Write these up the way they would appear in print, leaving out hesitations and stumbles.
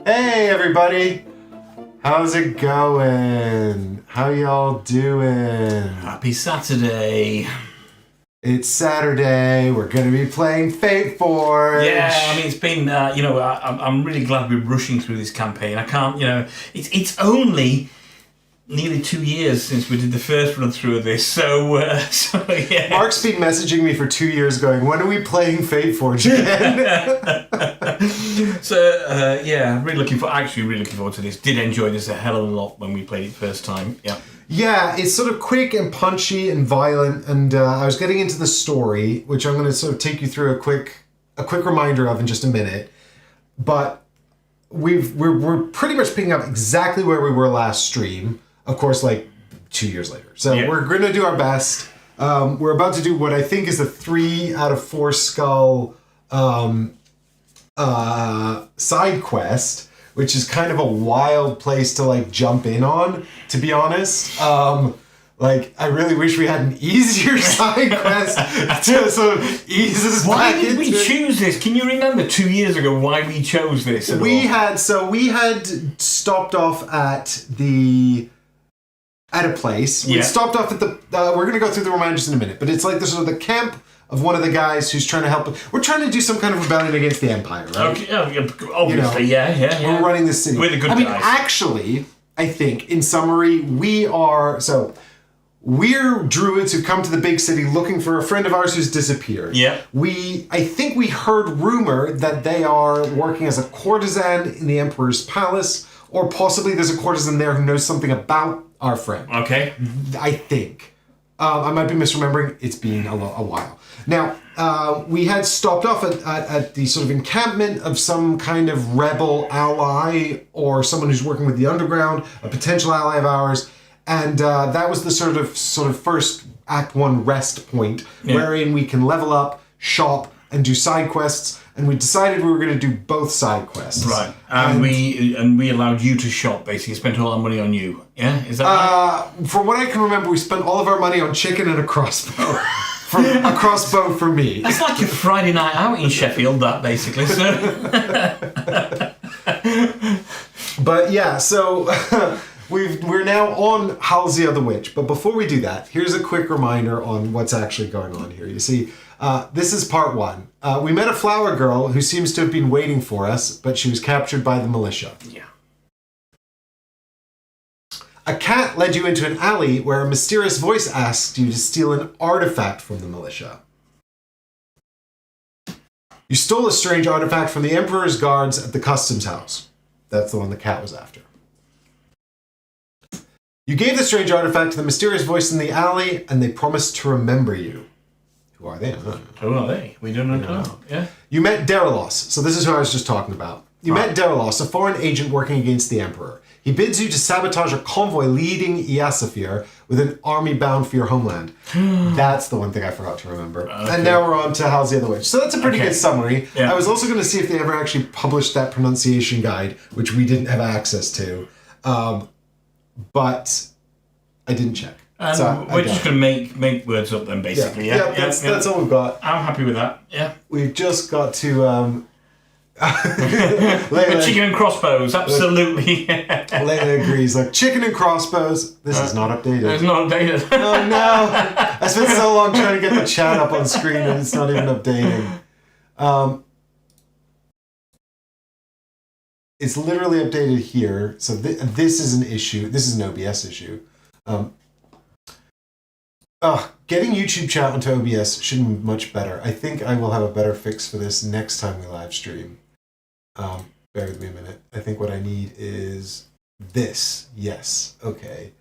Hey everybody! How's it going? How y'all doing? Happy Saturday. It's Saturday. We're going to be playing Fateforge. Yeah, I mean, it's been, I'm really glad we're rushing through this campaign. I can't, it's only nearly 2 years since we did the first run through of this, so yeah. Mark's been messaging me for 2 years going, when are we playing Fateforge again? Yeah, really looking forward to this. Did enjoy this a hell of a lot when we played it first time, yeah. Yeah, it's sort of quick and punchy and violent, and I was getting into the story, which I'm going to sort of take you through a quick reminder of in just a minute. But we're pretty much picking up exactly where we were last stream, of course, like 2 years later. So yeah. We're going to do our best. We're about to do what I think is the 3 out of 4 skull side quest, which is kind of a wild place to like jump in on, to be honest. I really wish we had an easier side quest to sort of ease us Why back did we into choose this? Can you remember 2 years ago why we chose this at all? We had stopped off at a place. We stopped off at the we're going to go through the reminders in a minute, but it's like the sort of the camp of one of the guys who's trying to help. We're trying to do some kind of rebellion against the Empire, right? Okay, obviously, yeah. We're running this city. We're the good guys. Actually, I think, in summary, we're druids who come to the big city looking for a friend of ours who's disappeared. Yeah. I think we heard rumor that they are working as a courtesan in the Emperor's palace, or possibly there's a courtesan there who knows something about our friend. Okay. I think. I might be misremembering. It's been a while. Now, we had stopped off at the sort of encampment of some kind of rebel ally or someone who's working with the underground, a potential ally of ours. And that was the sort of first Act 1 rest point, wherein we can level up, shop, and do side quests. And we decided we were going to do both side quests. Right. And we allowed you to shop, basically. Spent all our money on you. Yeah? Is that right? From what I can remember, we spent all of our money on chicken and a crossbow. A crossbow for me. It's like a Friday night out in Sheffield, that, basically. So. But yeah, so we're now on Halzia the Witch. But before we do that, here's a quick reminder on what's actually going on here. You see, this is part 1. We met a flower girl who seems to have been waiting for us, but she was captured by the militia. Yeah. A cat led you into an alley where a mysterious voice asked you to steal an artifact from the militia. You stole a strange artifact from the Emperor's guards at the customs house. That's the one the cat was after. You gave the strange artifact to the mysterious voice in the alley, and they promised to remember you. Who are they? Who are they? We don't know. Yeah. You met Darilos. So this is who I was just talking about. You met Darilos, a foreign agent working against the Emperor. He bids you to sabotage a convoy leading Yasapir with an army bound for your homeland. That's the one thing I forgot to remember. Okay. And now we're on to Halzia the Witch. So that's a pretty good summary. Yeah. I was also going to see if they ever actually published that pronunciation guide, which we didn't have access to. But I didn't check. So we're just going to make words up then, basically. Yeah, that's all we've got. I'm happy with that. Yeah. We've just got to... chicken and crossbows, absolutely. Layla agrees. Like, chicken and crossbows. This is not updated. It's not updated. Oh no! I spent so long trying to get the chat up on screen and it's not even updating. It's literally updated here. So this is an issue. This is an OBS issue. Getting YouTube chat onto OBS shouldn't be much better. I think I will have a better fix for this next time we live stream. Bear with me a minute. I think what I need is this. Yes. Okay.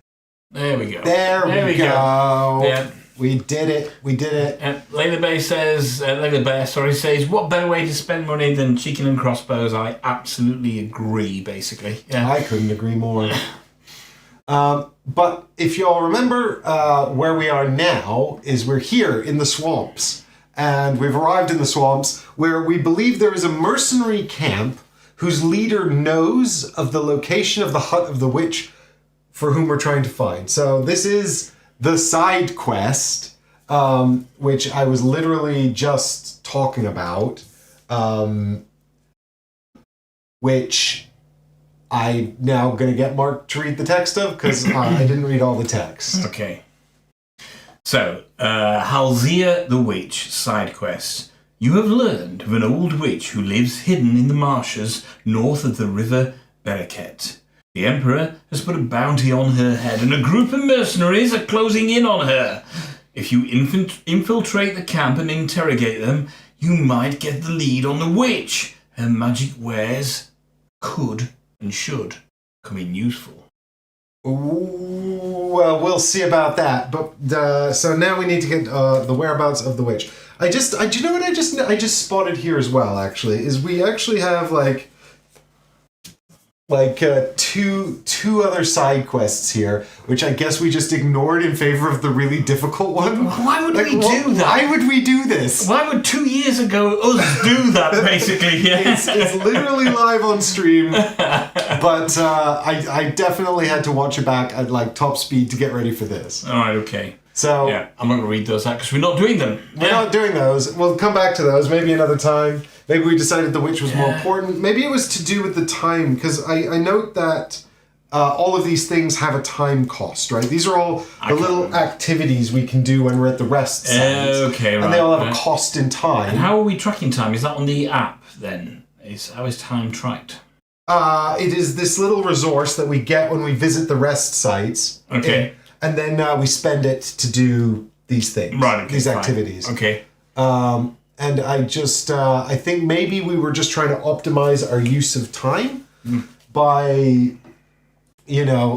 There we go. There we go. Yeah. We did it. Layla Bear says, what better way to spend money than chicken and crossbows? I absolutely agree, basically. Yeah. I couldn't agree more. But if y'all remember, where we are now is we're here in the swamps. And we've arrived in the swamps where we believe there is a mercenary camp whose leader knows of the location of the hut of the witch for whom we're trying to find. So this is the side quest, which I was literally just talking about, which I'm now going to get Mark to read the text of, because I didn't read all the text. Okay. So, Halzia the Witch side quest. You have learned of an old witch who lives hidden in the marshes north of the river Bereket. The Emperor has put a bounty on her head and a group of mercenaries are closing in on her. If you infiltrate the camp and interrogate them, you might get the lead on the witch. Her magic wares could and should come in useful. Ooh, well, we'll see about that. But so now we need to get the whereabouts of the witch. Do you know what I just spotted here as well? Actually, is we actually have like two other side quests here, which I guess we just ignored in favor of the really difficult one. Why would we do that? Why would we do this? Why would 2 years ago us do that, basically? Yeah. It's literally live on stream, but I definitely had to watch it back at like top speed to get ready for this. All right, okay. So yeah, I'm not going to read those out because we're not doing them. We're not doing those. We'll come back to those maybe another time. Maybe we decided the witch was more important. Maybe it was to do with the time, because I note that all of these things have a time cost, right? These are all the little activities we can do when we're at the rest site. Okay, right. And they all have a cost in time. And how are we tracking time? Is that on the app then? How is time tracked? It is this little resource that we get when we visit the rest sites. Okay. And then we spend it to do these things. Right, okay, these activities. Okay. And I think maybe we were just trying to optimize our use of time by, because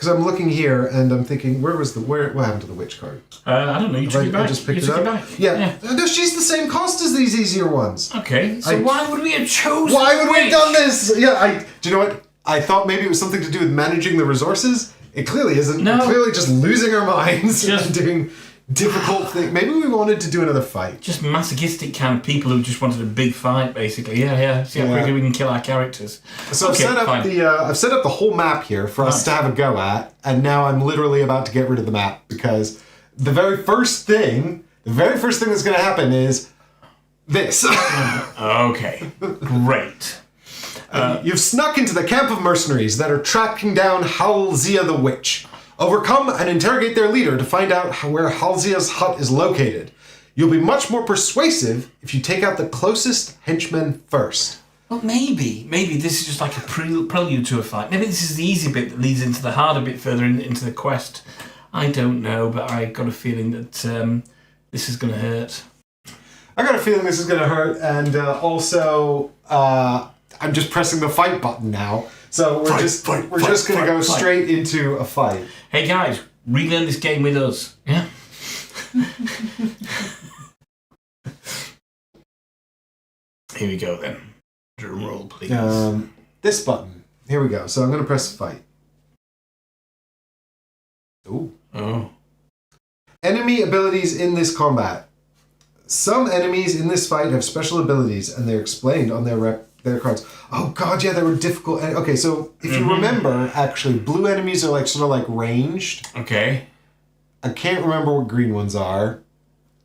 I'm looking here and I'm thinking, what happened to the witch card? I don't know. You took it back. I just picked it up. Yeah. No, she's the same cost as these easier ones. Okay. So why would we have chosen? Why would we have done this? Yeah. Do you know what? I thought maybe it was something to do with managing the resources. It clearly isn't. No. We're clearly just losing our minds and doing difficult things. Maybe we wanted to do another fight. Just masochistic kind of people who just wanted a big fight, basically. Yeah. See how quickly we can kill our characters. So I've set up the whole map here for us to have a go at, and now I'm literally about to get rid of the map because the very first thing that's going to happen is this. Okay, great. You've snuck into the camp of mercenaries that are tracking down Halzia the Witch. Overcome and interrogate their leader to find out where Halzia's hut is located. You'll be much more persuasive if you take out the closest henchmen first. Well, maybe this is just like a prelude to a fight. Maybe this is the easy bit that leads into the harder bit further into the quest. I don't know, but I got a feeling that this is going to hurt. I got a feeling this is going to hurt, and also I'm just pressing the fight button now. So we're just going to go straight into a fight. Hey guys, relearn this game with us. Yeah. Here we go then. Drum roll, please. This button. Here we go. So I'm going to press fight. Ooh. Oh. Enemy abilities in this combat. Some enemies in this fight have special abilities, and they're explained on their cards. Oh god, yeah, they were difficult. Okay, so if you remember, actually, blue enemies are like sort of like ranged. Okay. I can't remember what green ones are.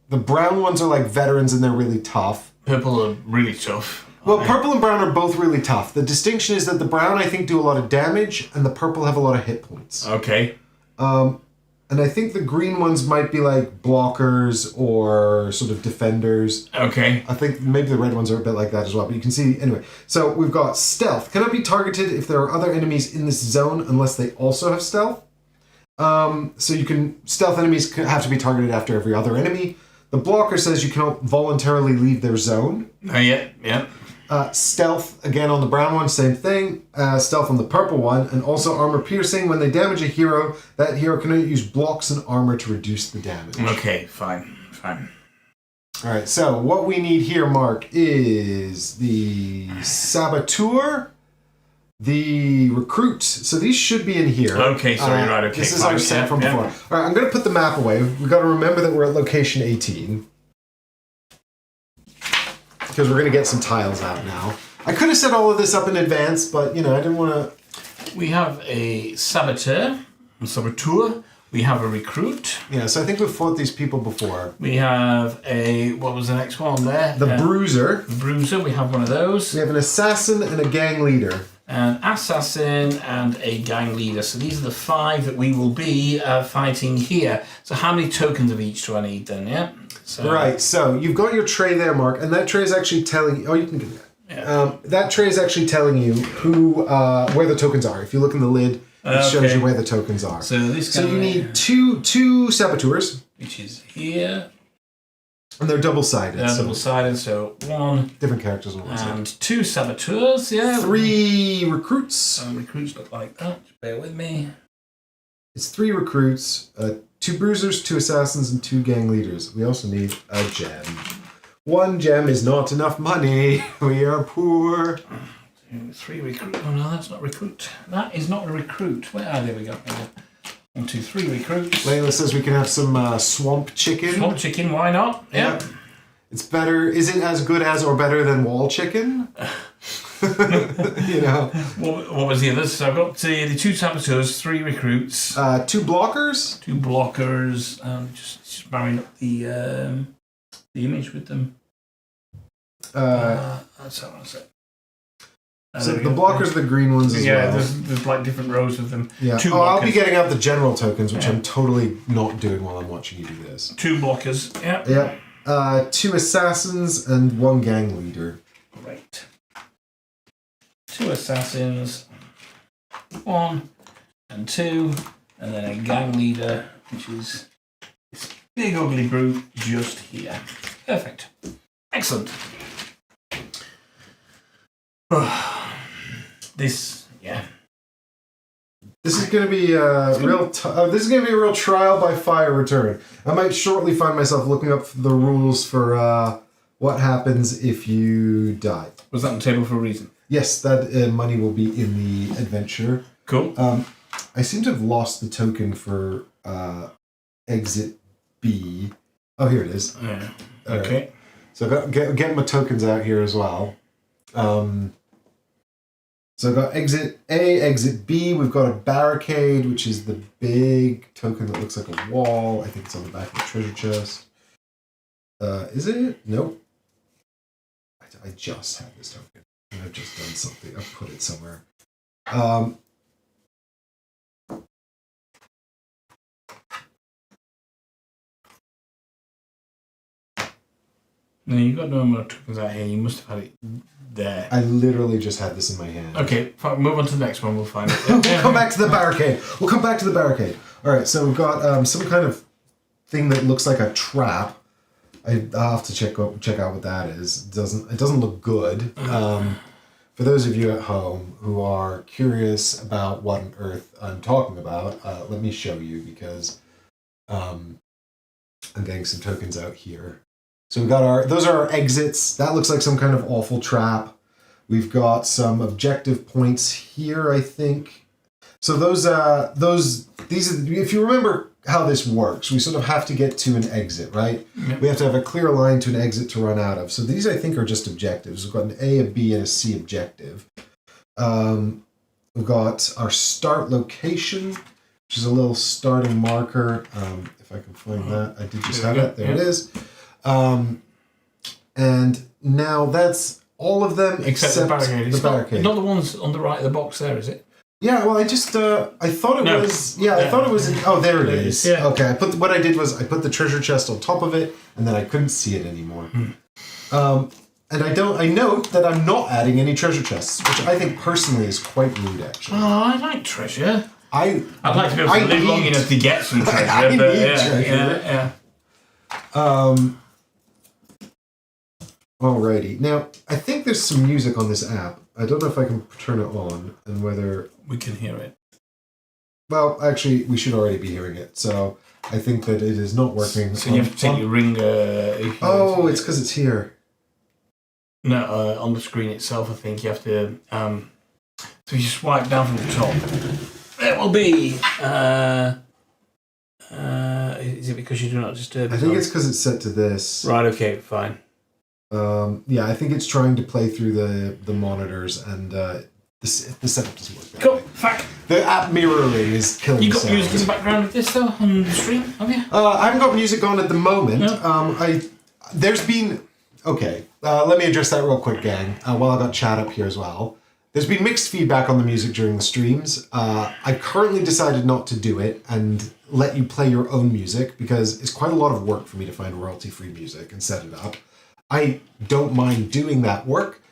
The brown ones are like veterans and they're really tough. Purple are really tough. Well, purple and brown are both really tough. The distinction is that the brown, I think, do a lot of damage, and the purple have a lot of hit points. Okay. And I think the green ones might be like blockers or sort of defenders. Okay. I think maybe the red ones are a bit like that as well, but you can see, anyway. So we've got stealth. Cannot be targeted if there are other enemies in this zone unless they also have stealth. Stealth enemies have to be targeted after every other enemy. The blocker says you cannot voluntarily leave their zone. Yeah. Stealth, again, on the brown one, same thing. Stealth on the purple one, and also armor piercing. When they damage a hero, that hero cannot use blocks and armor to reduce the damage. Okay, fine. Alright, so what we need here, Mark, is the Saboteur, the Recruit. So these should be in here. Okay, sorry, right, okay. This is our set from before. Alright, I'm going to put the map away. We've got to remember that we're at location 18. Because we're going to get some tiles out now. I could have set all of this up in advance, but, I didn't want to... We have a Saboteur, We have a recruit. Yeah, so I think we've fought these people before. We have a... What was the next one there? The Bruiser. The Bruiser, we have one of those. We have an assassin and a gang leader. An assassin and a gang leader. So these are the 5 that we will be fighting here. So how many tokens of each do I need then, yeah? So, right, so you've got your tray there, Mark, and that tray is actually telling you... Oh, you can give me that. Yeah. That tray is actually telling you where the tokens are. If you look in the lid, it shows you where the tokens are. So this So you need two saboteurs. Which is here. And they're double-sided. They're double-sided, so 1... Different characters on one side. And 2 saboteurs, yeah. 3 recruits. Recruits look like that. Just bear with me. It's 3 recruits, 2 bruisers, 2 assassins, and 2 gang leaders. We also need a gem. 1 gem is not enough money. We are poor. 2, 3 recruit. Oh no, that's not recruit. That is not a recruit. Where are they? We got 1, 2, 3 recruits. Layla says we can have some swamp chicken. Swamp chicken, why not? Yeah. It's better. Is it as good as or better than wall chicken? You know. What was the others? So I've got the 2 saboteurs, 3 recruits. 2 blockers. 2 blockers. Just marrying up the image with them. That's how I say. So the blockers are the green ones as well. Yeah, there's like different rows of them. Yeah. I'll be getting out the general tokens, which I'm totally not doing while I'm watching you do this. 2 blockers. Yeah. Yeah. 2 assassins and 1 gang leader. Great. 2 assassins, 1 and 2, and then a gang leader, which is this big ugly brute just here. Perfect. Excellent. This is going to be a real. This is going to be a real trial by fire return. I might shortly find myself looking up the rules for what happens if you die. Was that on the table for a reason? Yes, that money will be in the adventure. Cool. I seem to have lost the token for exit B. Oh, here it is. Yeah. Okay. Right. So I've got get my tokens out here as well. So I've got exit A, exit B. We've got a barricade, which is the big token that looks like a wall. I think it's on the back of the treasure chest. Is it? Nope. I just had this token. And I've just done something. I've put it somewhere. No, you've got no more tokens out here. You must have had it there. I literally just had this in my hand. Okay, fine, move on to the next one. We'll find it. We'll come back to the barricade. All right, so we've got some kind of thing that looks like a trap. I'll have to check out what that is. It doesn't look good. For those of you at home who are curious about what on earth I'm talking about, let me show you because I'm getting some tokens out here. So we've got those are our exits. That looks like some kind of awful trap. We've got some objective points here, I think. So these are, if you remember how this works, we sort of have to get to an exit, right? Yep. We have to have a clear line to an exit to run out of. So these, I think, are just objectives. We've got an A, a B, and a C objective. We've got our start location, which is a little starting marker. If I can find that. I did just have it. There it is. And now that's all of them except the barricade. Not the ones on the right of the box there, is it? Yeah, well, I thought it was... Yeah, I thought it was... Oh, there it is. Yeah. Okay, what I did was I put the treasure chest on top of it, and then I couldn't see it anymore. And I note that I'm not adding any treasure chests, which I think personally is quite rude, actually. Oh, I like treasure. I'd like to be able to live long enough to get some treasure. I need treasure. Yeah. Alrighty. Now, I think there's some music on this app. I don't know if I can turn it on and whether... We can hear it. Well, actually, we should already be hearing it. So I think that it is not working. So you have to take your ring... oh, it's because it's here. No, on the screen itself, I think you have to... so you swipe down from the top. It will be... is it because you do not disturb? I think it's because it's set to this. Right, okay, fine. Yeah, I think it's trying to play through the monitors, and the setup doesn't work that cool. way. Fuck. The app mirroring is killing me. You got music in the background of this though on the stream, have you? I haven't got music on at the moment. No. There's been let me address that real quick, gang. While I got chat up here as well. There's been mixed feedback on the music during the streams. I currently decided not to do it and let you play your own music because it's quite a lot of work for me to find royalty-free music and set it up. I don't mind doing that work,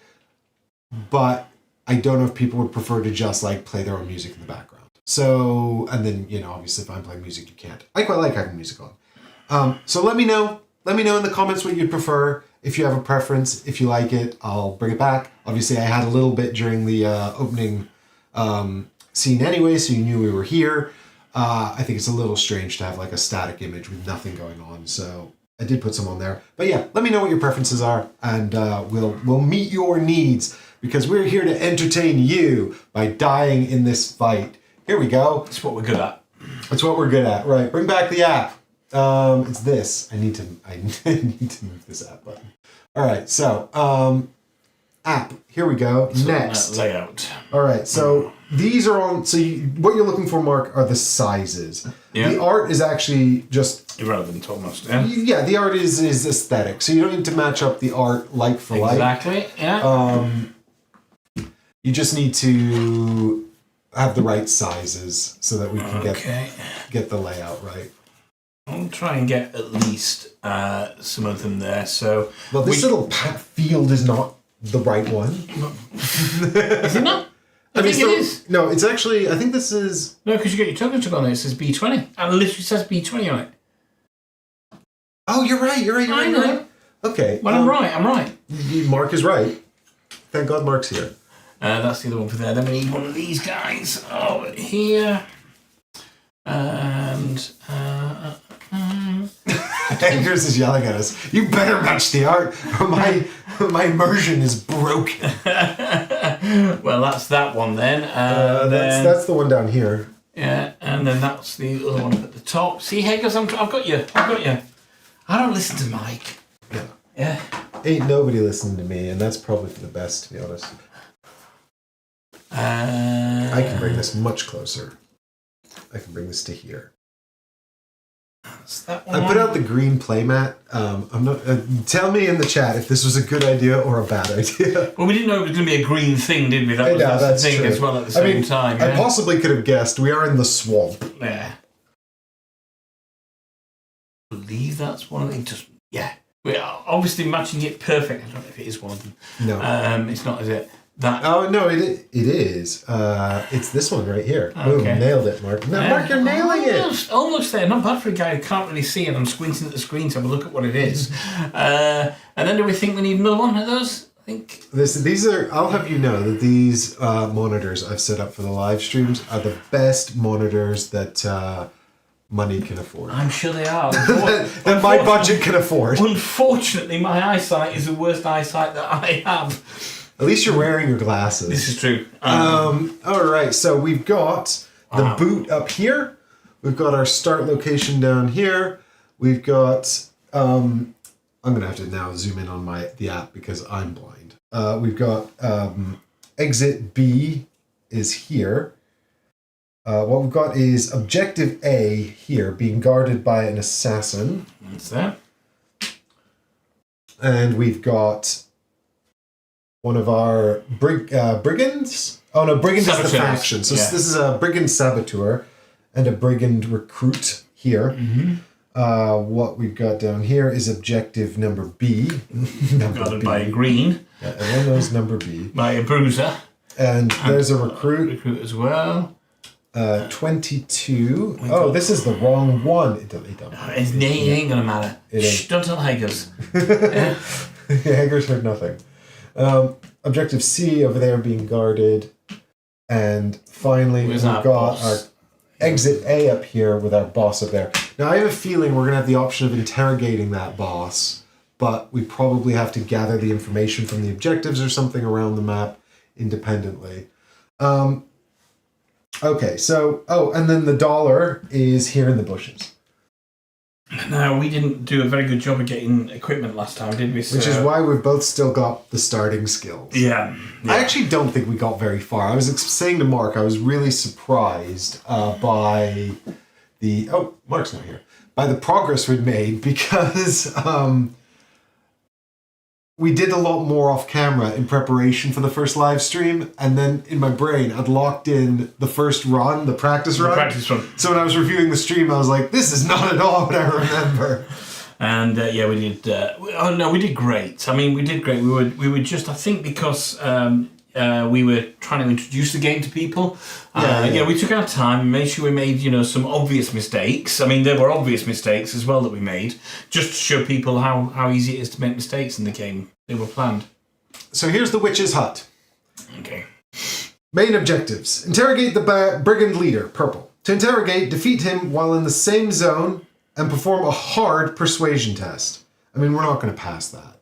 but I don't know if people would prefer to just like play their own music in the background. So, and then, obviously if I'm playing music, you can't. I quite like having music on. So let me know. Let me know in the comments what you'd prefer. If you have a preference, if you like it, I'll bring it back. Obviously, I had a little bit during the opening scene anyway, so you knew we were here. I think it's a little strange to have like a static image with nothing going on, so I did put some on there. But yeah, let me know what your preferences are, and we'll meet your needs, because we're here to entertain you by dying in this fight. Here we go. That's what we're good at. That's what we're good at. Right, bring back the app. It's this. I need to move this app button. All right, so app. Here we go. So next layout. All right, so these are on. So what you're looking for, Mark, are the sizes. Yeah. The art is actually just irrelevant almost. Yeah. Yeah, the art is aesthetic, so you don't need to match up the art like for like. Exactly. Yeah. You just need to have the right sizes so that we can get the layout right. I'll try and get at least some of them there. So, well, this little field is not the right one. Is it not? I think it is. No, it's actually. I think this is. No, because you got your token took on it. It says B20, and it literally says B20 on it. Oh, you're right. You're right. Okay. Well, I'm right. I'm right. Mark is right. Thank God, Mark's here. That's the other one for there. Then we need one of these guys over here, and. Angers is yelling at us. You better match the art, or my immersion is broken. Well, that's that one then. That's the one down here. Yeah, and then that's the other one up at the top. See, Haggers, I've got you. I don't listen to Mike. Yeah. Ain't nobody listening to me, and that's probably for the best, to be honest. I can bring this much closer. I can bring this to here. That one. I put out the green playmat. I'm not. Tell me in the chat if this was a good idea or a bad idea. Well, we didn't know it was going to be a green thing, did we? That's the thing true. As well at the same time. I possibly could have guessed. We are in the swamp. Yeah. I believe that's one of them. We are obviously matching it perfect. I don't know if it is one of them. No. It's not, is it? That. Oh no, it is. It's this one right here. Okay. Boom, nailed it, Mark. No, Mark, you're nailing it. Almost there. Not bad for a guy who can't really see, and I'm squinting at the screen to have a look at what it is. And then do we think we need another one of those? I think these are. I'll have you know that these monitors I've set up for the live streams are the best monitors that money can afford. I'm sure they are. that my budget can afford. Unfortunately, my eyesight is the worst eyesight that I have. At least you're wearing your glasses. This is true. All right, so we've got the boot up here. We've got our start location down here. We've got. I'm gonna have to now zoom in on the app because I'm blind. We've got exit B is here. What we've got is objective A here, being guarded by an assassin. What's that? And we've got one of our brigands. Oh no, brigand is the faction. So this is a brigand saboteur and a brigand recruit here. Mm-hmm. What we've got down here is objective number B. Guarded by a green. Yeah, everyone knows number B. By a bruiser. And there's a recruit. Recruit as well. 22. Oh, this is the wrong one. It ain't going to matter. Shh, don't tell Haggers. Haggers heard nothing. Objective C over there being guarded. And finally, we've got our exit A up here with our boss up there. Now, I have a feeling we're going to have the option of interrogating that boss, but we probably have to gather the information from the objectives or something around the map independently. Okay, so, and then the dollar is here in the bushes. No, we didn't do a very good job of getting equipment last time, did we? So, Which is why we've both still got the starting skills. Yeah. I actually don't think we got very far. I was saying to Mark, I was really surprised by the... Oh, Mark's not here. By the progress we'd made because we did a lot more off camera in preparation for the first live stream. And then in my brain, I'd locked in the first run, the practice run. So when I was reviewing the stream, I was like, this is not at all what I remember. And yeah, we did. We did great. I mean, we did great. We were just, I think, because we were trying to introduce the game to people. We took our time and made sure we made some obvious mistakes. I mean, there were obvious mistakes as well that we made, just to show people how easy it is to make mistakes in the game. They were planned. So here's the witch's hut. Okay. Main objectives: interrogate the brigand leader, purple. To interrogate, defeat him while in the same zone, and perform a hard persuasion test. I mean, we're not going to pass that.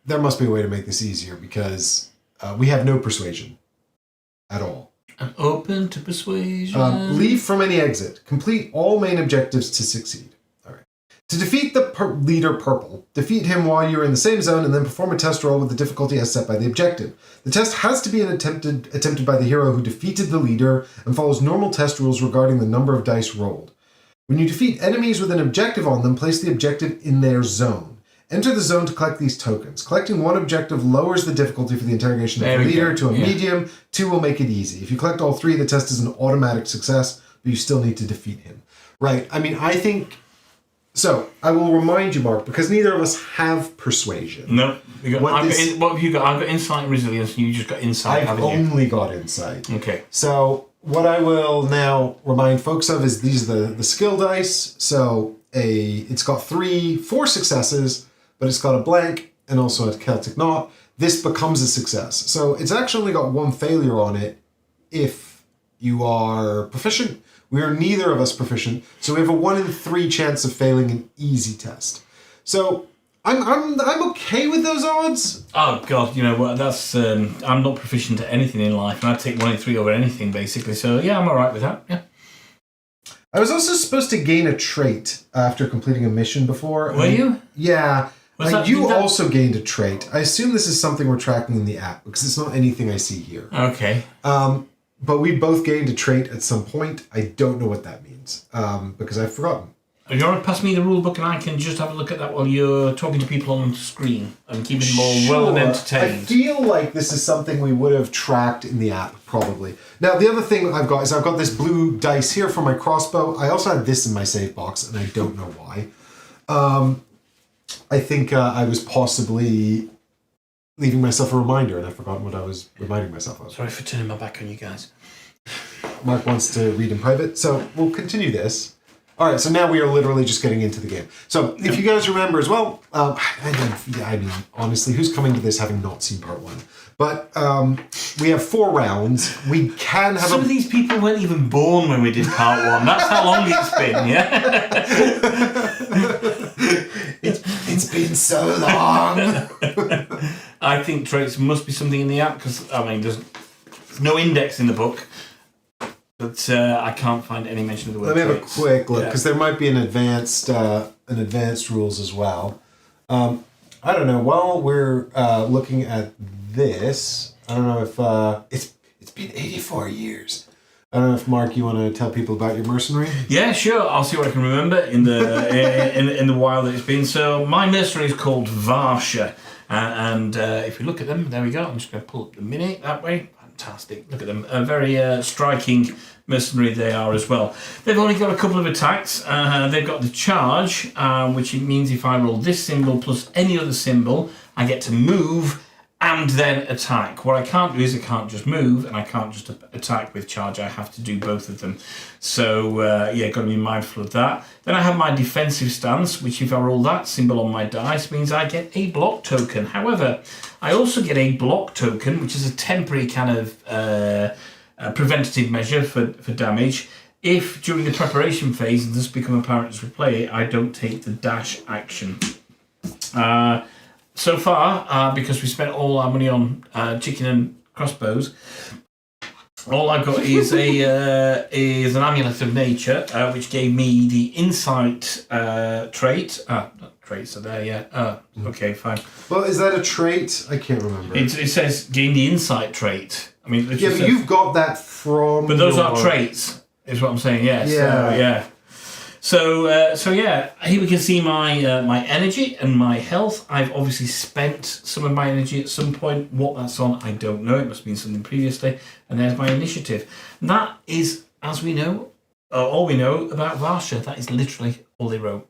There must be a way to make this easier because we have no persuasion at all. I'm open to persuasion. Leave from any exit. Complete all main objectives to succeed. All right. To defeat the leader, purple, defeat him while you're in the same zone and then perform a test roll with the difficulty as set by the objective. The test has to be attempted by the hero who defeated the leader and follows normal test rules regarding the number of dice rolled. When you defeat enemies with an objective on them, place the objective in their zone. Enter the zone to collect these tokens. Collecting one objective lowers the difficulty for the interrogation of the leader to a medium. 2 will make it easy. If you collect all 3, the test is an automatic success, but you still need to defeat him. Right. I mean, I think... So, I will remind you, Mark, because neither of us have persuasion. No. What have you got? I've got insight and resilience, and you just got insight, I've only got insight. Okay. So, what I will now remind folks of is these are the skill dice. So, it's got 4 successes, but it's got a blank and also a Celtic knot. This becomes a success. So it's actually only got 1 failure on it if you are proficient. We are neither of us proficient, so we have a 1 in 3 chance of failing an easy test. So I'm okay with those odds. Oh God, you know what? That's I'm not proficient at anything in life, and I take 1 in 3 over anything basically. So yeah, I'm all right with that. Yeah. I was also supposed to gain a trait after completing a mission before. Were you? Yeah. You also gained a trait. I assume this is something we're tracking in the app because it's not anything I see here. Okay. But we both gained a trait at some point. I don't know what that means because I've forgotten. You want to pass me the rule book and I can just have a look at that while you're talking to people on the screen and keeping them all well and entertained. I feel like this is something we would have tracked in the app, probably. Now, the other thing I've got this blue dice here for my crossbow. I also had this in my save box, and I don't know why. I think I was possibly leaving myself a reminder, and I've forgotten what I was reminding myself of. Sorry for turning my back on you guys. Mark wants to read in private, so we'll continue this. All right, so now we are literally just getting into the game. So if you guys remember as well, I mean, honestly, who's coming to this having not seen part 1? But we have 4 rounds. We can have Some of these people weren't even born when we did part 1. That's how long it's been, yeah? It's been so long. I think traits must be something in the app because, I mean, there's no index in the book. But I can't find any mention of the word. Let me have a quick look, because yeah. there might be an advanced rules as well. I don't know. While we're looking at this, I don't know if it's been 84 years. I don't know if Mark, you want to tell people about your mercenary? Yeah, sure. I'll see what I can remember in the in the while that it's been. So my mercenary is called Varsha, and if you look at them, there we go. I'm just going to pull up the mini that way. Fantastic. Look at them. A very striking mercenary they are as well. They've only got a couple of attacks. They've got the charge, which means if I roll this symbol plus any other symbol, I get to move and then attack. What I can't do is I can't just move and I can't just attack with charge. I have to do both of them. So, yeah, got to be mindful of that. Then I have my defensive stance, which if I roll that symbol on my dice means I get a block token. However, I also get a block token, which is a temporary kind of preventative measure for damage. If during the preparation phase and this become apparent as we play it, I don't take the dash action. So far, because we spent all our money on chicken and crossbows, All I've got is is an amulet of nature, which gave me the insight trait. Not traits are there yet. Okay, fine. Well, is that a trait? I can't remember. It says gain the insight trait. I mean, yeah, but you've got that from. But those are traits, is what I'm saying. Yes. Yeah. So yeah, here we can see my my energy and my health. I've obviously spent some of my energy at some point. What that's on, I don't know. It must have been something previously. And there's my initiative. And that is, as we know, all we know about Varsha. That is literally all they wrote.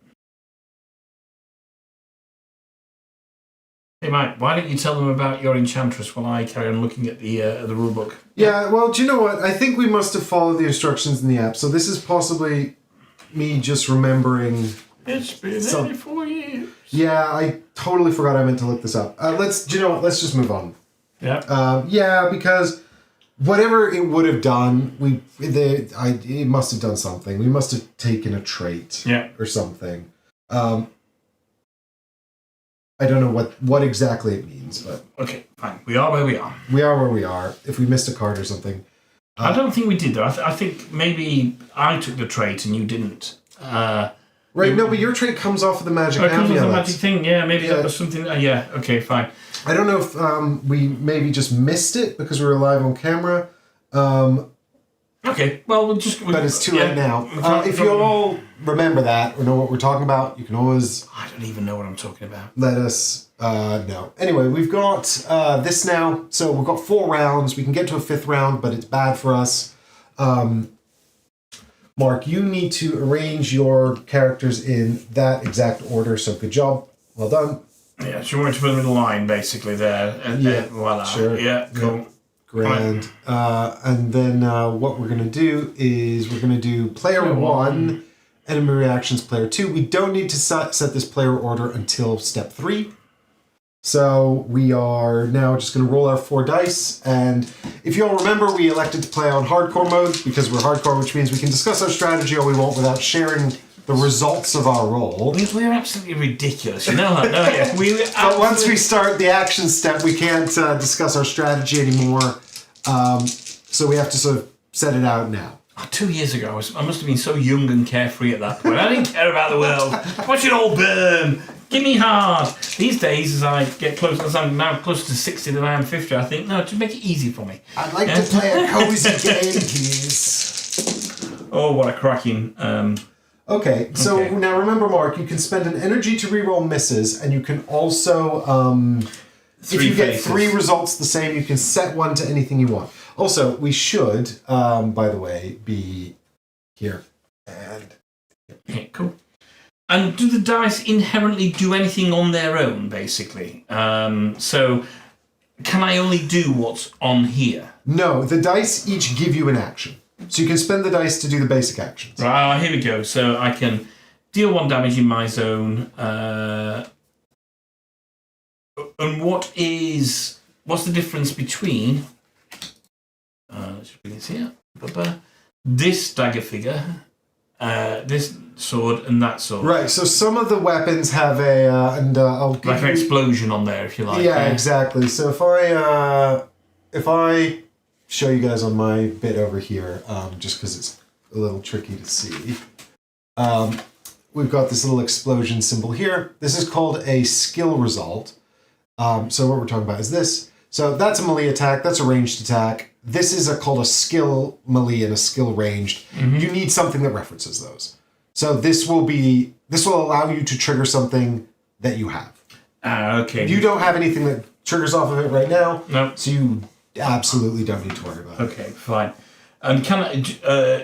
Hey Mike, why don't you tell them about your enchantress while I carry on looking at the rulebook? Yeah, well, do you know what? I think we must have followed the instructions in the app. So this is possibly me just remembering. It's been 84 years. Yeah, I totally forgot I meant to look this up. Do you know what? Let's just move on. Yeah. Yeah, because whatever it would have done, it must have done something. We must have taken a trait. Or something. I don't know what exactly it means, but okay, fine. We are where we are. We are where we are. If we missed a card or something. I don't think we did, though. I think maybe I took the trait and you didn't. Right, no, but your trait comes off of the magic amulet. It comes off the magic thing, yeah. Maybe that was something... yeah, okay, fine. I don't know if we maybe just missed it because we were live on camera. Okay, well, but it's too late now. If you all remember that or know what we're talking about, you can always... I don't even know what I'm talking about. Let us know. Anyway, we've got this now. So we've got 4 rounds. We can get to a 5th round, but it's bad for us. Mark, you need to arrange your characters in that exact order. So good job. Well done. Yeah, so you want to put them in a line, basically, there. Voila. Sure. Yeah, cool. Grand. And then what we're going to do is we're going to do player 1, enemy reactions player 2. We don't need to set this player order until step 3. So we are now just going to roll our 4 dice. And if you all remember, we elected to play on hardcore mode because we're hardcore, which means we can discuss our strategy all we want without sharing the results of our roll. We're absolutely ridiculous, you know that, don't you? But once we start the action step, we can't discuss our strategy anymore. So we have to sort of set it out now. 2 years ago, I must have been so young and carefree at that point. I didn't care about the world. Watch it all burn. Give me hard. These days, as I get closer, as I'm now closer to 60 than I am 50, I think, no, just make it easy for me. I'd like to play a cozy game, please. Oh, what a cracking... Okay, so now remember, Mark, you can spend an energy to reroll misses, and you can also, if you get 3 results the same, you can set 1 to anything you want. Also, we should, by the way, be here. And okay, cool. And do the dice inherently do anything on their own, basically? So, can I only do what's on here? No, the dice each give you an action. So you can spend the dice to do the basic actions. Right, here we go. So I can deal 1 damage in my zone. And what's the difference between... let's bring this here. This dagger figure, this sword, and that sword. Right, so some of the weapons have a... I'll give like an explosion on there, if you like. Yeah, exactly. So if I show you guys on my bit over here, just because it's a little tricky to see. We've got this little explosion symbol here. This is called a skill result. So what we're talking about is this. So that's a melee attack. That's a ranged attack. This is called a skill melee and a skill ranged. Mm-hmm. You need something that references those. So this will allow you to trigger something that you have. Okay. You don't have anything that triggers off of it right now. No. So you absolutely don't need to worry about it. Okay, fine. And can I?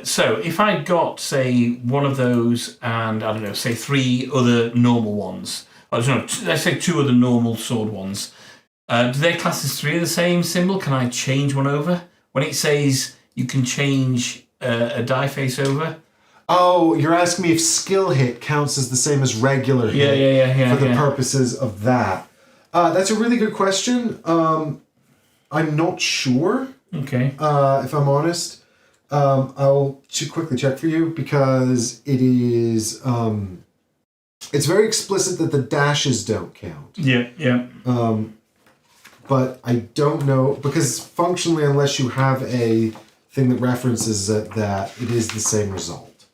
So if I got, say, one of those, and I don't know, say 3 other normal ones. I don't know. Let's say 2 other normal sword ones. Do their classes 3 of the same symbol? Can I change one over when it says you can change a die face over? Oh, you're asking me if skill hit counts as the same as regular hit? Yeah. For the purposes of that. That's a really good question. I'm not sure. Okay. If I'm honest, I'll quickly check for you because it is. It's very explicit that the dashes don't count. Yeah. But I don't know because functionally, unless you have a thing that references that it is the same result.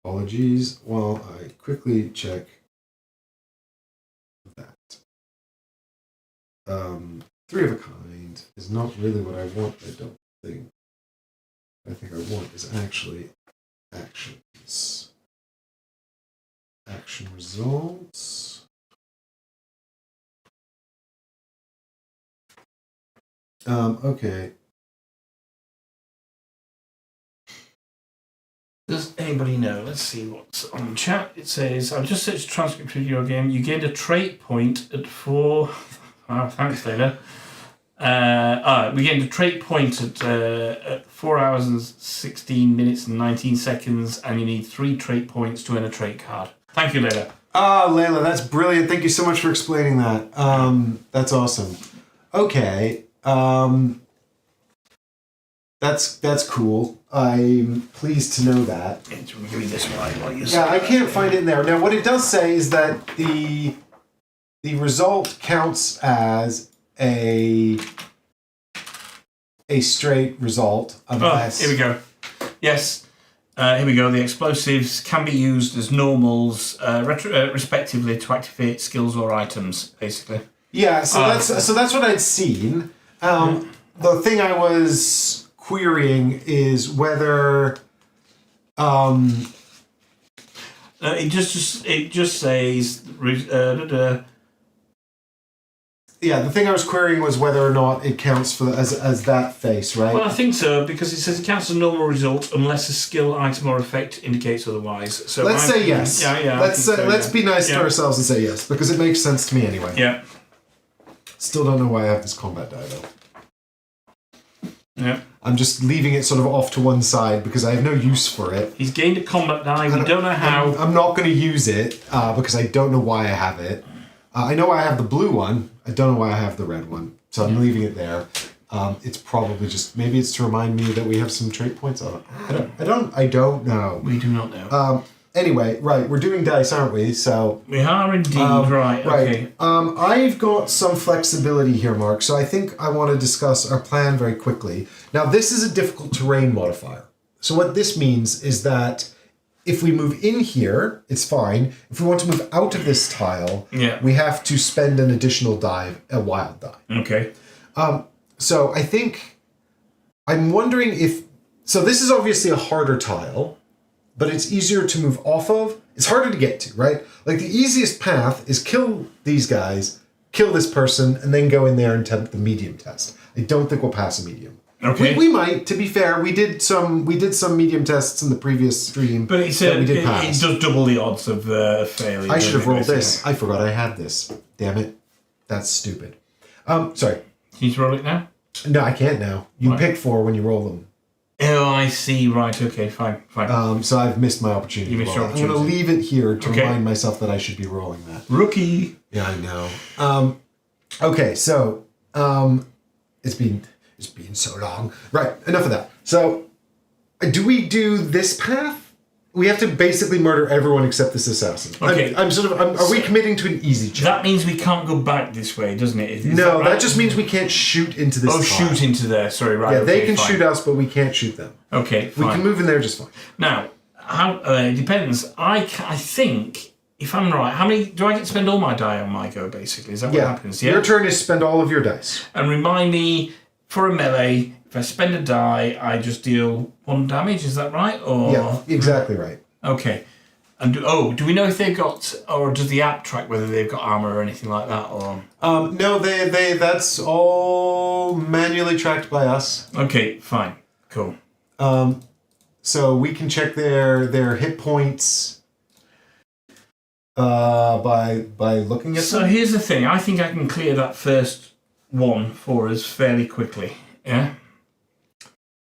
Apologies while I quickly check that. 3 of a kind is not really what I want, I don't think. What I think I want is actually actions. Action results. Okay. Does anybody know? Let's see what's on chat. It says, I've just searched transcript of your game. You gained a trait point at 4... Oh, thanks, Taylor. We gained a trait point at 4 hours and 16 minutes and 19 seconds, and you need 3 trait points to earn a trait card. Thank you, Layla. Layla, that's brilliant. Thank you so much for explaining that. That's awesome. Okay. That's cool. I'm pleased to know that. Give me this one. Yeah, I can't find it in there. Now, what it does say is that the result counts as a straight result unless... Oh, here we go. Yes. Here we go. The explosives can be used as normals, respectively, to activate skills or items, basically. Yeah, so that's what I'd seen. The thing I was querying is whether it just says yeah, the thing I was querying was whether or not it counts for as that face, right? Well, I think so, because it says it counts as a normal result unless a skill, item, or effect indicates otherwise. So let's say yes. Yeah. Let's be nice to ourselves and say yes, because it makes sense to me anyway. Yeah. Still don't know why I have this combat die though. Yeah. I'm just leaving it sort of off to one side because I have no use for it. He's gained a combat die. We don't know how. I'm not going to use it because I don't know why I have it. I know I have the blue one. I don't know why I have the red one. So I'm leaving it there. It's probably just, maybe it's to remind me that we have some trait points on it. I don't know. We do not know. Anyway, right, we're doing dice, aren't we? So we are indeed, right. Okay. I've got some flexibility here, Mark, so I think I want to discuss our plan very quickly. Now, this is a difficult terrain modifier. So what this means is that if we move in here, it's fine. If we want to move out of this tile, we have to spend an additional die, a wild die. Okay. So I think, I'm wondering if, so this is obviously a harder tile, but it's easier to move off of. It's harder to get to, right? Like the easiest path is kill these guys, kill this person, and then go in there and attempt the medium test. I don't think we'll pass a medium. Okay. We might, to be fair, we did some medium tests in the previous stream. But it said it does double the odds of failure. I should have rolled this. I forgot I had this. Damn it. That's stupid. Sorry. Can you roll it now? No, I can't now. You pick 4 when you roll them. Oh, I see. Right. Okay. Fine. So I've missed my opportunity. You missed your opportunity. I'm going to leave it here to remind myself that I should be rolling that. Rookie. Yeah, I know. Okay, so it's been so long. Right, enough of that. So, do we do this path? We have to basically murder everyone except this assassin. Okay. Are we committing to an easy check? That means we can't go back this way, doesn't it? No, that just means we can't shoot into this tile. Shoot into there. Sorry, right. Yeah, they can shoot us, but we can't shoot them. Okay, fine. We can move in there just fine. Now, it depends. I think, if I'm right, how many... Do I get to spend all my die on my go, basically? Is that what happens? Yeah. Your turn is spend all of your dice. And remind me, for a melee, if I spend a die, I just deal 1 damage, is that right? Or yeah, exactly right. Okay. And do we know if they've got, or does the app track whether they've got armor or anything like that? Or no, they that's all manually tracked by us. Okay, fine, cool. So we can check their hit points by looking at them. So here's the thing. I think I can clear that first one for us fairly quickly. Yeah.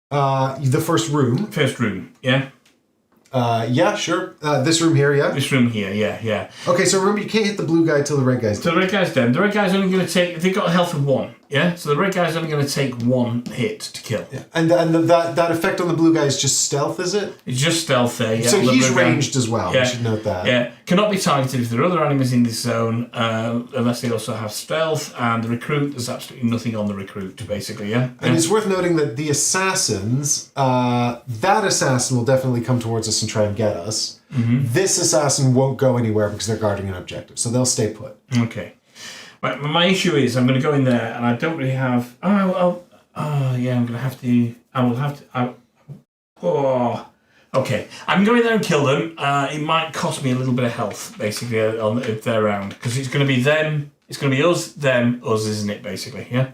The first room. First room. Yeah. Yeah, sure. This room here, yeah? This room here, yeah. Okay, so remember, you can't hit the blue guy till the red guy's So dead. the red guy's dead. The red guy's only going to take... They've got a health of 1, yeah? So the red guy's only going to take 1 hit to kill. Yeah. And that effect on the blue guy is just stealth, is it? It's just stealth there, yeah. So he's ranged as well, we should note that. Yeah, cannot be targeted if there are other enemies in this zone, unless they also have stealth, and the recruit, there's absolutely nothing on the recruit, basically, yeah? And it's worth noting that the assassins, that assassin will definitely come towards us and try and get us. Mm-hmm. This assassin won't go anywhere because they're guarding an objective, so they'll stay put. Okay. Right, my issue is I'm going to go in there and I don't really have... I'm going to have to... Okay, I'm going there and kill them. It might cost me a little bit of health, basically, if they're around. Because it's going to be them, it's going to be us, them, us, isn't it, basically, yeah?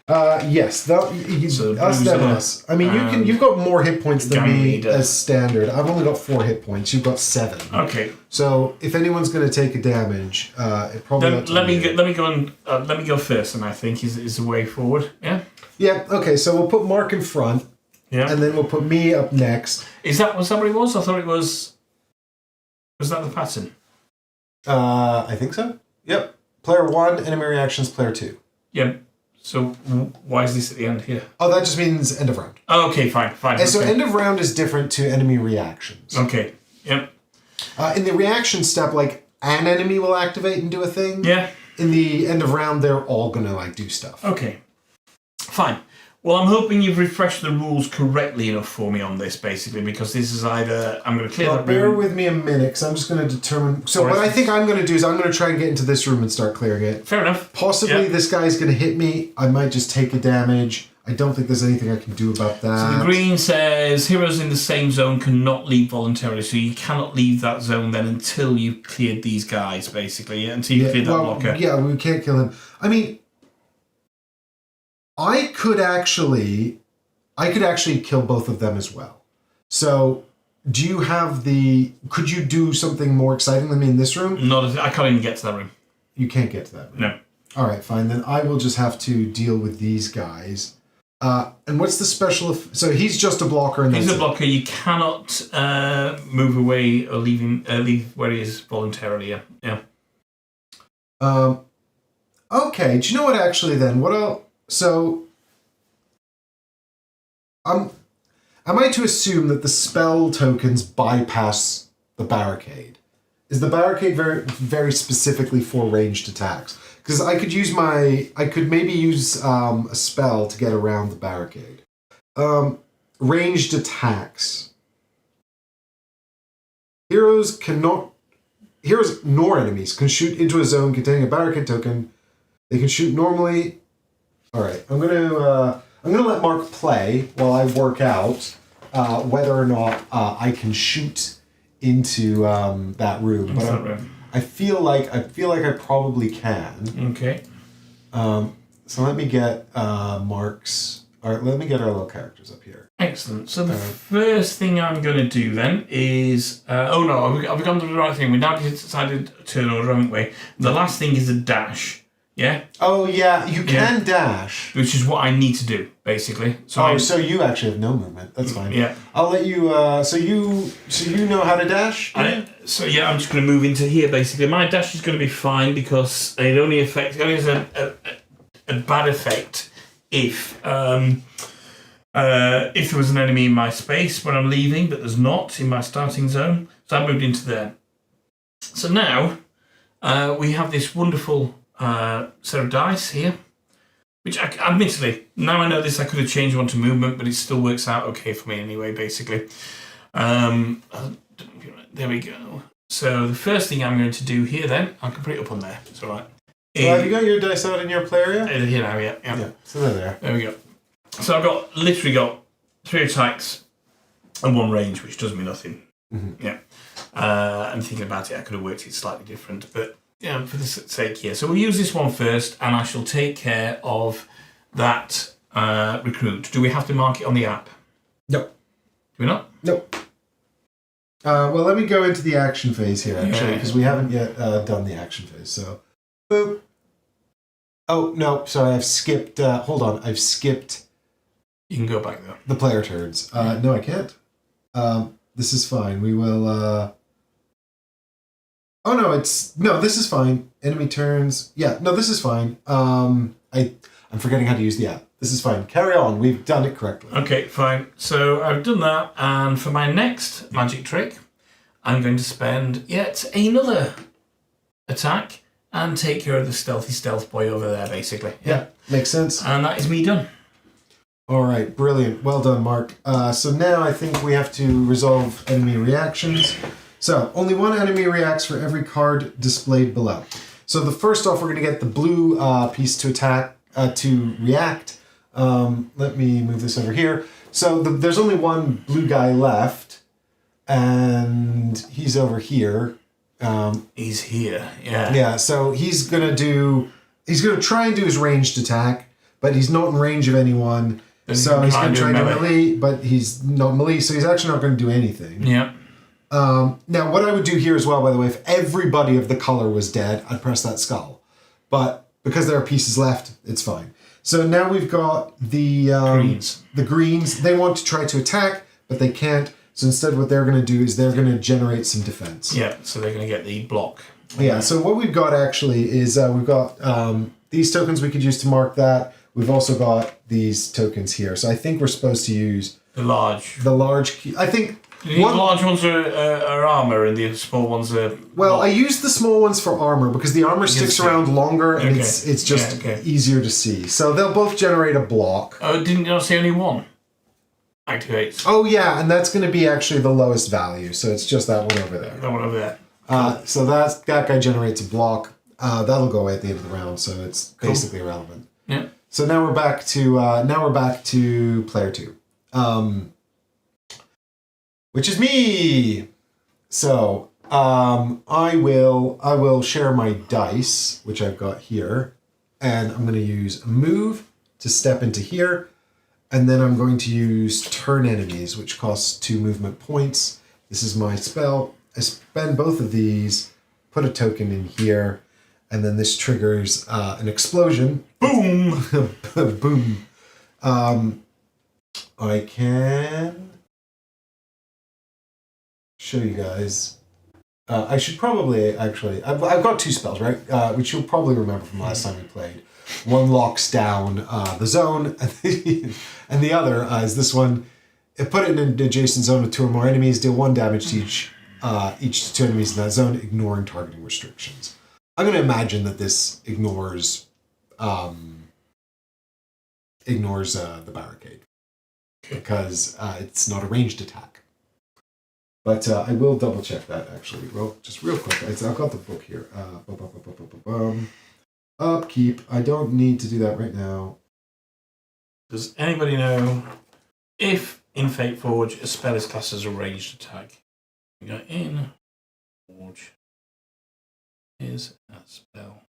Yes, us, them, us. I mean, you've got more hit points than me as standard. I've only got 4 hit points. You've got 7. Okay. So if anyone's going to take a damage, it probably. Let me go first, and I think is the way forward. Yeah. Yeah. Okay. So we'll put Mark in front. Yeah. And then we'll put me up next. Was that what it was? I thought it was. Was that the pattern? I think so. Yep. Player 1, enemy reactions. Player 2. Yep. So why is this at the end here? Oh, that just means end of round. Oh, okay, fine. And so end of round is different to enemy reactions. Okay, yep. In the reaction step, like, an enemy will activate and do a thing. Yeah. In the end of round, they're all going to, do stuff. Okay, fine. Well, I'm hoping you've refreshed the rules correctly enough for me on this, basically, because this is either... I'm going to clear that room... Bear with me a minute, because I'm just going to determine... So what I think I'm going to do is I'm going to try and get into this room and start clearing it. Fair enough. Possibly this guy's going to hit me. I might just take a damage. I don't think there's anything I can do about that. So the green says, heroes in the same zone cannot leave voluntarily, so you cannot leave that zone then until you've cleared these guys, basically, until you've cleared that blocker. Yeah, we can't kill him. I mean... I could actually kill both of them as well. So, do you have could you do something more exciting than me in this room? I can't even get to that room. You can't get to that room? No. All right, fine. Then I will just have to deal with these guys. And what's the special... So he's just a blocker and he's a blocker. You cannot move away or leave where he is voluntarily, yeah. Okay, do you know what actually then? So, am I to assume that the spell tokens bypass the barricade? Is the barricade very, very specifically for ranged attacks? Because I could maybe use a spell to get around the barricade. Ranged attacks. Heroes nor enemies can shoot into a zone containing a barricade token. They can shoot normally. All right, I'm gonna let Mark play while I work out whether or not I can shoot into that room. But I feel like I probably can. Okay. So let me get Mark's. All right, let me get our little characters up here. Excellent. So the first thing I'm going to do then is... have we gone to the right thing? We now decided turn order, haven't we? The last thing is a dash. Yeah? Oh, yeah, you can dash. Which is what I need to do, basically. So you actually have no movement. That's fine. Yeah. I'll let you... So you know how to dash? I'm just going to move into here, basically. My dash is going to be fine because it only has a bad effect if there was an enemy in my space when I'm leaving, but there's not in my starting zone. So I moved into there. So now we have this wonderful set of dice here, which admittedly, now I know this, I could have changed one to movement, but it still works out okay for me anyway, basically. There we go. So the first thing I'm going to do here then, I can put it up on there. It's all right. So have you got your dice out in your play area? Here now, yeah. So they're there. There we go. So I've literally got 3 attacks and 1 range, which does me nothing. Mm-hmm. Yeah. I'm thinking about it, I could have worked it slightly different, but yeah, for the sake here. So we'll use this one first, and I shall take care of that recruit. Do we have to mark it on the app? No. Do we not? No. Well, let me go into the action phase here, actually, because we haven't yet done the action phase. So, boop. Oh, no, sorry, I've skipped... hold on, I've skipped... You can go back, though. The player turns. No, I can't. This is fine. We will... Oh, no, this is fine. Enemy turns. Yeah, no, this is fine. I'm forgetting how to use the app. This is fine. Carry on. We've done it correctly. Okay, fine. So I've done that, and for my next magic trick, I'm going to spend yet another attack and take care of the stealthy stealth boy over there, basically. Yeah, makes sense. And that is me done. All right, brilliant. Well done, Mark. So now I think we have to resolve enemy reactions. So only one enemy reacts for every card displayed below. So the first off, we're going to get the blue piece to attack, to react. Let me move this over here. So there's only one blue guy left, and he's over here. He's here, yeah. Yeah, so he's gonna try and do his ranged attack, but he's not in range of anyone. So he's gonna try to do melee, but he's not melee, so he's actually not gonna do anything. Yeah. Now what I would do here as well, by the way, if everybody of the color was dead, I'd press that skull. But because there are pieces left, it's fine. So now we've got the greens. The greens. They want to try to attack, but they can't. So instead what they're going to do is they're going to generate some defense. Yeah, so they're going to get the block. Yeah, so what we've got actually is we've got these tokens we could use to mark that. We've also got these tokens here. So I think we're supposed to use... The large. I think... The large ones are armor and the small ones are... Well, I use the small ones for armor because the armor sticks around longer and it's just easier to see. So they'll both generate a block. Oh, didn't you not say only one? Activates. Oh, yeah, and that's going to be actually the lowest value. So it's just that one over there. That one over there. So that guy generates a block. That'll go away at the end of the round, so it's basically irrelevant. Yeah. So now we're back to player 2. Which is me. So I will share my dice, which I've got here, and I'm going to use a move to step into here, and then I'm going to use turn enemies, which costs 2 movement points. This is my spell. I spend both of these, put a token in here, and then this triggers an explosion. Boom! Boom. I can show you guys. I should probably actually... I've got 2 spells, right? Which you'll probably remember from last time we played. One locks down the zone, and the other is this one. Put it in an adjacent zone with 2 or more enemies. Deal 1 damage to each to 2 enemies in that zone, ignoring targeting restrictions. I'm going to imagine that this ignores the barricade because it's not a ranged attack. But I will double check that actually. Well, just real quick. I've got the book here. Upkeep. I don't need to do that right now. Does anybody know if in Fateforge a spell is classed as a ranged attack? We go in Forge is a spell.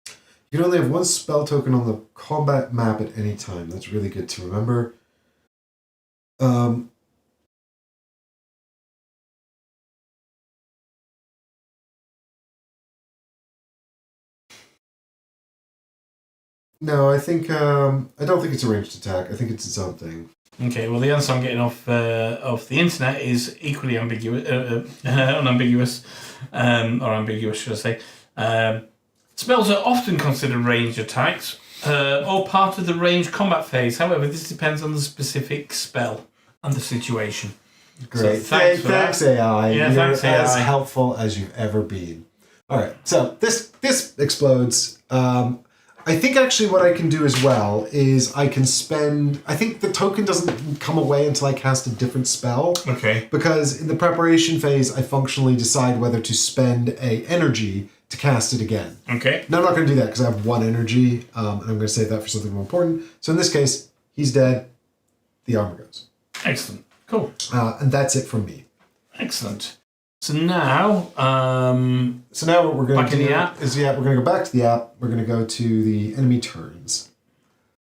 You can only have 1 spell token on the combat map at any time. That's really good to remember. No, I think I don't think it's a ranged attack. I think it's its own thing. Okay, well the answer I'm getting off the internet is equally unambiguous, or ambiguous, should I say. Spells are often considered ranged attacks, or part of the ranged combat phase. However, this depends on the specific spell and the situation. Great. So thanks AI. Yeah, You're thanks, AI. as helpful as you've ever been. All right, so this explodes. I think actually what I can do as well is I can spend... I think the token doesn't come away until I cast a different spell. Okay. Because in the preparation phase, I functionally decide whether to spend a energy to cast it again. Okay. Now I'm not going to do that because I have 1 energy, and I'm going to save that for something more important. So in this case, he's dead. The armor goes. Excellent. Cool. And that's it from me. Excellent. So now, what we're going back to in do the app? is we're going to go back to the app. We're going to go to the enemy turns.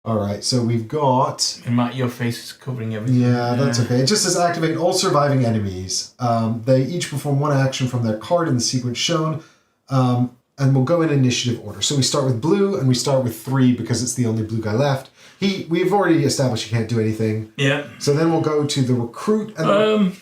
All right, so we've got... And Matt, your face is covering everything. Yeah, that's okay. It just says activate all surviving enemies. They each perform 1 action from their card in the sequence shown, and we'll go in initiative order. So we start with blue, and we start with 3 because it's the only blue guy left. We've already established he can't do anything. Yeah. So then we'll go to the recruit. And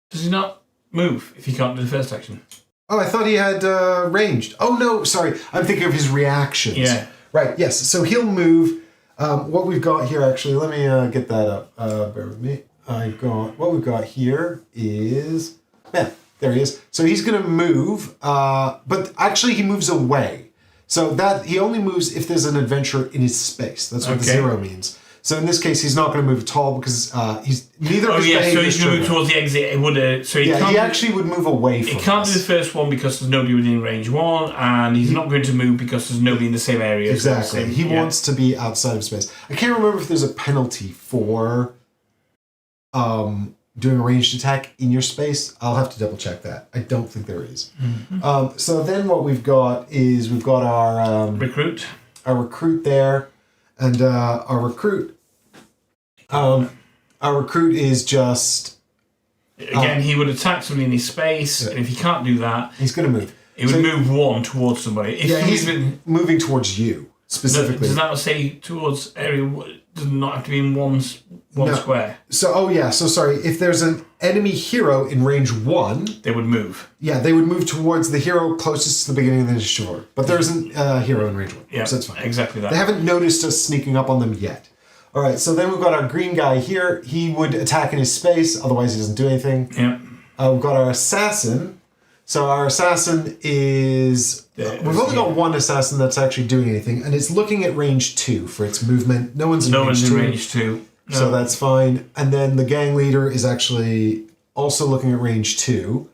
Does he not move if he can't do the first action? Oh, I thought he had ranged. Oh, no, sorry. I'm thinking of his reactions. Yeah. Right, yes. So he'll move. What we've got here, actually, let me get that up. Bear with me. What we've got here is... Yeah, there he is. So he's going to move, but actually he moves away. So that he only moves if there's an adventurer in his space. That's what the 0 means. So in this case, he's not going to move at all because he's neither of his so behaviors he's going to move towards the exit. It would, so he can't he actually would move away from He can't do us. the first one because there's nobody within range 1, and he's not going to move because there's nobody in the same area. Exactly. He wants to be outside of space. I can't remember if there's a penalty for doing a ranged attack in your space. I'll have to double check that. I don't think there is. Mm-hmm. So then what we've got is we've got our recruit. Our recruit there, and our recruit is just again. He would attack somebody in his space, and if he can't do that, he's going to move. He would move 1 towards somebody. If he's moving towards you specifically. Does that say towards area? Does not have to be in one square. So so sorry. If there's an enemy hero in range 1, they would move. Yeah, they would move towards the hero closest to the beginning of the shore. But there isn't a hero in range 1. Yeah, so that's fine. Exactly that. They haven't noticed us sneaking up on them yet. All right, so then we've got our green guy here. He would attack in his space, otherwise he doesn't do anything. Yeah. We've got our assassin. So our assassin is... we've only got one assassin that's actually doing anything, and it's looking at range 2 for its movement. No one's in range 2. No. So that's fine. And then the gang leader is actually also looking at range 2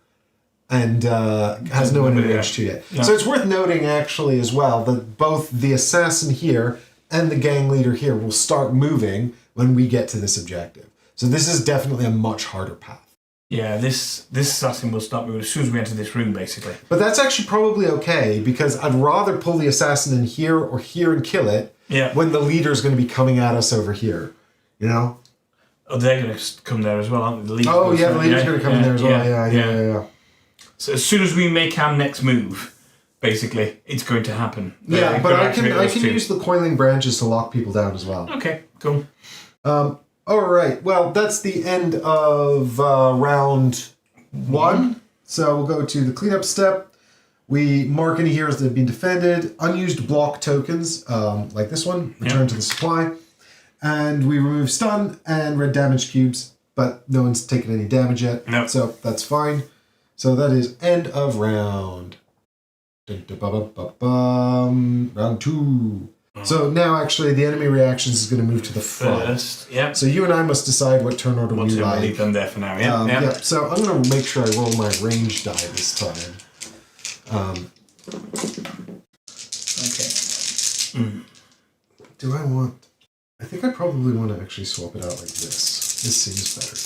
and has no one in range 2 yet. No. So it's worth noting, actually, as well, that both the assassin here and the gang leader here will start moving when we get to this objective. So this is definitely a much harder path. Yeah, this assassin will start moving as soon as we enter this room, basically. But that's actually probably okay, because I'd rather pull the assassin in here or here and kill it when the leader's going to be coming at us over here. You know? Oh, they're going to come there as well, aren't they? The leader's going to come in there as well. Yeah. So as soon as we make our next move, basically, it's going to happen. Yeah, but I can use the coiling branches to lock people down as well. Okay, cool. All right. Well, that's the end of round 1. So we'll go to the cleanup step. We mark any heroes that have been defended. Unused block tokens, like this one, return to the supply. And we remove stun and red damage cubes, but no one's taken any damage yet. No. So that's fine. So that is end of round. Round 2. So now, actually, the enemy reactions is going to move to the front. First, yeah. So you and I must decide what turn order we like. Leave them there for now, yeah. So I'm going to make sure I roll my range die this time. Okay. Do I want... I think I probably want to actually swap it out like this. This seems better to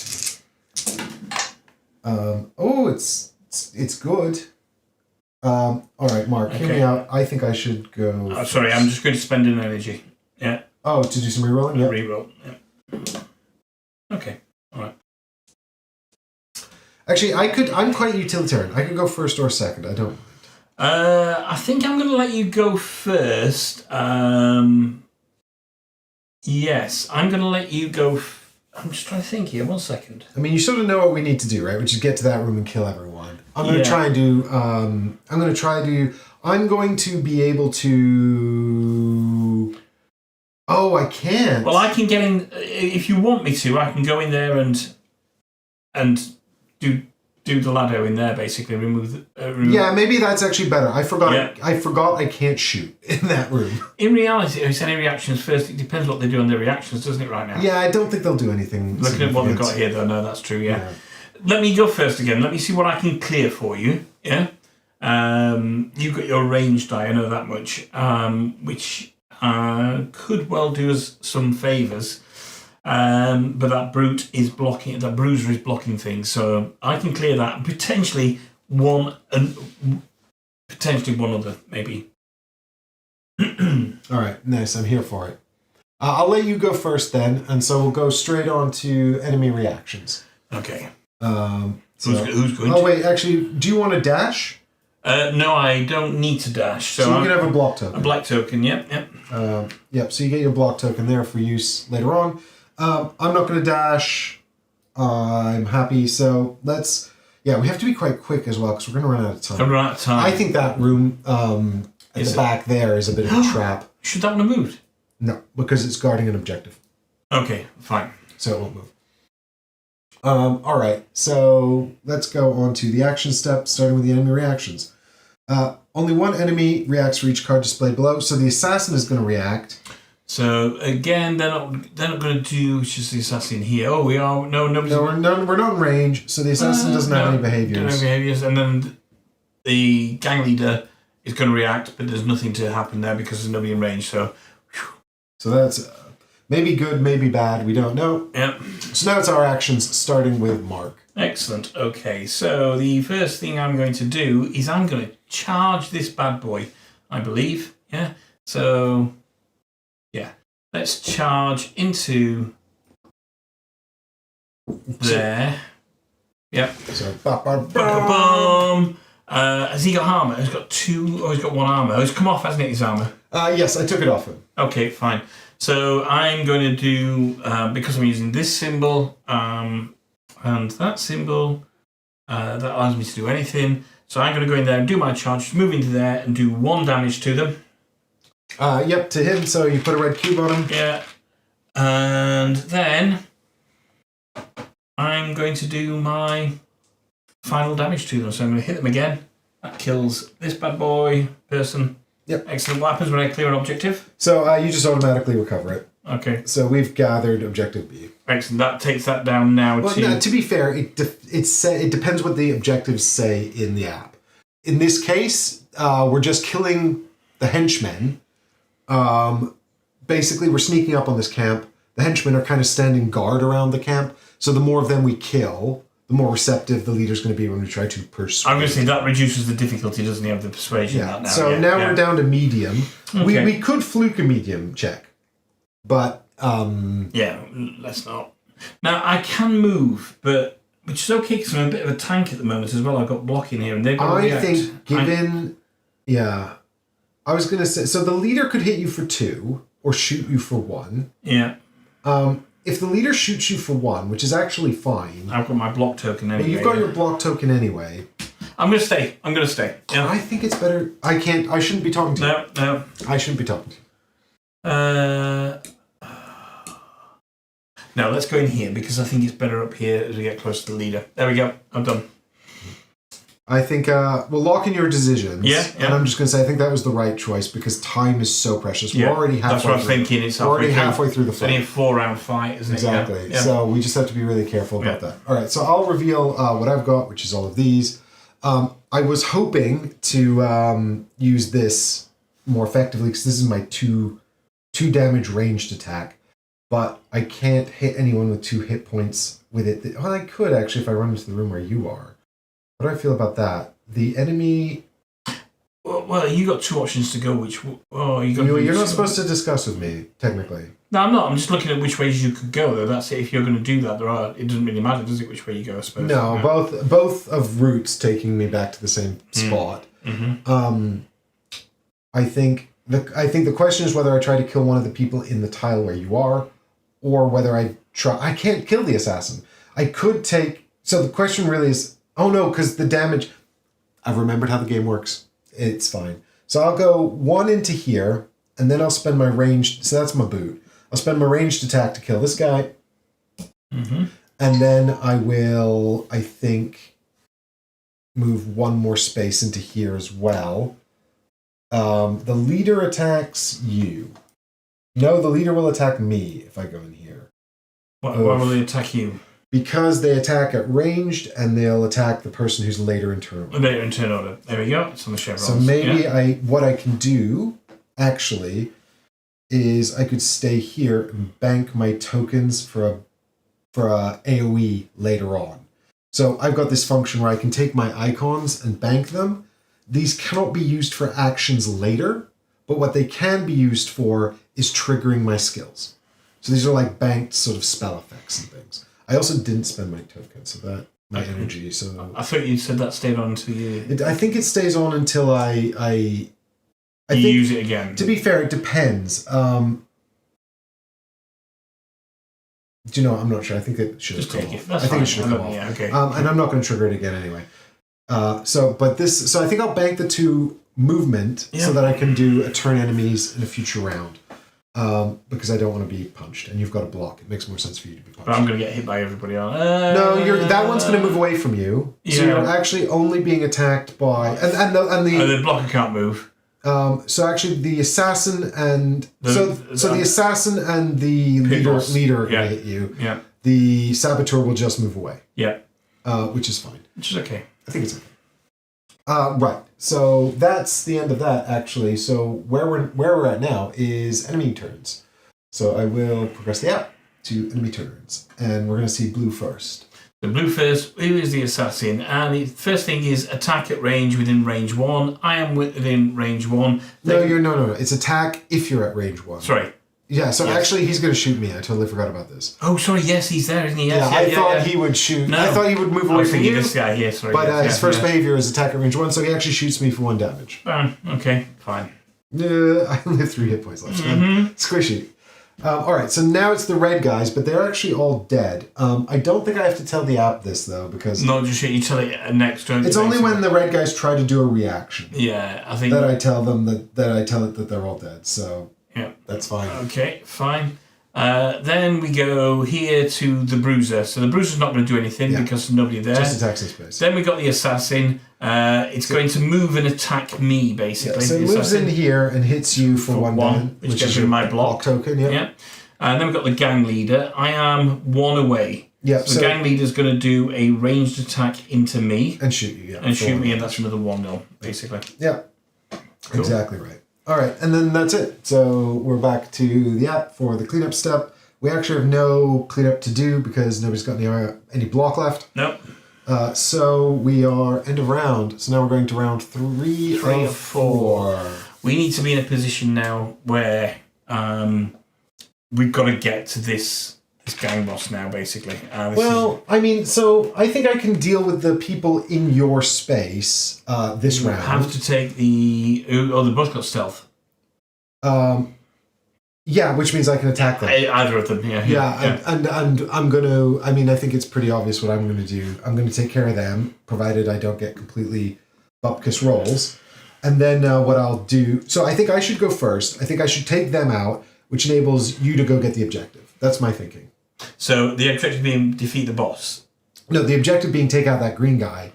me. It's good. All right, Mark, hear me out. I think I should go... sorry, I'm just going to spend an energy. Yeah. Oh, to do some rerolling? Yeah. Reroll, yeah. Okay, all right. Actually, I'm quite utilitarian. I could go first or second. I don't mind. I think I'm going to let you go first. Yes, I'm going to let you go... I'm just trying to think here. 1 second. I mean, you sort of know what we need to do, right? Which is get to that room and kill everyone. I'm going to try and do... I'm going to be able to... Oh, I can't. Well, I can get in... If you want me to, I can go in there and do the ladder in there, basically. Remove. Yeah, maybe that's actually better. I forgot. Yeah. I forgot I can't shoot in that room. In reality, it's any reactions first. It depends what they do on their reactions, doesn't it? Right now. Yeah, I don't think they'll do anything. Looking at what they've got here, though, no, that's true. Yeah. Let me go first again. Let me see what I can clear for you. Yeah. You've got your range die. I know that much. Which could well do us some favours. But that brute is blocking. That bruiser is blocking things, so I can clear that. Potentially one other, maybe. All right, nice. I'm here for it. I'll let you go first then, and so we'll go straight on to enemy reactions. Okay. Who's going? Oh wait, actually, do you want to dash? No, I don't need to dash. So you can have a block token. A black token. Yep. Yep. So you get your block token there for use later on. I'm not going to dash. I'm happy. So let's... Yeah, we have to be quite quick as well because we're going to run out of time. Run out of time. I think that room at the back there is a bit of a trap. Should that one have moved? No, because it's guarding an objective. Okay, fine. So it won't move. All right, so let's go on to the action step, starting with the enemy reactions. Only one enemy reacts for each card displayed below, so the assassin is going to react. So again, they're not going to do just the assassin here. Oh, we are nobody's. No, we're not in range, so the assassin doesn't have any behaviors. And then the gang leader is going to react, but there's nothing to happen there because there's nobody in range. So that's maybe good, maybe bad. We don't know. Yep. So now it's our actions, starting with Mark. Excellent. Okay, so the first thing I'm going to do is I'm going to charge this bad boy, I believe. Yeah. So, yeah. Let's charge into there. Yep. So, boom. Has he got armor? He's got two, or he's got one armor. Oh, he's come off, hasn't it, his armor? Yes, I took it off him. Okay, fine. So I'm going to do, because I'm using this symbol and that symbol, that allows me to do anything. So I'm going to go in there and do my charge, move into there and do 1 damage to them. Yep, to him. So you put a red cube on him. Yeah. And then I'm going to do my final damage to them. So I'm going to hit them again. That kills this bad boy person. Yep. Excellent. What happens when I clear an objective? So you just automatically recover it. Okay. So we've gathered objective B. Excellent. That takes that down now well, to... No, to be fair, it depends what the objectives say in the app. In this case, we're just killing the henchmen. Basically, we're sneaking up on this camp. The henchmen are kind of standing guard around the camp. So the more of them we kill, the more receptive the leader's going to be when we try to persuade. I'm going to say that reduces the difficulty, doesn't he, of the persuasion? Yeah. So now we're down to medium. Okay. We could fluke a medium check, but yeah, let's not. Now I can move, but which is okay because I'm a bit of a tank at the moment as well. I've got blocking here, and they've got react. Think given, yeah, I was going to say so the leader could hit you for 2 or shoot you for 1. Yeah. If the leader shoots you for 1, which is actually fine. I've got my block token anyway. Well, you've got your block token anyway. I'm going to stay. Yeah. I think it's better. I shouldn't be talking to you. No. I shouldn't be talking to you. No, let's go in here because I think it's better up here as we get close to the leader. There we go. I'm done. I think we'll lock in your decisions. Yeah. And I'm just going to say I think that was the right choice because time is so precious. We're already halfway. That's what I'm thinking. It's already halfway through the fight. It's only a 4-round fight, isn't it? Exactly. Yeah. So we just have to be really careful about that. All right. So I'll reveal what I've got, which is all of these. I was hoping to use this more effectively because this is my two damage ranged attack, but I can't hit anyone with 2 hit points with it. Well, I could actually if I run into the room where you are. What do I feel about that? The enemy... Well, you got 2 options to go. Which... Oh, you're not supposed to discuss with me, technically. No, I'm not. I'm just looking at which ways you could go, though. That's it. If you're going to do that, it doesn't really matter, does it, which way you go, I suppose? No, both of routes taking me back to the same spot. Mm-hmm. I think the question is whether I try to kill one of the people in the tile where you are, or whether I try... I can't kill the assassin. I could take... So the question really is... Oh no, because the damage... I've remembered how the game works. It's fine. So I'll go 1 into here, and then I'll spend my ranged... So that's my boot. I'll spend my ranged attack to kill this guy. Mm-hmm. And then I will, I think, move 1 more space into here as well. The leader attacks you. No, the leader will attack me if I go in here. Why will they attack you? Because they attack at ranged, and they'll attack the person who's later in turn order. Later in turn order. There we go. It's on the chevrons. So maybe what I can do, actually, is I could stay here and bank my tokens for a AoE later on. So I've got this function where I can take my icons and bank them. These cannot be used for actions later, but what they can be used for is triggering my skills. So these are like banked sort of spell effects and things. I also didn't spend my token, so that my energy. So I thought you said that stayed on until you. I think it stays on until I think, use it again. To be fair, it depends. Do you know? I'm not sure. I think it should have come off. I think it should have come off. Yeah, okay. And I'm not going to trigger it again anyway. So I think I'll bank the 2 movement so that I can do a turn enemies in a future round. Because I don't want to be punched, and you've got a block. It makes more sense for you to be punched. But I'm going to get hit by everybody else. No, that one's going to move away from you. So you're actually only being attacked by the blocker can't move. So actually, the assassin and the assassin and the leader are going to hit you. Yeah. The saboteur will just move away. Yeah. Which is fine. Which is okay. I think it's okay. Right. So that's the end of that, actually. So where we're at now is enemy turns. So I will progress the app to enemy turns, and we're going to see blue first. The blue first. Who is the assassin? And the first thing is attack at range within range 1. I am within range 1. No. It's attack if you're at range 1. Sorry. Yeah, so actually he's going to shoot me. I totally forgot about this. Oh, sorry, yes, he's there, isn't he? Yes, I thought he would shoot. No. I thought he would move away from you. This guy here, sorry. But his first behavior is attack at range 1, so he actually shoots me for 1 damage. Okay, fine. I only have 3 hit points left. Squishy. Alright, so now it's the red guys, but they're actually all dead. I don't think I have to tell the app this, though, because... No, just you tell it next turn. It's only when the red guys try to do a reaction. Yeah, I think... That I tell them that I tell it that they're all dead, so... Yeah. That's fine. Okay, fine. Then we go here to the bruiser. So the bruiser's not going to do anything because there's nobody there. Just attacks in space. Then we got the assassin. It's going to move and attack me, basically. So it moves in here and hits you for 1 damage, which gives me my block token. Yeah. And then we've got the gang leader. I am 1 away. Yeah. So the gang leader's going to do a ranged attack into me. And shoot you, And shoot me, and that's another 1-0, basically. Yeah. Cool. Exactly right. All right, and then that's it. So we're back to the app for the cleanup step. We actually have no cleanup to do because nobody's got any block left. Nope. So we are end of round. So now we're going to round 3 of 4. We need to be in a position now where we've got to get to this gang boss now, basically. So I think I can deal with the people in your space this round. Have to take the... Oh, the boss got stealth. Yeah, which means I can attack them. Either of them, yeah. And I'm going to... I mean, I think it's pretty obvious what I'm going to do. I'm going to take care of them, provided I don't get completely bupkis rolls. And then what I'll do... So I think I should go first. I think I should take them out, which enables you to go get the objective. That's my thinking. So the objective being defeat the boss? No, the objective being take out that green guy.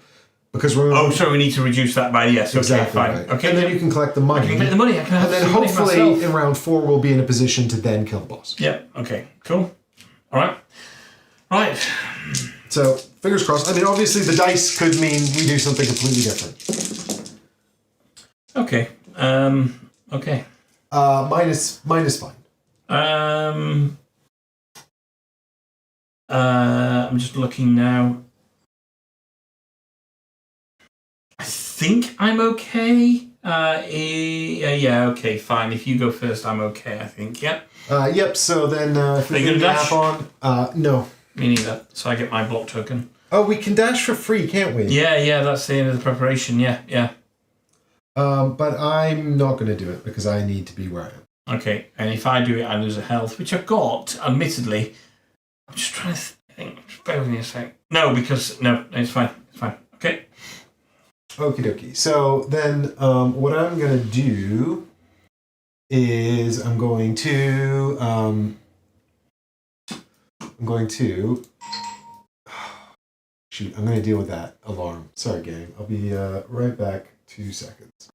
Because we're... Oh, so we need to reduce that by... Yes, exactly, okay, fine. Right. Okay, and then you can collect the money. I can collect the money. I can have and then hopefully in round 4 we'll be in a position to then kill the boss. Yep, okay, cool. All right. Right. So, fingers crossed. I mean, obviously the dice could mean we do something completely different. Okay. Okay. Mine is fine. I'm just looking now. I think I'm okay. Yeah, okay, fine. If you go first, I'm okay, I think. Yep. Yep, so then if we can dash on... no. Me neither. So I get my block token. Oh, we can dash for free, can't we? Yeah, that's the end of the preparation. Yeah. But I'm not going to do it because I need to be where I am. Okay, and if I do it, I lose a health, which I've got, admittedly. I'm just trying to think. Just bear with me a sec. No, because... No, it's fine. It's fine. Okay. Okie dokie. So then what I'm going to do is I'm going to... Shoot, I'm going to deal with that alarm. Sorry, gang. I'll be right back. 2 seconds.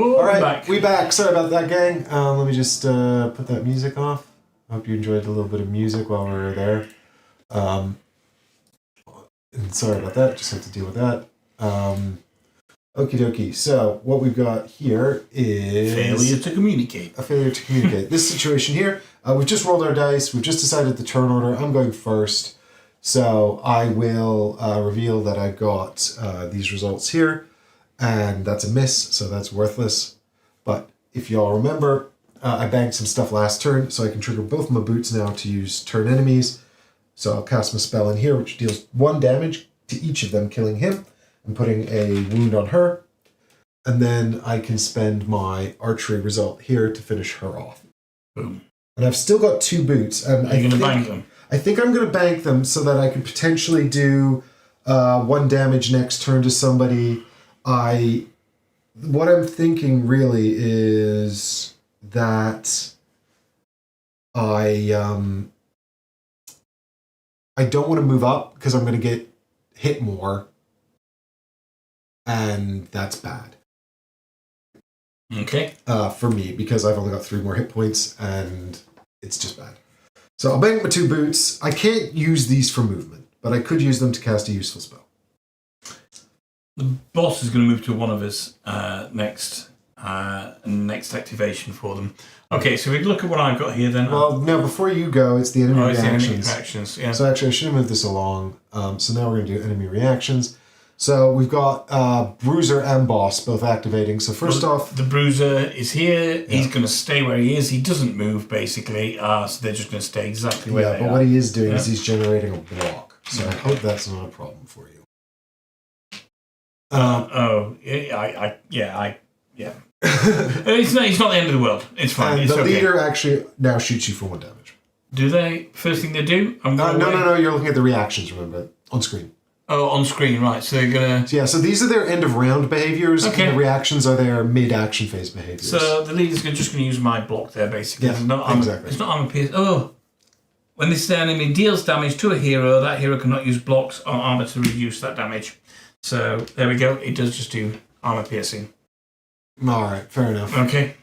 Oh, All right, back. we back. Sorry about that, gang. Let me just put that music off. I hope you enjoyed a little bit of music while we were there. And sorry about that. Just have to deal with that. Okie dokie. So what we've got here is Failure to communicate. A failure to communicate. This situation here, we've just rolled our dice. We've just decided the turn order. I'm going first. So I will reveal that I've got these results here. And that's a miss, so that's worthless. But if y'all remember, I banked some stuff last turn, so I can trigger both my boots now to use turn enemies. So I'll cast my spell in here, which deals 1 damage to each of them, killing him and putting a wound on her. And then I can spend my archery result here to finish her off. Boom. And I've still got 2 boots. And Are you going to bank them? I think I'm going to bank them so that I can potentially do 1 damage next turn to somebody. What I'm thinking really is that I don't want to move up because I'm going to get hit more, and that's bad. Okay. For me, because I've only got 3 more hit points, and it's just bad. So I'll bank my 2 boots. I can't use these for movement, but I could use them to cast a useful spell. The boss is going to move to one of us next activation for them. Okay, so we look at what I've got here then. Well, no, before you go, it's the enemy reactions. The enemy reactions, yeah. So actually, I should have moved this along. So now we're going to do enemy reactions. So we've got Bruiser and Boss both activating. So first off... The Bruiser is here. Yeah. He's going to stay where he is. He doesn't move, basically. So they're just going to stay exactly where they are. Yeah, but what he is doing is he's generating a block. So I hope that's not a problem for you. Yeah. It's not the end of the world. It's fine. And it's the okay. leader actually now shoots you for 1 damage. Do they? First thing they do? No. You're looking at the reactions, remember? On screen. Oh, on screen, right. So they're going to... Yeah, so these are their end of round behaviors. Okay. And the reactions are their mid-action phase behaviors. So the leader's just going to use my block there, basically. Yeah, exactly. It's not armor pierce. Oh. When this enemy deals damage to a hero, that hero cannot use blocks or armor to reduce that damage. So there we go. It does just do armor piercing. All right, fair enough. Okay.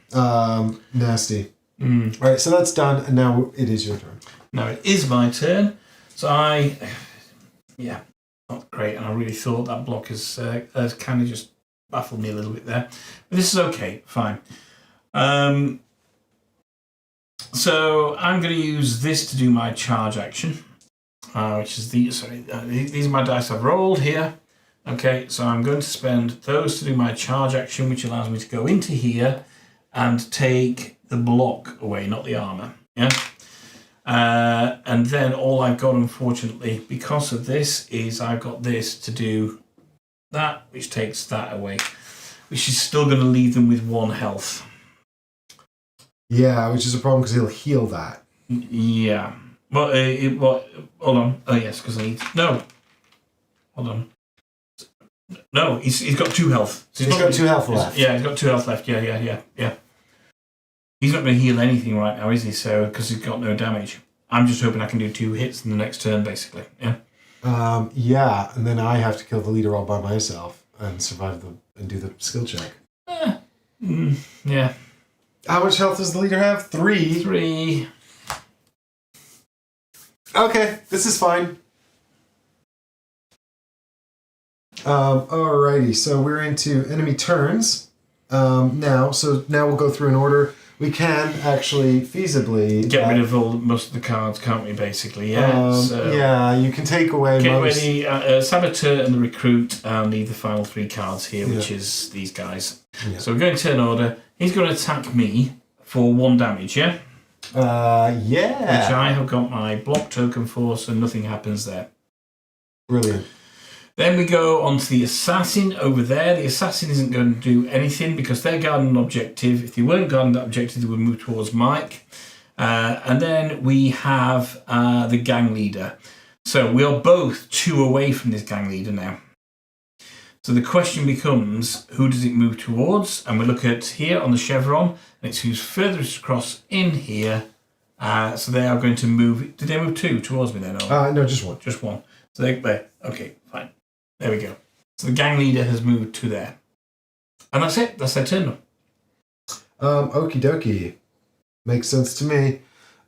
Nasty. All right, so that's done, and now it is your turn. Now it is my turn. So not great, and I really thought that block has kind of just baffled me a little bit there. But this is okay, fine. So I'm going to use this to do my charge action, which is these are my dice I've rolled here. Okay, so I'm going to spend those to do my charge action, which allows me to go into here and take the block away, not the armor. Yeah. And then all I've got, unfortunately, because of this, is I've got this to do that, which takes that away, which is still going to leave them with 1 health. Yeah, which is a problem because he'll heal that. Yeah. Well, hold on. Oh, yes, because I need... No. Hold on. No, he's got 2 health. So he's got 2 health left. Yeah, he's got 2 health left. Yeah. He's not going to heal anything right now, is he? So, because he's got no damage. I'm just hoping I can do 2 hits in the next turn, basically. Yeah. Yeah, and then I have to kill the leader all by myself and survive and do the skill check. Yeah. How much health does the leader have? 3. 3. Okay, this is fine. Alrighty, so we're into enemy turns now. So now we'll go through in order. We can actually feasibly get rid of most of the cards, can't we? Basically, yeah. Yeah, you can take away most. Get rid of Saboteur and the Recruit, and leave the final 3 cards here, which is these guys. Yeah. So we're going to turn order. He's going to attack me for 1 damage. Yeah. Yeah. Which I have got my block token for, so nothing happens there. Brilliant. Then we go on to the Assassin over there. The Assassin isn't going to do anything because they're guarding an objective. If they weren't guarding that objective, they would move towards Mike. And then we have the Gang Leader. So we are both 2 away from this Gang Leader now. So the question becomes, who does it move towards? And we look at here on the chevron, and it's who's furthest across in here. So they are going to move. Did they move 2 towards me then? Or? No, just 1. Just 1. So they're okay, fine. There we go. So the Gang Leader has moved to there. And that's it. That's their turn. Okie dokie. Makes sense to me.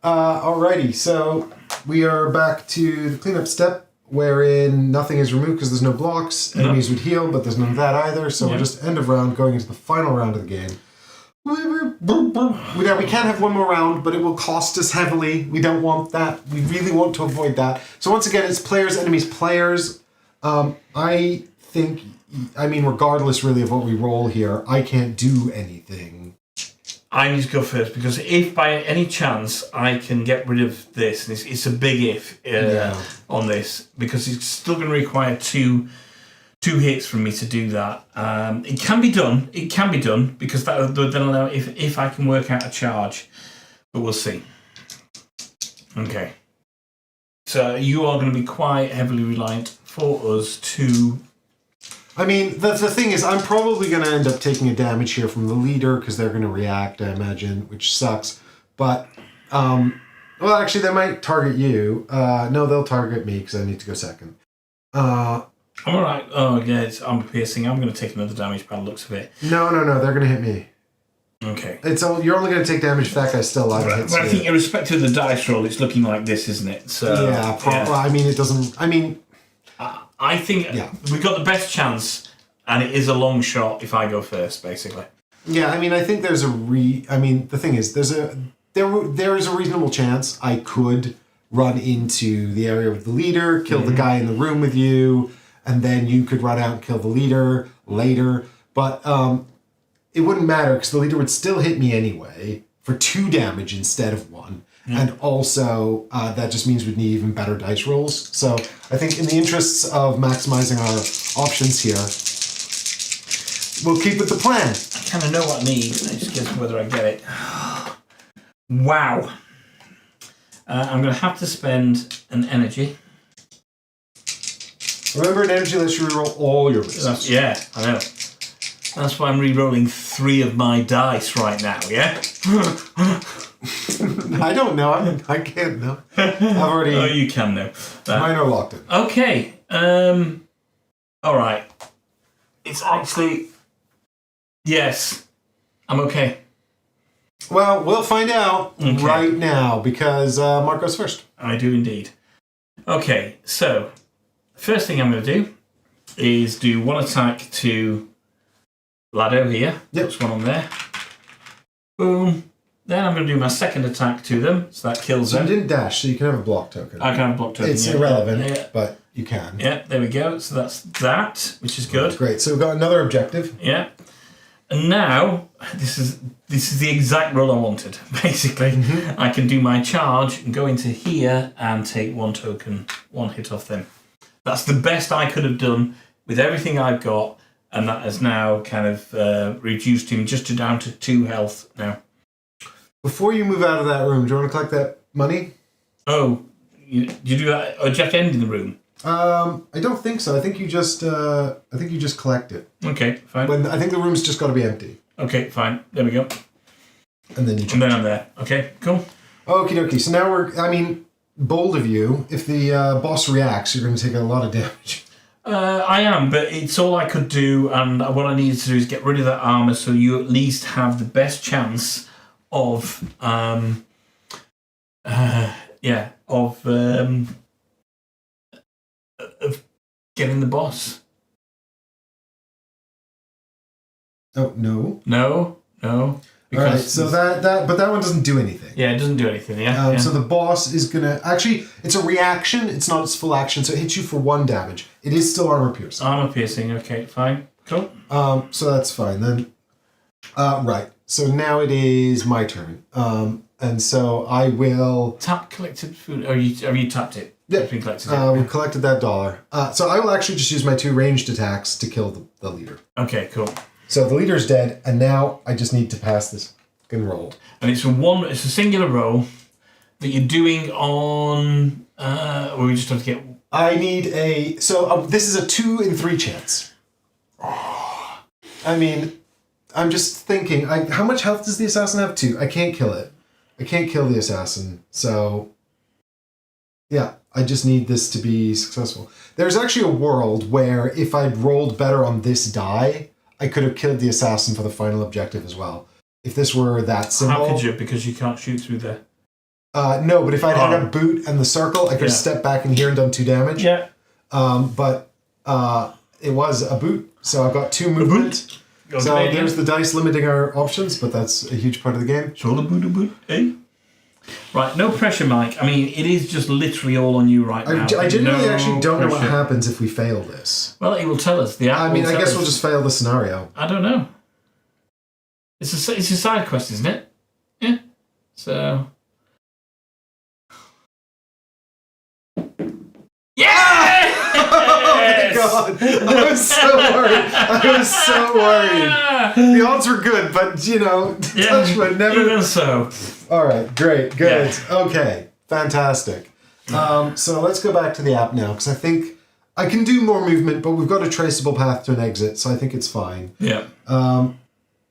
Alrighty, so we are back to the cleanup step, wherein nothing is removed because there's no blocks. Enemies would heal, but there's none of that either. So we're just end of round, going into the final round of the game. Now, we can have one more round, but it will cost us heavily. We don't want that. We really want to avoid that. So once again, it's players, enemies, players. I think, regardless really of what we roll here, I can't do anything. I need to go first, because if by any chance I can get rid of this, and it's a big if on this, because it's still going to require two hits from me to do that. It can be done. It can be done, because that would then allow if I can work out a charge. But we'll see. Okay. So you are going to be quite heavily reliant for us to... the thing is, I'm probably going to end up taking a damage here from the leader, because they're going to react, I imagine, which sucks. But, well, actually, they might target you. No, they'll target me, because I need to go second. I'm alright. Oh, yeah, it's armor piercing. I'm going to take another damage by the looks of it. No, they're going to hit me. Okay. You're only going to take damage if that guy's still alive. Right. But I think irrespective of the dice roll, it's looking like this, isn't it? So yeah, it doesn't... I think we've got the best chance, and it is a long shot if I go first, basically. Yeah, I think there's the thing is, there is a reasonable chance I could run into the area with the leader, kill the guy in the room with you, and then you could run out and kill the leader later. But it wouldn't matter, because the leader would still hit me anyway for 2 damage instead of 1. And also, that just means we'd need even better dice rolls. So I think in the interests of maximizing our options here, we'll keep with the plan. I kind of know what I need. I just guess whether I get it. Wow. I'm going to have to spend an energy. Remember, an energy lets you reroll all your risks. Yeah, I know. That's why I'm re-rolling 3 of my dice right now, yeah? I don't know. I can't know. I've already... Oh, you can know. Mine are locked in. Okay. All right. It's actually... Yes. I'm okay. Well, we'll find out right now, because Mark goes first. I do indeed. Okay, so... First thing I'm going to do is do 1 attack to Lado here. Yep. Puts 1 on there. Boom. Then I'm going to do my second attack to them, so that kills them. You didn't dash, so you can have a block token. I can have a block token. It's irrelevant, but you can. Yeah, there we go. So that's that, which is good. Great. So we've got another objective. Yeah. And now, this is the exact roll I wanted, basically. I can do my charge and go into here and take 1 token, 1 hit off them. That's the best I could have done with everything I've got, and that has now kind of reduced him just down to 2 health now. Before you move out of that room, do you want to collect that money? Oh, you do that? Or do you have to end in the room? I don't think so. I think you just collect it. Okay, fine. I think the room's just got to be empty. Okay, fine. There we go. And then you. And then I'm there. Okay, cool. Okie dokie. So now bold of you. If the boss reacts, you're going to take a lot of damage. I am, but it's all I could do, and what I needed to do is get rid of that armor, so you at least have the best chance of getting the boss. Oh no! No. All right, so that one doesn't do anything. Yeah, it doesn't do anything. Yeah. So the boss is gonna it's a reaction. It's not its full action, so it hits you for 1 damage. It is still armor piercing. Armor piercing. Okay, fine, cool. So that's fine then. Right. So now it is my turn. And so I will tap collected food. Have you tapped it? Yeah. It's been collected. We collected that $1. So I will actually just use my 2 ranged attacks to kill the leader. Okay, cool. So the leader's dead, and now I just need to pass this fucking roll. And it's a singular roll that you're doing on. Or we just have to get. I need this is a 2 in 3 chance. I'm just thinking, how much health does the assassin have? 2. I can't kill it. I can't kill the assassin. So, yeah, I just need this to be successful. There's actually a world where if I'd rolled better on this die, I could have killed the assassin for the final objective as well. if this were that symbol. How could you? Because you can't shoot through there. No, but if I'd had a boot and the circle, I could have stepped back in here and done 2 damage. Yeah. But it was a boot, so I've got 2 movement. So there's the dice limiting our options, but that's a huge part of the game. So a boot, eh? Right, no pressure, Mike. I mean, it is just literally all on you right now. I genuinely actually don't know what happens if we fail this. Well, it will tell us. I guess we'll just fail the scenario. I don't know. It's a side quest, isn't it? Yeah. So. Yeah! Oh my god! I was so worried. The odds were good, but touch wood never. Even so. All right, great, good, okay, fantastic. So let's go back to the app now because I think I can do more movement, but we've got a traceable path to an exit, so I think it's fine. Yeah.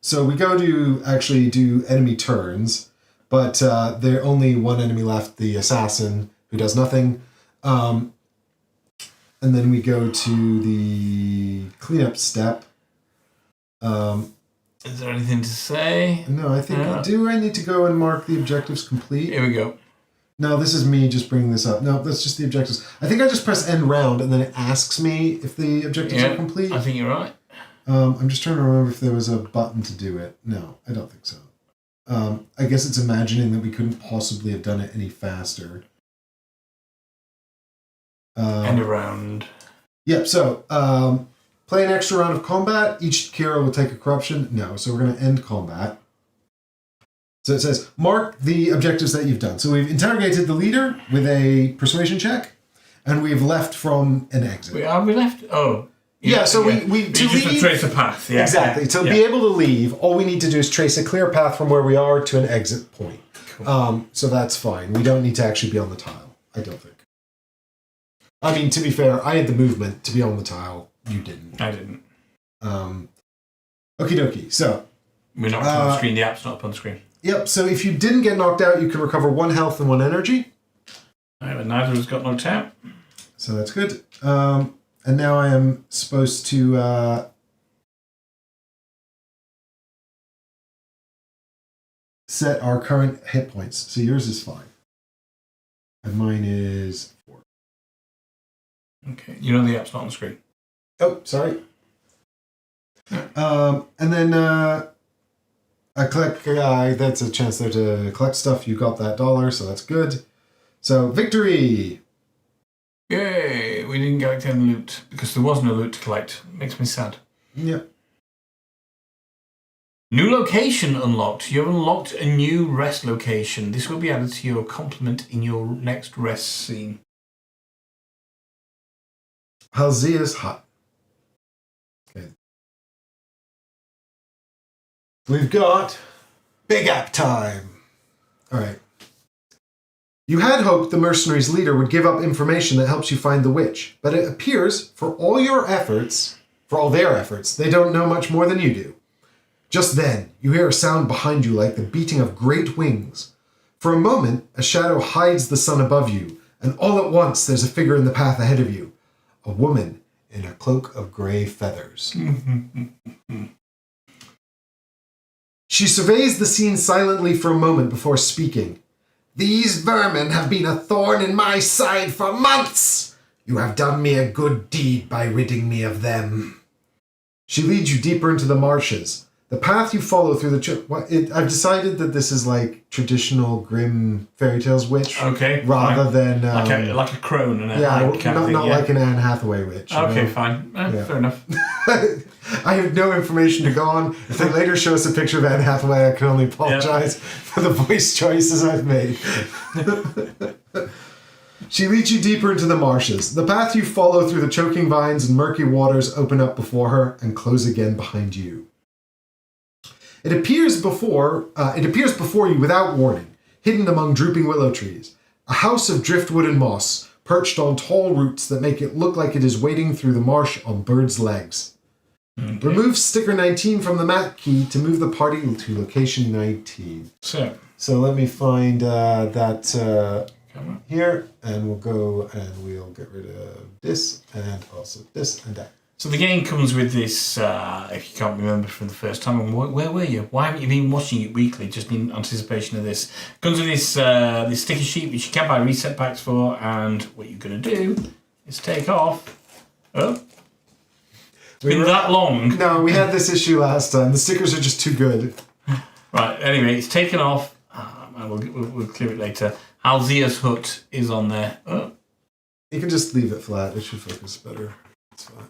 So we go to actually do enemy turns, but there's only one enemy left, the assassin, who does nothing. And then we go to the cleanup step. Is there anything to say? No, I think... Do I need to go and mark the objectives complete? Here we go. No, this is me just bringing this up. No, that's just the objectives. I think I just press end round and then it asks me if the objectives are complete. I think you're right. I'm just trying to remember if there was a button to do it. No, I don't think so. I guess it's imagining that we couldn't possibly have done it any faster. End around. Yep, so play an extra round of combat. Each hero will take a corruption. No, so we're going to end combat. So it says, mark the objectives that you've done. So we've interrogated the leader with a persuasion check, and we've left from an exit. We left? Oh. Yeah, so we to leave, trace a path. Yeah, exactly. To be able to leave, all we need to do is trace a clear path from where we are to an exit point. Cool. So that's fine. We don't need to actually be on the tile, I don't think. I mean, to be fair, I had the movement to be on the tile. You didn't. I didn't. Okie dokie. So we're not up on the screen. The app's not up on the screen. Yep. So if you didn't get knocked out, you can recover 1 health and 1 energy. But neither of us got knocked out. So that's good. And now I am supposed to set our current hit points. So yours is 5. And mine is 4. Okay. You know the app's not on the screen. Oh, sorry. And then I click, that's a chance there to collect stuff. You got that $1, so that's good. So, victory! Yay! We didn't collect any loot because there was no loot to collect. Makes me sad. Yep. New location unlocked. You have unlocked a new rest location. This will be added to your complement in your next rest scene. Halzia's hut. Okay. We've got big app time. All right. You had hoped the mercenaries' leader would give up information that helps you find the witch, but it appears for all their efforts, they don't know much more than you do. Just then, you hear a sound behind you like the beating of great wings. For a moment, a shadow hides the sun above you, and all at once there's a figure in the path ahead of you. A woman in a cloak of grey feathers. She surveys the scene silently for a moment before speaking. These vermin have been a thorn in my side for months. You have done me a good deed by ridding me of them. She leads you deeper into the marshes. The path you follow through the... I've decided that this is like traditional grim fairy tales witch. Okay. Rather than... like a crone and a not like an Anne Hathaway witch. Okay, fine. Fair enough. I have no information to go on. If they later show us a picture of Anne Hathaway, I can only apologize for the voice choices I've made. She leads you deeper into the marshes. The path you follow through the choking vines and murky waters open up before her and close again behind you. It appears before you without warning, hidden among drooping willow trees. A house of driftwood and moss, perched on tall roots that make it look like it is wading through the marsh on birds' legs. Okay. Remove sticker 19 from the map key to move the party to location 19. So let me find that here, and we'll go and we'll get rid of this, and also this and that. So the game comes with this, if you can't remember from the first time, and where were you? Why haven't you been watching it weekly, just in anticipation of this? Comes with this this sticker sheet, which you can buy reset packs for, and what you're going to do is take off. Oh, it's been that long. No, we had this issue last time. The stickers are just too good. Right, anyway, it's taken off, and we'll clear it later. Halzia's hut is on there. Oh. You can just leave it flat. It should focus better. It's fine.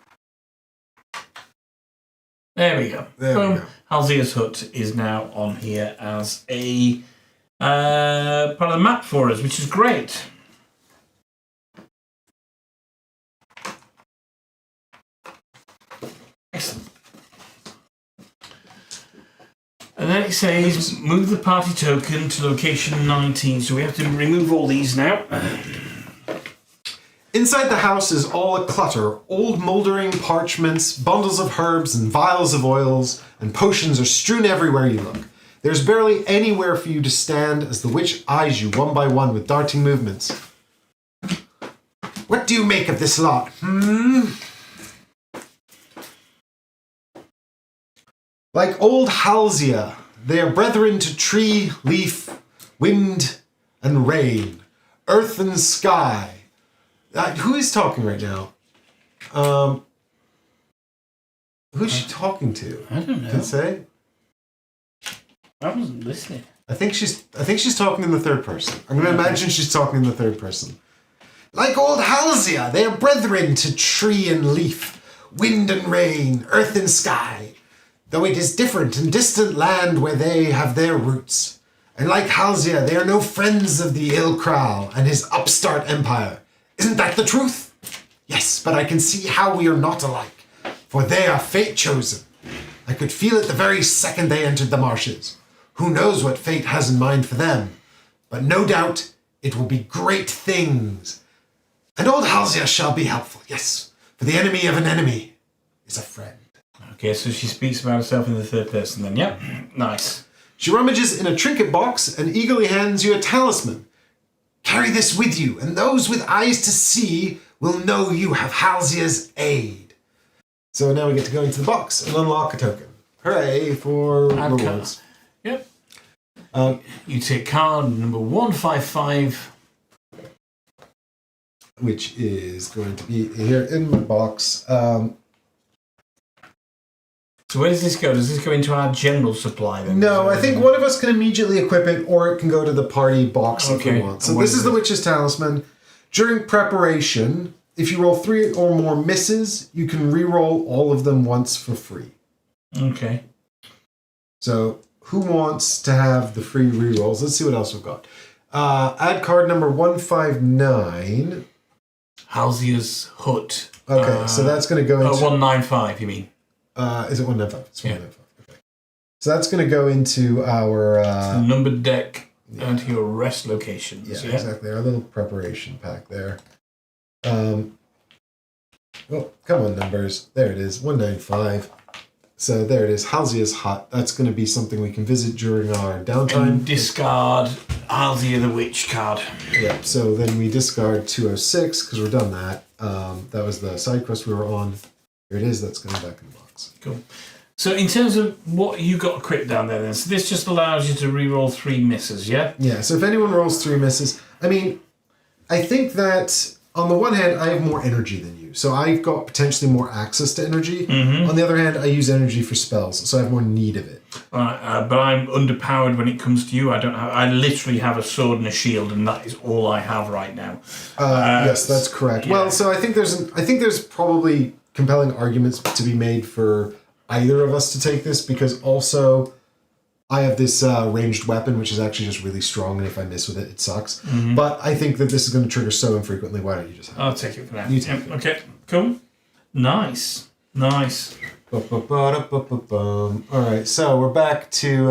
There we go. There we go. Halzia's hut is now on here as a part of the map for us, which is great. Excellent. And then it says, move the party token to location 19. So we have to remove all these now. Inside the house is all a clutter. Old mouldering parchments, bundles of herbs, and vials of oils, and potions are strewn everywhere you look. There's barely anywhere for you to stand as the witch eyes you one by one with darting movements. What do you make of this lot, Like old Halzia, they are brethren to tree, leaf, wind, and rain, earth and sky. Who is talking right now? Who's she talking to? I don't know. Did it say? I wasn't listening. I think she's talking in the third person. I'm going to imagine she's talking in the third person. Like old Halzia, they are brethren to tree and leaf, wind and rain, earth and sky, though it is different and distant land where they have their roots. And like Halzia, they are no friends of the Ilkral and his upstart empire. Isn't that the truth? Yes, but I can see how we are not alike, for they are fate chosen. I could feel it the very second they entered the marshes. Who knows what fate has in mind for them? But no doubt it will be great things. And old Halzia shall be helpful, yes, for the enemy of an enemy is a friend. Okay, so she speaks about herself in the third person then. Yep, nice. She rummages in a trinket box and eagerly hands you a talisman. Carry this with you, and those with eyes to see will know you have Halzia's aid. So now we get to go into the box and unlock a token. Hooray for rewards. Yep. You take card number 155. Which is going to be here in the box. So where does this go? Does this go into our general supply then? No, I think one of us can immediately equip it, or it can go to the party box if we want. So this is the Witch's Talisman. During preparation, if you roll 3 or more misses, you can re-roll all of them once for free. Okay. So who wants to have the free re-rolls? Let's see what else we've got. Add card number 159. Halzia's hut. Okay, so that's going to go into... 195, you mean? Is it 195? It's 195. Okay. So that's going to go into our... the numbered deck and your rest locations. Yeah, exactly. Our little preparation pack there. Oh, come on, numbers. There it is, 195. So there it is, Halzia's hut. That's going to be something we can visit during our downtime. And discard Halzia the Witch card. Yeah, so then we discard 206 because we're done that. That was the side quest we were on. Here it is, that's going back in the box. Cool. So in terms of what you got equipped down there then, so this just allows you to re-roll 3 misses, yeah? Yeah, so if anyone rolls 3 misses, I mean, I think that on the one hand, I have more energy than you. So I've got potentially more access to energy. Mm-hmm. On the other hand, I use energy for spells, so I have more need of it. But I'm underpowered when it comes to you. I literally have a sword and a shield, and that is all I have right now. Yes, that's correct. Yeah. Well, so I think there's probably compelling arguments to be made for either of us to take this, because also I have this ranged weapon, which is actually just really strong, and if I miss with it, it sucks. Mm-hmm. But I think that this is going to trigger so infrequently. Why don't you just have I'll take it for now. You take it. Okay, cool. Nice. All right, so we're back to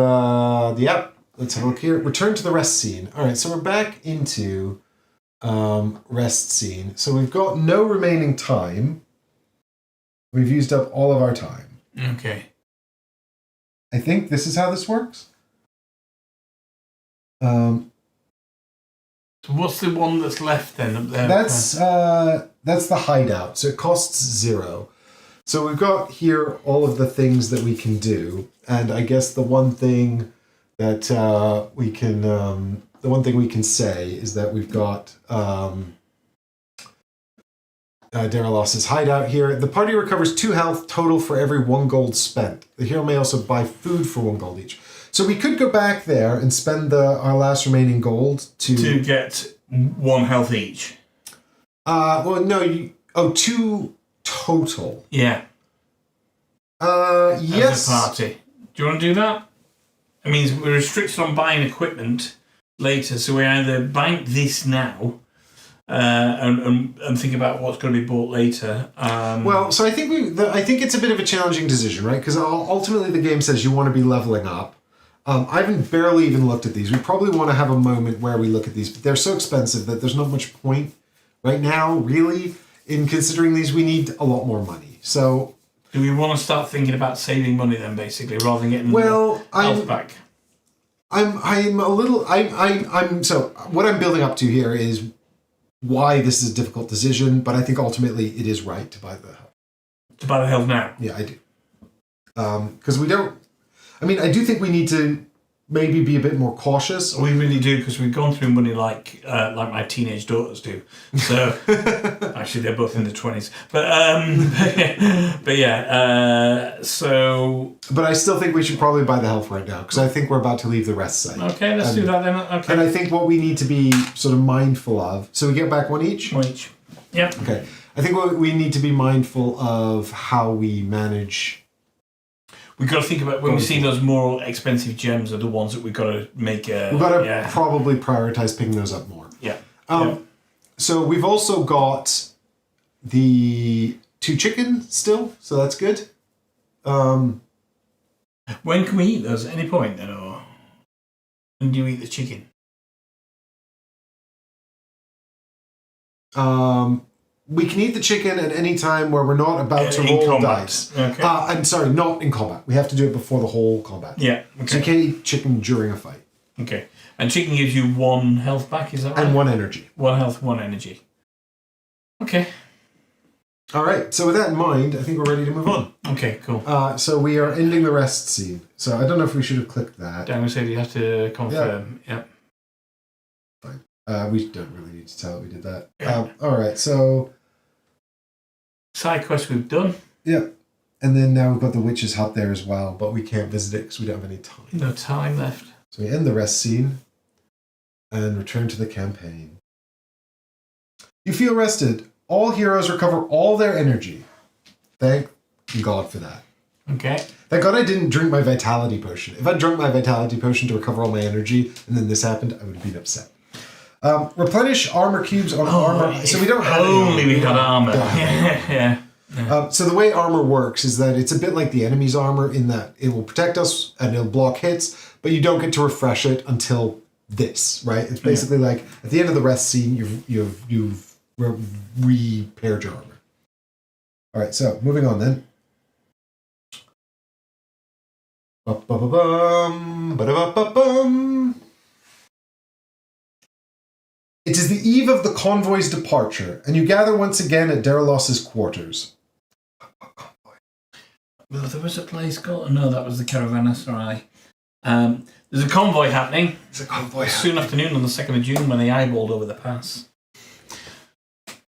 the app. Let's have a look here. Return to the rest scene. All right, so we're back into rest scene. So we've got no remaining time. We've used up all of our time. Okay. I think this is how this works. So what's the one that's left then up there? That's the hideout. So it costs 0. So we've got here all of the things that we can do, and I guess the one thing that we can say is that we've got Darylos's hideout here. The party recovers 2 health total for every 1 gold spent. The hero may also buy food for 1 gold each. So we could go back there and spend our last remaining gold to get 1 health each. Well, no, 2 total. Yeah. Yes. As a party. Do you want to do that? I mean, we're restricted on buying equipment later, so we either bank this now and think about what's going to be bought later. Well, so I think I think it's a bit of a challenging decision, right? Because ultimately the game says you want to be leveling up. I haven't barely even looked at these. We probably want to have a moment where we look at these, but they're so expensive that there's not much point right now, really, in considering these. We need a lot more money. So, do we want to start thinking about saving money then, basically, rather than getting health back? So what I'm building up to here is why this is a difficult decision, but I think ultimately it is right to buy the health. To buy the health now? Yeah, I do. Because we don't... I mean, I do think we need to maybe be a bit more cautious. We really do, because we've gone through money like my teenage daughters do. So, actually, they're both in the 20s. But yeah, so... But I still think we should probably buy the health right now, because I think we're about to leave the rest site. Okay, let's do that then. Okay. And I think what we need to be sort of mindful of... So we get back 1 each? 1 each. Yep. Okay. I think what we need to be mindful of how we manage... We've got to think about when we see those more expensive gems are the ones that we've got to make a... We've got to probably prioritize picking those up more. Yeah. So we've also got the 2 chicken still, so that's good. When can we eat those? At any point then, or when do you eat the chicken? We can eat the chicken at any time where we're not about to roll combat. dice. Okay. I'm sorry, not in combat. We have to do it before the whole combat. Yeah. Okay. So you can't eat chicken during a fight. Okay. And chicken gives you 1 health back, is that right? And 1 energy. 1 health, 1 energy. Okay. All right. So with that in mind, I think we're ready to move on. Okay, cool. So we are ending the rest scene. So I don't know if we should have clicked that. Dan said you have to confirm. Yeah. Fine. We don't really need to tell it we did that. Yeah. All right. So... Side quest we've done. Yeah. And then now we've got the witch's hut there as well, but we can't visit it because we don't have any time. No time left. So we end the rest scene and return to the campaign. You feel rested. All heroes recover all their energy. Thank God for that. Okay. Thank God I didn't drink my vitality potion. If I'd drunk my vitality potion to recover all my energy and then this happened, I would have been upset. Replenish armor cubes on armor. So we don't have only we got armor. Yeah. So the way armor works is that it's a bit like the enemy's armor in that it will protect us and it'll block hits, but you don't get to refresh it until this, right? It's basically like at the end of the rest scene, you've repaired your armor. All right, so moving on then. Ba-da-ba-bum. It is the eve of the convoy's departure, and you gather once again at Darylos's quarters. Well, there was a place called... No, that was the Caravanserai. There's a convoy happening. There's a convoy soon afternoon on the 2nd of June when they eyeballed over the pass.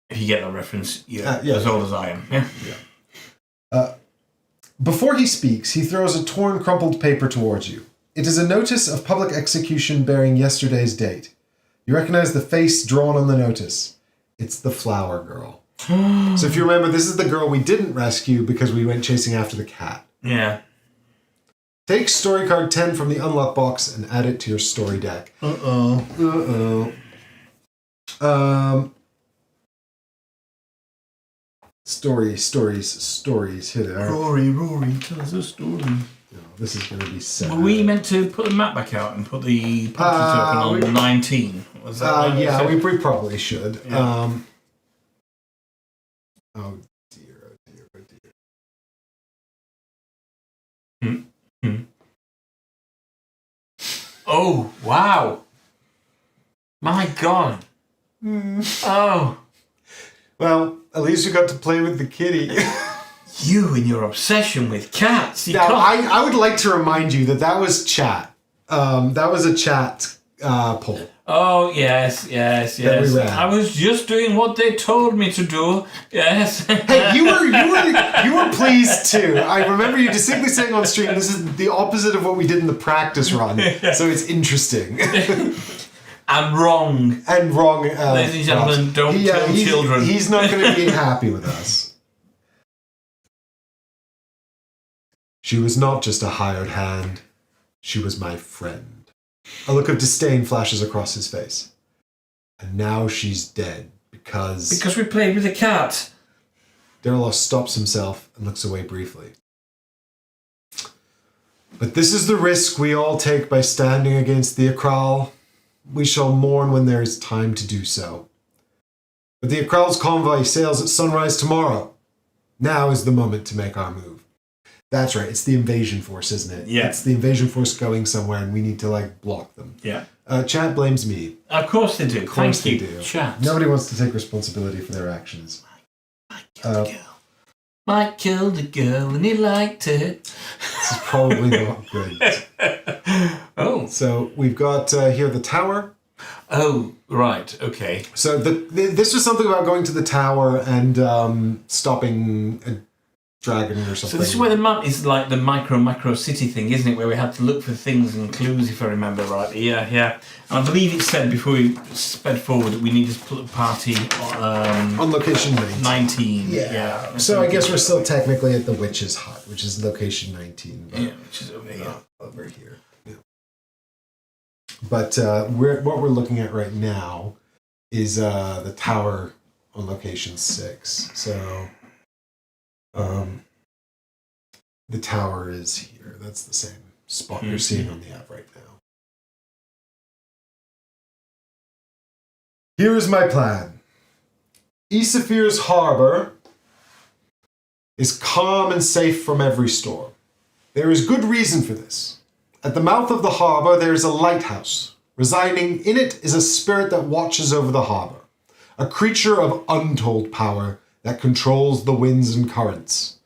If you get that reference, you're as old as I am. Yeah. Before he speaks, he throws a torn, crumpled paper towards you. It is a notice of public execution bearing yesterday's date. You recognize the face drawn on the notice. It's the flower girl. So if you remember, this is the girl we didn't rescue because we went chasing after the cat. Yeah. Take story card 10 from the unlock box and add it to your story deck. Stories. Here they are. Rory, tell us a story. No, this is going to be sad. Were we meant to put the map back out and put the party token on 19? Was that yeah, we probably should. Yeah. Oh dear. Oh, wow. My God. Oh. Well, at least you got to play with the kitty. You and your obsession with cats. You Now, can't... I would like to remind you that was chat. That was a chat poll. Oh, yes. we ran. I was just doing what they told me to do. Yes. Hey, you were pleased too. I remember you distinctly saying on stream, this is the opposite of what we did in the practice run. So it's interesting. I'm wrong. And wrong. Ladies and gentlemen, don't kill children. He's not going to be happy with us. She was not just a hired hand. She was my friend. A look of disdain flashes across his face. And now she's dead because... Because we played with a cat. Darilos stops himself and looks away briefly. But this is the risk we all take by standing against the Akral. We shall mourn when there is time to do so. But the Akral's convoy sails at sunrise tomorrow. Now is the moment to make our move. That's right, it's the invasion force, isn't it? Yeah. It's the invasion force going somewhere and we need to, block them. Yeah. Chat blames me. Of course they do. Of course Thank they you, do. Chat. Nobody wants to take responsibility for their actions. Mike killed a girl. Mike killed a girl and he liked it. This is probably not good. Oh. So we've got here the tower. Oh, right. Okay. So this was something about going to the tower and stopping a dragon or something. So this is where the map is like the macro city thing, isn't it? Where we had to look for things and clues, if I remember rightly. Yeah. And I believe it said before we sped forward that we needed to put the party on location 19. Yeah. So I guess we're still technically at the witch's hut, which is location 19. Yeah, which is over here. Over here. Yeah. But what we're looking at right now is the tower on location 6. So the tower is here. That's the same spot you're seeing on the app right now. Here is my plan. Easafir's harbor is calm and safe from every storm. There is good reason for this. At the mouth of the harbor, there is a lighthouse. Residing in it is a spirit that watches over the harbor, a creature of untold power that controls the winds and currents.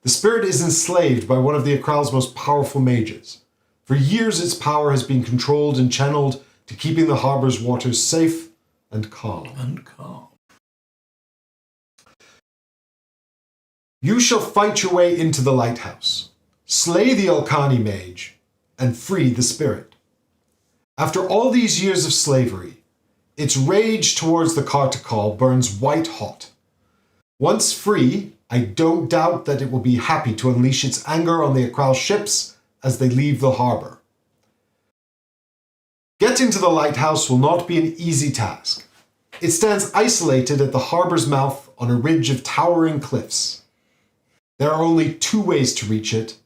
The spirit is enslaved by one of the Akral's most powerful mages. For years, its power has been controlled and channeled to keeping the harbor's waters safe and calm. You shall fight your way into the lighthouse, slay the Alkani mage, and free the spirit. After all these years of slavery, its rage towards the Kartaçöl burns white hot. Once free, I don't doubt that it will be happy to unleash its anger on the Akral ships as they leave the harbor. Getting to the lighthouse will not be an easy task. It stands isolated at the harbor's mouth on a ridge of towering cliffs. There are only 2 ways to reach it,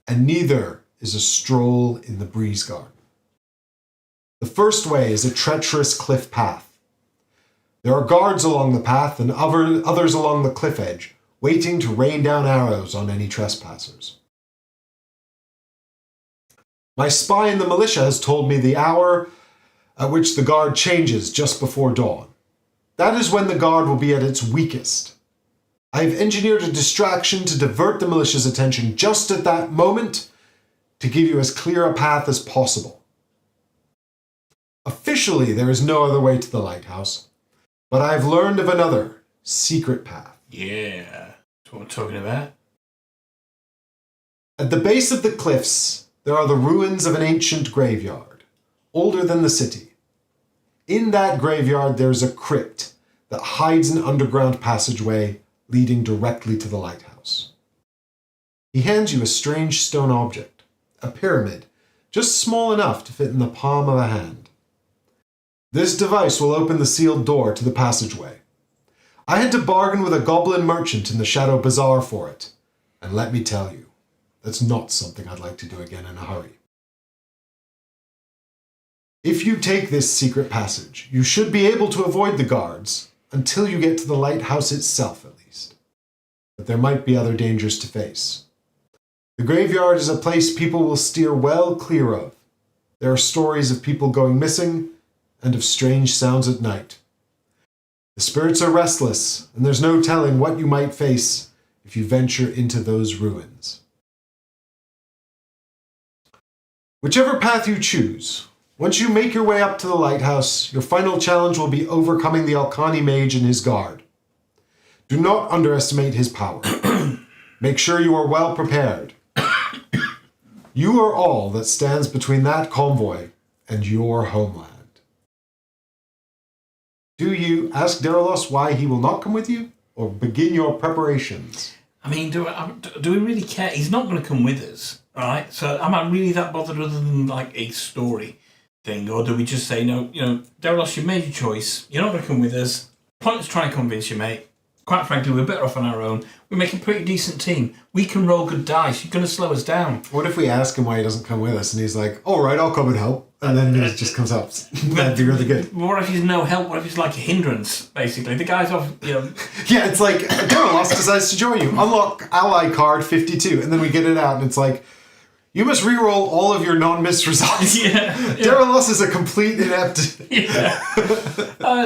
and neither is a stroll in the breeze garden. The first way is a treacherous cliff path. There are guards along the path and others along the cliff edge, waiting to rain down arrows on any trespassers. My spy in the militia has told me the hour at which the guard changes just before dawn. That is when the guard will be at its weakest. I have engineered a distraction to divert the militia's attention just at that moment to give you as clear a path as possible. Officially, there is no other way to the lighthouse, but I have learned of another secret path. Yeah, that's what we're talking about. At the base of the cliffs, there are the ruins of an ancient graveyard, older than the city. In that graveyard, there is a crypt that hides an underground passageway leading directly to the lighthouse. He hands you a strange stone object, a pyramid, just small enough to fit in the palm of a hand. This device will open the sealed door to the passageway. I had to bargain with a goblin merchant in the Shadow Bazaar for it, and let me tell you, that's not something I'd like to do again in a hurry. If you take this secret passage, you should be able to avoid the guards until you get to the lighthouse itself, at least. But there might be other dangers to face. The graveyard is a place people will steer well clear of. There are stories of people going missing and of strange sounds at night. The spirits are restless, and there's no telling what you might face if you venture into those ruins. Whichever path you choose, once you make your way up to the lighthouse, your final challenge will be overcoming the Alkani mage and his guard. Do not underestimate his power. Make sure you are well prepared. You are all that stands between that convoy and your homeland. Do you ask Darilos why he will not come with you, or begin your preparations? I mean, do we really care? He's not going to come with us, right? So am I really that bothered other than like a story thing? Or do we just say, no, Darilos, you made your choice. You're not going to come with us. Pointless trying to convince you, mate. Quite frankly, we're better off on our own. We make a pretty decent team. We can roll good dice. You're going to slow us down. What if we ask him why he doesn't come with us and he's like, all right, I'll come and help. And then he just comes up. That'd be really good. What if he's no help? What if he's like a hindrance, basically? The guy's off, Yeah, it's like, Darilos decides to join you. Unlock ally card 52. And then we get it out and it's like, you must re-roll all of your non-missed results. Yeah. Darilos is a complete inept. Yeah.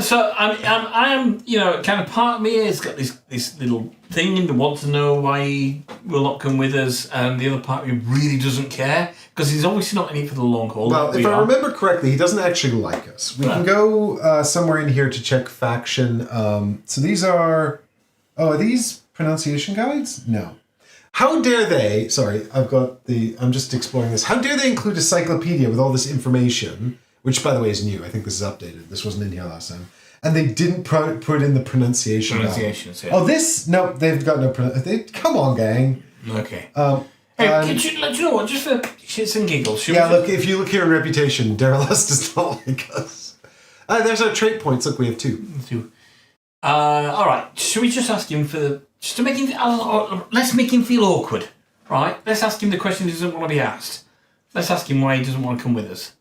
So I am, kind of part of me has got this little thing and wants to know why he will not come with us, and the other part of me really doesn't care because he's obviously not in it for the long haul. Well, if I remember correctly, he doesn't actually like us. We can go somewhere in here to check faction. So these are these pronunciation guides? No. How dare they, I'm just exploring this. How dare they include a encyclopedia with all this information, which by the way is new. I think this is updated. This wasn't in here last time. And they didn't put in the pronunciation. Pronunciations, yeah. Oh, no, they've got no pronunciation. Come on, gang. Okay. Hey, you know what, just for shits and giggles. Look, if you look here in reputation, Darilos does not like us. There's our trait points. Look, we have two. All right, should we just ask him just to make him, let's make him feel awkward, right? Let's ask him the question he doesn't want to be asked. Let's ask him why he doesn't want to come with us.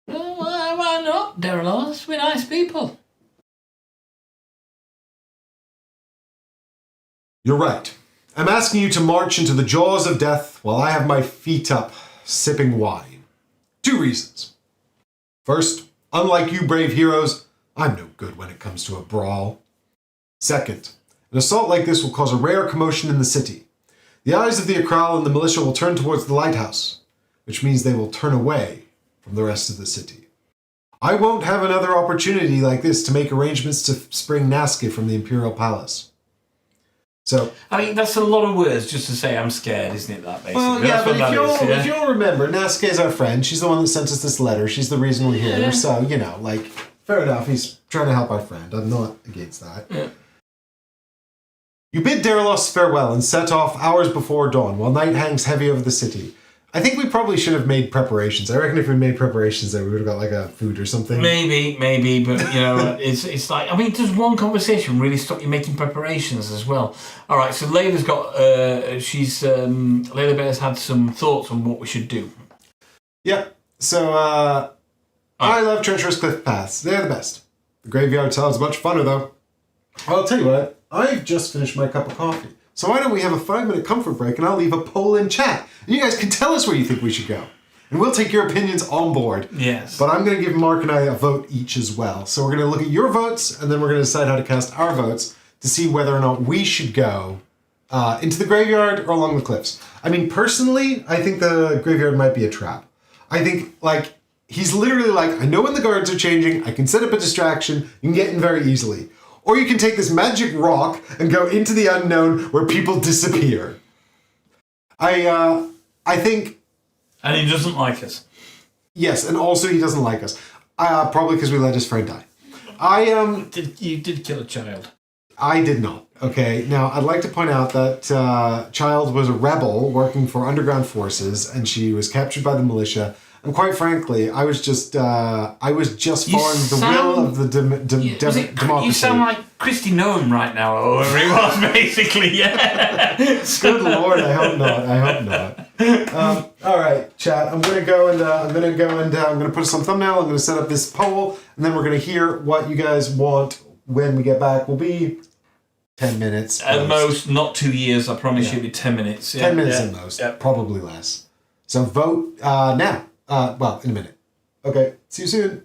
Well, why not, Darilos? We're nice people. You're right. I'm asking you to march into the jaws of death while I have my feet up, sipping wine. 2 reasons. First, unlike you brave heroes, I'm no good when it comes to a brawl. Second, an assault like this will cause a rare commotion in the city. The eyes of the Akral and the militia will turn towards the lighthouse, which means they will turn away from the rest of the city. I won't have another opportunity like this to make arrangements to spring Naska from the Imperial Palace. So, I mean, that's a lot of words just to say I'm scared, isn't it, that basically? Well, yeah, but if you'll remember, Naska is our friend. She's the one that sent us this letter. She's the reason we're here. So, fair enough. He's trying to help our friend. I'm not against that. Yeah. You bid Darilos farewell and set off hours before dawn while night hangs heavy over the city. I think we probably should have made preparations. I reckon if we made preparations there, we would have got like a food or something. Maybe, but it's like, I mean, does one conversation really stop you making preparations as well? All right, so Layla's got, Layla Bear's had some thoughts on what we should do. Yeah, so I love treacherous cliff paths. They're the best. The graveyard sounds much funner though. I'll tell you what, I've just finished my cup of coffee. So why don't we have a 5-minute comfort break and I'll leave a poll in chat. And you guys can tell us where you think we should go. And we'll take your opinions on board. Yes. But I'm going to give Mark and I a vote each as well. So we're going to look at your votes and then we're going to decide how to cast our votes to see whether or not we should go into the graveyard or along the cliffs. I mean, personally, I think the graveyard might be a trap. I think, he's literally like, I know when the guards are changing, I can set up a distraction, you can get in very easily. Or you can take this magic rock and go into the unknown where people disappear. I think... And he doesn't like us. Yes, and also he doesn't like us. Probably because we let his friend die. You did kill a child. I did not. Okay, now I'd like to point out that Child was a rebel working for underground forces and she was captured by the militia. And quite frankly, I was just following the will of the democracy. You sound like Christy Noam right now, or whoever he was, basically. Yeah. Good Lord, I hope not. All right, chat. I'm gonna go and I'm gonna put some thumbnail. I'm gonna set up this poll, and then we're gonna hear what you guys want when we get back. Will be 10 minutes at most, not 2 years. I promise you, it'll be 10 minutes. 10 minutes at most, probably less. So vote now. In a minute. Okay, see you soon.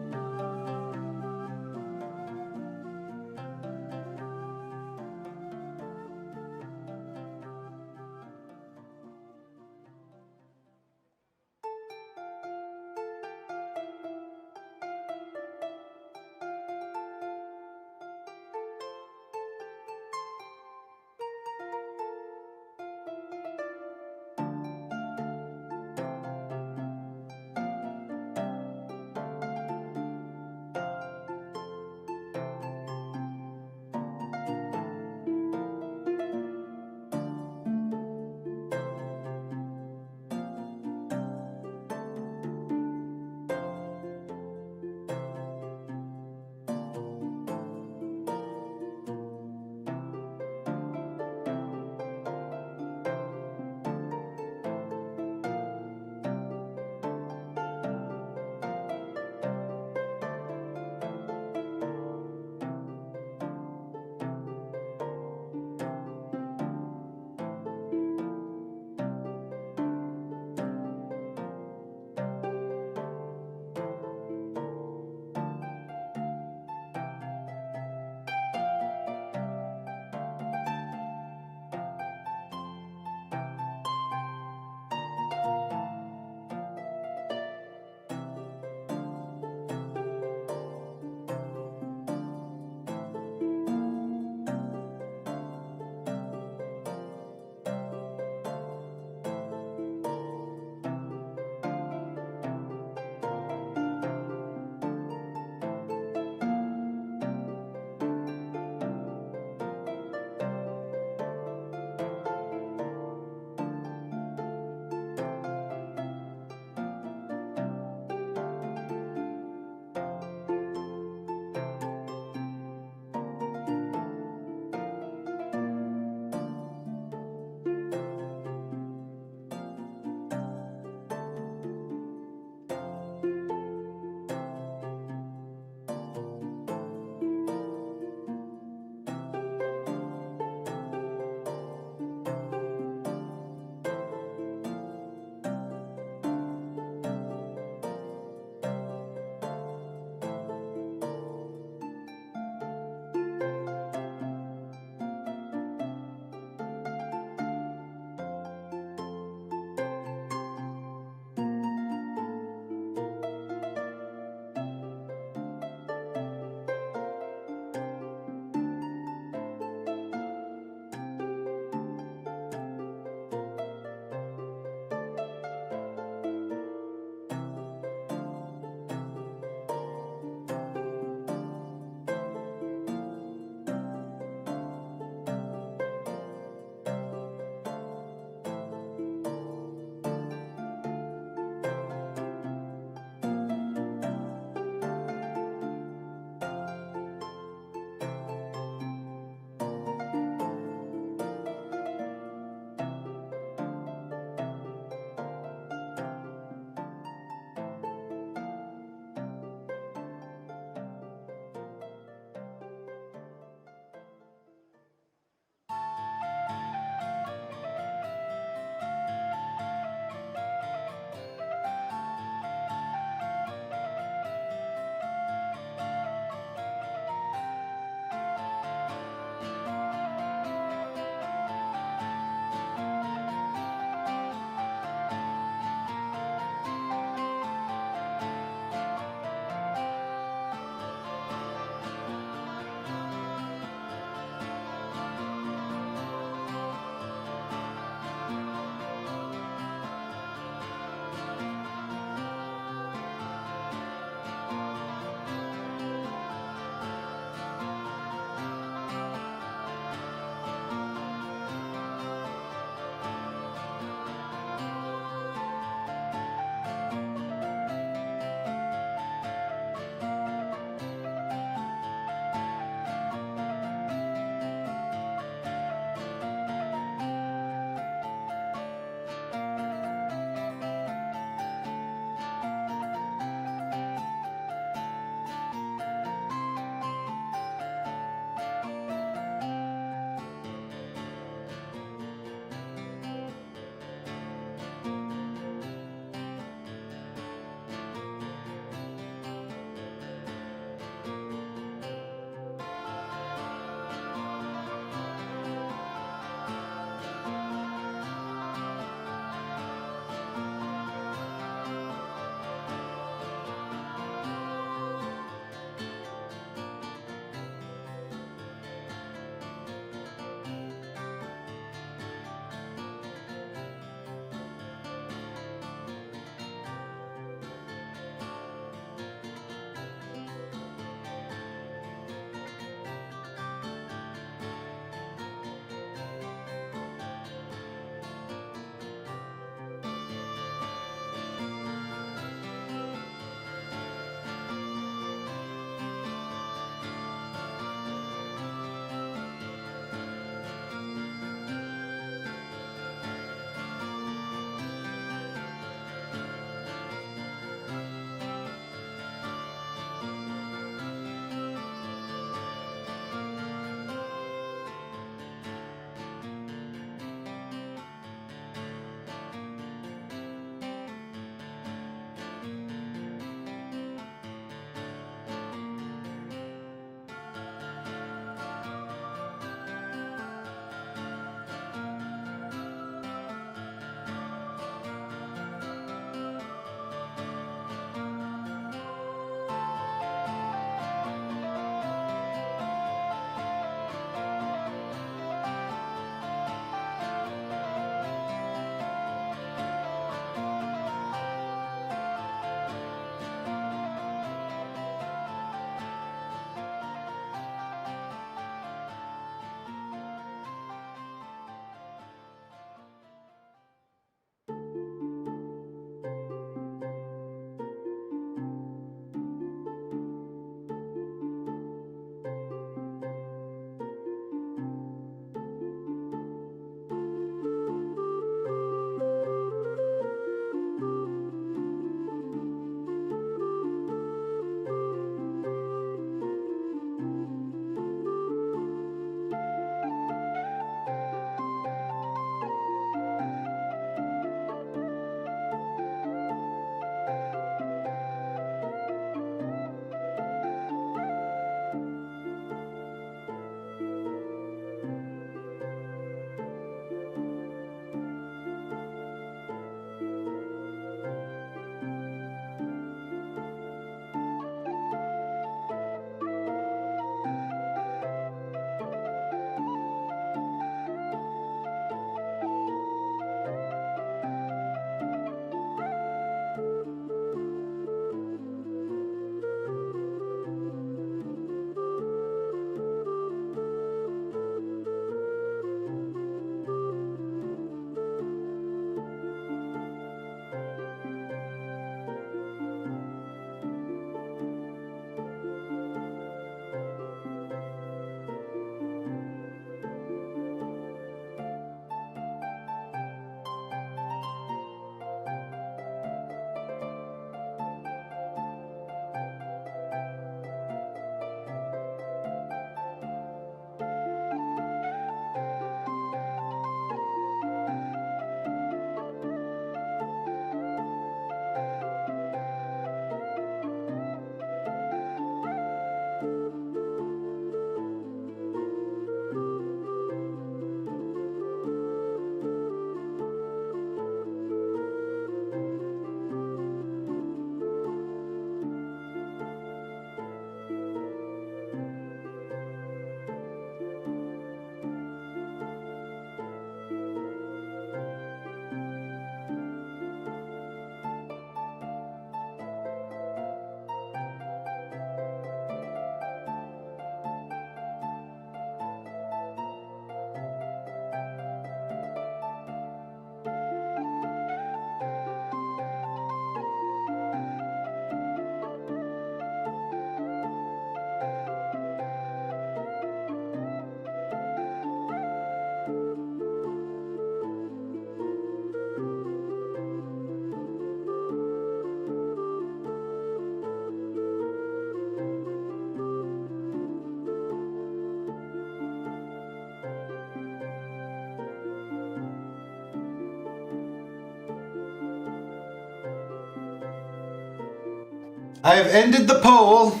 I have ended the poll.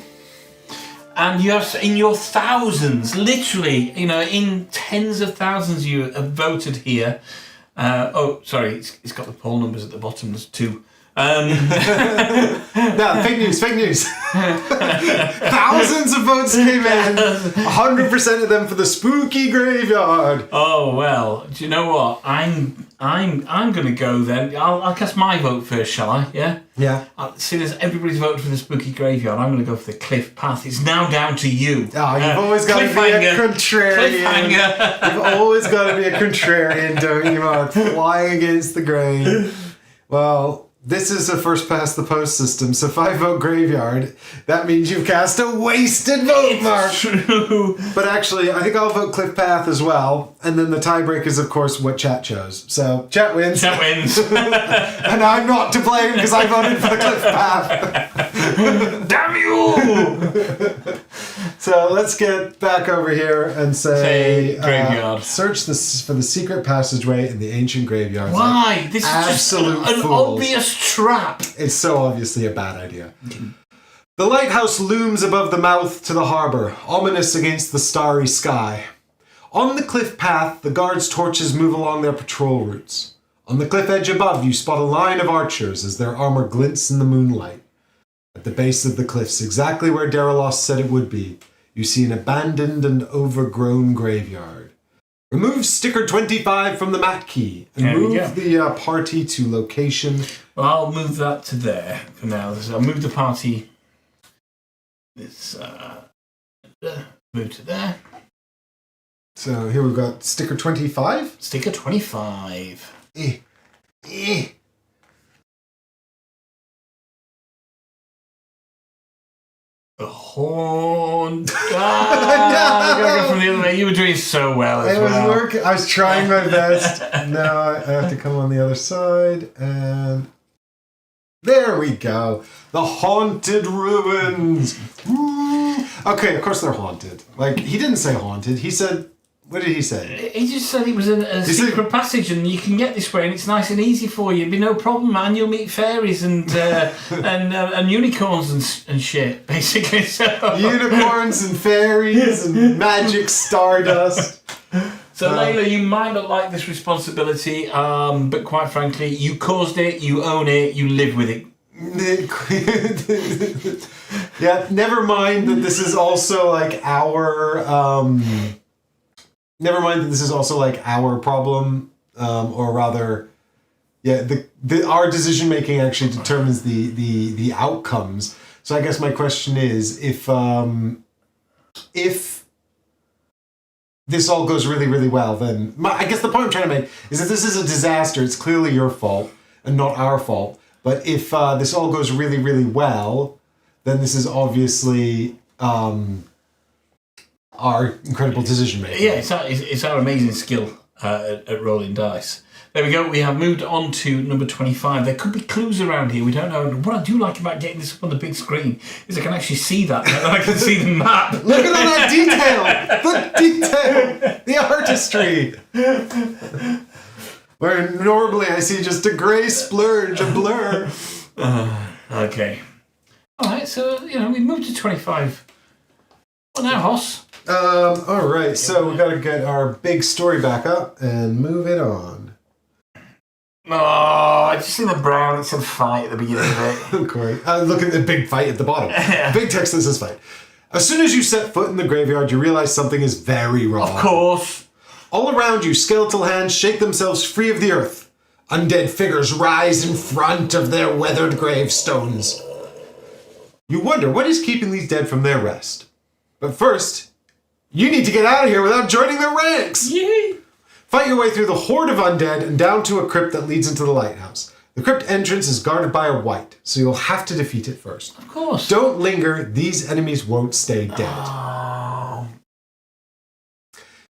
And you have, in your thousands, literally, in tens of thousands, you have voted here. Sorry, it's got the poll numbers at the bottom. There's 2. No, fake news. Thousands of votes came in. 100% of them for the spooky graveyard. Oh well, do you know what? I'm gonna go then. I'll cast my vote first, shall I? Yeah. Yeah. See, there's everybody's voted for the spooky graveyard. I'm gonna go for the cliff path. It's now down to you. Oh, you've always got to be a contrarian. You've always got to be a contrarian, don't you, Mark? Flying against the grain. Well. This is a first past the post system, so if I vote graveyard, that means you've cast a wasted vote, Mark. True. But actually, I think I'll vote cliff path as well, and then the tiebreak is, of course, what chat chose. So chat wins. Chat wins. And I'm not to blame because I voted for the cliff path. Damn you! So let's get back over here and say graveyard. Search for the secret passageway in the ancient graveyard. Why? This is just an obvious trap. It's so obviously a bad idea. The lighthouse looms above the mouth to the harbor, ominous against the starry sky. On the cliff path, the guards' torches move along their patrol routes. On the cliff edge above, you spot a line of archers as their armor glints in the moonlight. At the base of the cliffs, exactly where Daralos said it would be, you see an abandoned and overgrown graveyard. Remove sticker 25 from the map key and move the party to location. Well, I'll move that to there for now. I'll move the party. This move to there. So here we've got sticker 25. Sticker 25. The horn. I gotta go from the other way. You were doing so well as well. It was working. I was trying my best. Now I have to come on the other side, and there we go. The haunted ruins. Woo. Okay, of course they're haunted. Like, he didn't say haunted. He said, what did he say? He just said it was a secret passage, and you can get this way, and it's nice and easy for you. It'll be no problem, man. You'll meet fairies and unicorns and shit, basically. So. Unicorns and fairies and magic stardust. So, Layla, you might not like this responsibility, but quite frankly, you caused it, you own it, you live with it. Yeah, never mind that this is also like our... Never mind that this is also like our problem, or rather, yeah, our decision making actually determines the outcomes. So I guess my question is, if this all goes really, really well, then I guess the point I'm trying to make is that this is a disaster. It's clearly your fault and not our fault. But if this all goes really, really well, then this is obviously our incredible decision making. Yeah, it's our amazing skill at rolling dice. There we go. We have moved on to number 25. There could be clues around here. We don't know. What I do like about getting this up on the big screen is I can actually see that. I can see the map. Look at all that detail! The detail! The artistry! Where normally I see just a grey splurge, a blur. Okay. All right, so, we moved to 25. Well, now, Hoss. All right, so we got to get our big story back up and move it on. Oh, I just see the brown. It said fight at the beginning of it. Of course. Look at the big fight at the bottom. Big text that says fight. As soon as you set foot in the graveyard, you realize something is very wrong. Of course. All around you, skeletal hands shake themselves free of the earth. Undead figures rise in front of their weathered gravestones. You wonder what is keeping these dead from their rest. But first, you need to get out of here without joining their ranks. Yay! Fight your way through the horde of undead and down to a crypt that leads into the lighthouse. The crypt entrance is guarded by a wight, so you'll have to defeat it first. Of course. Don't linger, these enemies won't stay dead. Oh.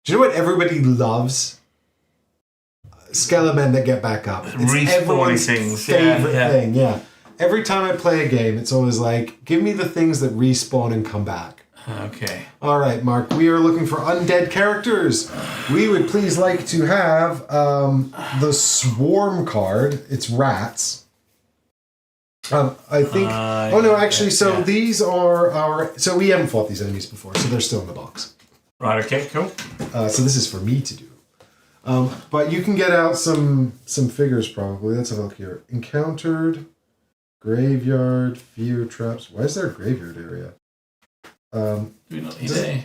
Do you know what everybody loves? Skelemen that get back up. It's everyone's favorite thing, yeah. Every time I play a game, it's always like, give me the things that respawn and come back. Okay. All right, Mark, we are looking for undead characters. We would please like to have the Swarm card. It's rats. I think... actually, these are our... So we haven't fought these enemies before, so they're still in the box. Right, okay, cool. So this is for me to do. But you can get out some figures, probably. Let's have a look here. Encountered, graveyard, fear traps. Why is there a graveyard area? Do we not need a...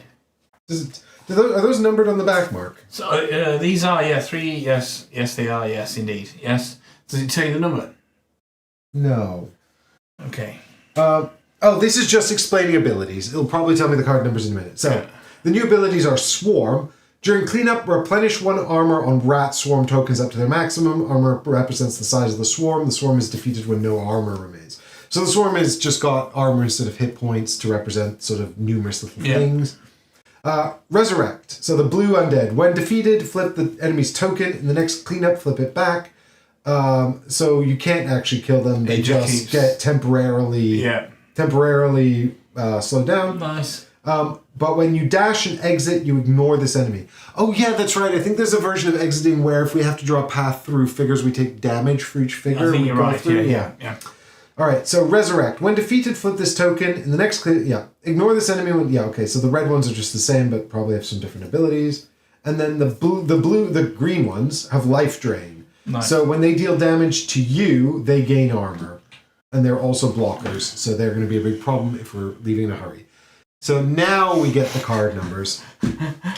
Are those numbered on the back, Mark? So these are, 3, yes, they are, yes, indeed, yes. Does it tell you the number? No. Okay. This is just explaining abilities. It'll probably tell me the card numbers in a minute. So, the new abilities are Swarm. During cleanup, replenish 1 armor on rat swarm tokens up to their maximum. Armor represents the size of the swarm. The swarm is defeated when no armor remains. So the swarm has just got armor instead of hit points to represent sort of numerous little things. Resurrect. So the blue undead. When defeated, flip the enemy's token. In the next cleanup, flip it back. So you can't actually kill them. They just get temporarily slowed down. Nice. But when you dash and exit, you ignore this enemy. Oh yeah, that's right. I think there's a version of exiting where if we have to draw a path through figures, we take damage for each figure. I think you're right. Yeah. All right, so resurrect. When defeated, flip this token. In the next ignore this enemy. So the red ones are just the same, but probably have some different abilities. And then the green ones have life drain. Nice. So when they deal damage to you, they gain armor. And they're also blockers, so they're going to be a big problem if we're leaving in a hurry. So now we get the card numbers.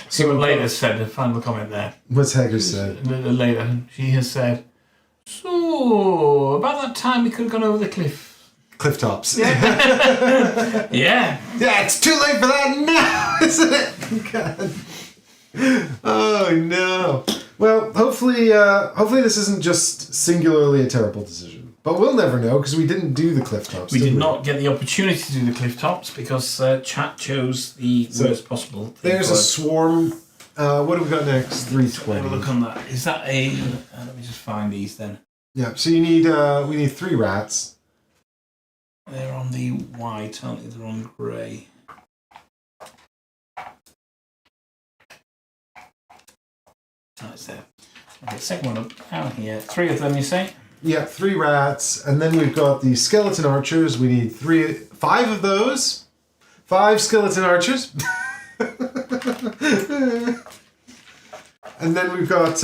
See what Leda said, the final comment there. What's Hager said? Leda, she has said, so, about that time we could have gone over the cliff. Cliff tops. Yeah. Yeah, it's too late for that now, isn't it? God. Oh, no. Well, hopefully this isn't just singularly a terrible decision. But we'll never know because we didn't do the cliff tops. We did not get the opportunity to do the cliff tops because chat chose the worst possible. There's a swarm. What have we got next? 320. Have a look on that. Is that a? Let me just find these then. Yeah. So you need we need 3 rats. They're on the white, aren't they? They're on grey. It's there. Okay, second one up down here. 3 of them, you say? Yeah, 3 rats, and then we've got the skeleton archers. We need 5 of those. 5 skeleton archers. And then we've got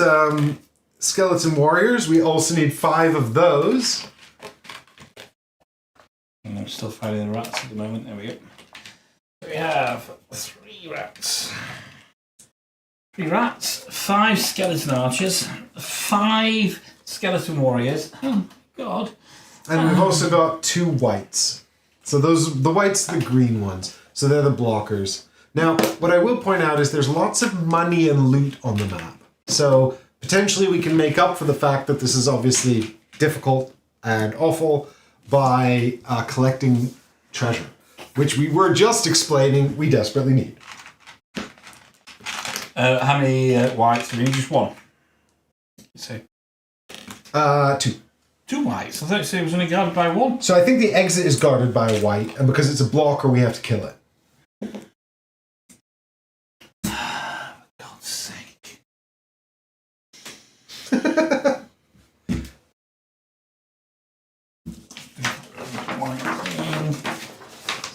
skeleton warriors. We also need 5 of those. And I'm still finding the rats at the moment. There we go. So we have 3 rats. 3 rats, 5 skeleton archers, 5 skeleton warriors. Oh, God. And we've also got 2 whites. So the whites are the green ones. So they're the blockers. Now, what I will point out is there's lots of money and loot on the map. So potentially we can make up for the fact that this is obviously difficult and awful by collecting treasure, which we were just explaining we desperately need. How many whites? Do you need just 1? So. 2. 2 whites? I thought you said it was only guarded by 1. So I think the exit is guarded by a white, and because it's a blocker, we have to kill it. For God's sake. White thing.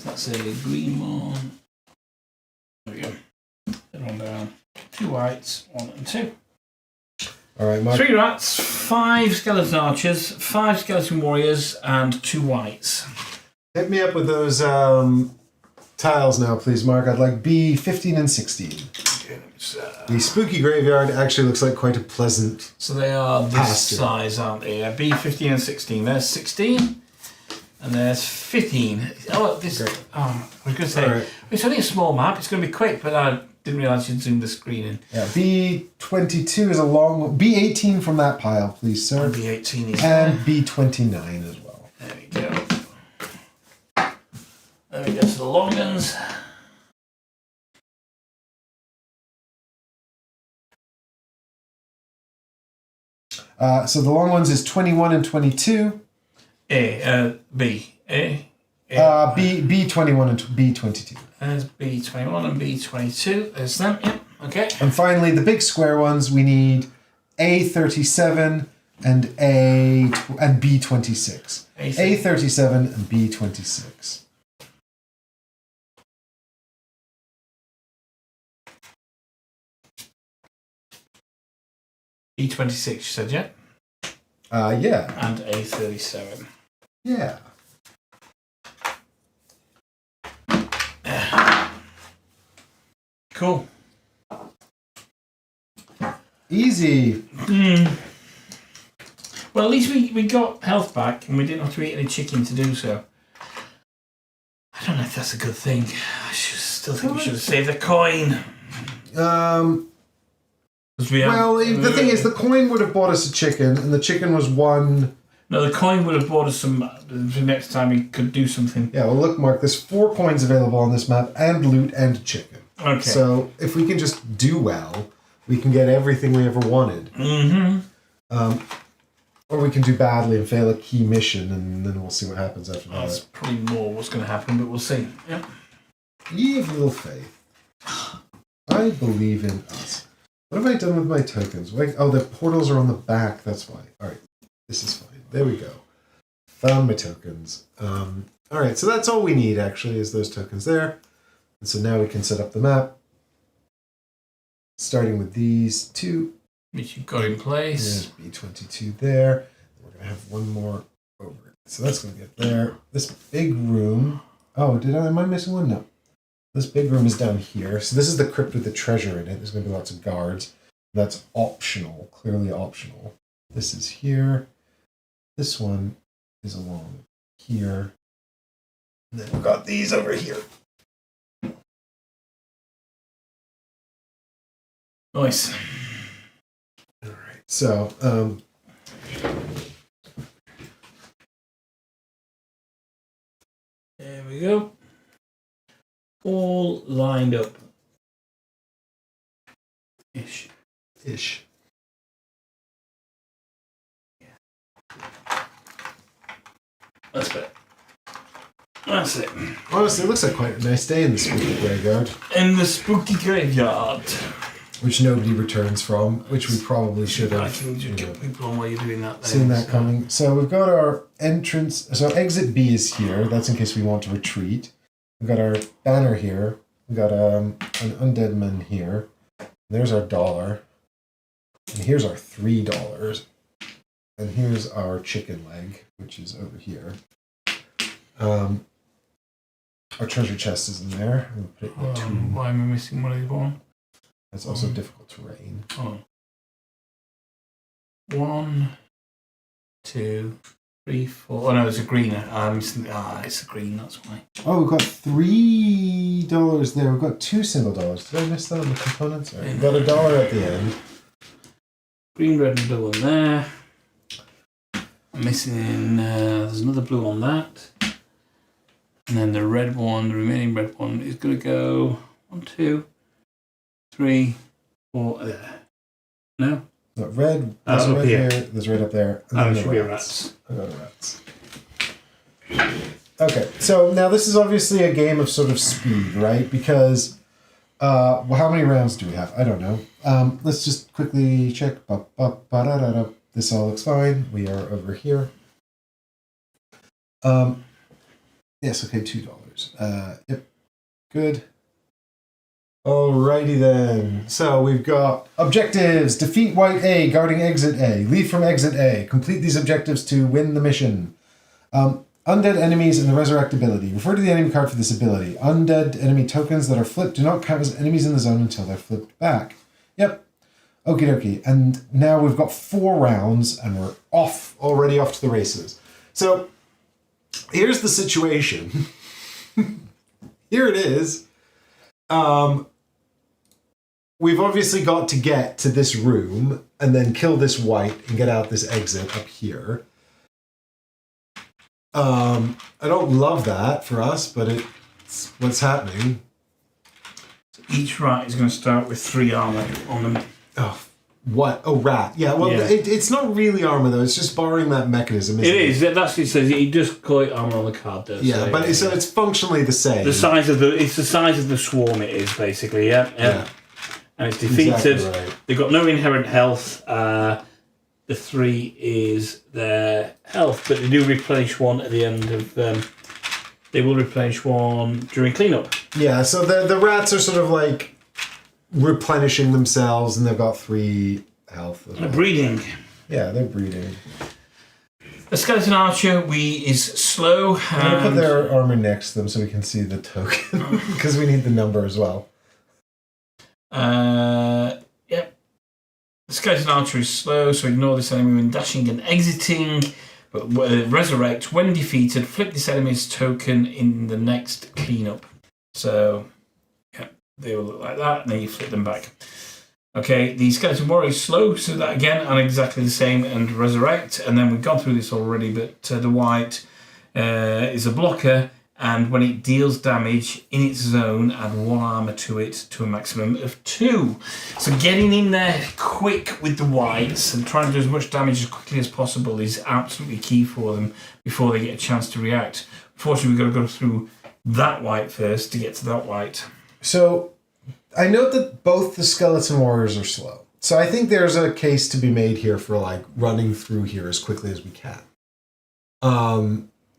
That's a green one. There we go. They're on down. 2 whites, 1 and 2. All right, Mark. 3 rats, 5 skeleton archers, 5 skeleton warriors, and 2 whites. Hit me up with those tiles now, please, Mark. I'd like B15 and 16. The spooky graveyard actually looks like quite a pleasant. So they are this pasture. size, aren't they? B15 and 16. There's 16, and there's 15. Oh, this. Great. Oh, I was going to say Right. it's only a small map. It's going to be quick, but I didn't realise you'd zoom the screen in. Yeah, B22 is a long one. B18 from that pile, please, sir. And B18 is And B29 as well. There we go. There we go. So the long ones. So the long ones is 21 and 22. B. B21 and B22. There's B21 and B22. There's them. Yep. Okay. And finally, the big square ones, we need A37, and B26. A37 and B26. E26, you said, yeah? Yeah. And A37. Yeah. Cool. Easy. Well, at least we got health back and we didn't have to eat any chicken to do so. I don't know if that's a good thing. I still think we should have saved the coin. The thing is, the coin would have bought us a chicken, and the chicken was one. No, the coin would have bought us some. The next time we could do something. Yeah, well, look, Mark, there's 4 coins available on this map, and loot and chicken. Okay. So if we can just do well, we can get everything we ever wanted. Or we can do badly and fail a key mission, and then we'll see what happens after that. That's probably more what's going to happen, but we'll see. Yep. Ye of little faith. I believe in us. What have I done with my tokens? Oh, the portals are on the back. That's why. All right. This is fine. There we go. Found my tokens. All right. So that's all we need, actually, is those tokens there. And so now we can set up the map. Starting with these 2. Which you've got in place. There's B22 there. We're going to have one more over it. So that's going to get there. This big room. Oh, am I missing one? No. This big room is down here. So this is the crypt with the treasure in it. There's going to be lots of guards. That's optional, clearly optional. This is here. This one is along here. And then we've got these over here. Nice. All right. So, there we go. All lined up. Ish. That's better. That's it. Honestly, it looks like quite a nice day in the spooky graveyard. In the spooky graveyard. Which nobody returns from, which we probably should have. I can just get people on while you're doing that. Seen that coming. So we've got our entrance. So exit B is here. That's in case we want to retreat. We've got our banner here. We've got an undead man here. There's our $1. And here's our $3. And here's our chicken leg, which is over here. Our treasure chest is in there. I'm gonna put it in 2. Why am I missing one of these one? That's also difficult terrain. Oh. 1, 2, 3, 4. Oh no, it's a green. It's a green, that's why. Oh, we've got $3 there. We've got 2 single dollars. Did I miss that on the components? Right. We've got $1 at the end. Green, red, and blue on there. I'm missing. There's another blue on that. And then the red one, the remaining red one, is going to go 1, 2, 3, 4 there. No? Got red. There's red here. There's red up there. And then should be rats. I got rats. Okay, so now this is obviously a game of sort of speed, right? Because how many rounds do we have? I don't know. Let's just quickly check. This all looks fine. We are over here. Yes, okay, $2. Yep, good. Alrighty then. So we've got objectives. Defeat White A, guarding exit A. Leave from exit A. Complete these objectives to win the mission. Undead enemies and the resurrect ability. Refer to the enemy card for this ability. Undead enemy tokens that are flipped do not count as enemies in the zone until they're flipped back. Yep. Okie dokie. And now we've got 4 rounds and we're already off to the races. So here's the situation. Here it is. We've obviously got to get to this room and then kill this white and get out this exit up here. I don't love that for us, but it's what's happening. Each rat is going to start with 3 armor on them. Oh, what? Oh, rat. Yeah, well, yeah. It's not really armor, though. It's just borrowing that mechanism, isn't it? It is. That's what it says. You just call it armor on the card, does. Yeah, but so it's functionally the same. It's the size of the swarm it is, basically, yeah. And it's defeated. Exactly right. They've got no inherent health. the 3 is their health, but they do replenish 1 at the end of. They will replenish 1 during cleanup. Yeah, so the rats are sort of like replenishing themselves, and they've got 3 health. They're breeding. Yeah, they're breeding. The skeleton archer is slow. I'm going to put their armor next to them so we can see the token, because we need the number as well. Yep. The skeleton archer is slow, so ignore this enemy when dashing and exiting. But resurrect when defeated. Flip this enemy's token in the next cleanup. So, yeah, they will look like that, and then you flip them back. Okay, the skeleton warrior is slow, so that again are exactly the same, and resurrect. And then we've gone through this already, but the white is a blocker, and when it deals damage in its zone, add 1 armor to it to a maximum of 2. So getting in there quick with the whites and trying to do as much damage as quickly as possible is absolutely key for them before they get a chance to react. Unfortunately, we've got to go through that white first to get to that white. So I note that both the skeleton warriors are slow. So I think there's a case to be made here for like running through here as quickly as we can.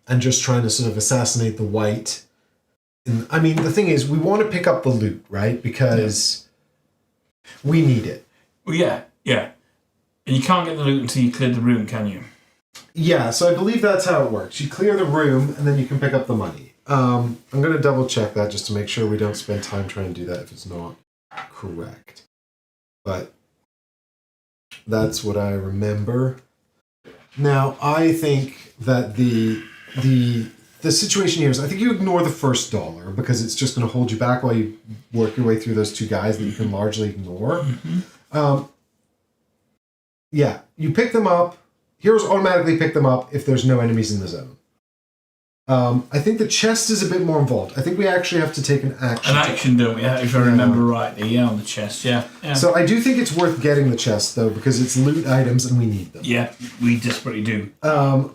And just trying to sort of assassinate the white. I mean, the thing is, we want to pick up the loot, right? Because we need it. Well, yeah. And you can't get the loot until you clear the room, can you? Yeah, so I believe that's how it works. You clear the room, and then you can pick up the money. I'm going to double check that just to make sure we don't spend time trying to do that if it's not correct. But that's what I remember. Now, I think that the situation here is, I think you ignore the first dollar because it's just going to hold you back while you work your way through those 2 guys that you can largely ignore. Mm-hmm. Yeah, you pick them up. Heroes automatically pick them up if there's no enemies in the zone. I think the chest is a bit more involved. I think we actually have to take an action. An action, don't we? Yeah, if I remember rightly, yeah, on the chest, yeah. So I do think it's worth getting the chest, though, because it's loot items and we need them. Yeah, we desperately do.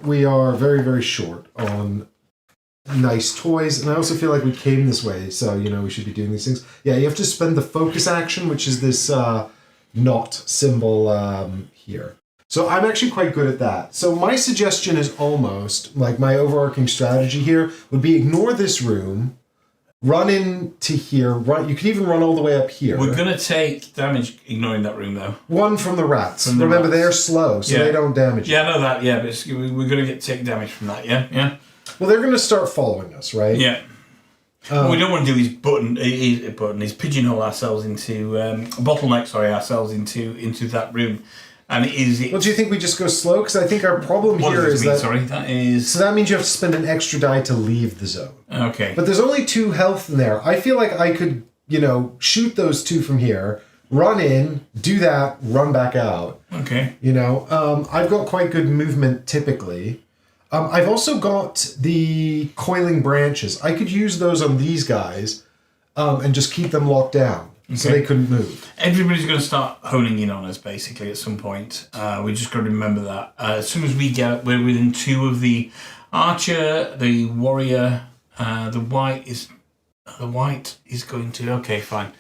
We are very, very short on nice toys, and I also feel like we came this way, so, we should be doing these things. Yeah, you have to spend the focus action, which is this not symbol here. So I'm actually quite good at that. So my suggestion is almost, like my overarching strategy here, would be ignore this room, run into here, you can even run all the way up here. We're going to take damage ignoring that room, though. 1 from the rats. Remember, they're slow, so they don't damage you. Yeah, I know that, yeah, but we're going to take damage from that, yeah? Well, they're going to start following us, right? Yeah. What we don't want to do is pigeonhole ourselves into, bottleneck ourselves into that room. And well, do you think we just go slow? Because I think our problem here is that... Sorry, that is... So that means you have to spend an extra die to leave the zone. Okay. But there's only 2 health in there. I feel like I could, shoot those 2 from here, run in, do that, run back out. Okay. I've got quite good movement typically. I've also got the coiling branches. I could use those on these guys and just keep them locked down. Okay. So they couldn't move. Everybody's going to start honing in on us, basically, at some point. We just got to remember that. As soon as we're within 2 of the archer, the warrior, the white is going to... Okay, fine.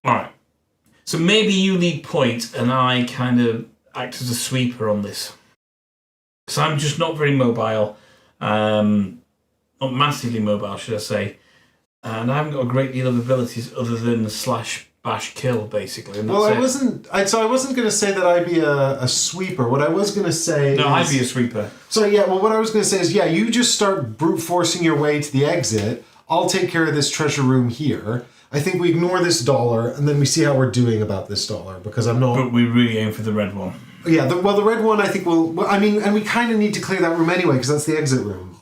All right. So maybe you lead point, and I kind of act as a sweeper on this. Because I'm just not very mobile. Not massively mobile, should I say. And I haven't got a great deal of abilities other than slash, bash, kill, basically. And I wasn't going to say that I'd be a sweeper. What I was going to say I'd be a sweeper. So, what I was going to say is, you just start brute forcing your way to the exit. I'll take care of this treasure room here. I think we ignore this dollar, and then we see how we're doing about this dollar, because I'm not... But we really aim for the red one. Yeah, the red one, I think and we kind of need to clear that room anyway, because that's the exit room.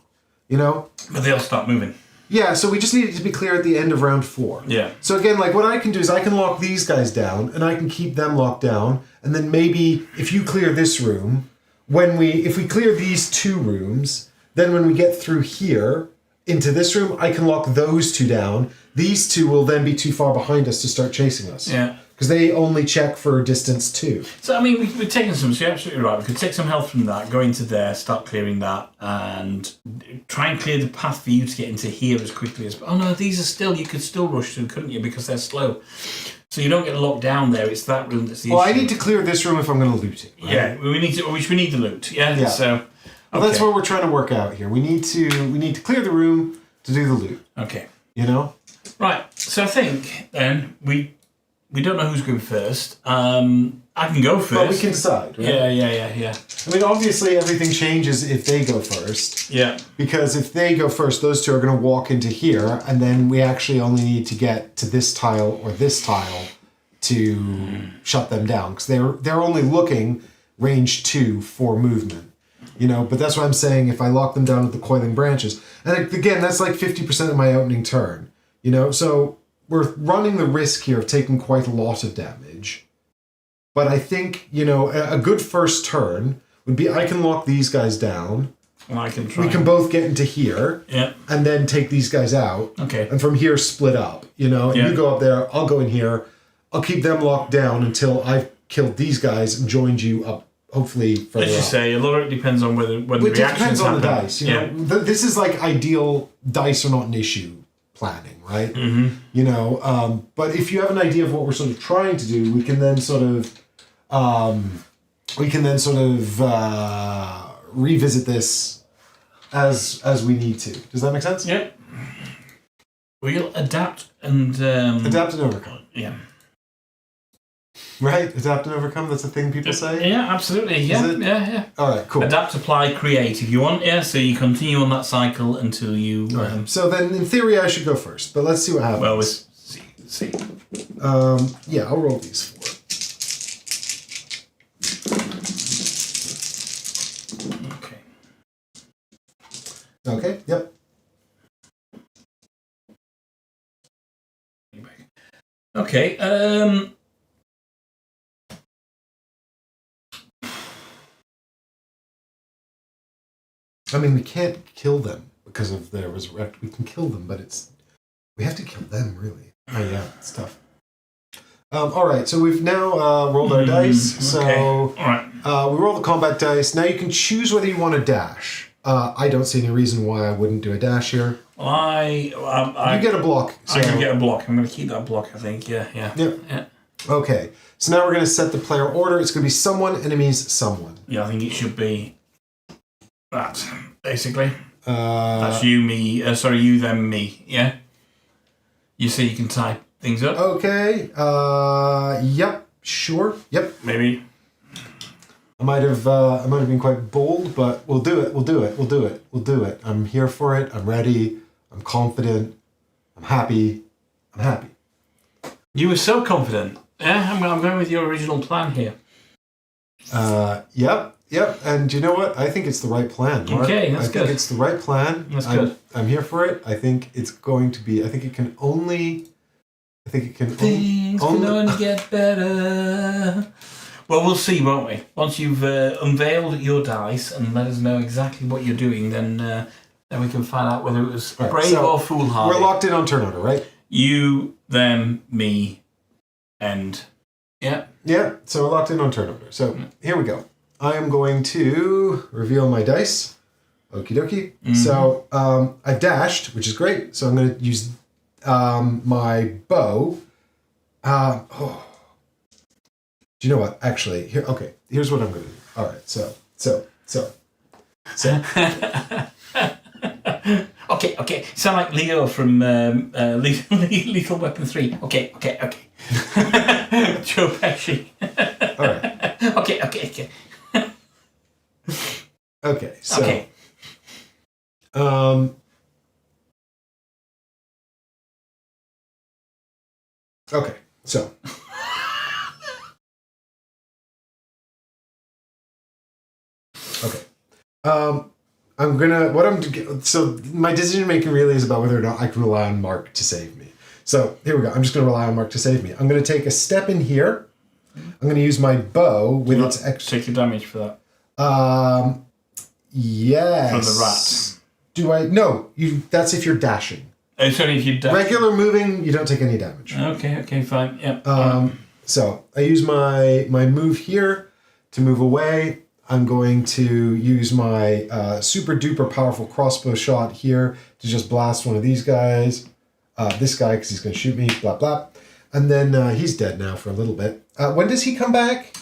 But they'll start moving. Yeah, so we just need it to be clear at the end of round 4. Yeah. So again, what I can do is I can lock these guys down, and I can keep them locked down, and then maybe if you clear this room, if we clear these 2 rooms, then when we get through here into this room, I can lock those 2 down. These 2 will then be too far behind us to start chasing us. Yeah. Because they only check for distance 2. So, we've taken some... So you're absolutely right. We could take some health from that, go into there, start clearing that, and try and clear the path for you to get into here as quickly as... Oh, no, these are still... You could still rush through, couldn't you? Because they're slow. So you don't get locked down there. It's that room that's the issue. Well, I need to clear this room if I'm going to loot it. Right? Yeah, we need the loot. Yeah. Yeah. So. Okay. Well, that's what we're trying to work out here. We need to clear the room to do the loot. Okay. You know. Right. So I think then we don't know who's going first. I can go first. But we can decide. Right? Yeah. I mean, obviously, everything changes if they go first. Yeah. Because if they go first, those two are going to walk into here, and then we actually only need to get to this tile or this tile to shut them down. Because they're only looking range 2 for movement. You know, but that's what I'm saying. If I lock them down with the coiling branches, and again, that's like 50% of my opening turn. You know, so we're running the risk here of taking quite a lot of damage. But I think, you know, a good first turn would be I can lock these guys down. And I can try. We can both get into here. Yeah. And then take these guys out. Okay. And from here split up, you know. And you go up there, I'll go in here. I'll keep them locked down until I've killed these guys and joined you up, hopefully further Let's just say, a lot of it depends on when the reactions happen. It depends on the dice. You know? This is like ideal dice are not an issue planning, right? Mm-hmm. You know, but if you have an idea of what we're sort of trying to do, we can then sort of revisit this as we need to. Does that make sense? Yep. We'll adapt and overcome. Yeah. Right? Adapt and overcome, that's a thing people say? Yeah, absolutely. Yeah. Yeah. Alright, cool. Adapt, apply, create if you want, so you continue on that cycle until you... So then, in theory, I should go first, but let's see what happens. Well, we'll see. Yeah, I'll roll these 4. Okay, yep. Okay, I mean, we can't kill them because of their resurrect. We can kill them, but we have to kill them, really. Oh, yeah, it's tough. All right, so we've now rolled our dice. So all right. We roll the combat dice. Now you can choose whether you want to dash. I don't see any reason why I wouldn't do a dash here. You get a block. So. I can get a block. I'm going to keep that block, I think. Yeah. Yeah. Okay, so now we're going to set the player order. It's going to be someone, enemies, someone. Yeah, I think it should be that, basically. That's you, me. You, them, me. Yeah? You see, you can type things up. Okay. Yep. Sure. Yep. Maybe. I might have been quite bold, but we'll do it. I'm here for it. I'm ready. I'm confident. I'm happy. You were so confident. Yeah, I'm going with your original plan here. Yep. And you know what? I think it's the right plan, Mark. Okay, that's good. I think it's the right plan. That's good. I'm here for it. I think it's going to be. Things can only get better. Well, we'll see, won't we? Once you've unveiled your dice and let us know exactly what you're doing, then we can find out whether it was brave or foolhardy. We're locked in on turn order, right? You, them, me, and... Yeah. Yeah, so we're locked in on turn order. So here we go. I am going to reveal my dice. Okie dokie. Mm-hmm. So I've dashed, which is great. So I'm going to use my bow. Do you know what? Actually, here's what I'm going to do. All right, so. Okay. Sound like Leo from Lethal Weapon 3. Okay. Joe Pesci. All right. Okay. Okay, so. Okay. Okay, so. Okay. So my decision making really is about whether or not I can rely on Mark to save me. So here we go. I'm just going to rely on Mark to save me. I'm going to take a step in here. I'm going to use my bow with its extra. Take your damage for that. Yes. From the rat. Do I? No. That's if you're dashing. Oh, sorry, if you dash. Regular moving, you don't take any damage. Okay, fine. Yep. So I use my move here to move away. I'm going to use my super duper powerful crossbow shot here to just blast one of these guys. This guy, because he's going to shoot me, blah, blah. And then he's dead now for a little bit. When does he come back?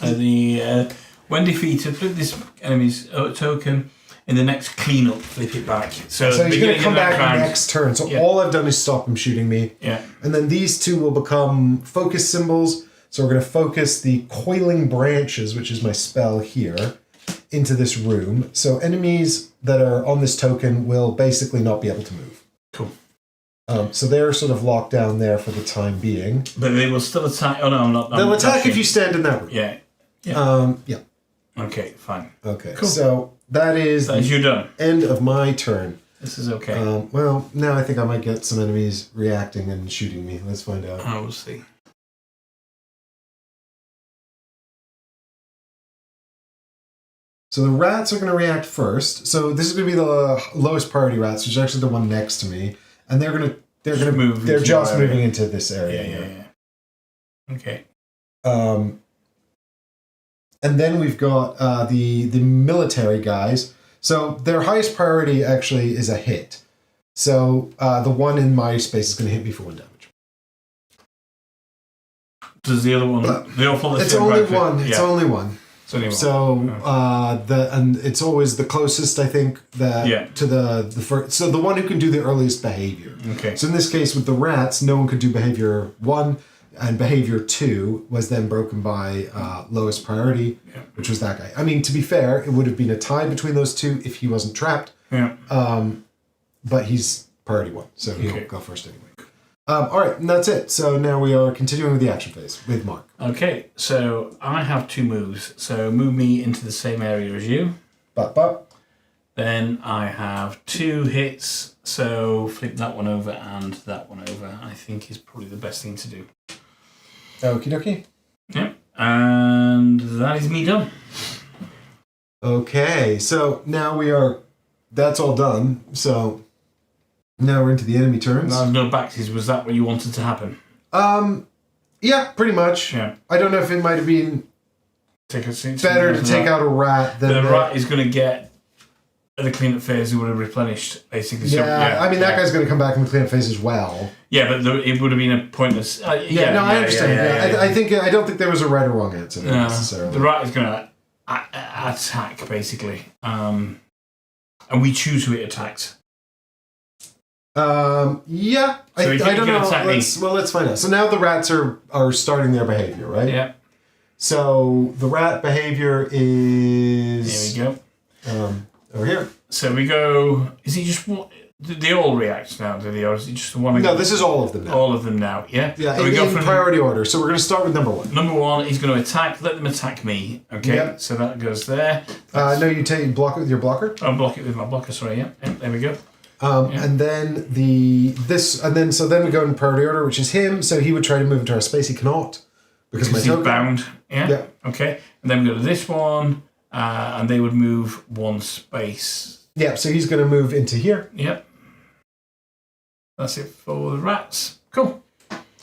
When defeated, flip this enemy's token. In the next cleanup, flip it back. So he's going to come back next turn. So all I've done is stop him shooting me. Yeah. And then these two will become focus symbols. So we're going to focus the coiling branches, which is my spell here, into this room. So enemies that are on this token will basically not be able to move. Cool. So they're sort of locked down there for the time being. But they will still attack. Oh no, I'm not. They'll attack if you stand in that room. Yeah. Yeah. Okay, fine. Okay. Cool. So that is you're done. End of my turn. This is okay. Well, now I think I might get some enemies reacting and shooting me. Let's find out. I will see. So the rats are going to react first. So this is going to be the lowest priority rats, which is actually the one next to me, and they're going to move. They're just moving into this area. Yeah. Okay. And then we've got the military guys. So their highest priority actually is a hit. So the one in my space is going to hit me for 1 damage. Does the other one? They all follow the It's same only bracket? one. It's only one. It's only one. So and it's always the closest, I think, to the first. So the one who can do the earliest behavior. Okay. So in this case, with the rats, no one could do behavior 1. And behavior 2 was then broken by lowest priority, which was that guy. I mean, to be fair, it would have been a tie between those two if he wasn't trapped. Yeah. But he's priority 1, so he'll go first anyway. All right, and that's it. So now we are continuing with the action phase with Mark. Okay, so I have 2 moves. So move me into the same area as you. But. Then I have 2 hits. So flip that one over and that one over. I think is probably the best thing to do. Okie dokie. Yep. And that is me done. Okay, so now that's all done. So now we're into the enemy turns. No backsies. Was that what you wanted to happen? Yeah, pretty much. Yeah. I don't know if it might have been better to take out a rat than the rat is going to get the cleanup phase. It would have replenished basically. Yeah, so, I mean that guy's going to come back in the cleanup phase as well. Yeah, but it would have been a pointless. I understand. I don't think there was a right or wrong answer there necessarily. The rat is going to attack basically, and we choose who it attacks. Yeah. So I don't know. Let's find out. So now the rats are starting their behavior, right? Yeah. So the rat behavior is. Here we go. Over here. So we go. Is it just one? Do they all react now? Do they, or is it just the one? No, this is all of them now. All of them now. Yeah. Yeah. So we go from priority order. So we're going to start with number 1. Number 1, he's going to attack. Let them attack me. Okay. Yep. So that goes there. No, you block it with your blocker. I'll block it with my blocker. Sorry. Yeah. There we go. And then so then we go in priority order, which is him. So he would try to move into our space. He cannot because my token. He's bound. Yeah. Yep. Okay. And then we go to this one, and they would move 1 space. Yeah. So he's going to move into here. Yep. That's it for the rats. Cool.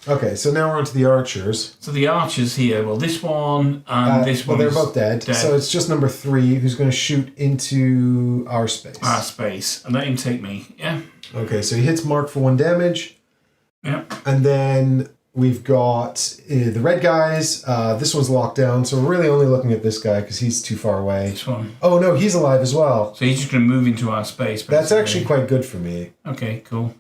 Okay. So now we're on to the archers. So the archers here. Well, this one and this one. Well, they're both dead. So it's just number 3 who's going to shoot into our space. Our space. And let him take me. Yeah. Okay. So he hits Mark for 1 damage. Yeah. And then we've got the red guys. This one's locked down. So we're really only looking at this guy because he's too far away. This one. Oh, no. He's alive as well. So he's just going to move into our space. Basically. That's actually quite good for me. Okay. Cool.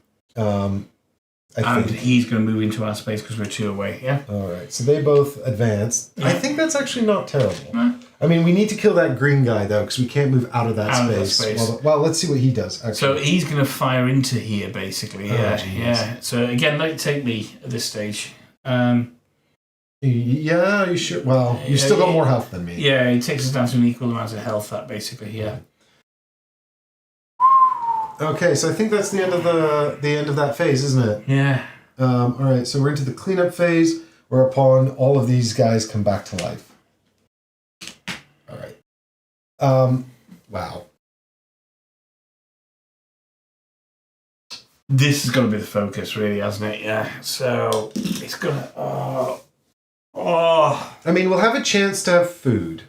I think he's going to move into our space because we're 2 away, yeah? All right, so they both advance. Yeah. I think that's actually not terrible. Yeah. I mean, we need to kill that green guy, though, because we can't move out of that space. Well, let's see what he does, actually. So he's going to fire into here, basically, yeah. So, again, don't take me at this stage. Yeah, you sure? Well, you've still got more health than me. Yeah, it takes us down to an equal amount of health, that basically, yeah. Okay, so I think that's the end of that phase, isn't it? Yeah. All right, so we're into the cleanup phase, whereupon all of these guys come back to life. All right. Wow. This is going to be the focus, really, hasn't it? Yeah. So it's gonna. I mean, we'll have a chance to have food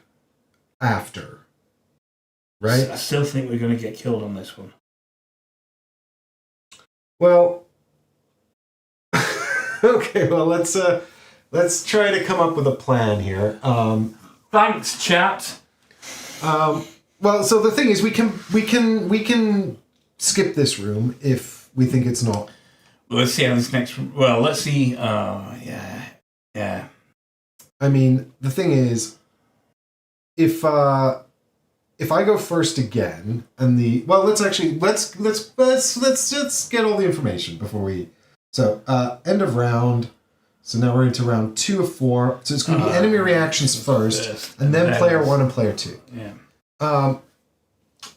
after, right? I still think we're going to get killed on this one. Well, Okay, well let's try to come up with a plan here. Thanks, chat. Well, so the thing is, we can skip this room if we think it's not. Well, let's see how this next. Well, let's see. Yeah. I mean, the thing is, if I go first again, and let's get all the information before we. So end of round. So now we're into round 2 of 4. So it's going to be enemy reactions first, and then player 1 and player 2. Yeah.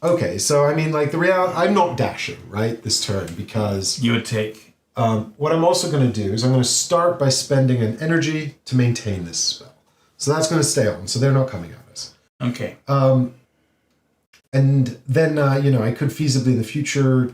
Okay, so I mean, like I'm not dashing right this turn because you would take. What I'm also going to do is I'm going to start by spending an energy to maintain this spell. So that's going to stay on. So they're not coming at us. Okay. And then I could feasibly in the future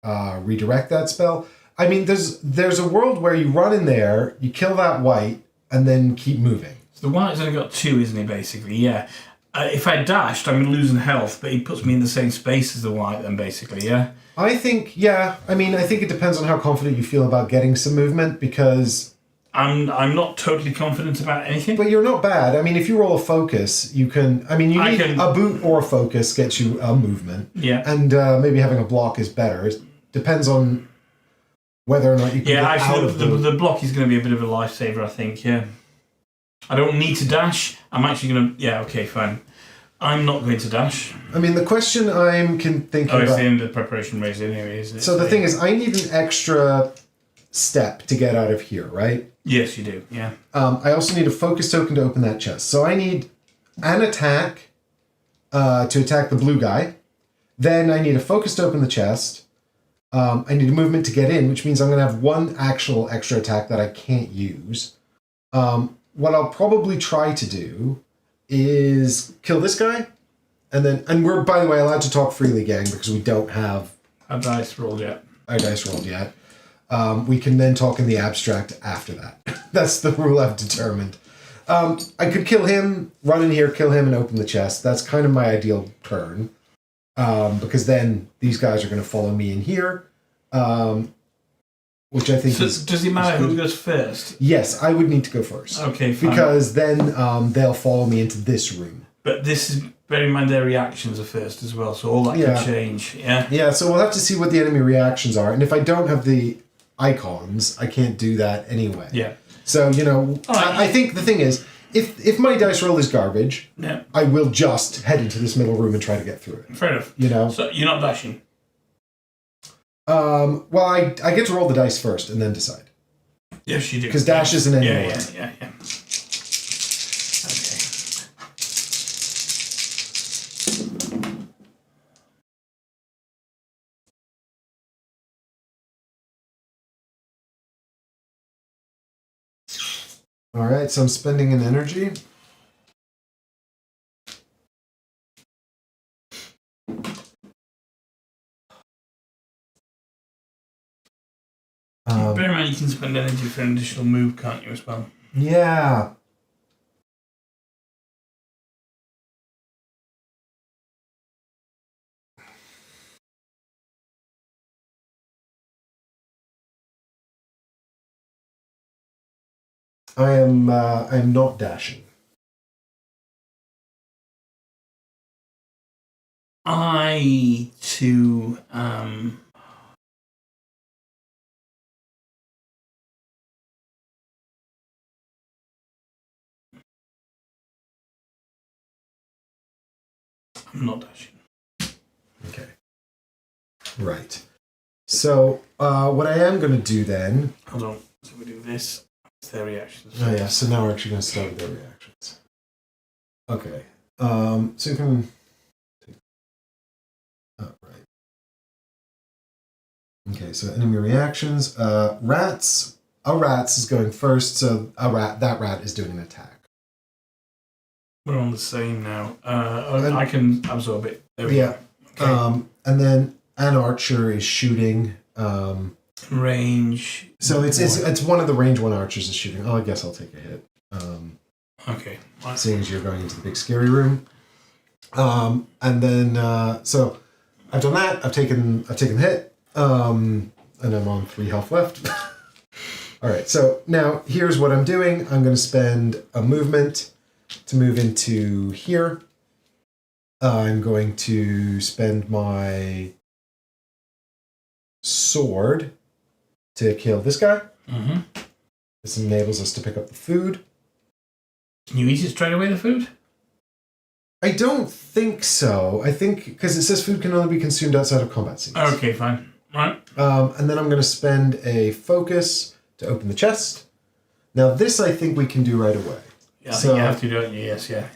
redirect that spell. I mean, there's a world where you run in there, you kill that white, and then keep moving. So the white's only got 2, isn't he? Basically, yeah. If I dashed, I'm losing health, but he puts me in the same space as the white. Then basically, yeah. I think it depends on how confident you feel about getting some movement because I'm not totally confident about anything. But you're not bad. I mean, if you roll a focus, you can. I mean, a boot or a focus gets you a movement. Yeah. And maybe having a block is better. It depends on whether or not you can get out of the block is going to be a bit of a lifesaver, I think. Yeah. I don't need to dash. I'm actually going to. Yeah. Okay. Fine. I'm not going to dash. I mean, the question I'm thinking about... it's the end of the preparation race anyway, isn't it? So the thing is, I need an extra step to get out of here, right? Yes, you do, yeah. I also need a focus token to open that chest. So I need an attack to attack the blue guy. Then I need a focus to open the chest. I need a movement to get in, which means I'm going to have one actual extra attack that I can't use. What I'll probably try to do is kill this guy, and we're, by the way, allowed to talk freely, gang, because we don't have our dice rolled yet. We can then talk in the abstract after that. That's the rule I've determined. I could kill him, run in here, kill him, and open the chest. That's kind of my ideal turn, because then these guys are going to follow me in here, which I think is... Does it matter who goes first? Yes, I would need to go first. Okay, fine. Because then they'll follow me into this room. But this is... Bear in mind their reactions are first as well, so all that can change, yeah? Yeah, so we'll have to see what the enemy reactions are. And if I don't have the icons, I can't do that anyway. Yeah. So, I think the thing is, if my dice roll is garbage, I will just head into this middle room and try to get through it. Fair enough. So you're not dashing? Well, I get to roll the dice first and then decide. Yes, you do. Because dash isn't anymore. Yeah. Okay. All right, so I'm spending an energy. Bear in mind you can spend energy for an additional move, can't you, as well? Yeah. I am not dashing. I too I'm not dashing. Okay. Right. So what I am going to do then... Hold on. So we do this. It's their reactions. Oh yeah, so now we're actually going to start with their reactions. Okay. So you can... Oh, right. Okay, so enemy reactions. Rats. A rats is going first, so that rat is doing an attack. We're on the same now. I can absorb it. There we go. Okay. And then an archer is shooting. Range. So it's one of the range 1 archers is shooting. Oh, I guess I'll take a hit. Okay. Seeing as you're going into the big scary room. And then so I've done that. I've taken the hit. and I'm on 3 health left. All right, so now here's what I'm doing. I'm going to spend a movement to move into here. I'm going to spend my sword to kill this guy. Mm-hmm. This enables us to pick up the food. Can you eat it straight away, the food? I don't think so. I think, because it says food can only be consumed outside of combat scenes. Okay, fine. Right. And then I'm going to spend a focus to open the chest. Now this I think we can do right away. Yeah, I think you have to do it. Yes, yeah.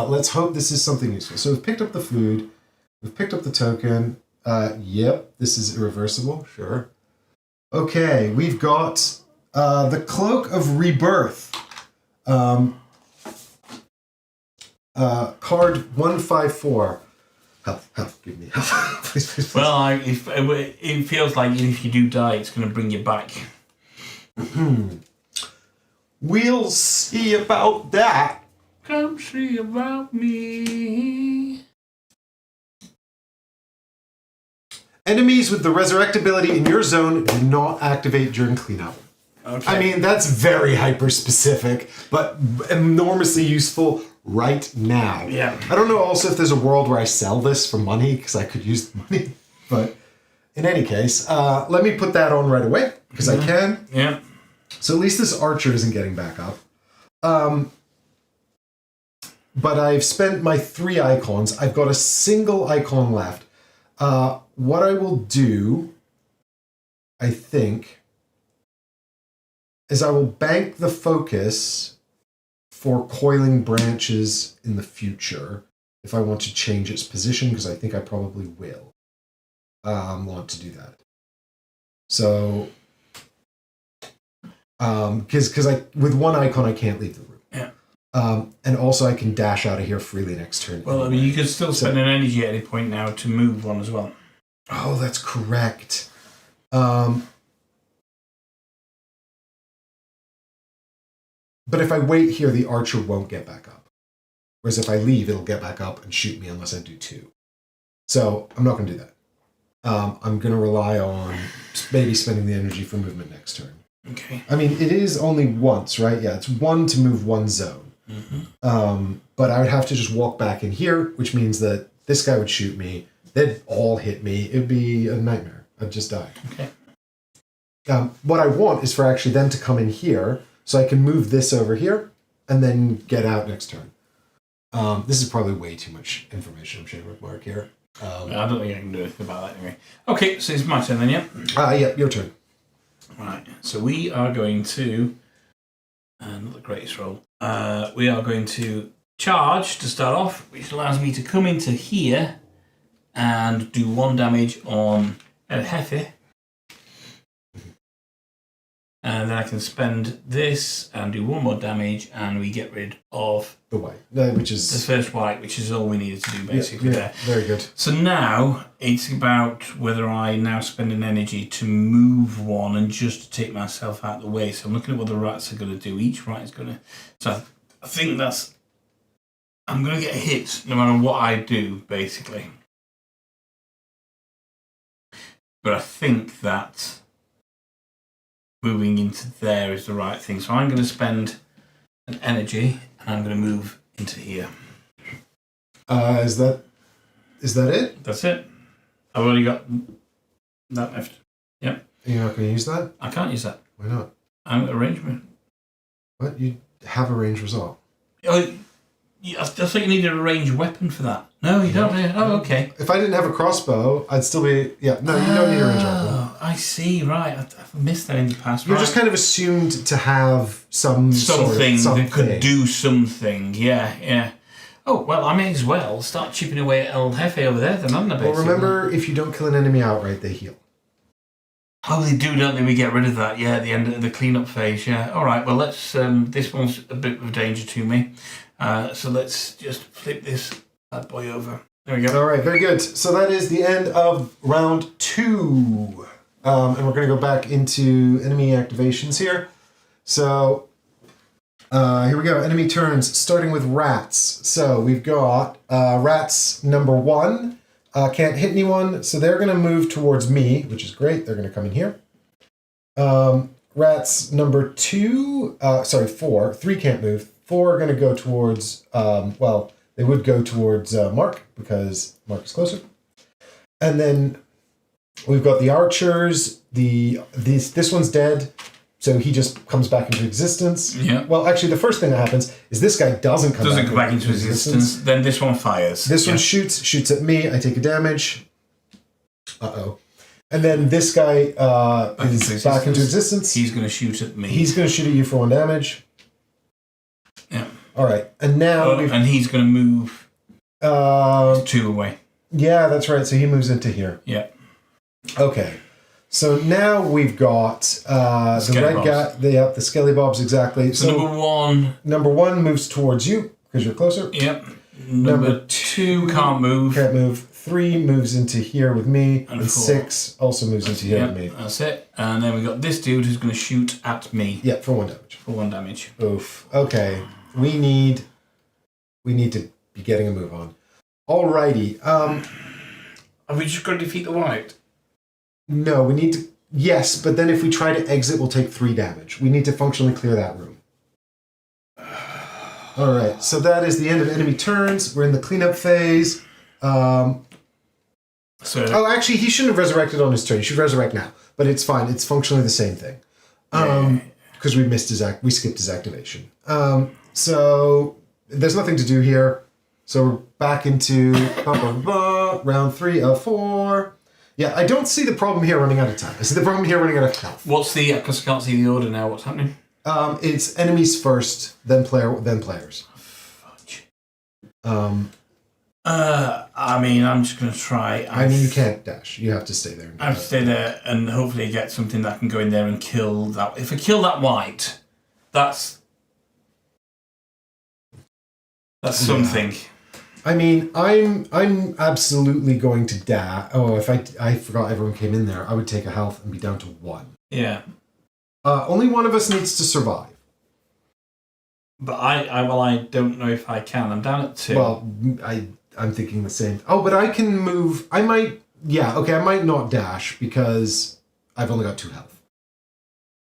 Let's hope this is something useful. So we've picked up the food. We've picked up the token. Yep, this is irreversible. Sure. Okay, we've got the Cloak of Rebirth. Card 154. Health, give me health. please. Well, it feels like if you do die, it's going to bring you back. We'll see about that. Come see about me. Enemies with the resurrect ability in your zone do not activate during cleanup. Okay. I mean, that's very hyper-specific, but enormously useful right now. Yeah. I don't know also if there's a world where I sell this for money, because I could use the money. But in any case, let me put that on right away, because I can. Yeah. So at least this archer isn't getting back up. But I've spent my 3 icons. I've got a single icon left. What I will do, I think, is I will bank the focus for coiling branches in the future if I want to change its position, because I think I probably will want to do that. So, because I with one icon I can't leave the room. Yeah. And also I can dash out of here freely next turn. Well, I mean, you could still spend an energy at any point now to move one as well. Oh, that's correct. But if I wait here, the archer won't get back up. Whereas if I leave, it'll get back up and shoot me unless I do 2. So I'm not going to do that. I'm going to rely on maybe spending the energy for movement next turn. Okay. I mean, it is only once, right? Yeah, it's 1 to move 1 zone. Mm-hmm. But I would have to just walk back in here, which means that this guy would shoot me. They'd all hit me. It'd be a nightmare. I'd just die. Okay. What I want is for actually them to come in here, so I can move this over here and then get out next turn. This is probably way too much information I'm sharing with Mark here. I don't think I can do anything about that anyway. Okay, so it's my turn then, yeah? Yeah, your turn. Right, so we are going to, not the greatest roll, we are going to charge to start off, which allows me to come into here and do 1 damage on El Jefe. And then I can spend this and do 1 more damage, and we get rid of the white, which is the first white, which is all we needed to do basically there. Very good. So now it's about whether I now spend an energy to move 1 and just to take myself out of the way. So I'm looking at what the rats are going to do. Each rat is going to. So I think that's. I'm going to get hit no matter what I do, basically. But I think that moving into there is the right thing. So I'm going to spend an energy and I'm going to move into here. Is that it? That's it. I've already got that left. Yep. You're not going to use that? I can't use that. Why not? I'm arrangement. What? You have a range result. Oh, I thought you needed a ranged weapon for that. No, you don't. Oh, okay. If I didn't have a crossbow, I'd still be... Yeah, no, you don't need a ranged weapon. Oh, I see, right. I've missed that in the past. You're just kind of assumed to have something that could do something. Yeah. Oh, well, I may as well start chipping away at El Jefe over there then, aren't I, basically? Well, remember, if you don't kill an enemy outright, they heal. Oh, they do, don't they? We get rid of that, yeah, at the end of the cleanup phase, yeah. All right, well, let's... this one's a bit of a danger to me. So let's just flip this bad boy over. There we go. All right, very good. So that is the end of round 2. And we're going to go back into enemy activations here. So here we go. Enemy turns, starting with rats. So we've got rats number 1. Can't hit anyone, so they're going to move towards me, which is great. They're going to come in here. Rats number 4. 3 can't move. 4 are going to go towards, they would go towards Mark because Mark is closer. And then we've got the archers. This one's dead, so he just comes back into existence. Yeah. Well, actually, the first thing that happens is this guy doesn't come back into existence. Then this one fires. This one shoots at me. I take a damage. Uh-oh. And then this guy is back into existence. He's going to shoot at me. He's going to shoot at you for 1 damage. Yeah. All right. And now... and he's going to move 2 away. Yeah, that's right. So he moves into here. Yeah. Okay. So now we've got the red guy. The Skelly Bobs, exactly. So number 1 moves towards you because you're closer. Yep. Number 2 can't move. Can't move. 3 moves into here with me. And 6 also moves into here with me. That's it. And then we've got this dude who's going to shoot at me. Yeah, for 1 damage. For 1 damage. Oof. Okay. We need to be getting a move on. Alrighty. Have we just got to defeat the white? No, we need to... Yes, but then if we try to exit, we'll take 3 damage. We need to functionally clear that room. Alright, so that is the end of enemy turns. We're in the cleanup phase. Actually, he shouldn't have resurrected on his turn. He should resurrect now. But it's fine. It's functionally the same thing. Because we skipped his activation. So there's nothing to do here. So we're back into round 3 of 4. Yeah, I don't see the problem here running out of time. I see the problem here running out of health. Because I can't see the order now. What's happening? It's enemies first, then players. Fudge. I'm just going to try. You can't dash. You have to stay there. I have to stay there and hopefully get something that can go in there and kill that. If I kill that white, that's something. I mean, I'm absolutely going to dash. Oh, if I forgot everyone came in there, I would take a health and be down to 1. Yeah. Only one of us needs to survive. But I don't know if I can. I'm down at 2. Well, I'm thinking the same. Oh, but I can move. I might not dash because I've only got 2 health.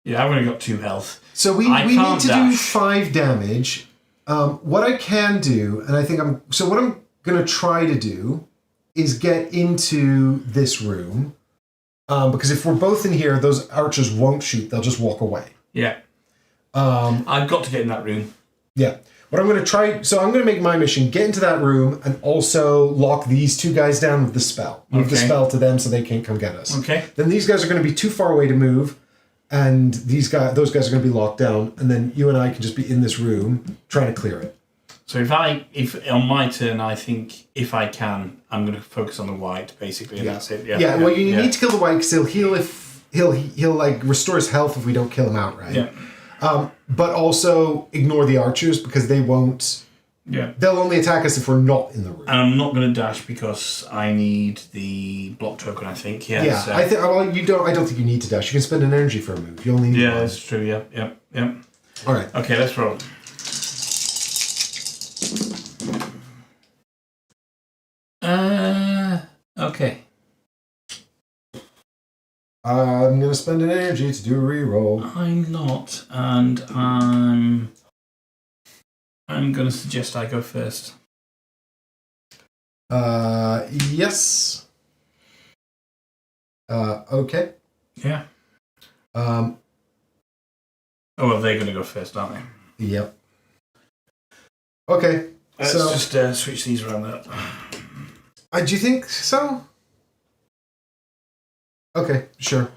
Yeah, I've only got 2 health. So we need to do 5 damage. What I can do, and I think what I'm going to try to do is get into this room. Because if we're both in here, those archers won't shoot. They'll just walk away. Yeah. I've got to get in that room. Yeah. What I'm going to try... So I'm going to make my mission, get into that room, and also lock these 2 guys down with the spell. Move the spell to them so they can't come get us. Okay. Then these guys are going to be too far away to move, and those guys are going to be locked down, and then you and I can just be in this room trying to clear it. So if on my turn, I think if I can, I'm going to focus on the white, basically, and that's it. Yeah. Well, you need to kill the white because he'll heal if he'll like restore his health if we don't kill him outright. Yeah. But also ignore the archers because they won't. Yeah. They'll only attack us if we're not in the room. And I'm not going to dash because I need the block token, I think. Yeah. Yeah. So. I don't think you need to dash. You can spend an energy for a move. You only need one. That's true. Yeah. All right. Okay, let's roll. Okay. I'm going to spend an energy to do a reroll. I'm not, and I'm going to suggest I go first. Yes. Okay. Yeah. Oh, well, they're going to go first, aren't they? Yep. Okay. Let's just switch these around up. Do you think so? Okay, sure.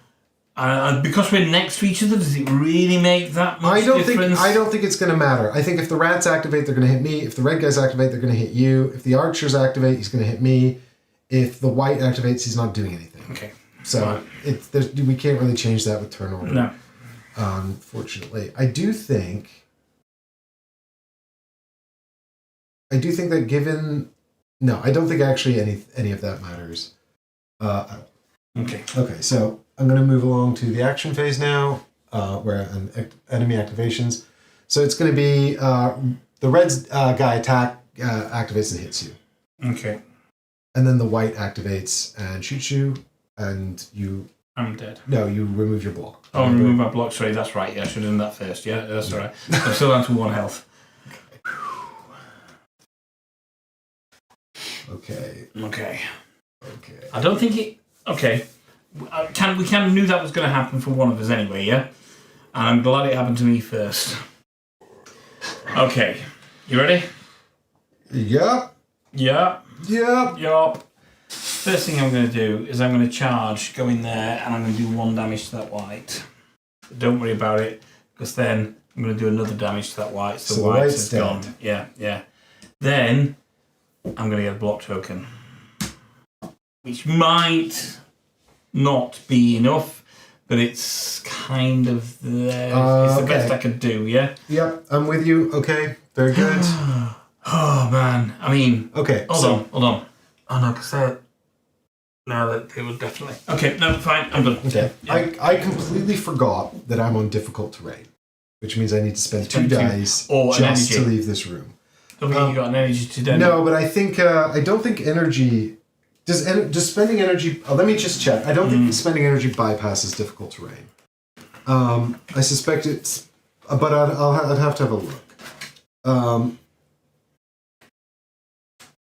Because we're next to each other, does it really make that much difference? I don't think it's going to matter. I think if the rats activate, they're going to hit me. If the red guys activate, they're going to hit you. If the archers activate, he's going to hit me. If the white activates, he's not doing anything. Okay. So we can't really change that with turn order. No. Unfortunately. I do think that given... No, I don't think actually any of that matters. Okay. Okay, so I'm going to move along to the action phase now, where enemy activations. So it's going to be the red guy activates and hits you. Okay. And then the white activates and shoots you, and you I'm dead. No, you remove your block. Oh, remove my block. Sorry, that's right. Yeah, I should have done that first. Yeah, that's all right. I'm still down to 1 health. Okay. Okay. Okay. I don't think it... Okay. We kind of knew that was going to happen for one of us anyway, yeah? And I'm glad it happened to me first. Okay. You ready? Yep. Yeah. Yep. Yup. First thing I'm going to do is I'm going to charge, go in there, and I'm going to do 1 damage to that white. But don't worry about it, because then I'm going to do another damage to that white, so the white is gone. Yeah, yeah. Then I'm going to get a block token, which might not be enough, but it's kind of there. It's the best I could do, yeah? Yep, I'm with you. Okay, very good. Oh, man. I mean... Okay, Hold on. Oh, no, because they're... No, they would definitely... Okay, no, fine, I'm done. Okay, Yeah. I completely forgot that I'm on difficult terrain, which means I need to spend 2 dice just to leave this room. Don't think you got an energy to do. No, but I think I don't think energy does spending energy. Let me just check. I don't think spending energy bypasses difficult terrain. I suspect it's, but I'd have to have a look.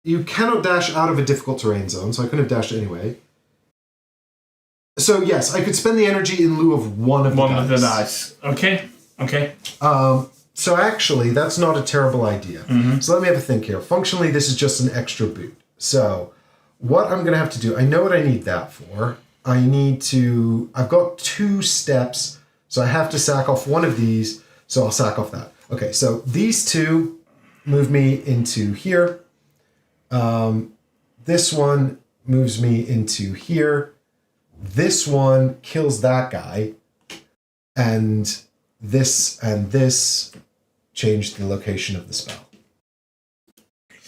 You cannot dash out of a difficult terrain zone, so I couldn't have dashed anyway. So yes, I could spend the energy in lieu of one of the dice. Okay. So actually, that's not a terrible idea. So let me have a think here. Functionally, this is just an extra boot. So what I'm going to have to do, I know what I need that for. I've got 2 steps, so I have to sack off one of these, so I'll sack off that. Okay, so these 2 move me into here. This one moves me into here. This one kills that guy. And this change the location of the spell.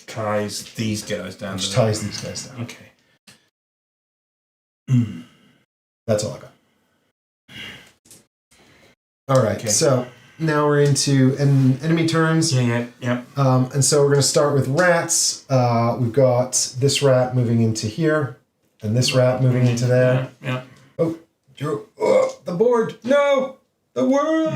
Ties these guys down. Which ties these guys down. Okay. That's all I got. All right, so now we're into enemy turns. Yeah. And so we're going to start with rats. We've got this rat moving into here, and this rat moving into there. Yeah. Oh, the board! No, the world.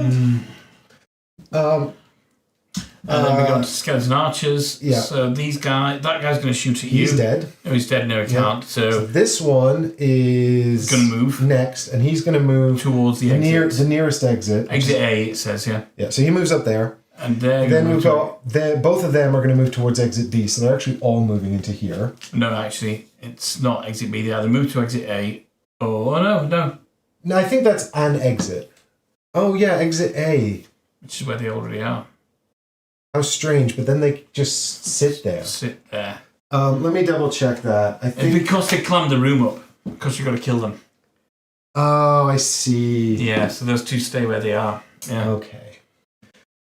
And then we go to skeleton archers. Yeah. So that guy's going to shoot at you. He's dead. No, he's dead. No, he can't. So this one is going to move next, and he's going to move towards the nearest exit. Exit A, it says, yeah. Yeah, so he moves up there. And then we've got both of them are going to move towards exit B, so they're actually all moving into here. No, actually, it's not exit B. They either move to exit A. Oh no. No, I think that's an exit. Oh yeah, exit A. Which is where they already are. How strange, but then they just sit there. Let me double check that. I think because they climb the room up. Because you've got to kill them. Oh, I see. Yeah, so those 2 stay where they are. Yeah. Okay.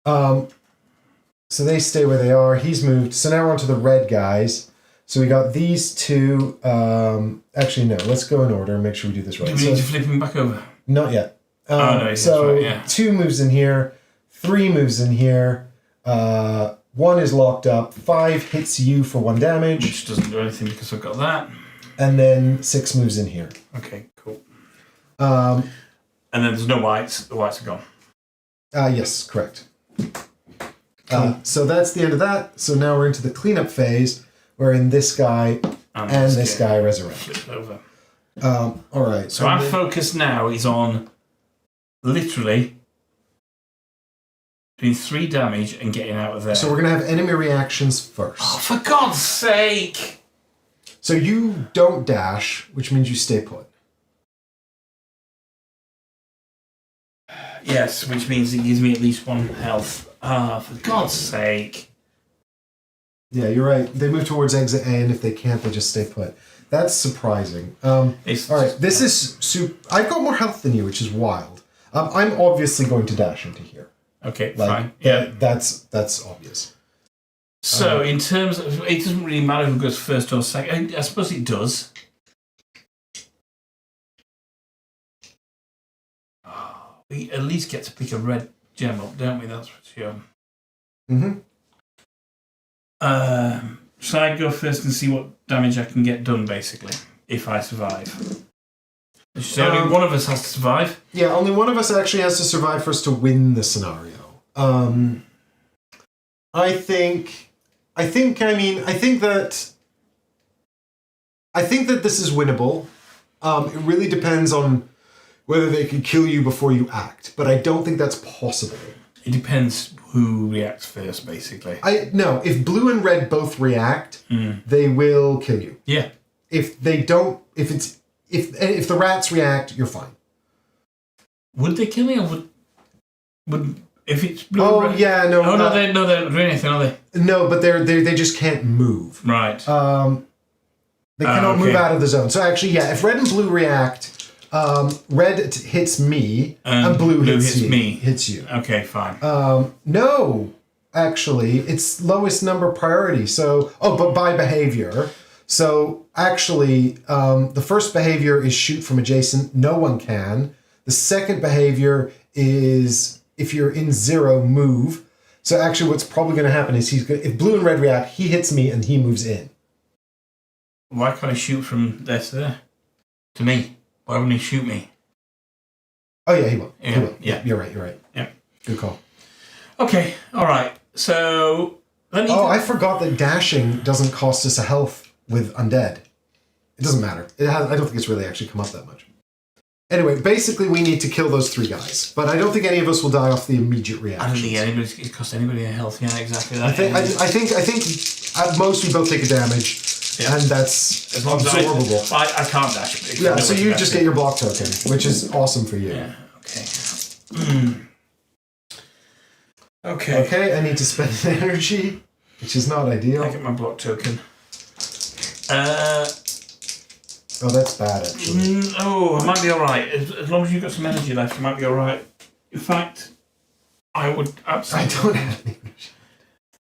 So they stay where they are. He's moved. So now we're on to the red guys. So we got these 2. Actually, no. Let's go in order and make sure we do this right. Do we need to flip him back over? Not yet. No. So right, yeah. 2 moves in here. 3 moves in here. 1 is locked up. 5 hits you for 1 damage. Which doesn't do anything because I've got that. And then 6 moves in here. Okay, cool. And then there's no whites. The whites are gone. Yes, correct. So that's the end of that. So now we're into the cleanup phase, wherein this guy and this guy resurrect. Flip over. All right. So our focus now is on literally doing 3 damage and getting out of there. So we're going to have enemy reactions first. Oh, for God's sake! So you don't dash, which means you stay put. Yes, which means it gives me at least 1 health. For God's sake. Yeah, you're right. They move towards exit A, and if they can't, they just stay put. That's surprising. All right, this is I've got more health than you, which is wild. I'm obviously going to dash into here. Okay, fine. Yeah, that's obvious. So in terms of, it doesn't really matter who goes first or second. I suppose it does. We at least get to pick a red gem up, don't we? That's for sure. Shall I go first and see what damage I can get done, basically, if I survive? So only one of us has to survive? Yeah, only one of us actually has to survive for us to win the scenario. I think that this is winnable. It really depends on whether they can kill you before you act, but I don't think that's possible. It depends who reacts first, basically. No, if blue and red both react, they will kill you. Yeah. If they don't, if the rats react, you're fine. Would they kill me, or would if it's blue? Oh and red? yeah, no. Oh no, they're not doing anything, are they? No, but they just can't move. Right. They cannot move out of the zone. So actually, yeah, if red and blue react, red hits me and blue hits you. Okay, fine. No, actually, it's lowest number priority. So, but by behavior. So actually, the first behavior is shoot from adjacent. No one can. The second behavior is if you're in 0, move. So actually, what's probably going to happen is if blue and red react, he hits me and he moves in. Why can't I shoot from there to there? To me? Why wouldn't he shoot me? Oh yeah, he will. Yeah, he will. Yeah. You're right. Yeah. Good call. Okay, alright. So I forgot that dashing doesn't cost us a health with undead. It doesn't matter. I don't think it's really actually come up that much. Anyway, basically we need to kill those 3 guys, but I don't think any of us will die off the immediate reaction. I don't think it costs anybody a health. Yeah, exactly. I think at most we both take a damage, and that's absorbable. I can't dash. Yeah, so you just get your block token, which is awesome for you. Yeah. Okay. Okay, I need to spend energy, which is not ideal. I get my block token. Oh, that's bad, actually. I might be alright. As long as you've got some energy left, you might be alright. In fact, I would absolutely... I don't have any energy.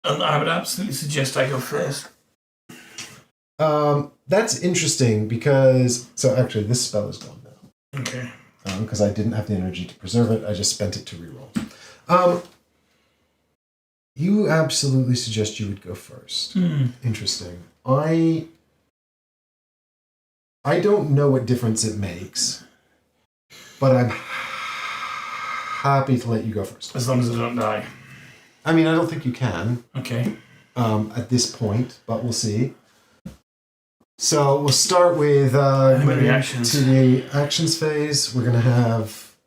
And I would absolutely suggest I go first. That's interesting because... So, actually, this spell is gone now. Okay. Because I didn't have the energy to preserve it. I just spent it to reroll. You absolutely suggest you would go first. Interesting. I don't know what difference it makes, but I'm happy to let you go first. As long as I don't die. I mean, I don't think you can. Okay. At this point, but we'll see. So we'll start with reactions. To the actions phase. We're going to have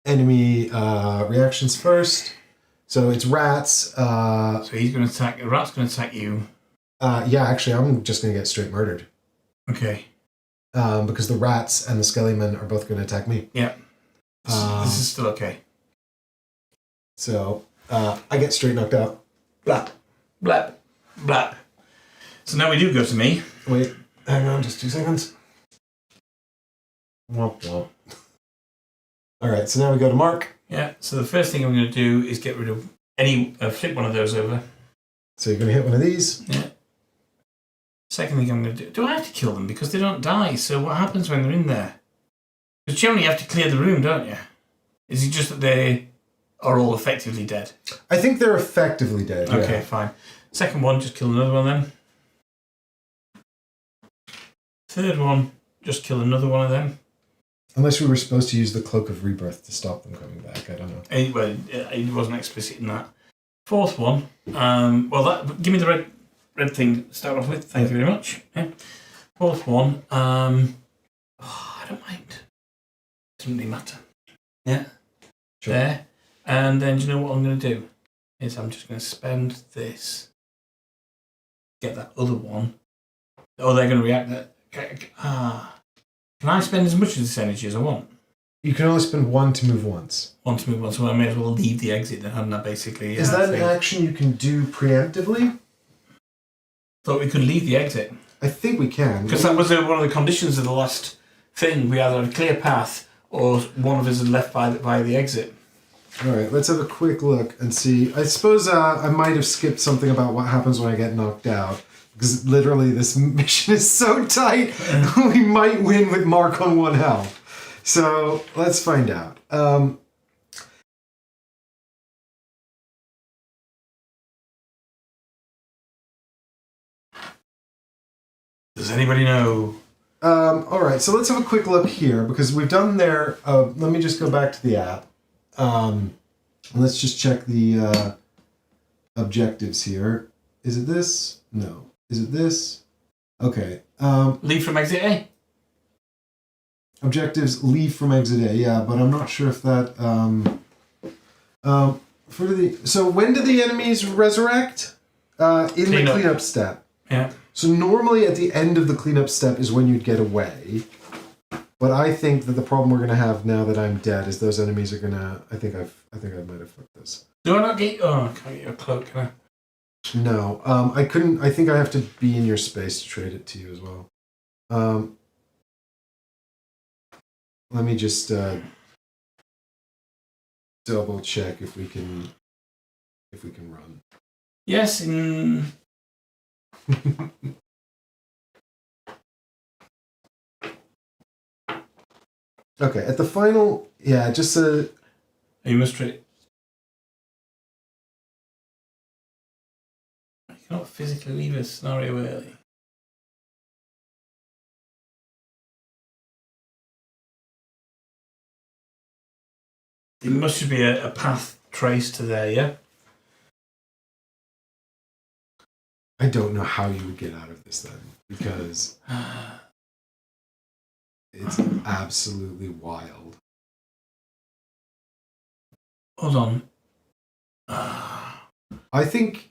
enemy reactions first. So it's rats. So he's going to attack. The rat's going to attack you. Yeah, actually, I'm just going to get straight murdered. Okay. Because the rats and the skellymen are both going to attack me. Yeah. This is still okay. So I get straight knocked out. Blap. Blap. Blap. So now we do go to me. Wait, hang on, just 2 seconds. Womp womp. Alright, so now we go to Mark. Yeah, so the first thing I'm going to do is get rid of flip one of those over. So you're going to hit one of these? Yeah. Second thing I'm going to do I have to kill them because they don't die, so what happens when they're in there? Because generally you have to clear the room, don't you? Is it just that they are all effectively dead? I think they're effectively dead, Okay, yeah. fine. Second one, just kill another one then. Third one, just kill another one of them. Unless we were supposed to use the Cloak of Rebirth to stop them coming back, I don't know. It wasn't explicit in that. Fourth one, give me the red thing to start off with. Thank you very much. Yeah. Fourth one, I don't mind. Doesn't really matter. Yeah. Sure. There. And then do you know what I'm going to do? Is I'm just going to spend this. Get that other one. Oh, they're going to react. Can I spend as much of this energy as I want? You can only spend 1 to move once. 1 to move on, so I may as well leave the exit then, hadn't I, basically? Is that an action you can do preemptively? Thought we could leave the exit. I think we can. Because that was one of the conditions of the last thing. We either had a clear path or one of us had left by the exit. Alright, let's have a quick look and see. I suppose I might have skipped something about what happens when I get knocked out. Because literally this mission is so tight, we might win with Mark on 1 health. So let's find out. Does anybody know All right, so let's have a quick look here because we've done there. Let me just go back to the app. And let's just check the objectives here. Is it this? No. Is it this? Okay. Leave from exit A. Objectives: leave from exit A. Yeah, but I'm not sure if that. So when do the enemies resurrect? In the cleanup step. Yeah. So normally at the end of the cleanup step is when you'd get away. But I think that the problem we're gonna have now that I'm dead is those enemies are gonna. I think I might have fucked this. Do I not get? Oh, I can't get your cloak, can I? No, I couldn't. I think I have to be in your space to trade it to you as well. Let me just double check if we can run. Yes. Okay, at the final, yeah, just you must trade. You cannot physically leave a scenario early. There must be a path traced to there, yeah? I don't know how you would get out of this then, because it's absolutely wild. Hold on. I think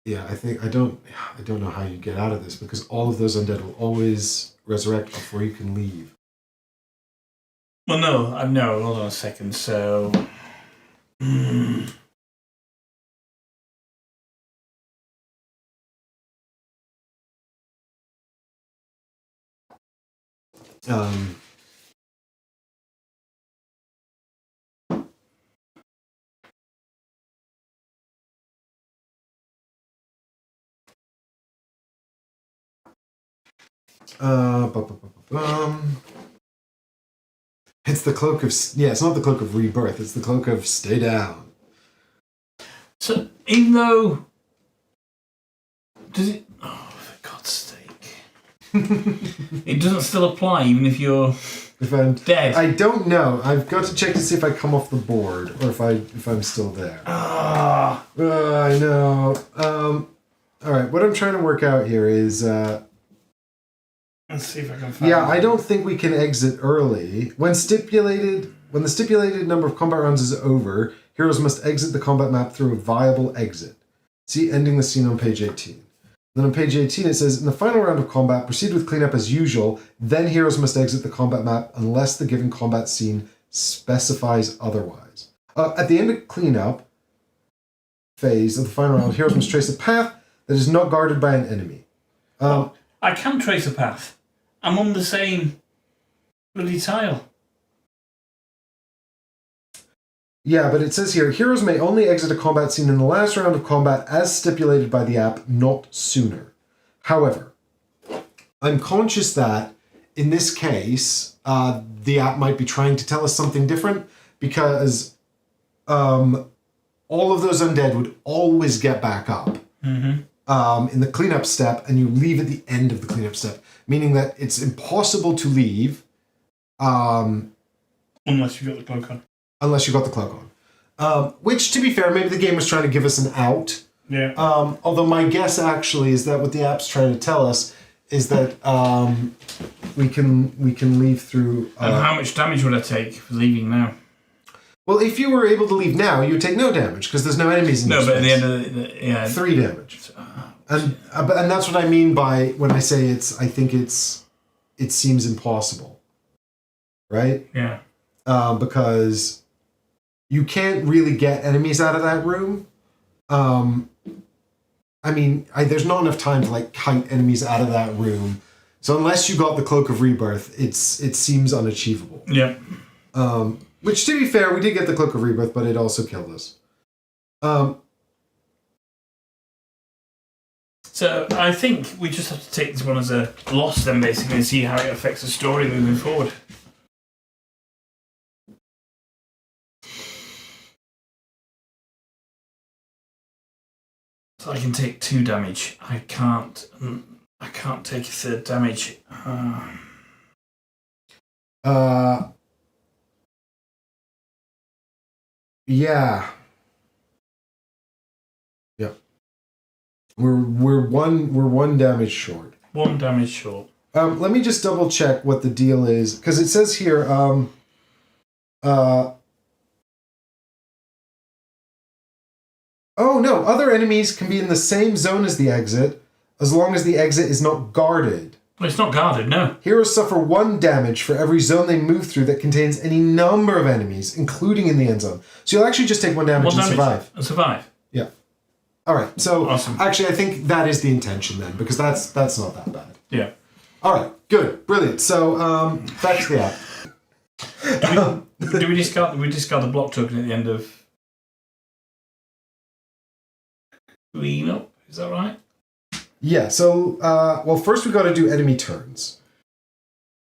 I don't know how you get out of this because all of those undead will always resurrect before you can leave. Well, no. Hold on a second. So, It's the cloak of it's not the cloak of rebirth. It's the cloak of stay down. So even though does it? Oh, for God's sake! It doesn't still apply even if you're dead. I don't know. I've got to check to see if I come off the board or if I'm still there. I know. All right. What I'm trying to work out here is. Let's see if I can find. Yeah, I don't think we can exit early. When the stipulated number of combat rounds is over, heroes must exit the combat map through a viable exit. See ending the scene on page 18. Then on page 18 it says, in the final round of combat, proceed with cleanup as usual, then heroes must exit the combat map unless the given combat scene specifies otherwise. At the end of cleanup phase of the final round, heroes must trace a path that is not guarded by an enemy. I can trace a path. I'm on the same bloody tile. Yeah, but it says here, heroes may only exit a combat scene in the last round of combat as stipulated by the app, not sooner. However, I'm conscious that in this case, the app might be trying to tell us something different because all of those undead would always get back up. Mm-hmm. In the cleanup step, and you leave at the end of the cleanup step, meaning that it's impossible to leave unless you got the cloak on. Unless you got the cloak on. Which, to be fair, maybe the game was trying to give us an out. Yeah. Although my guess actually is that what the app's trying to tell us is that we can leave through. And how much damage would I take for leaving now? Well, if you were able to leave now, you would take no damage because there's no enemies in your space. No, but at the end of the 3 damage. And that's what I mean by when I say I think it seems impossible, right? Yeah. Because you can't really get enemies out of that room. I mean, there's not enough time to kite enemies out of that room. So unless you got the Cloak of Rebirth, it seems unachievable. Yeah. Which, to be fair, we did get the Cloak of Rebirth, but it also killed us. So I think we just have to take this one as a loss then, basically, and see how it affects the story moving forward. So I can take 2 damage. I can't I can't take a third damage. Yeah. Yep. We're one damage short. 1 damage short. Let me just double check what the deal is, because it says here. Oh no! Other enemies can be in the same zone as the exit, as long as the exit is not guarded. Well, it's not guarded, no. Heroes suffer 1 damage for every zone they move through that contains any number of enemies, including in the end zone. So you'll actually just take 1 damage and survive. And survive. Yeah. All right. So awesome. Actually, I think that is the intention then, because that's not that bad. Yeah. All right. Good. Brilliant. So back to the app. Do we discard the block token at the end of clean up? Is that right? Yeah. So well, first we got to do enemy turns.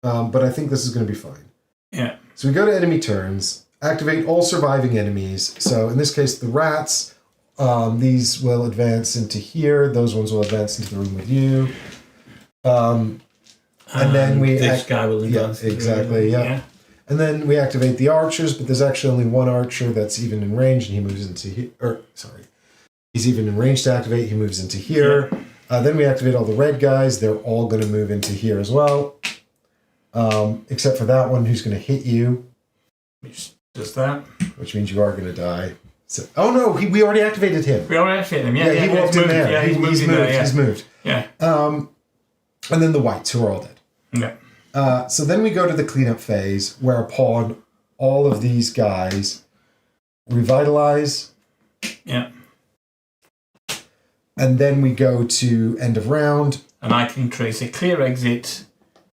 But I think this is going to be fine. Yeah. So we go to enemy turns. Activate all surviving enemies. So in this case, the rats. These will advance into here. Those ones will advance into the room with you. And then this guy will advance. Yeah, exactly. Yeah. And then we activate the archers, but there's actually only one archer that's even in range, and he moves into here. He's even in range to activate. He moves into here. Yeah. Then we activate all the red guys. They're all going to move into here as well, except for that one who's going to hit you. Which does that? Which means you are going to die. So, oh no, we already activated him. We already activated him. Yeah, he walked in there. Yeah, he's moved. He's moved. Yeah. And then the whites, who are all dead. Yeah. So then we go to the cleanup phase, whereupon all of these guys revitalize. Yeah. And then we go to end of round. And I can trace a clear exit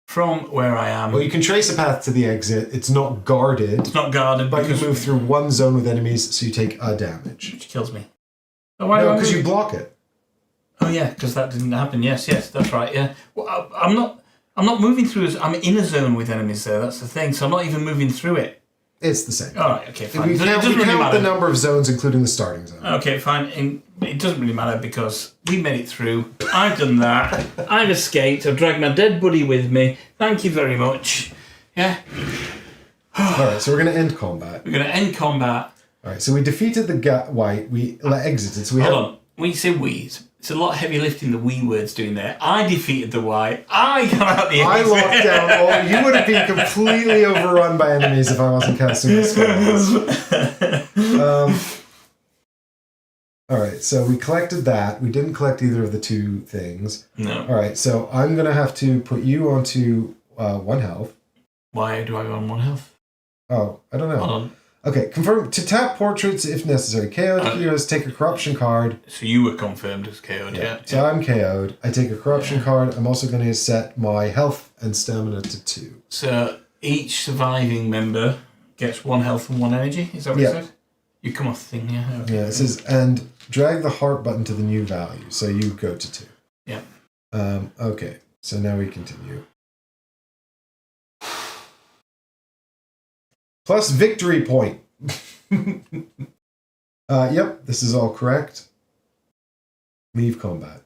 from where I am. Well, you can trace a path to the exit. It's not guarded. It's not guarded, but you move through one zone with enemies, so you take a damage. Which kills me. Oh, why no, because you block it. Oh yeah, because that didn't happen. Yes, that's right. Yeah. Well, I'm not moving through. I'm in a zone with enemies there. That's the thing. So I'm not even moving through it. It's the same. All right. Okay. Fine. We count the number of zones, including the starting zone. Okay. Fine. It doesn't really matter because we made it through. I've done that. I've escaped. I've dragged my dead buddy with me. Thank you very much. Yeah. All right. So we're going to end combat. We're going to end combat. All right. So we defeated the white. We exited. So we hold on. When you say we, it's a lot of heavy lifting the we words doing there. I defeated the white. I got out the exit. I locked down all. You would have been completely overrun by enemies if I wasn't casting the spells. All right, so we collected that. We didn't collect either of the 2 things. No. All right, so I'm going to have to put you onto 1 health. Why do I go on 1 health? Oh, I don't know. Hold on. Okay, confirm to tap portraits if necessary. KO'd heroes take a corruption card. So you were confirmed as KO'd, yeah. So I'm KO'd. I take a corruption card. I'm also going to set my health and stamina to 2. So each surviving member gets 1 health and 1 energy. Is that what it said? You come off the thing, yeah. Okay. Yeah, it says, and drag the heart button to the new value. So you go to 2. Yeah. Okay, so now we continue. Plus victory point. Yep, this is all correct. Leave combat.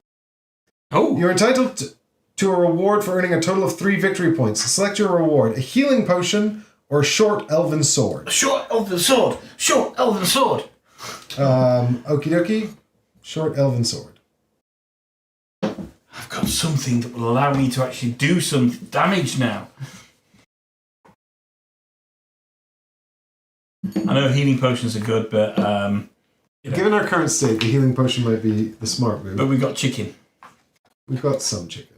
Oh. You're entitled to a reward for earning a total of 3 victory points. Select your reward: a healing potion or a short elven sword. A short elven sword. Short elven sword. Okie dokie. Short elven sword. I've got something that will allow me to actually do some damage now. I know healing potions are good, but given our current state, the healing potion might be the smart move. But we've got chicken. We've got some chicken.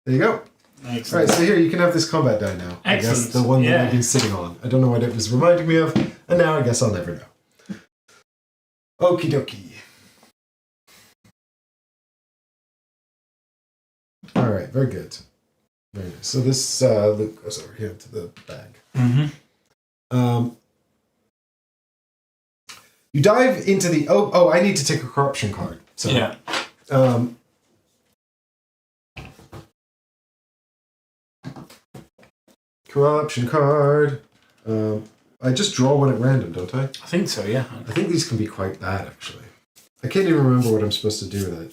There you go. Excellent. All right, so here you can have this combat die now. Excellent. I guess the one that I've been sitting on. I don't know what it was reminding me of, and now I guess I'll never know. Okie dokie. All right, very good. Very nice. So this loop goes over here to the bag. Mm-hmm. You dive into the... Oh, I need to take a corruption card. So, yeah. Corruption card. I just draw one at random, don't I? I think so, yeah. I think these can be quite bad, actually. I can't even remember what I'm supposed to do with it.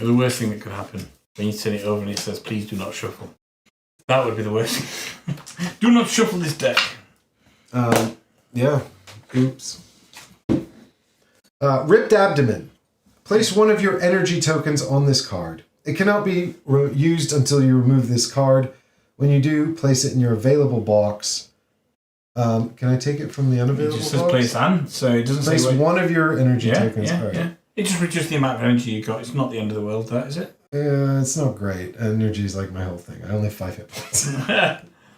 The worst thing that could happen when you turn it over and it says, please do not shuffle. That would be the worst thing. Do not shuffle this deck. Yeah. Oops. Ripped Abdomen. Place one of your energy tokens on this card. It cannot be used until you remove this card. When you do, place it in your available box. Can I take it from the unavailable box? It just says place and, so it doesn't place say... one of your energy tokens. Yeah, All right. yeah. It just reduces the amount of energy you got. It's not the end of the world, that, is it? Yeah, it's not great. Energy is like my whole thing. I only have 5 hit points.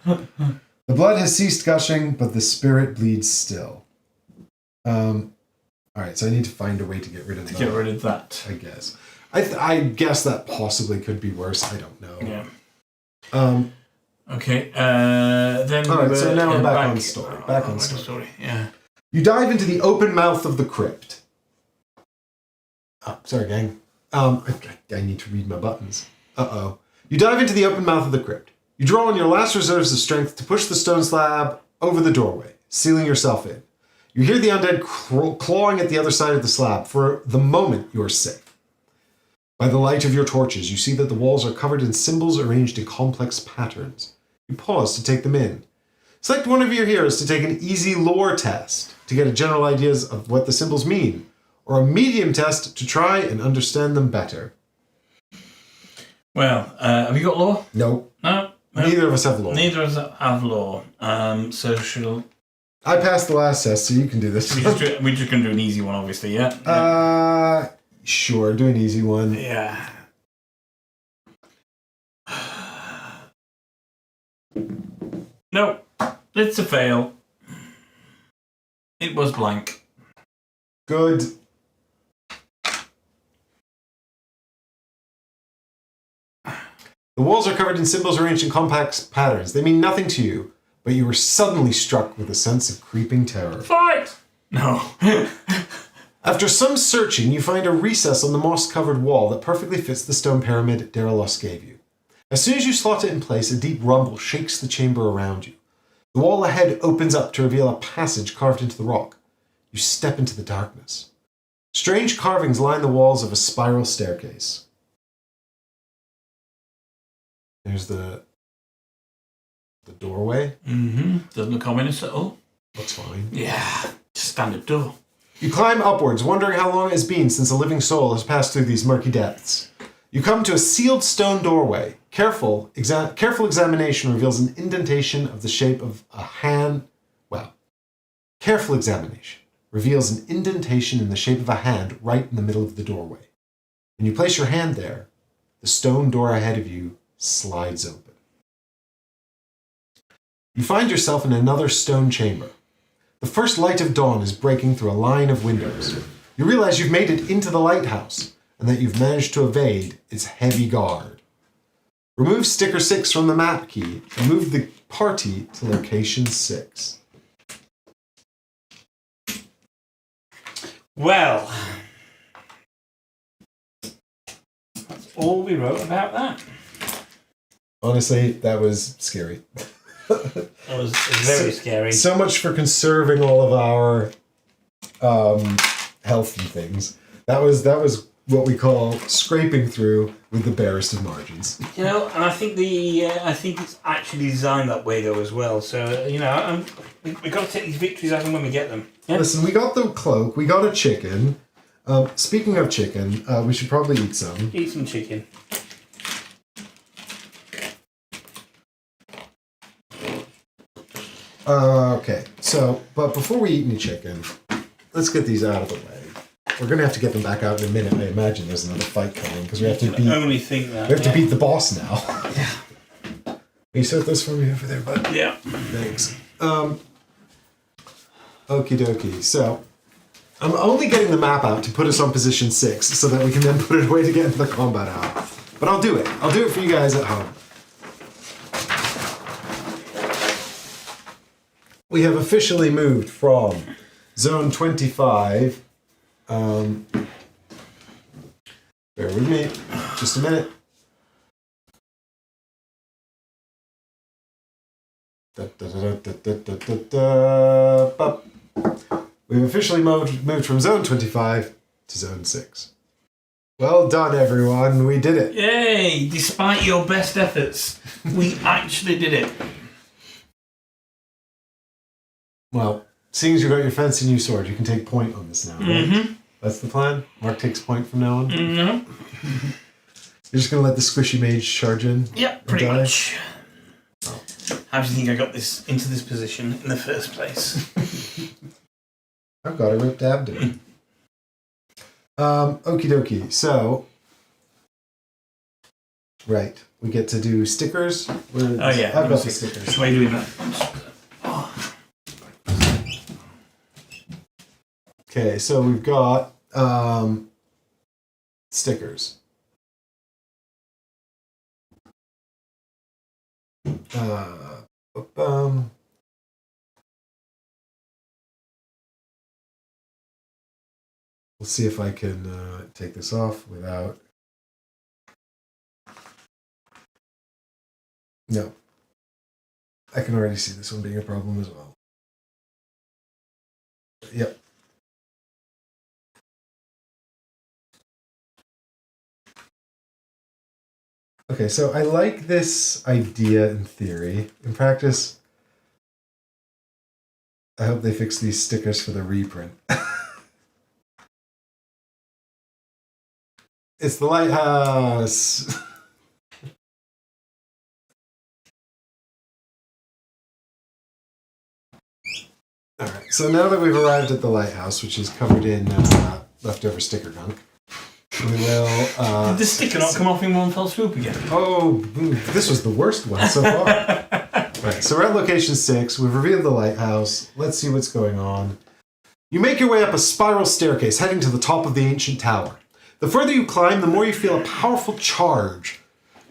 The blood has ceased gushing, but the spirit bleeds still. Alright, so I need to find a way to get rid of that. Get rid of that. I guess. I guess that possibly could be worse. I don't know. Yeah. Okay. Then. Alright, so now we're back on story. Back on story. Yeah. You dive into the open mouth of the crypt. Oh, sorry, gang. I need to read my buttons. Uh-oh. You dive into the open mouth of the crypt. You draw on your last reserves of strength to push the stone slab over the doorway, sealing yourself in. You hear the undead clawing at the other side of the slab. For the moment, you are safe. By the light of your torches, you see that the walls are covered in symbols arranged in complex patterns. You pause to take them in. Select one of your heroes to take an easy lore test to get a general idea of what the symbols mean, or a medium test to try and understand them better. Well, have you got lore? Nope. No. Neither of us have lore. Neither of us have lore. So shall... I passed the last test, so you can do this. We're just going to do an easy one, obviously, yeah? Sure, do an easy one. Yeah. No, it's a fail. It was blank. Good. The walls are covered in symbols arranged in complex patterns. They mean nothing to you, but you were suddenly struck with a sense of creeping terror. Fight! No. After some searching, you find a recess on the moss-covered wall that perfectly fits the stone pyramid Daralos gave you. As soon as you slot it in place, a deep rumble shakes the chamber around you. The wall ahead opens up to reveal a passage carved into the rock. You step into the darkness. Strange carvings line the walls of a spiral staircase. There's the doorway. Mm-hmm. Doesn't look ominous at all. Looks fine. Yeah, just standard door. You climb upwards, wondering how long it has been since a living soul has passed through these murky depths. You come to a sealed stone doorway. Careful examination reveals an indentation of the shape of a hand. Careful examination reveals an indentation in the shape of a hand right in the middle of the doorway. When you place your hand there, the stone door ahead of you slides open. You find yourself in another stone chamber. The first light of dawn is breaking through a line of windows. You realize you've made it into the lighthouse and that you've managed to evade its heavy guard. Remove sticker 6 from the map key and move the party to location 6. Well, that's all we wrote about that. Honestly, that was scary. That was very scary. So much for conserving all of our health and things. That was what we call scraping through with the barest of margins. You know, and I think it's actually designed that way though as well. So we've got to take these victories as and when we get them. Yeah? Listen, we got the cloak, we got a chicken. Speaking of chicken, we should probably eat some. Eat some chicken. Okay, so, but before we eat any chicken, let's get these out of the way. We're going to have to get them back out in a minute. I imagine there's another fight coming, because we have to beat... only think that. We have to beat the boss now. Yeah. Can you set this for me over there, bud? Yeah. Thanks. Okie dokie. So, I'm only getting the map out to put us on position 6, so that we can then put it away to get into the combat hour. But I'll do it. I'll do it for you guys at home. We have officially moved from Zone 25. Bear with me. Just a minute. We've officially moved from Zone 25 to Zone 6. Well done, everyone. We did it. Yay! Despite your best efforts, we actually did it. Well, seeing as you got your fancy new sword, you can take point on this now, right? Mm-hmm. That's the plan? Mark takes point from now on? No. You're just going to let the squishy mage charge in? Yep, pretty die? much. Oh. How do you think I got this into this position in the first place? I've got a ripped abdomen. Okie dokie. So, right. We get to do stickers. Oh, yeah. I've got the stickers. Why are you doing that? Okay, so we've got stickers. We'll see if I can take this off without... No. I can already see this one being a problem as well. Yep. Okay, so I like this idea in theory. In practice, I hope they fix these stickers for the reprint. It's the Lighthouse! Alright, so now that we've arrived at the Lighthouse, which is covered in leftover sticker gunk, we will... Did the sticker not come off in one fell swoop again? Oh, this was the worst one so far. Right, so we're at location 6. We've revealed the Lighthouse. Let's see what's going on. You make your way up a spiral staircase heading to the top of the ancient tower. The further you climb, the more you feel a powerful charge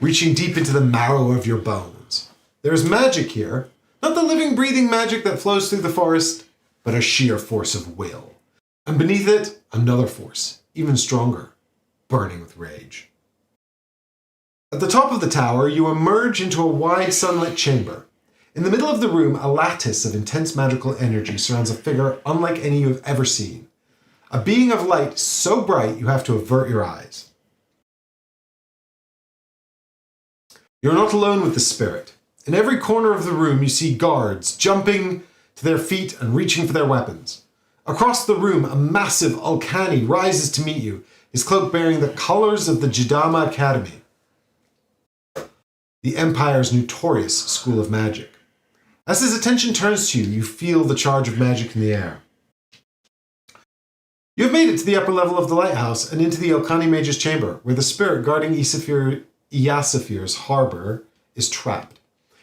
reaching deep into the marrow of your bones. There is magic here. Not the living, breathing magic that flows through the forest, but a sheer force of will. And beneath it, another force, even stronger, burning with rage. At the top of the tower, you emerge into a wide sunlit chamber. In the middle of the room, a lattice of intense magical energy surrounds a figure unlike any you have ever seen. A being of light so bright you have to avert your eyes. You're not alone with the spirit. In every corner of the room, you see guards jumping to their feet and reaching for their weapons. Across the room, a massive Alkani rises to meet you, his cloak bearing the colors of the Jidama Academy, the Empire's notorious school of magic. As his attention turns to you, you feel the charge of magic in the air. You have made it to the upper level of the lighthouse and into the Alkani Mage's chamber, where the spirit guarding Yasapir's harbor is trapped.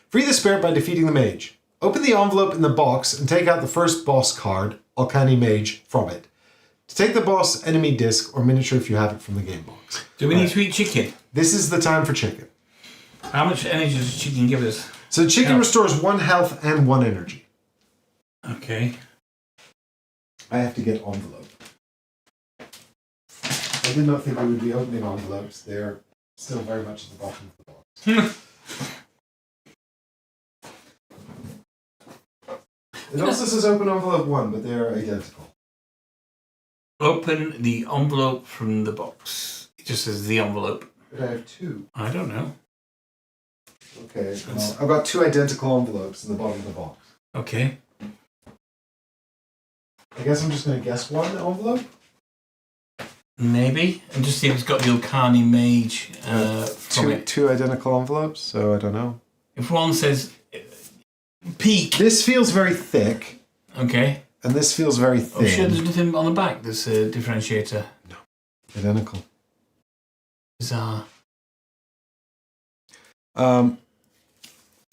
Free the spirit by defeating the mage. Open the envelope in the box and take out the first boss card, Alkani Mage, from it. To take the boss enemy disc or miniature if you have it from the game box. Do we need to eat chicken? This is the time for chicken. How much energy does chicken give us? So chicken restores 1 health and 1 energy. Okay. I have to get envelope. I did not think we would be opening envelopes. They're still very much at the bottom of the box. It also says open envelope 1, but they're identical. Open the envelope from the box. It just says the envelope. But I have 2. I don't know. Okay, well, I've got 2 identical envelopes in the bottom of the box. Okay. I guess I'm just going to guess 1 envelope? Maybe. And just see if it's got the Alkani Mage from it. 2 identical envelopes, so I don't know. If one says peak. This feels very thick. Okay. And this feels very thin. Oh, sure, there's nothing on the back that's a differentiator. No. Identical. Bizarre.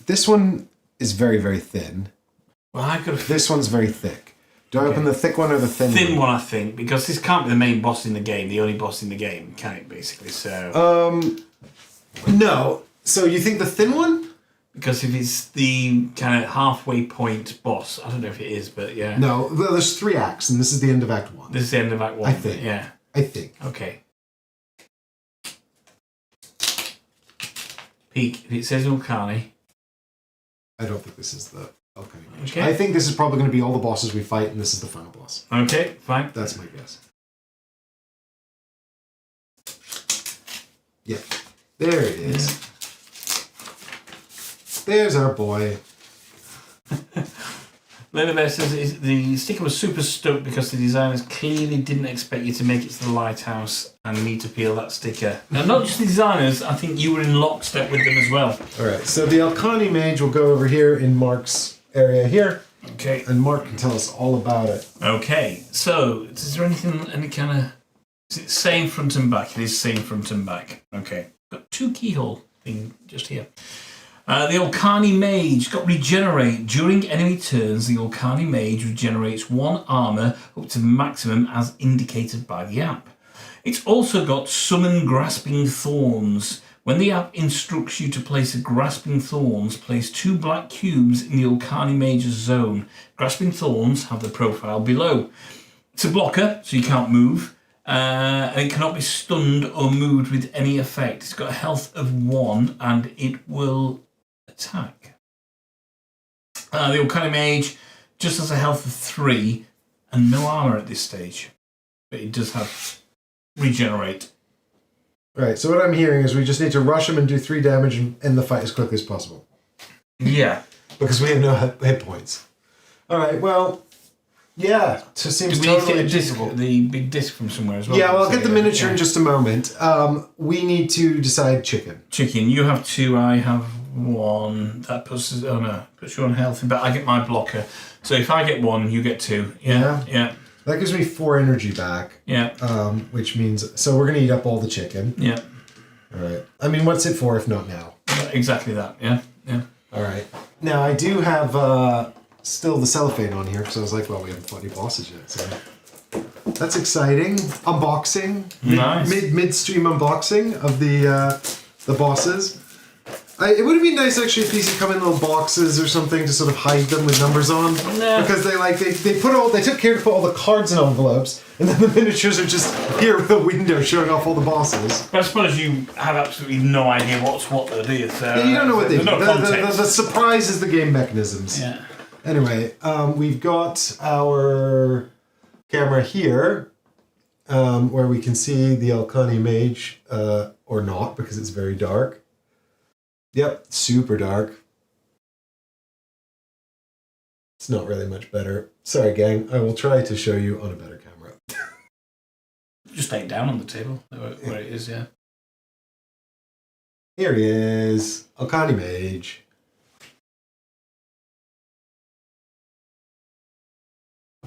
This one is very, very thin. Well, I've got This one's very thick. Do I open the thick one or the thin one? Thin one, I think, because this can't be the main boss in the game, the only boss in the game, can it, basically? So. No. So you think the thin one? Because if it's the kind of halfway point boss, I don't know if it is, but yeah. No, there's 3 acts, and this is the end of Act 1. This is the end of Act 1. I think. Yeah. I think. Okay. Peak. If it says Alkani. I don't think this is the Alkani Mage. Okay. I think this is probably going to be all the bosses we fight, and this is the final boss. Okay, fine. That's my guess. Yeah. There it is. Yeah. There's our boy. Lilibet says the sticker was super stoked because the designers clearly didn't expect you to make it to the Lighthouse and need to peel that sticker. Now, not just the designers, I think you were in lockstep with them as well. Alright, so the Alkani mage will go over here in Mark's area here. Okay. And Mark can tell us all about it. Okay, so is there anything, any kind of... Is it same front and back? It is same front and back. Okay. Got 2 keyhole thing just here. The Alkani Mage got regenerate. During enemy turns, the Alkani Mage regenerates 1 armor up to the maximum as indicated by the app. It's also got Summon Grasping Thorns. When the app instructs you to place a Grasping Thorns, place 2 black cubes in the Alkani Mage's zone. Grasping Thorns have the profile below. It's a blocker, so you can't move. And it cannot be stunned or moved with any effect. It's got a health of 1 and it will attack. The Alkani Mage just has a health of 3 and no armor at this stage. But it does have regenerate. Right, so what I'm hearing is we just need to rush him and do 3 damage and end the fight as quickly as possible. Yeah. Because we have no hit points. Alright, well... Yeah, so it seems totally achievable. The big disc from somewhere as well. Yeah, well, I'll get the miniature in just a moment. We need to decide chicken. Chicken. You have 2, I have 1. That puts us, puts you on healthy, but I get my blocker. So if I get 1, you get 2. Yeah. That gives me 4 energy back. Yeah. Which means, so we're going to eat up all the chicken. Yeah. All right. I mean, what's it for if not now? Yeah, exactly that, yeah. All right. Now, I do have... still the cellophane on here because I was like, well, we haven't fought any bosses yet, so that's exciting. Unboxing, nice. Midstream unboxing of the bosses. It would have been nice actually if these had come in little boxes or something to sort of hide them with numbers on, because they took care to put all the cards in envelopes, and then the miniatures are just here with a window showing off all the bosses. But I suppose you have absolutely no idea what's what though, do you? So, yeah, you don't know what they do. No the surprise is the game mechanisms. Yeah. Anyway, we've got our camera here, where we can see the Alkani Mage, or not, because it's very dark. Yep, super dark. It's not really much better. Sorry, gang, I will try to show you on a better camera. Just lay it down on the table, where it is, yeah. Here he is, Alkani Mage.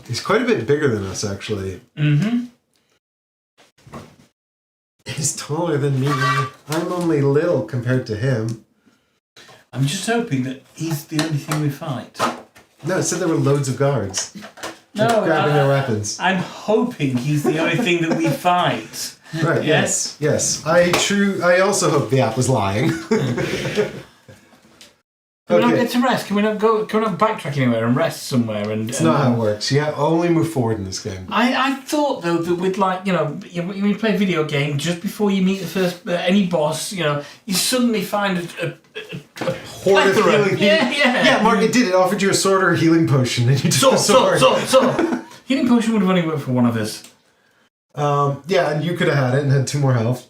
He's quite a bit bigger than us, actually. Mm-hmm. He's taller than me. I'm only little compared to him. I'm just hoping that he's the only thing we fight. No, it said there were loads of guards. No, grabbing their weapons. I'm hoping he's the only thing that we fight. Right, yes. I also hope the app was lying. Can we not get to rest? Can we not backtrack anywhere and rest somewhere? It's not how it works. You only move forward in this game. I thought though that with when you play a video game, just before you meet the first any boss, you suddenly find a horde of healing. Yeah, Mark, it did. It offered you a sword or a healing potion, and you took a sword. So. Healing potion would have only worked for one of us. Yeah, and you could have had it and had 2 more health.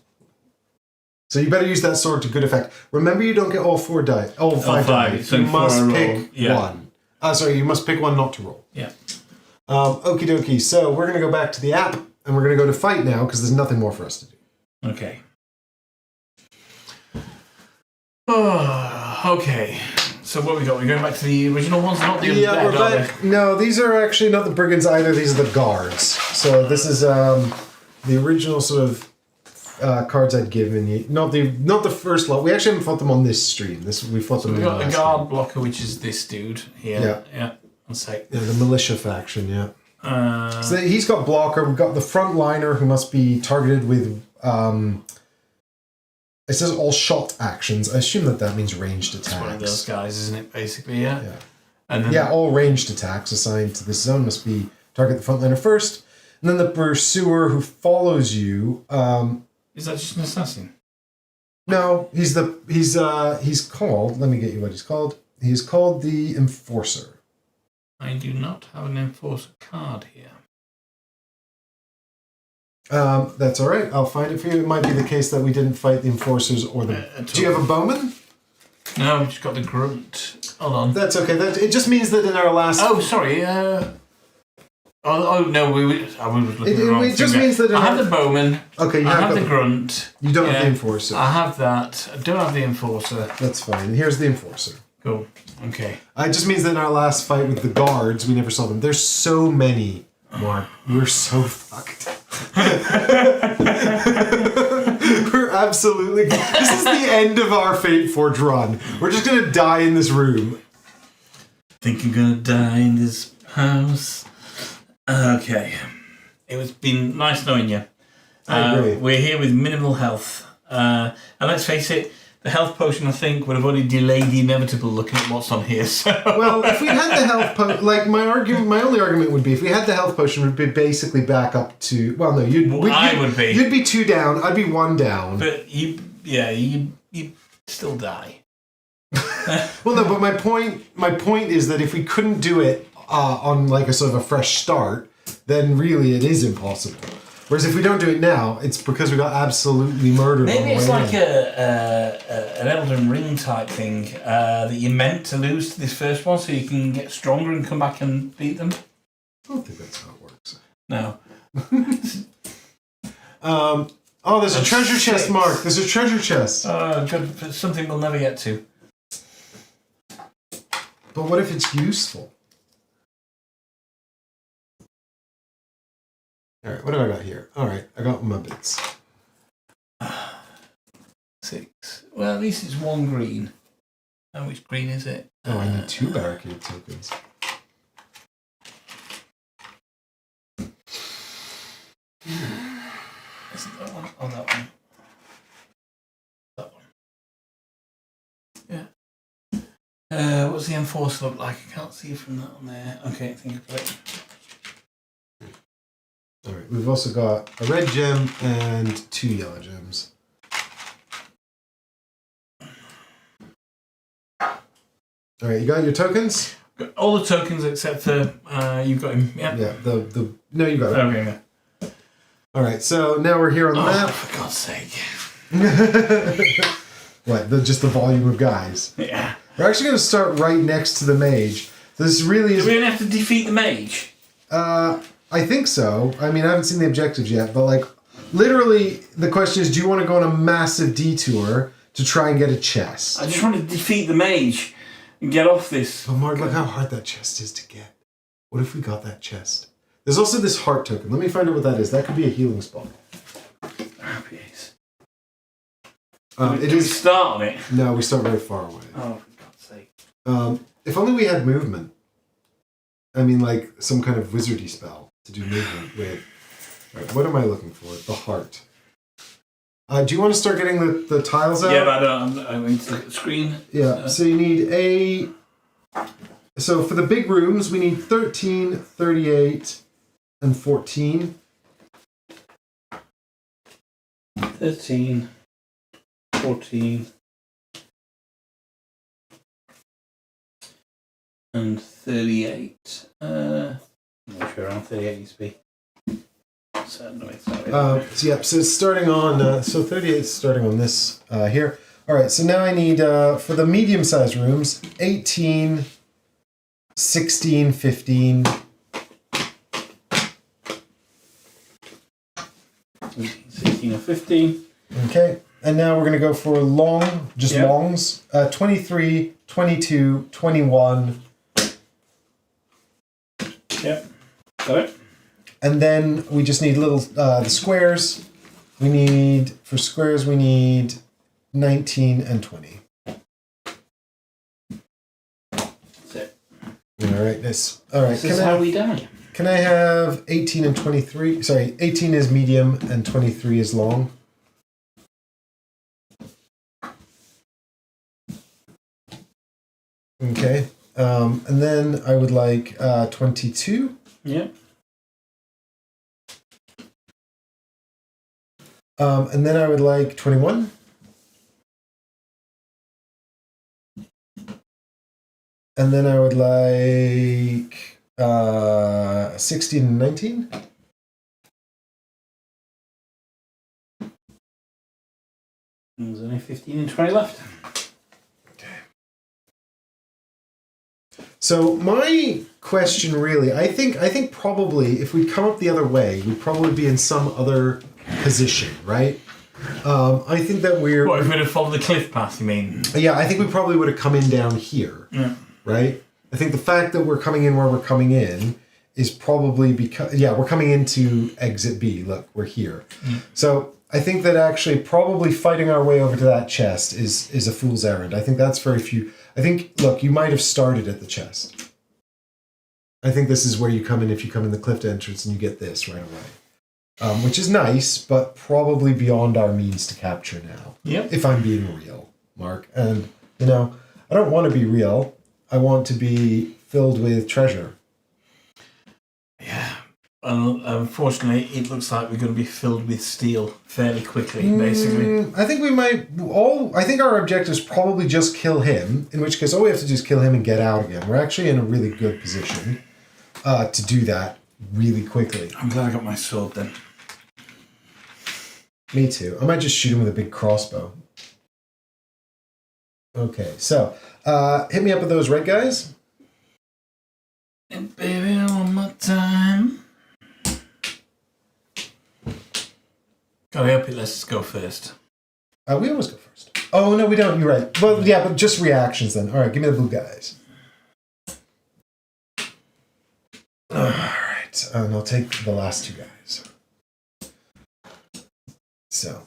So you better use that sword to good effect. Remember, you don't get all 5 die. So you must pick one. You must pick one not to roll. Yeah. Okie dokie. So we're going to go back to the app, and we're going to go to fight now, because there's nothing more for us to do. Okay. Okay. So what we got? We're going back to the original ones, not the undead, we're back. No, these are actually not the brigands either. These are the guards. So this is the original sort of cards I'd given you. Not the first lot. We actually haven't fought them on this stream. We fought them. We got the guard blocker, which is this dude here. Yeah. Let's say. Yeah, the militia faction. Yeah. So he's got blocker. We've got the frontliner who must be targeted with. It says all shot actions. I assume that means ranged attacks. It's one of those guys, isn't it? Basically, yeah. And then, all ranged attacks assigned to this zone must be target the frontliner first, and then the pursuer who follows you. Is that just an assassin? No, he's called. Let me get you what he's called. He's called the Enforcer. I do not have an Enforcer card here. That's all right. I'll find it for you. It might be the case that we didn't fight the enforcers or the... Do you have a bowman? No, I've just got the grunt. Hold on. That's okay. It just means that in our last... Oh, sorry. Oh no, I was looking at the wrong It just finger. means that... I have the bowman. Okay, I have the grunt. You don't have the enforcer. I have that. I don't have the enforcer. That's fine. Here's the enforcer. Cool. Okay. It just means that in our last fight with the guards, we never saw them. There's so many, Mark. We're so fucked. We're absolutely... This is the end of our Fateforge run. We're just going to die in this room. Think I'm going to die in this house. Okay. It was been nice knowing you. I agree. We're here with minimal health. And let's face it, the health potion, I think, would have only delayed the inevitable looking at what's on here. So. Well, if we had the health potion... Like, my only argument would be, if we had the health potion, would be basically back up to... Well, no, I would be. You'd be 2 down, I'd be 1 down. But you still die. Well, no, but my point is that if we couldn't do it on like a sort of a fresh start, then really it is impossible. Whereas if we don't do it now, it's because we got absolutely murdered. Maybe it's like an Elden Ring type thing that you're meant to lose to this first one so you can get stronger and come back and beat them. I don't think that's how it works. No. There's a treasure chest, Mark. There's a treasure chest. Good. Something we'll never get to. But what if it's useful? Alright, what have I got here? Alright, I got my bits. 6. Well, at least it's 1 green. And which green is it? Oh, I need 2 barricade tokens. Isn't that one? Oh, that one. That one. Yeah. What's the enforcer look like? I can't see from that one there. Okay, I think I've got it. Alright, we've also got a red gem and 2 yellow gems. Alright, you got your tokens? Got all the tokens except for you've got him. Yeah. Yeah, no, you got it. Okay, yeah. Alright, so now we're here on the map. For God's sake. What, just the volume of guys? Yeah. We're actually going to start right next to the mage. This really is... Do we only have to defeat the mage? I think so. I mean, I haven't seen the objectives yet, but like, literally, the question is, do you want to go on a massive detour to try and get a chest? I just want to defeat the mage and get off this. But Mark, look how hard that chest is to get. What if we got that chest? There's also this heart token. Let me find out what that is. That could be a healing spot. Did we start on it? No, we start very far away. Oh, for God's sake. If only we had movement. I mean, like, some kind of wizardy spell to do movement with. Right, what am I looking for? The heart. Do you want to start getting the tiles out? Yeah, but I need to look at the screen. Yeah, so you need So for the big rooms, we need 13, 38, and 14. 13, 14, and 38. I'm not sure around 38 needs to be. So, no, it's not really. So it's starting on, so 38 is starting on this here. All right, so now I need, for the medium-sized rooms, 18, 16, 15. 16 or 15. Okay, and now we're going to go for longs. 23, 22, 21. Yep, got it. And then we just need the squares. For squares, we need 19 and 20. That's it. All right, this is how we die. Can I have 18 and 23? Sorry, 18 is medium and 23 is long. Okay. And then I would like 22. Yeah. And then I would like 21. And then I would like 16 and 19. There's only 15 and 20 left. So my question really, I think probably if we come up the other way, we'd probably be in some other position, right? I think that we're... What, if we'd have followed the cliff path, you mean? Yeah, I think we probably would have come in down here, right? I think the fact that we're coming in where we're coming in is probably because... Yeah, we're coming into exit B. Look, we're here. So I think that actually probably fighting our way over to that chest is a fool's errand. I think that's very few... I think, look, you might have started at the chest. I think this is where you come in if you come in the cliff entrance and you get this right away. Which is nice, but probably beyond our means to capture now. Yep. If I'm being real, Mark. And, I don't want to be real. I want to be filled with treasure. Yeah. Unfortunately, it looks like we're going to be filled with steel fairly quickly, basically. I think we might I think our objective is probably just kill him, in which case all we have to do is kill him and get out again. We're actually in a really good position to do that really quickly. I'm glad I got my sword then. Me too. I might just shoot him with a big crossbow. Okay, so hit me up with those red guys. And baby, one more time. Go help it, let's go first. We always go first. Oh, no, we don't. You're right. Well, yeah, but just reactions then. All right, give me the blue guys. All right, and I'll take the last two guys. So,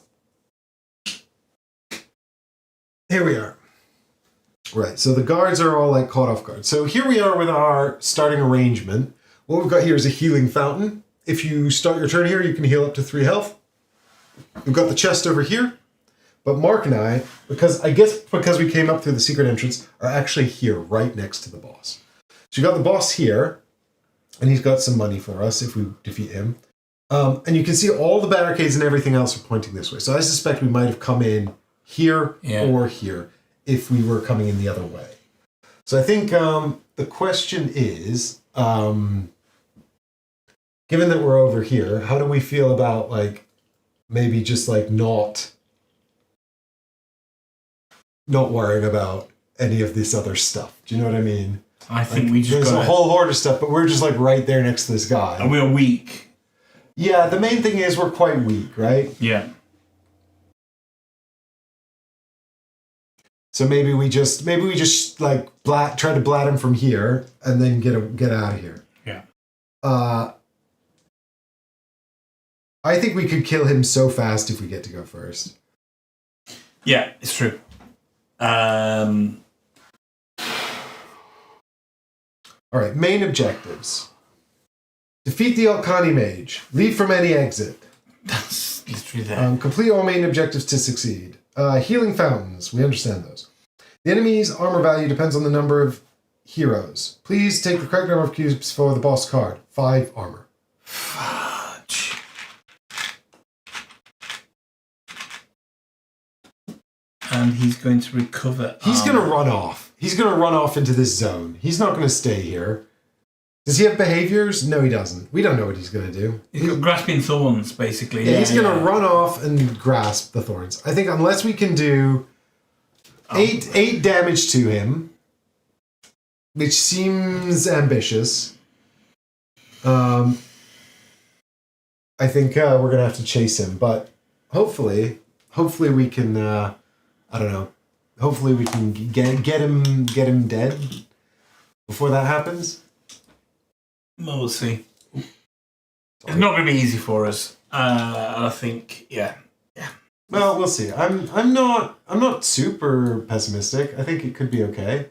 here we are. Right, so the guards are all like caught off guard. So here we are with our starting arrangement. What we've got here is a healing fountain. If you start your turn here, you can heal up to 3 health. We've got the chest over here. But Mark and I, because we came up through the secret entrance, are actually here right next to the boss. So you got the boss here, and he's got some money for us if we defeat him. And you can see all the barricades and everything else are pointing this way. So I suspect we might have come in here or here if we were coming in the other way. So I think the question is, given that we're over here, how do we feel about maybe just not worrying about any of this other stuff? Do you know what I mean? I think we just there's a whole horde of stuff, but we're just right there next to this guy. And we're weak. Yeah, the main thing is we're quite weak, right? Yeah. So maybe we just try to blat him from here and then get out of here. Yeah. I think we could kill him so fast if we get to go first. Yeah, it's true. All right, main objectives. Defeat the Alkani mage. Leave from any exit. That's literally that. Complete all main objectives to succeed. Healing fountains. We understand those. The enemy's armor value depends on the number of heroes. Please take the correct number of cubes for the boss card. 5 armor. Fudge. And he's going to recover. He's going to run off. He's going to run off into this zone. He's not going to stay here. Does he have behaviors? No, he doesn't. We don't know what he's going to do. He's got grasping thorns, basically. Yeah, he's going to run off and grasp the thorns. I think unless we can do 8 damage to him, which seems ambitious, I think we're going to have to chase him. But hopefully we can, I don't know, hopefully we can get him dead before that happens. Well, we'll see. It's not going to be easy for us. I think, yeah. Well, we'll see. I'm not super pessimistic. I think it could be okay.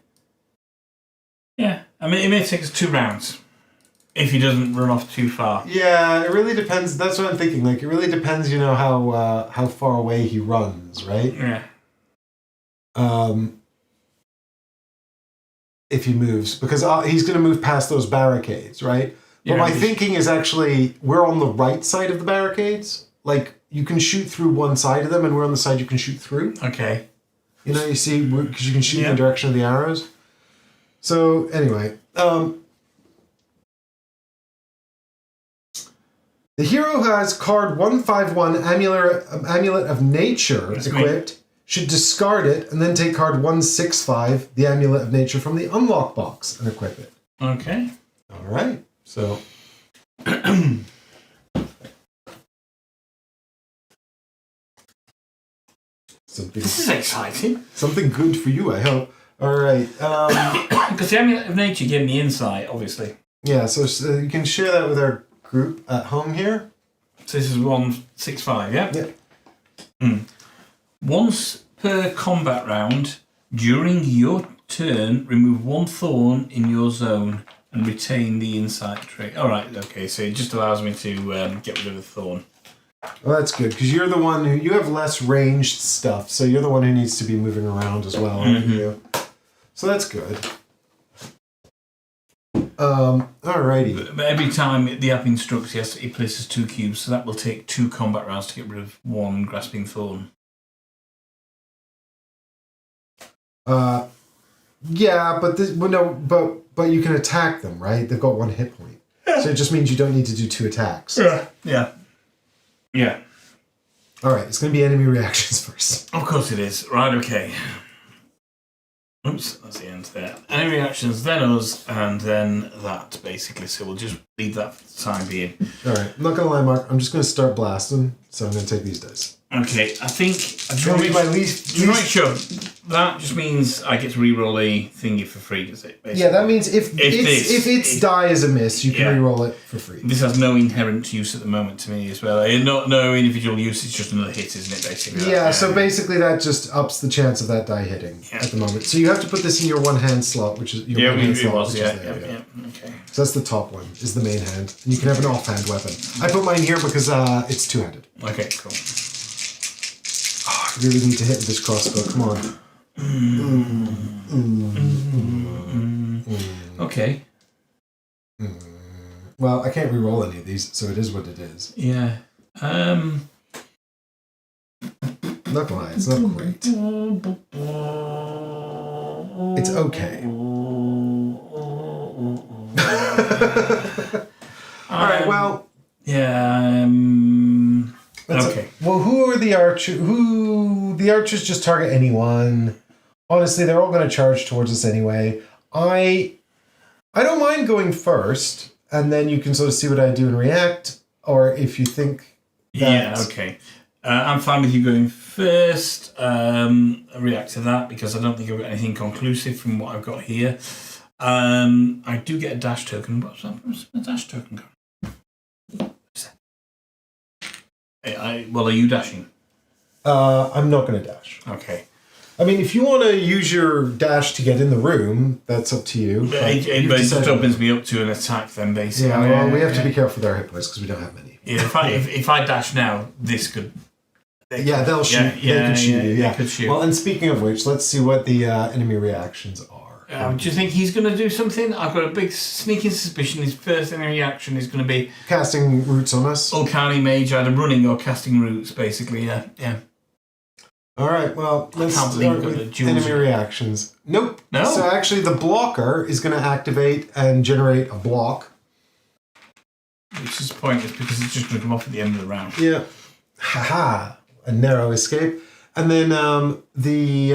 Yeah, I mean, it may take us 2 rounds if he doesn't run off too far. Yeah, it really depends. That's what I'm thinking. It really depends, how far away he runs, right? Yeah. If he moves, because he's going to move past those barricades, right? But my thinking is actually we're on the right side of the barricades. You can shoot through one side of them, and we're on the side you can shoot through. Okay. You see, because you can shoot in the direction of the arrows. So anyway, the hero has card 151 Amulet of Nature equipped. should discard it and then take card 165, the Amulet of Nature, from the unlock box and equip it. Okay. All right. So. This is exciting. Something good for you, I hope. All right. Because the Amulet of Nature gave me insight, obviously. Yeah, so you can share that with our group at home here. So this is 165, yeah? Yeah. Once per combat round, during your turn, remove 1 thorn in your zone and retain the insight trait. All right, okay, so it just allows me to get rid of a thorn. Well, that's good, because you're the one who... You have less ranged stuff, so you're the one who needs to be moving around as well, aren't you? So that's good. Alrighty. But every time the app instructs, he places 2 cubes, so that will take 2 combat rounds to get rid of 1 grasping thorn. Yeah, but but you can attack them, right? They've got 1 hit point. So it just means you don't need to do 2 attacks. Yeah. Alright, it's going to be enemy reactions first. Of course it is. Right, okay. Oops, that's the end there. Enemy reactions, then us, and then that, basically. So we'll just leave that for the time being. Alright, I'm not going to lie, Mark. I'm just going to start blasting, so I'm going to take these dice. Okay, I think... my least... You're right, sure. That just means I get to reroll a thingy for free, does it? Basically? Yeah, that means if its die is a miss, you can reroll it for free. This has no inherent use at the moment to me as well. No individual use, it's just another hit, isn't it, basically? Yeah, so basically that just ups the chance of that die hitting at the moment. So you have to put this in your 1-hand slot, which is your 1-hand slot. Yeah. Okay. So that's the top one, is the main hand. And you can have an offhand weapon. I put mine here because it's 2-handed. Okay, cool. I really need to hit with this crossbow. Come on. Okay. Well, I can't re-roll any of these, so it is what it is. Yeah. Not gonna lie, it's not great. It's okay. Alright, well... Yeah, okay. Well, who are the archers? The archers just target anyone. Honestly, they're all going to charge towards us anyway. I don't mind going first, and then you can sort of see what I do and react. Or if you think that... Yeah, okay. I'm fine with you going first. React to that, because I don't think I've got anything conclusive from what I've got here. I do get a dash token. What's that? What's a dash token? Well, are you dashing? I'm not going to dash. Okay. I mean, if you want to use your dash to get in the room, that's up to you. It just opens me up to an attack then, basically. Yeah, well, we have to be careful with our hit points because we don't have many. Yeah, if I dash now, this could... They'll shoot. They could shoot you. They could shoot. Well, and speaking of which, let's see what the enemy reactions are. Do you think he's going to do something? I've got a big sneaking suspicion his first enemy action is going to be... Casting roots on us? Uncanny Mage, either running or casting roots, basically, yeah. Alright, well, let's start with enemy reactions. Nope. No? So actually the blocker is going to activate and generate a block. Which is pointless because it's just going to come off at the end of the round. Yeah. Haha. A narrow escape. And then the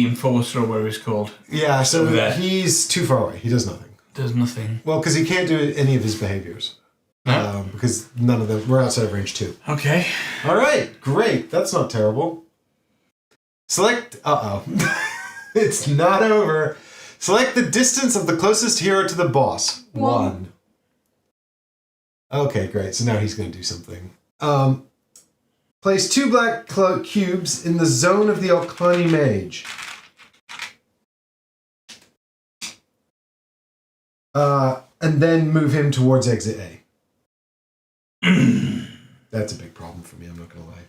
Enforcer, or whatever it's called. Yeah, so he's too far away. He does nothing. Does nothing. Well, because he can't do any of his behaviors. No? Because none of them... We're outside of range 2. Okay. All right, great. That's not terrible. Select... Uh-oh. It's not over. Select the distance of the closest hero to the boss. 1. Okay, great. So now he's going to do something. Place 2 black cubes in the zone of the Alkani Mage. And then move him towards exit A. That's a big problem for me, I'm not going to lie.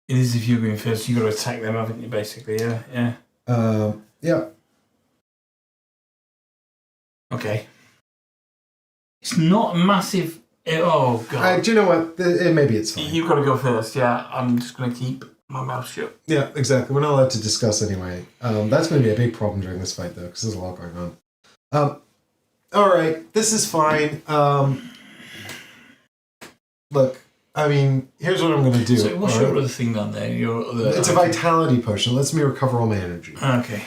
It is if you're going first. You've got to attack them, haven't you, basically? Yeah. Yeah. Okay. It's not a massive... Oh, God. Do you know what? Maybe it's fine. You've got to go first, yeah. I'm just going to keep my mouth shut. Yeah, exactly. We're not allowed to discuss anyway. That's going to be a big problem during this fight, though, because there's a lot going on. All right, this is fine. Look, I mean, here's what I'm going to do. So what's your other thing down there? It's a vitality potion. It lets me recover all my energy. Okay.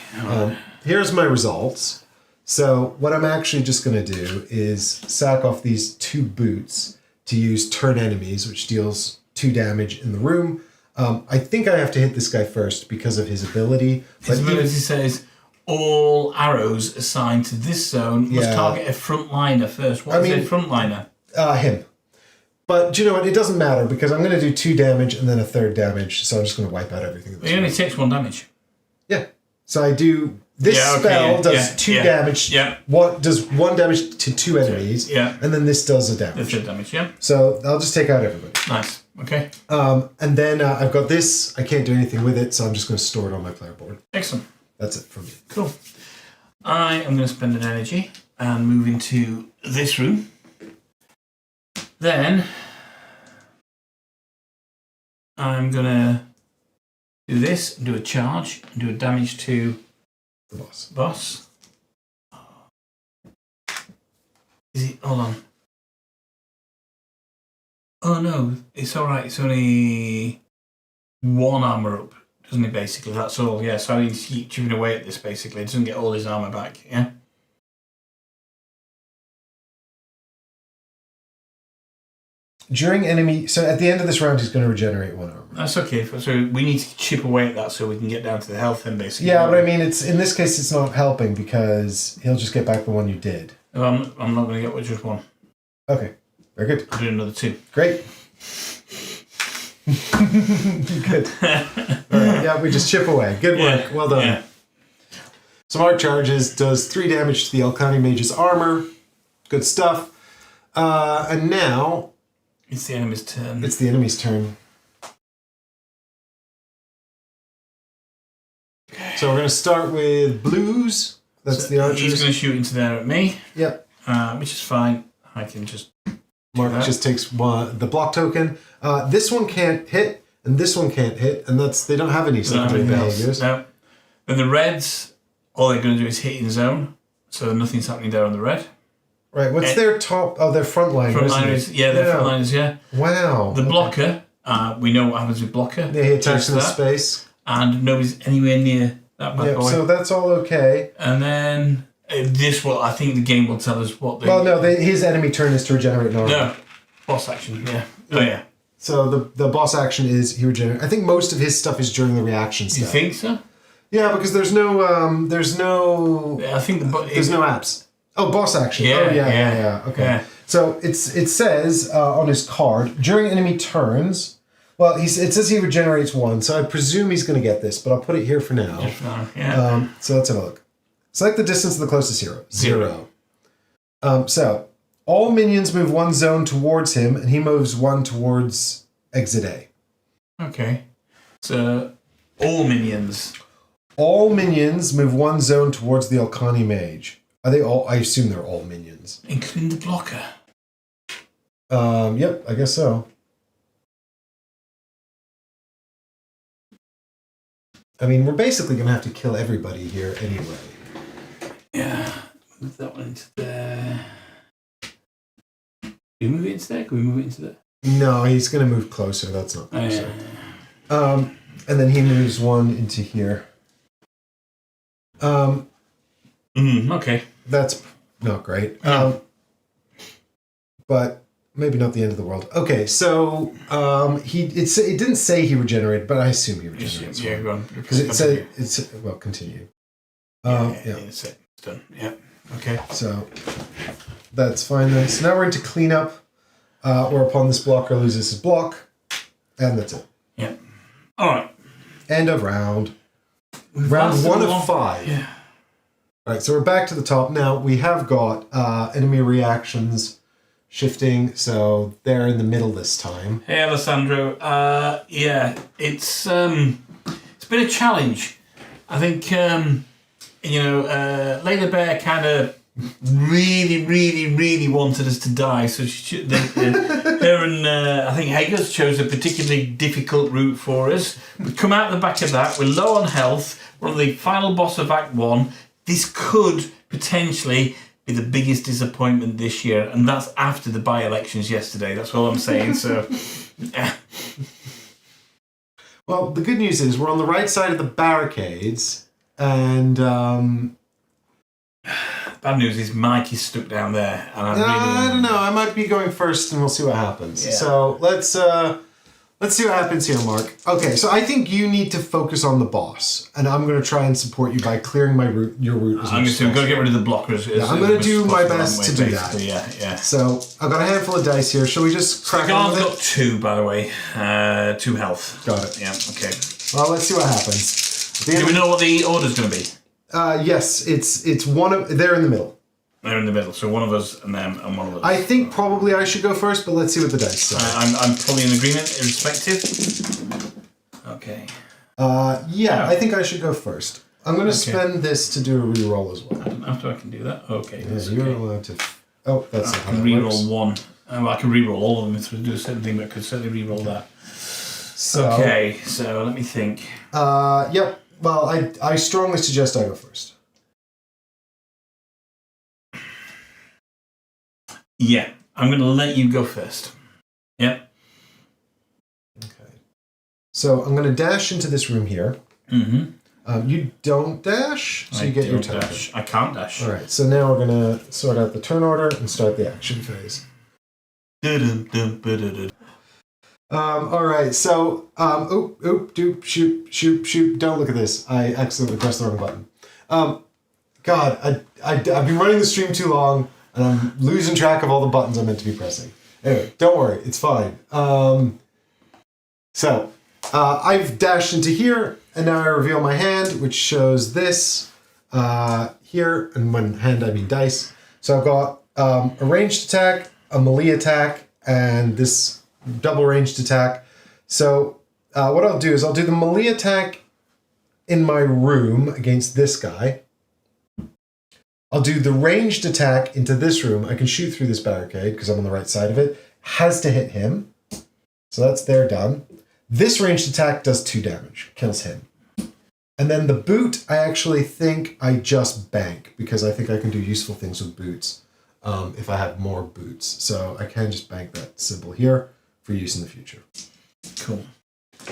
Here's my results. So what I'm actually just going to do is sack off these 2 boots to use turn enemies, which deals 2 damage in the room. I think I have to hit this guy first because of his ability. His ability says all arrows assigned to this zone must target a frontliner first. What is a frontliner? Him. But do you know what? It doesn't matter because I'm going to do 2 damage and then a 3rd damage. So I'm just going to wipe out everything. He only takes 1 damage. Yeah. So I do... This spell does 2 damage. Yeah. Does 1 damage to 2 enemies. Yeah. And then this does a damage. The 3rd damage, yeah. So I'll just take out everybody. Nice. Okay. And then I've got this. I can't do anything with it, so I'm just going to store it on my player board. Excellent. That's it for me. Cool. I am going to spend an energy and move into this room. Then I'm going to do this, do a charge, and do a damage to the boss. Is it? Hold on. Oh no, it's alright. It's only 1 armor up, doesn't it, basically? That's all, yeah. So I need to keep chipping away at this, basically. It doesn't get all his armor back, yeah? During enemy... So at the end of this round, he's going to regenerate 1 armor. That's okay. So we need to chip away at that so we can get down to the health then, basically. Yeah, but I mean, it's in this case, it's not helping because he'll just get back the 1 you did. I'm not going to get just 1. Okay. Very good. I'll do another 2. Great. Good. All right. Yeah, we just chip away. Good work. Well done. Yeah. Smart Charges does 3 damage to the Alkani Mage's armor. Good stuff. And now... It's the enemy's turn. It's the enemy's turn. Okay. So we're going to start with blues. That's the archers. He's going to shoot into there at me. Yep. Which is fine. I can just... Mark just takes the block token. This one can't hit, and this one can't hit, and they don't have any secondary behaviors. No. Then the reds, all they're going to do is hit in zone, so nothing's happening there on the red. Right. What's their top? Oh, their frontliners. Frontliners, they're frontliners, yeah. Wow. The blocker, we know what happens with blocker. Yeah, he attacks in space, and nobody's anywhere near that bad boy. So that's all okay. And then. I think the game will tell us what. His enemy turn is to regenerate an armor. No, boss action. Yeah. Oh yeah. So the boss action is he regenerates. I think most of his stuff is during the reaction step. You think so? Yeah, because there's no. I think there's no apps. Oh, boss action. Yeah. Oh yeah. Okay. Yeah. So it says on his card during enemy turns. Well, it says he regenerates 1, so I presume he's going to get this, but I'll put it here for now. Yeah. So let's have a look. Select the distance to the closest hero. 0. So, all minions move 1 zone towards him, and he moves 1 towards exit A. Okay. So, all minions. All minions move 1 zone towards the Alkani Mage. Are they all? I assume they're all minions. Including the blocker. Yep, I guess so. I mean, we're basically going to have to kill everybody here anyway. Yeah, move that one into there. Can we move it into there? Can we move it into there? No, he's going to move closer. That's not closer. And then he moves 1 into here. Okay. That's not great. No. But maybe not the end of the world. Okay, so it didn't say he regenerated, but I assume he regenerates. Yeah, go on. Because it said continue. It's it. It's done. Yeah. Okay. So that's fine then. So now we're into cleanup, whereupon this blocker loses his block, and that's it. Yeah. All right. End of round. Round 1 of 5. Yeah. All right, so we're back to the top now. We have got enemy reactions shifting, so they're in the middle this time. Hey, Alessandro. It's been a challenge. I think Layla Bear kind of really wanted us to die, so her and I think Hager's chose a particularly difficult route for us. We come out the back of that. We're low on health. We're on the final boss of Act 1. This could potentially be the biggest disappointment this year, and that's after the by-elections yesterday. That's all I'm saying. So, Well, the good news is we're on the right side of the barricades, and bad news is Mike is stuck down there, and I don't know. I might be going first, and we'll see what happens. Yeah. So let's see what happens here, Mark. Okay, so I think you need to focus on the boss, and I'm going to try and support you by clearing your route as much as possible. I'm going to get rid of the blockers. I'm going to do my best to do that. Yeah. So I've got a handful of dice here. Shall we just crack on with it? I've got 2, by the way. 2 health. Got it. Yeah. Okay. Well, let's see what happens. Do we know what the order's going to be? Yes, it's one of. They're in the middle. They're in the middle, so one of us and them and one of us. I think probably I should go first, but let's see what the dice say. I'm probably in agreement, irrespective. Okay. I think I should go first. I'm going to spend this to do a reroll as well. I don't know if I can do that. Okay. Yeah, you're allowed to. Oh, that's I not how can that reroll works. 1. I can reroll all of them if we do a certain thing, but I could certainly reroll that. So, Okay, so let me think. Yep. Well, I strongly suggest I go first. Yeah, I'm going to let you go first. Yep. Okay. So I'm going to dash into this room here. Mm-hmm. You don't dash, so you get your turn. Dash. I can't dash. All right. So now we're going to sort out the turn order and start the action phase. All right. So, shoot. Don't look at this. I accidentally pressed the wrong button. God, I've been running the stream too long, and I'm losing track of all the buttons I'm meant to be pressing. Anyway, don't worry. It's fine. I've dashed into here, and now I reveal my hand, which shows this here, and when hand I mean dice. So I've got a ranged attack, a melee attack, and this double ranged attack. So what I'll do is I'll do the melee attack in my room against this guy. I'll do the ranged attack into this room. I can shoot through this barricade because I'm on the right side of it. Has to hit him. So that's there done. This ranged attack does 2 damage. Kills him. And then the boot, I actually think I just bank because I think I can do useful things with boots if I have more boots. So I can just bank that symbol here for use in the future. Cool.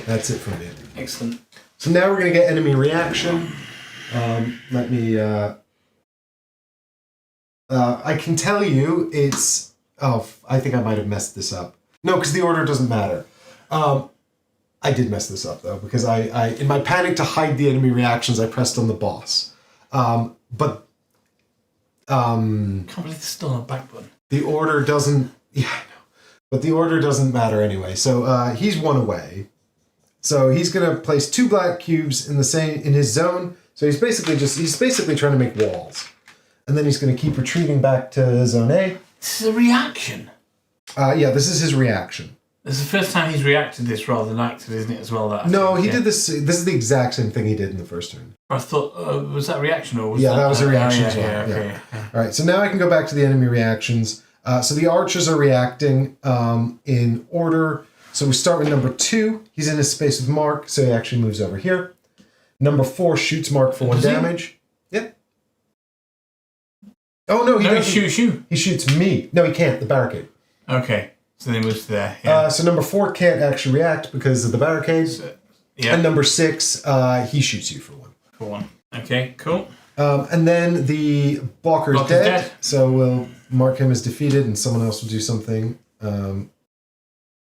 That's it from me. Excellent. So now we're going to get enemy reaction. Let me... I can tell you it's... Oh, I think I might have messed this up. No, because the order doesn't matter. I did mess this up, though, because I in my panic to hide the enemy reactions, I pressed on the boss. Can't believe there's still a back button. The order doesn't... Yeah, I know. But the order doesn't matter anyway. So he's 1 away. So he's going to place 2 black cubes in his zone. So he's basically trying to make walls. And then he's going to keep retreating back to zone A. This is a reaction. Yeah, this is his reaction. This is the first time he's reacted this rather than acted, isn't it, as well? He did this. This is the exact same thing he did in the first turn. I thought, was that a reaction or was that was a reaction as well. Yeah, okay. Yeah. All right, so now I can go back to the enemy reactions. So the archers are reacting in order. So we start with number 2. He's in his space with Mark, so he actually moves over here. Number 4 shoots Mark for 1 damage. Yeah. Oh, no, he doesn't. Shoots you. He shoots me. No, he can't. The barricade. Okay. So then he moves to there. Yeah. So number 4 can't actually react because of the barricades. Yeah. And number 6, he shoots you for 1. For 1. Okay, cool. And then the blocker's dead. So we'll mark him as defeated and someone else will do something.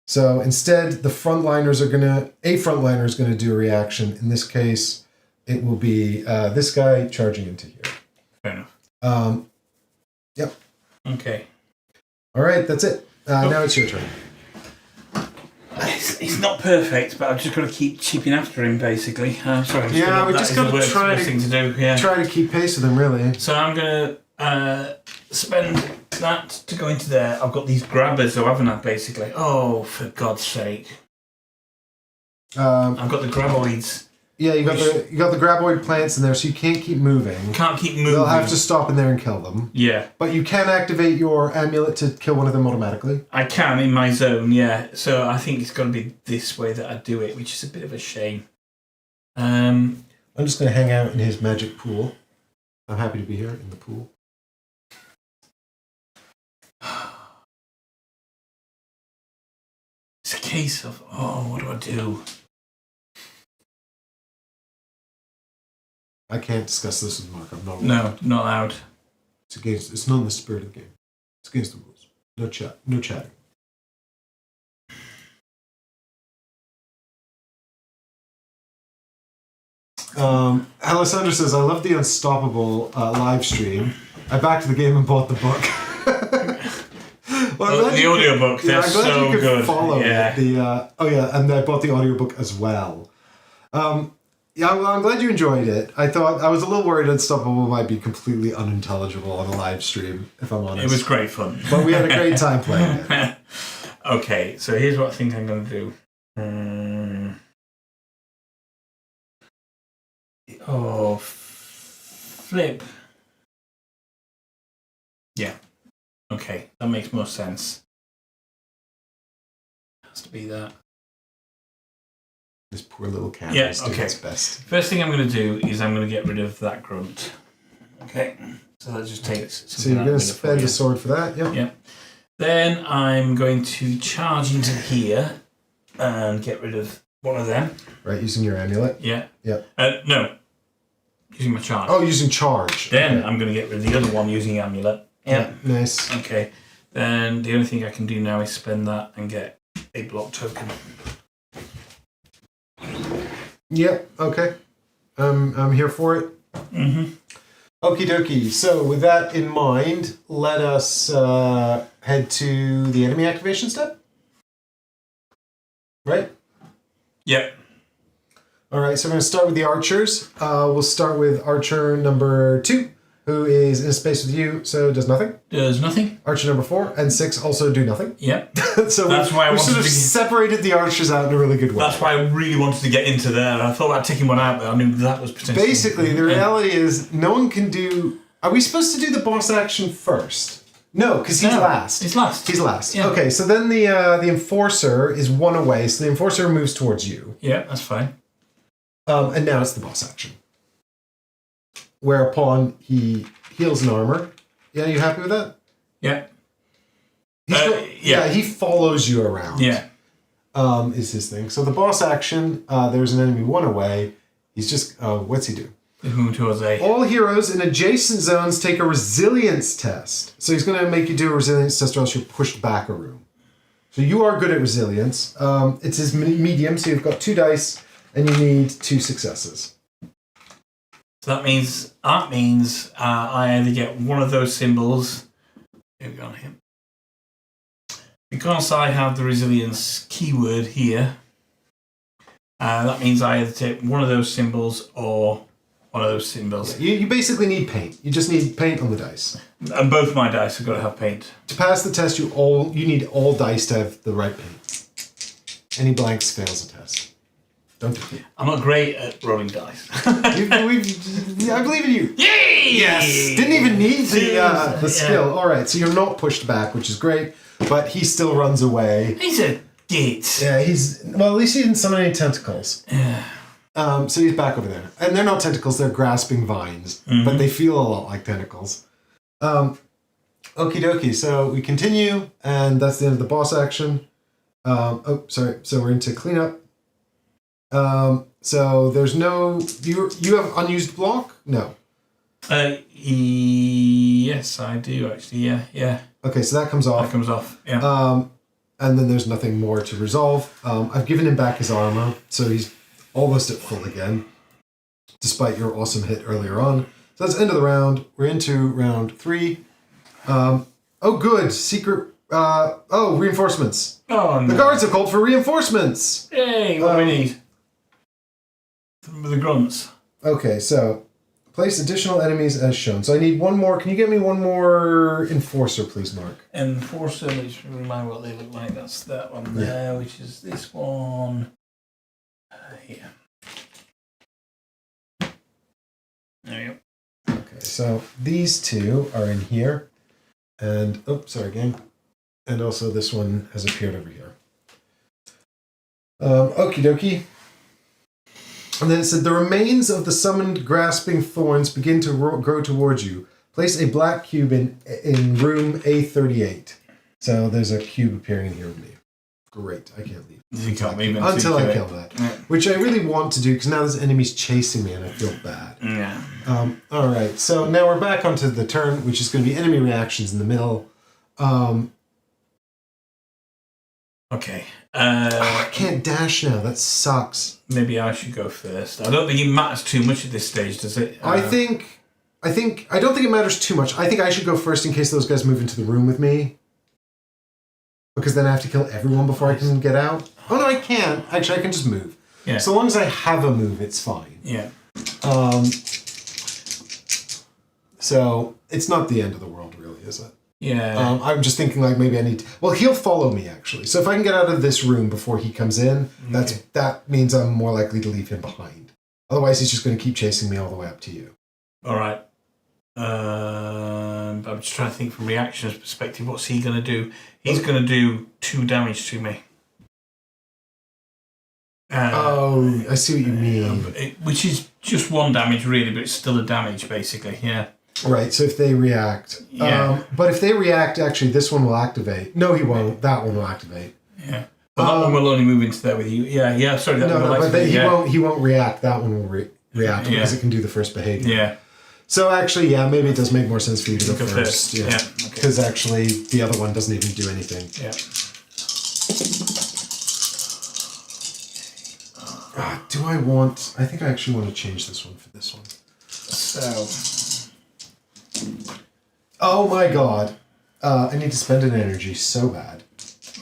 So instead, the frontliners are a frontliner is going to do a reaction. In this case, it will be this guy charging into here. Fair enough. Yep. Okay. All right, that's it. Now it's your turn. It's not perfect, but I've just got to keep chipping after him, basically. Sorry. Yeah, we just got to try to keep pace with him, really. So I'm going to spend that to go into there. I've got these grabbers, though, haven't I, basically? Oh, for God's sake. I've got the graboids. Yeah, you got the graboid plants in there, so you can't keep moving. Can't keep moving. They'll have to stop in there and kill them. Yeah. But you can activate your amulet to kill one of them automatically. I can in my zone, yeah. So I think it's got to be this way that I do it, which is a bit of a shame. I'm just going to hang out in his magic pool. I'm happy to be here in the pool. It's a case of, what do I do? I can't discuss this with Mark. I'm not. No, not allowed. It's against. It's not in the spirit of the game. It's against the rules. No chat. No chatting. Alessandra says, "I love the Unstoppable live stream. I backed the game and bought the book." Well, the audiobook. Yeah, That's I'm glad so you could good. follow Yeah. it. And I bought the audiobook as well. Yeah, well, I'm glad you enjoyed it. I was a little worried Unstoppable might be completely unintelligible on a live stream, if I'm honest. It was great fun. But we had a great time playing it. Okay, so here's what I think I'm going to do. Flip. Yeah. Okay, that makes more sense. Has to be that. This poor little cat is doing its best. First thing I'm going to do is I'm going to get rid of that grunt. Okay, so let's just take it. So you're going to spend a sword for that? Yep. Yep. Then I'm going to charge into here and get rid of one of them. Right, using your amulet? Yeah. Yep. No, using my charge. Oh, using charge. Then okay. I'm going to get rid of the other one using amulet. Yeah, nice. Okay. Then the only thing I can do now is spend that and get a block token. Yep, okay. I'm here for it. Mm-hmm. Okie dokie. So with that in mind, let us head to the enemy activation step. Right? Yep. All right, so we're going to start with the archers. We'll start with archer number 2, who is in a space with you, so does nothing. Does nothing. Archer number 4 and 6 also do nothing. Yep. So that's why I we wanted sort of to separated the archers out in a really good way. That's why I really wanted to get into there. I thought about taking one out, but I knew that was potentially... Basically, the reality is no one can do... Are we supposed to do the boss action first? No, because he's last. He's last. He's last. Yeah. Okay, so then the enforcer is one away, so the enforcer moves towards you. Yeah, that's fine. And now it's the boss action. Whereupon he heals an armor. Yeah, you happy with that? Yeah. Yeah, he follows you around. Yeah. Is his thing. So the boss action, there's an enemy one away. He's just, what's he do? He's moving towards A. All heroes in adjacent zones take a resilience test. So he's going to make you do a resilience test or else you're pushed back a room. So you are good at resilience. It's his medium, so you've got 2 dice and you need 2 successes. So that means I either get one of those symbols. Here we go. Here. Because I have the resilience keyword here, that means I either take one of those symbols or one of those symbols. Yeah, you basically need paint. You just need paint on the dice. And both my dice have got to have paint. To pass the test, you need all dice to have the right paint. Any blanks fails the test. Don't do it. I'm not great at rolling dice. I believe in you. Yay! Yes! Didn't even need the skill. Yeah. All right, so you're not pushed back, which is great, but he still runs away. He's a git. Yeah, at least he didn't summon any tentacles. Yeah. So he's back over there. And they're not tentacles, they're grasping vines, but they feel a lot like tentacles. Okie dokie, so we continue, and that's the end of the boss action. So we're into cleanup. So there's no... You have unused block? No. Yes, I do, actually, yeah. Okay, so that comes off. That comes off, yeah. And then there's nothing more to resolve. I've given him back his armor, so he's almost at full again, despite your awesome hit earlier on. So that's the end of the round. We're into round 3. Good. Secret... reinforcements. Oh, no. The guards have called for reinforcements. Yay, what do we need? The grunts. Okay, so place additional enemies as shown. So I need one more. Can you get me one more enforcer, please, Mark? Enforcer, let's remind what they look like. That's that one there, which is this one. Here. There we go. Okay, so these 2 are in here. And, sorry, gang. And also this one has appeared over here. Okie dokie. And then it said, the remains of the summoned grasping thorns begin to grow towards you. Place a black cube in room A38. So there's a cube appearing in here with me. great. I can't leave. You can't leave until I kill that. Yeah. Which I really want to do, because now there's enemies chasing me and I feel bad. Yeah. Alright, so now we're back onto the turn, which is going to be enemy reactions in the middle. Okay. I can't dash now. That sucks. Maybe I should go first. I don't think it matters too much at this stage, does it? I don't think it matters too much. I think I should go first in case those guys move into the room with me. Because then I have to kill everyone before I can get out. Oh no, I can't. Actually, I can just move. Yeah. So long as I have a move, it's fine. Yeah. So it's not the end of the world, really, is it? Yeah. I'm just thinking like maybe I need to... Well, he'll follow me, actually. So if I can get out of this room before he comes in, that means I'm more likely to leave him behind. Otherwise, he's just going to keep chasing me all the way up to you. All right. I'm just trying to think from reactions perspective. What's he going to do? He's going to do 2 damage to me. I see what you mean. Which is just 1 damage, really, but it's still a damage, basically. Yeah. Right, so if they react... Yeah. But if they react, actually, this one will activate. No, he won't. That one will activate. Yeah. But that one will only move into there with you. Yeah, sorry. That one will activate. He won't react. That one will react because it can do the first behavior. Yeah. So actually, yeah, maybe it does make more sense for you to go first. Yeah. Okay. Because actually, the other one doesn't even do anything. Yeah. Do I want... I think I actually want to change this one for this one. So... Oh my god. I need to spend an energy so bad.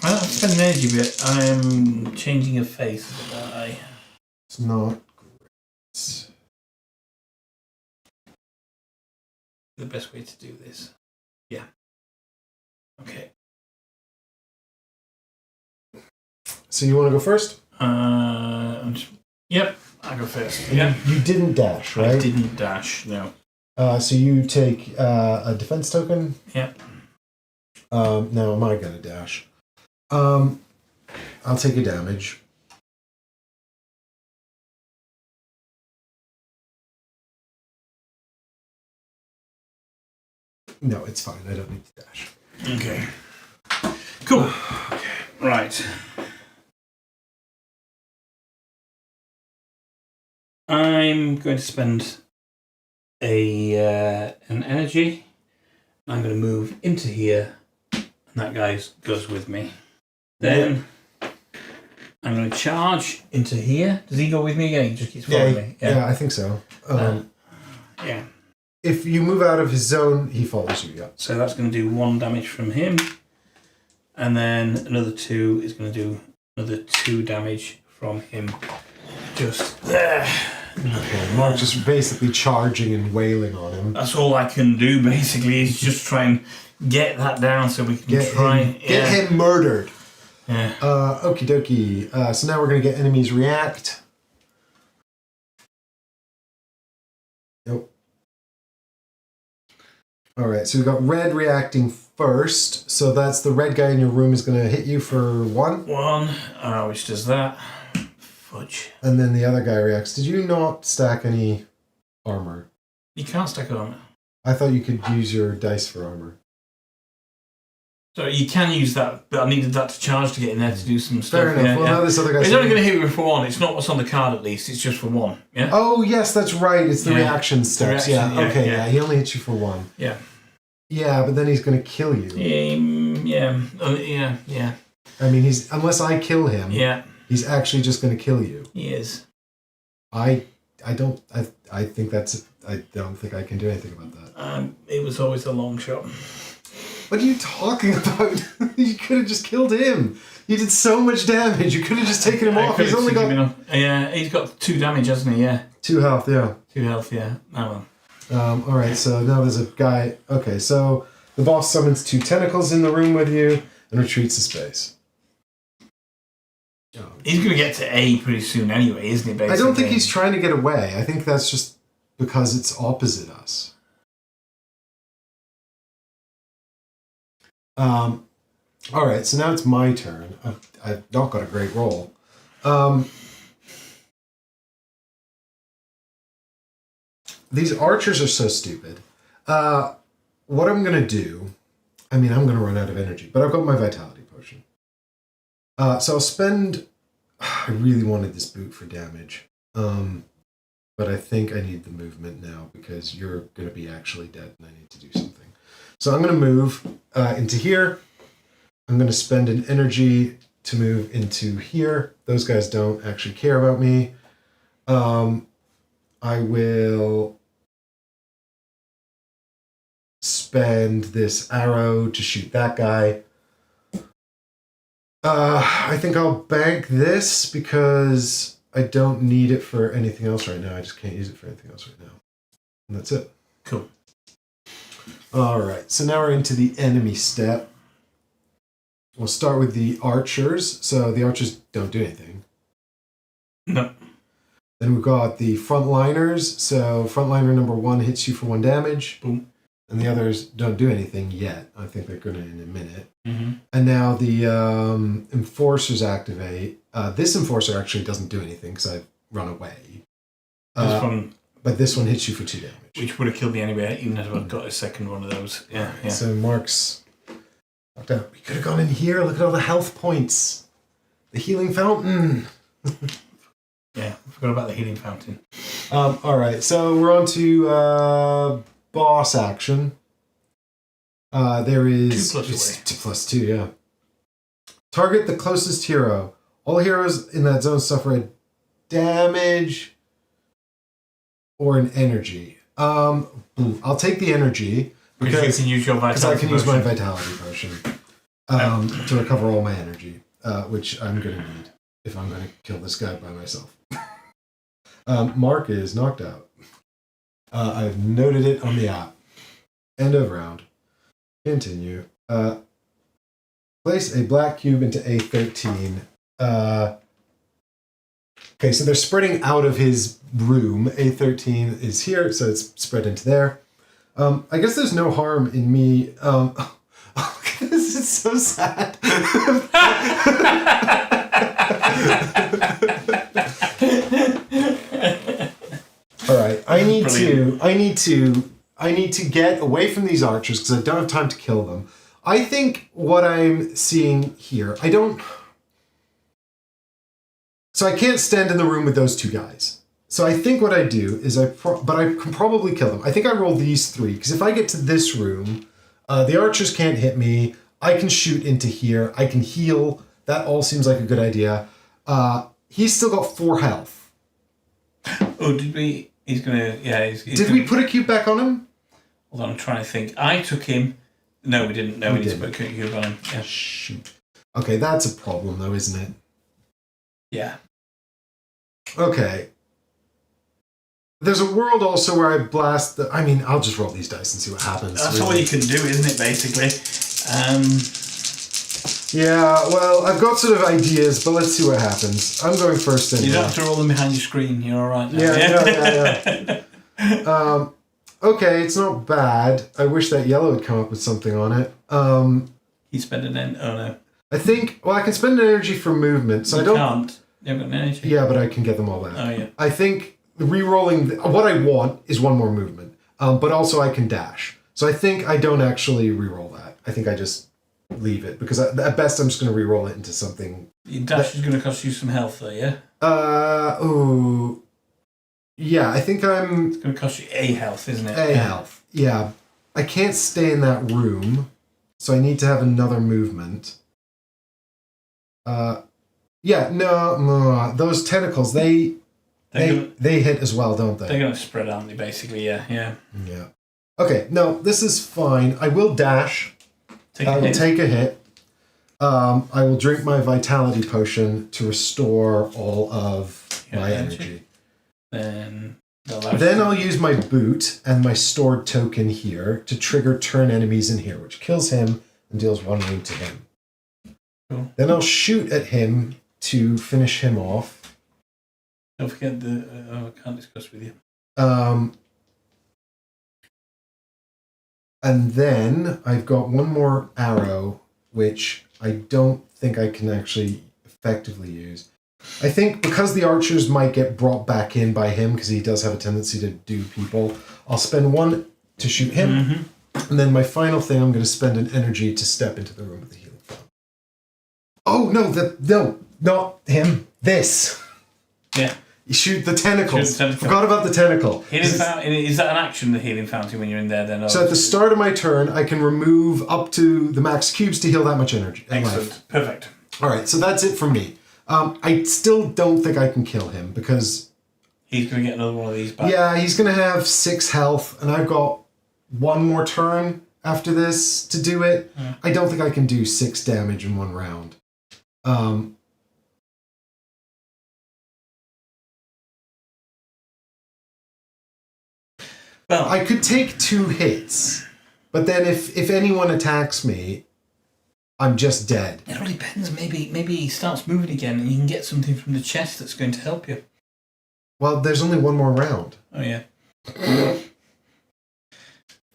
I don't have to spend an energy, but I'm changing a face. It's not great. The best way to do this. Yeah. Okay. So you want to go first? Yep, I go first. And Yeah. You didn't dash, right? I didn't dash, no. So you take a defense token. Yep. Now am I gonna dash? I'll take a damage. No, it's fine. I don't need to dash. Okay. Cool. Okay. Right. I'm going to spend an energy. I'm going to move into here, and that guy goes with me. Then I'm going to charge into here. Does he go with me again? He just keeps following me. Yeah, I think so. Yeah. If you move out of his zone, he follows you. Yeah. So that's going to do 1 damage from him, and then another 2 is going to do another 2 damage from him. Just there. Okay, Mark just basically charging and wailing on him. That's all I can do, basically, is just try and get that down so we can get him murdered. Yeah. Okie dokie. So now we're going to get enemies react. Nope. Alright, so we've got red reacting first. So that's the red guy in your room is going to hit you for 1. 1, which does that. Fudge. And then the other guy reacts. Did you not stack any armor? You can't stack armor. I thought you could use your dice for armor. So you can use that, but I needed that to charge to get in there to do some stuff. Fair enough. Yeah, well, now this other guy's... It's only going to hit you for 1. It's not what's on the card, at least. It's just for 1. Yeah. Oh, yes, that's right. It's the reaction steps. Reaction, Yeah. He only hits you for 1. Yeah. Yeah, but then he's going to kill you. Yeah. I mean, unless I kill him, he's actually just going to kill you. He is. I don't think I can do anything about that. It was always a long shot. What are you talking about? You could have just killed him. You did so much damage. You could have just taken him off. He's only got... Yeah, he's got 2 damage, hasn't he? Yeah. 2 health, yeah. 2 health, yeah. Oh well. Alright, so now there's a guy... Okay, so the boss summons 2 tentacles in the room with you and retreats to space. He's going to get to A pretty soon anyway, isn't he, basically? I don't think he's trying to get away. I think that's just because it's opposite us. Alright, so now it's my turn. I've not got a great roll. These archers are so stupid. What I'm going to do... I mean, I'm going to run out of energy, but I've got my vitality potion. So I'll spend... I really wanted this boot for damage. But I think I need the movement now because you're going to be actually dead and I need to do something. So I'm going to move into here. I'm going to spend an energy to move into here. Those guys don't actually care about me. I will spend this arrow to shoot that guy. I think I'll bank this because I don't need it for anything else right now. I just can't use it for anything else right now. And that's it. Cool. All right, so now we're into the enemy step. We'll start with the archers. So the archers don't do anything. No. Then we've got the frontliners. So frontliner number 1 hits you for 1 damage. Boom. And the others don't do anything yet. I think they're going to in a minute. Mm-hmm. And now the enforcers activate. This enforcer actually doesn't do anything because I've run away. This one, but this one hits you for 2 damage. which would have killed me anyway, even if I'd got a second one of those. Yeah, yeah. So Mark's knocked out. We could have gone in here. Look at all the health points. The healing fountain. Yeah, I forgot about the healing fountain. All right, so we're on to boss action. There is 2 plus it's away. 2+2, yeah. Target the closest hero. All heroes in that zone suffer a damage or an energy. I'll take the energy Because you can use your vitality I can use my potion. vitality potion to recover all my energy, which I'm going to need if I'm going to kill this guy by myself. Mark is knocked out. I've noted it on the app. End of round. Continue. Place a black cube into A13. Okay, so they're spreading out of his room. A13 is here, so it's spread into there. I guess there's no harm in me... this is so sad. All right, I need to get away from these archers because I don't have time to kill them. I think what I'm seeing here, so I can't stand in the room with those 2 guys. So I think what I do is but I can probably kill them. I think I roll these 3 because if I get to this room, the archers can't hit me. I can shoot into here. I can heal. That all seems like a good idea. He's still got 4 health. Oh, did we? He's gonna. Yeah. He's Did we put a cube back on him? Hold on, I'm trying to think. I took him. No, we didn't. No, we didn't didn't. put a cube on him. Yeah. Shoot. Okay, that's a problem though, isn't it? Yeah. Okay. There's a world also where I blast the... I mean, I'll just roll these dice and see what happens. That's all you can do, isn't it, basically? Yeah, well, I've got sort of ideas, but let's see what happens. I'm going first anyway. You don't have to roll them behind your screen. You're all right now. Yeah. Okay, it's not bad. I wish that yellow had come up with something on it. You spend an end. Oh, no. I think... Well, I can spend an energy for movement, so You I don't... can't. You haven't got an energy. Yeah, but I can get them all back. Oh, yeah. I think re-rolling... What I want is 1 more movement, but also I can dash. So I think I don't actually re-roll that. I think I just leave it, because at best I'm just going to re-roll it into something... Your dash is going to cost you some health, though, yeah? Ooh... Yeah, I think I'm... It's going to cost you A health, isn't it? A health. Yeah. I can't stay in that room, so I need to have another movement. Yeah, no, those tentacles, they hit as well, don't they? They're going to spread, aren't they, basically? Yeah, yeah. Yeah. Okay, no, this is fine. I will dash. I will take a hit. I will drink my vitality potion to restore all of my energy. Then I'll use my boot and my stored token here to trigger turn enemies in here, which kills him and deals 1 wound to him. Cool. Then I'll shoot at him to finish him off. Don't forget I can't discuss with you. And then I've got 1 more arrow, which I don't think I can actually effectively use. I think because the archers might get brought back in by him, because he does have a tendency to do people, I'll spend 1 to shoot him. Mm-hmm. And then my final thing, I'm going to spend an energy to step into the room with the healing fountain. Oh, no, no, not him. This. Yeah. You shoot the tentacles. Shoot the tentacle. Forgot about the tentacle. Is that an action, the healing fountain, when you're in there then? So at the start of my turn, I can remove up to the max cubes to heal that much energy. Excellent. Life. Perfect. All right, so that's it from me. I still don't think I can kill him because... He's going to get another one of these back. Yeah, he's going to have 6 health, and I've got one more turn after this to do it. Yeah. I don't think I can do 6 damage in one round. Well, I could take 2 hits, but then if anyone attacks me, I'm just dead. it all depends. Maybe he starts moving again and you can get something from the chest that's going to help you. Well, there's only one more round. Oh, yeah.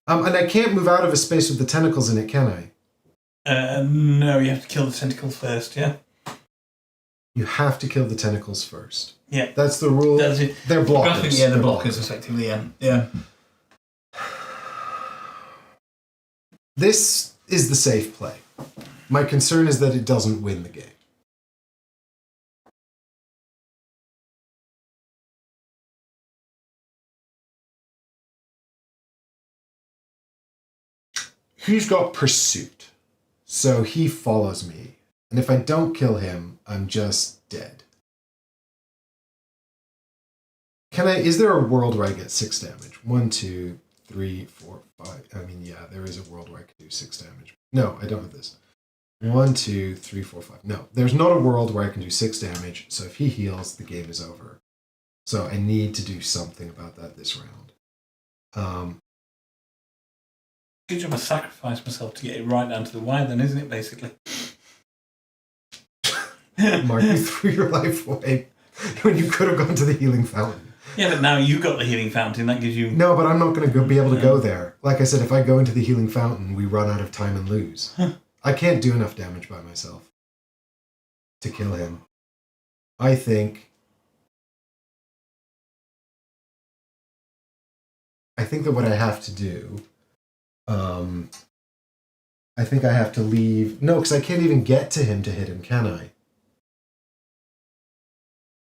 And I can't move out of a space with the tentacles in it, can I? No, you have to kill the tentacle first, yeah? You have to kill the tentacles first. Yeah. That's the rule. That's it. They're blockers. Yeah, they're blockers, effectively, yeah. Yeah. This is the safe play. My concern is that it doesn't win the game. He's got pursuit, so he follows me. And if I don't kill him, I'm just dead. Is there a world where I get 6 damage? 1, 2, 3, 4, 5. I mean, yeah, there is a world where I can do 6 damage. No, I don't have this. 1, 2, 3, 4, 5. No, there's not a world where I can do 6 damage, so if he heals, the game is over. So I need to do something about that this round. Good job I sacrificed myself to get it right down to the wire then, isn't it, basically? Mark, you threw your life away when you could have gone to the healing fountain. Yeah, but now you got the healing fountain, that gives you... No, but I'm not going to be able to go there. Like I said, if I go into the healing fountain, we run out of time and lose. I can't do enough damage by myself to kill him. I think that what I have to do... I think I have to leave... No, because I can't even get to him to hit him, can I?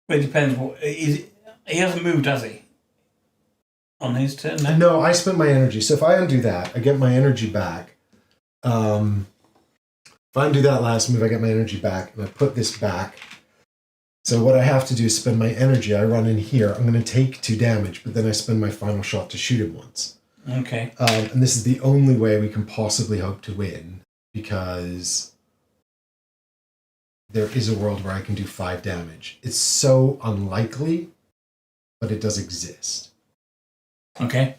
But it depends. He hasn't moved, has he? On his turn, no? No, I spent my energy. So if I undo that, I get my energy back. If I undo that last move, I get my energy back, and I put this back. So what I have to do is spend my energy. I run in here. I'm going to take 2 damage, but then I spend my final shot to shoot him once. Okay. And this is the only way we can possibly hope to win, because there is a world where I can do 5 damage. It's so unlikely, but it does exist. Okay.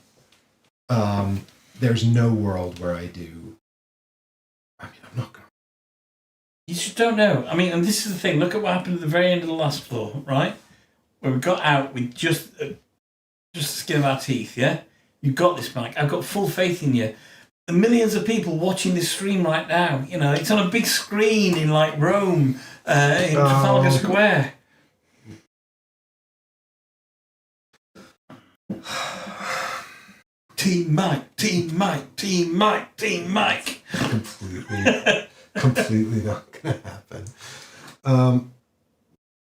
There's no world where I do... I mean, I'm not going to... You just don't know. I mean, and this is the thing. Look at what happened at the very end of the last floor, right? Where we got out with just the skin of our teeth, yeah? You got this, Mike. I've got full faith in you. The millions of people watching this stream right now, you know, it's on a big screen in, like, Rome, in Trafalgar Square. Team Mike, Team Mike, Team Mike, Team Mike. Completely not going to happen.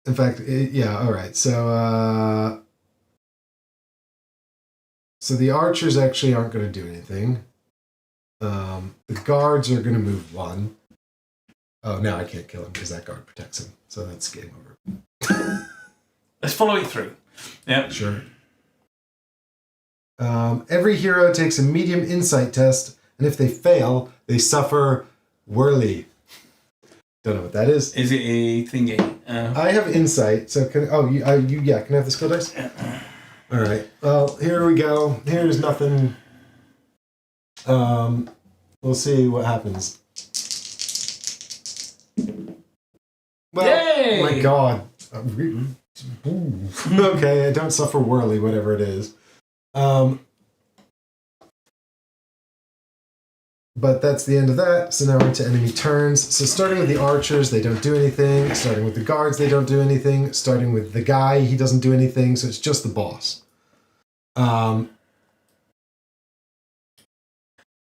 In fact, yeah, all right. So the archers actually aren't going to do anything. The guards are going to move 1. Oh, now I can't kill him because that guard protects him. So that's game over. Let's follow it through. Yeah. Sure. Every hero takes a medium insight test, and if they fail, they suffer whirly. Don't know what that is. Is it a thingy? I have insight, so can can I have the skill dice? All right. Well, here we go. Here's nothing. We'll see what happens. Well, Yay! My God. Okay, I don't suffer whirly, whatever it is. But that's the end of that. So now we're into enemy turns. So starting with the archers, they don't do anything. Starting with the guards, they don't do anything. Starting with the guy, he doesn't do anything. So it's just the boss.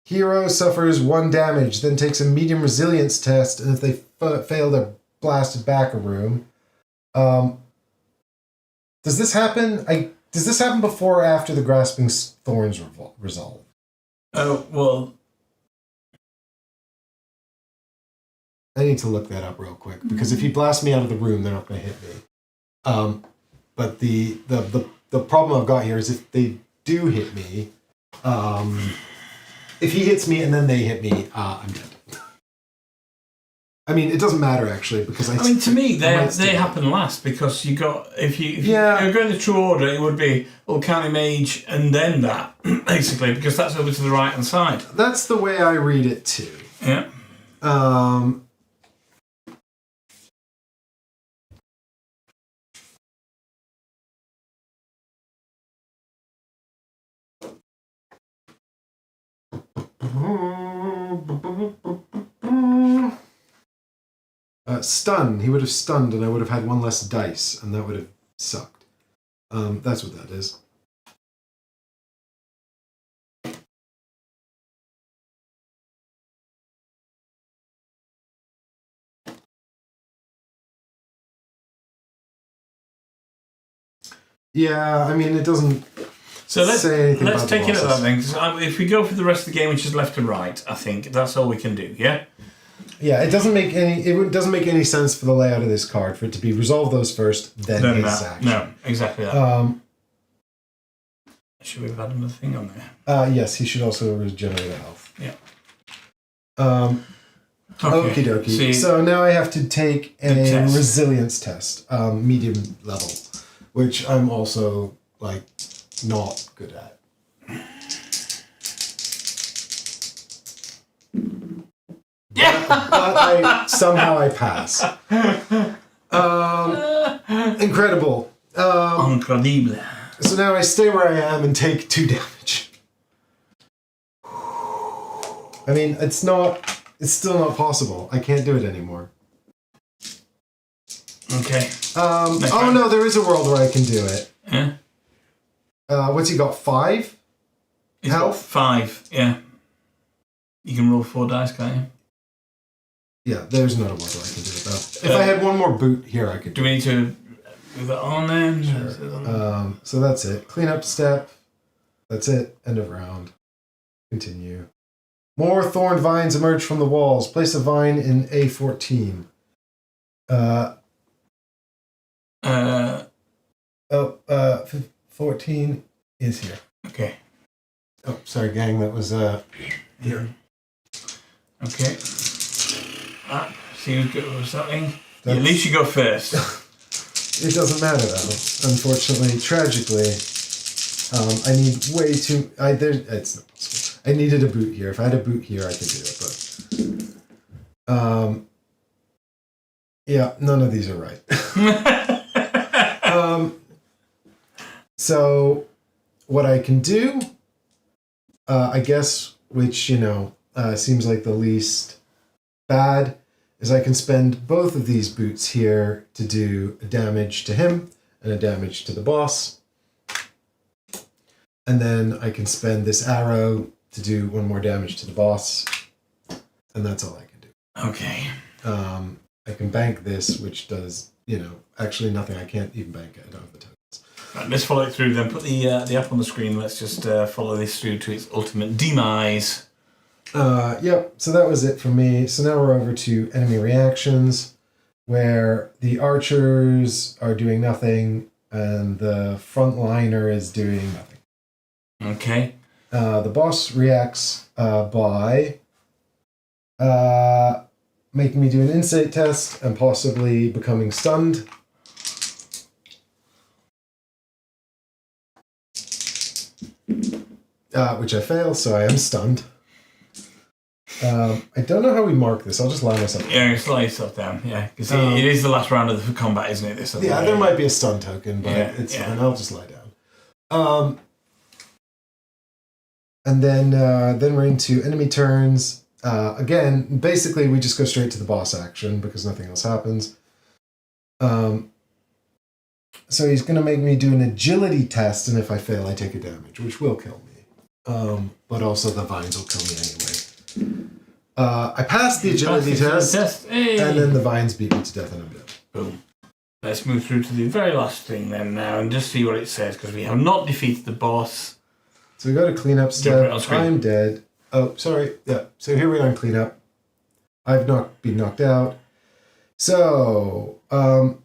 Hero suffers 1 damage, then takes a medium resilience test, and if they fail, their blasted back a room. Does this happen? Does this happen before or after the Grasping Thorns resolve? Oh, well... I need to look that up real quick, because if you blast me out of the room, they're not going to hit me. But the problem I've got here is if they do hit me, if he hits me and then they hit me, I'm dead. I mean, it doesn't matter actually, because I mean, to me, they happen last, because you got if you're going the true order, it would be Uncanny Mage and then that basically, because that's over to the right hand side. That's the way I read it too. Yeah. Stun. He would have stunned, and I would have had one less dice, and that would have sucked. That's what that is. Yeah, I mean, it doesn't. So let's say anything let's about take the it at that bosses. then. If we go for the rest of the game, which is left to right, I think that's all we can do. Yeah. Yeah, it doesn't make any. It doesn't make any sense for the layout of this card for it to be resolve those first, then his action. No, exactly that. Should we have had another thing on there? Yes, he should also regenerate health. Yeah. Okie dokie. So now I have to take a resilience test, medium level, which I'm also like not good at. But somehow I pass. Incredible. Incredible. So now I stay where I am and take 2 damage. I mean, it's still not possible. I can't do it anymore. Okay. Oh no, there is a world where I can do it. Yeah. What's he got? 5? He's health? got 5, yeah. You can roll 4 dice, can't you? Yeah, there's not a world where I can do it though. If I had one more boot here, I could do we need to move that on then? Sure. So that's it. Clean up step. That's it. End of round. Continue. More thorned vines emerge from the walls. Place a vine in A14. 14 is here. Okay. Oh, sorry, gang. That was here. Okay. See who's good with something. At least you go first. It doesn't matter though. Unfortunately, tragically, I need way too. It's not possible. I needed a boot here. If I had a boot here, I could do it. But yeah, none of these are right. So what I can do, I guess, which seems like the least bad, is I can spend both of these boots here to do a damage to him and a damage to the boss. And then I can spend this arrow to do 1 more damage to the boss. And that's all I can do. Okay. I can bank this, which does, actually nothing. I can't even bank it. I don't have the tokens. Right, let's follow it through then. Put the app on the screen. Let's just follow this through to its ultimate demise. Yep, so that was it for me. So now we're over to enemy reactions, where the archers are doing nothing and the frontliner is doing nothing. Okay. The boss reacts by making me do an insight test and possibly becoming stunned. Which I fail, so I am stunned. I don't know how we mark this. I'll just lie myself down. Yeah, just lie yourself down. Yeah, because it is the last round of the combat, isn't it? This. Yeah, there might be a stun token, but it's fine. I'll just lie down. And then we're into enemy turns. Again, basically, we just go straight to the boss action because nothing else happens. So he's going to make me do an agility test, and if I fail, I take a damage, which will kill me. But also the vines will kill me anyway. I passed the agility test, Hey. and then the vines beat me to death and I'm dead. Boom. Let's move through to the very last thing then now and just see what it says, because we have not defeated the boss. So we got a cleanup step. I'm dead. Oh, sorry. Yeah. So here we are in cleanup. I've not been knocked out. So, all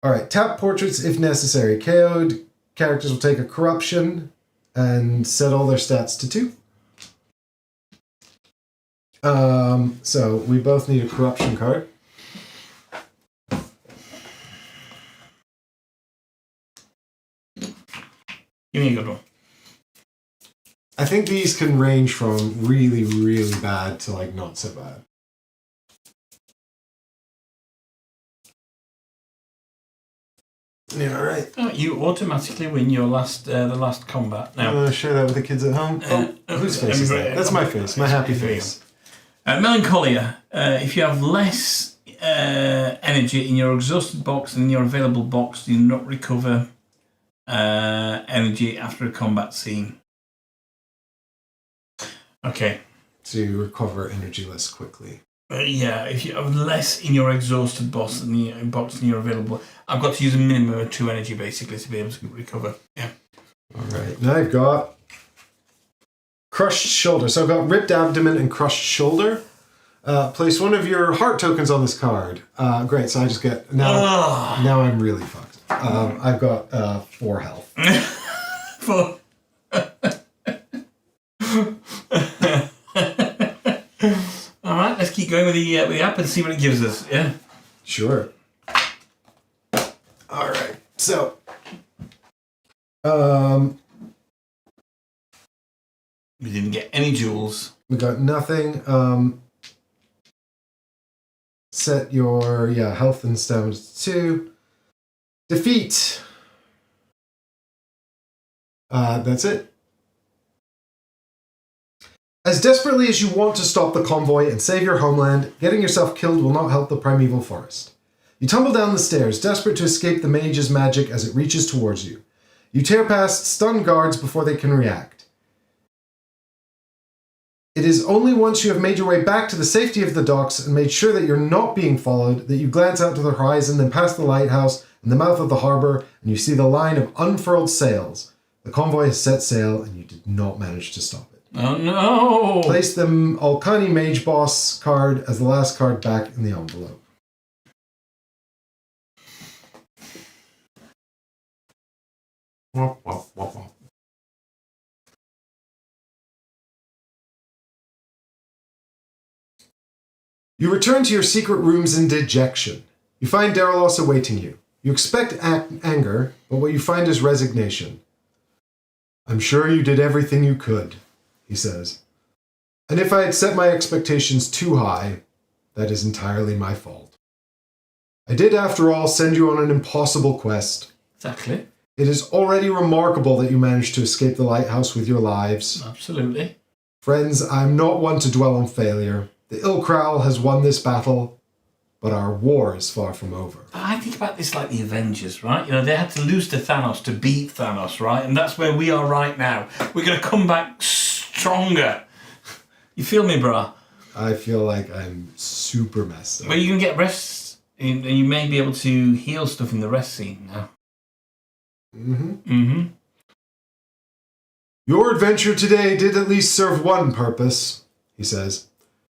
right. Tap portraits if necessary. KO'd characters will take a corruption and set all their stats to 2. So we both need a corruption card. Give me a good one. I think these can range from really, really bad to like not so bad. Yeah, all right. Oh, you automatically win your the last combat now. I'm going to share that with the kids at home. Whose face is that? That's my face, my happy face. Melancholia. If you have less energy in your exhausted box than in your available box, do not recover energy after a combat scene. Okay. So you recover energy less quickly. Yeah, if you have less in your exhausted box than your available, I've got to use a minimum of 2 energy basically to be able to recover. Yeah. All right. Now I've got crushed shoulder. So I've got ripped abdomen and crushed shoulder. Place one of your heart tokens on this card. Great. So I just get now. Now I'm really fucked. I've got 4 health. 4. All right, let's keep going with the app and see what it gives us. Yeah. Sure. All right. So, we didn't get any jewels. We got nothing. Set your health and stamina to 2. Defeat. That's it. As desperately as you want to stop the convoy and save your homeland, getting yourself killed will not help the primeval forest. You tumble down the stairs, desperate to escape the mage's magic as it reaches towards you. You tear past stunned guards before they can react. It is only once you have made your way back to the safety of the docks and made sure that you're not being followed that you glance out to the horizon, then past the lighthouse and the mouth of the harbor, and you see the line of unfurled sails. The convoy has set sail, and you did not manage to stop it. Oh no! Place the Alkani Mage Boss card as the last card back in the envelope. You return to your secret rooms in dejection. You find Daralos awaiting you. You expect anger, but what you find is resignation. I'm sure you did everything you could, he says. And if I had set my expectations too high, that is entirely my fault. I did, after all, send you on an impossible quest. Exactly. It is already remarkable that you managed to escape the lighthouse with your lives. Absolutely. Friends, I am not one to dwell on failure. The Ilkral has won this battle, but our war is far from over. I think about this like the Avengers, right? You know, they had to lose to Thanos to beat Thanos, right? And that's where we are right now. We're going to come back stronger. You feel me, brah? I feel like I'm super messed up. Well, you can get rest, and you may be able to heal stuff in the rest scene now. Your adventure today did at least serve one purpose, he says.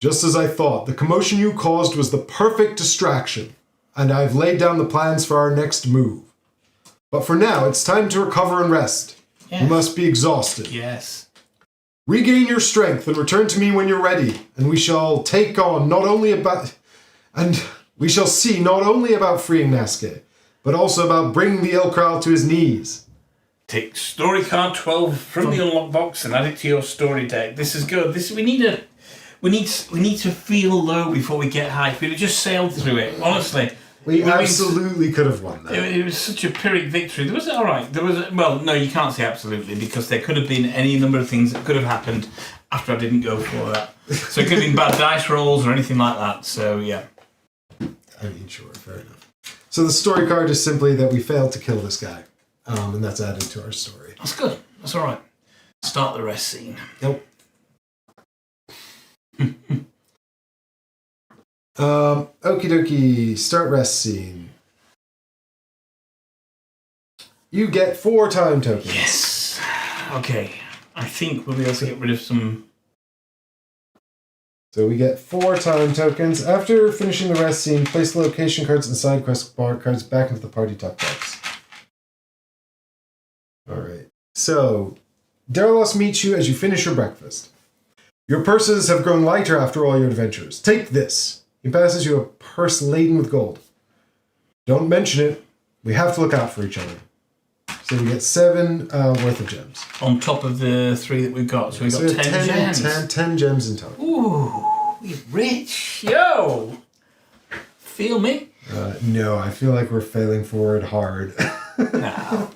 Just as I thought, the commotion you caused was the perfect distraction, and I have laid down the plans for our next move. But for now, it's time to recover and rest. Yes. You must be exhausted. Yes. Regain your strength and return to me when you're ready, and we shall see not only about freeing Naske, but also about bringing the Ilkral to his knees. Take story card 12 from the unlock box and add it to your story deck. This is good. We need to feel low before we get high. If we'd have just sailed through it, honestly. We absolutely could have won that. It was such a Pyrrhic victory. There was no, you can't say absolutely, because there could have been any number of things that could have happened after I didn't go for that. So it could have been bad dice rolls or anything like that. So yeah. I mean, sure, fair enough. So the story card is simply that we failed to kill this guy, and that's added to our story. That's good. That's all right. Start the rest scene. Nope. Okie dokie. Start rest scene. You get 4 time tokens. Yes. Okay. I think we'll be able to get rid of some. So we get 4 time tokens. After finishing the rest scene, place the location cards and side quest bar cards back into the party top box. Alright. So, Daralos meets you as you finish your breakfast. Your purses have grown lighter after all your adventures. Take this. He passes you a purse laden with gold. Don't mention it. We have to look out for each other. So we get 7 worth of gems. On top of the 3 that we've got. So we've got 10 gems. 10 gems in total. Ooh, we're rich. Yo! Feel me? No, I feel like we're failing forward hard. No.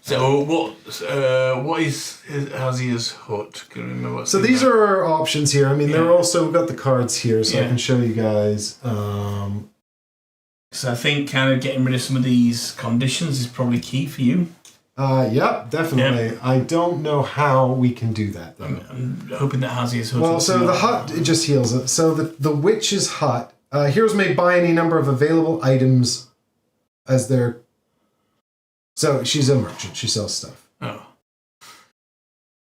So what is Hazia's hut? Can you remember so these are our options here. I mean, they're also, we've got the cards here, so I can show you guys. So I think kind of getting rid of some of these conditions is probably key for you. Yep, definitely. Yep. I don't know how we can do that, though. I'm hoping that Hazia's hut... Well, so the hut, it just heals it. So the witch's hut, heroes may buy any number of available items as their... So she's a merchant. She sells stuff.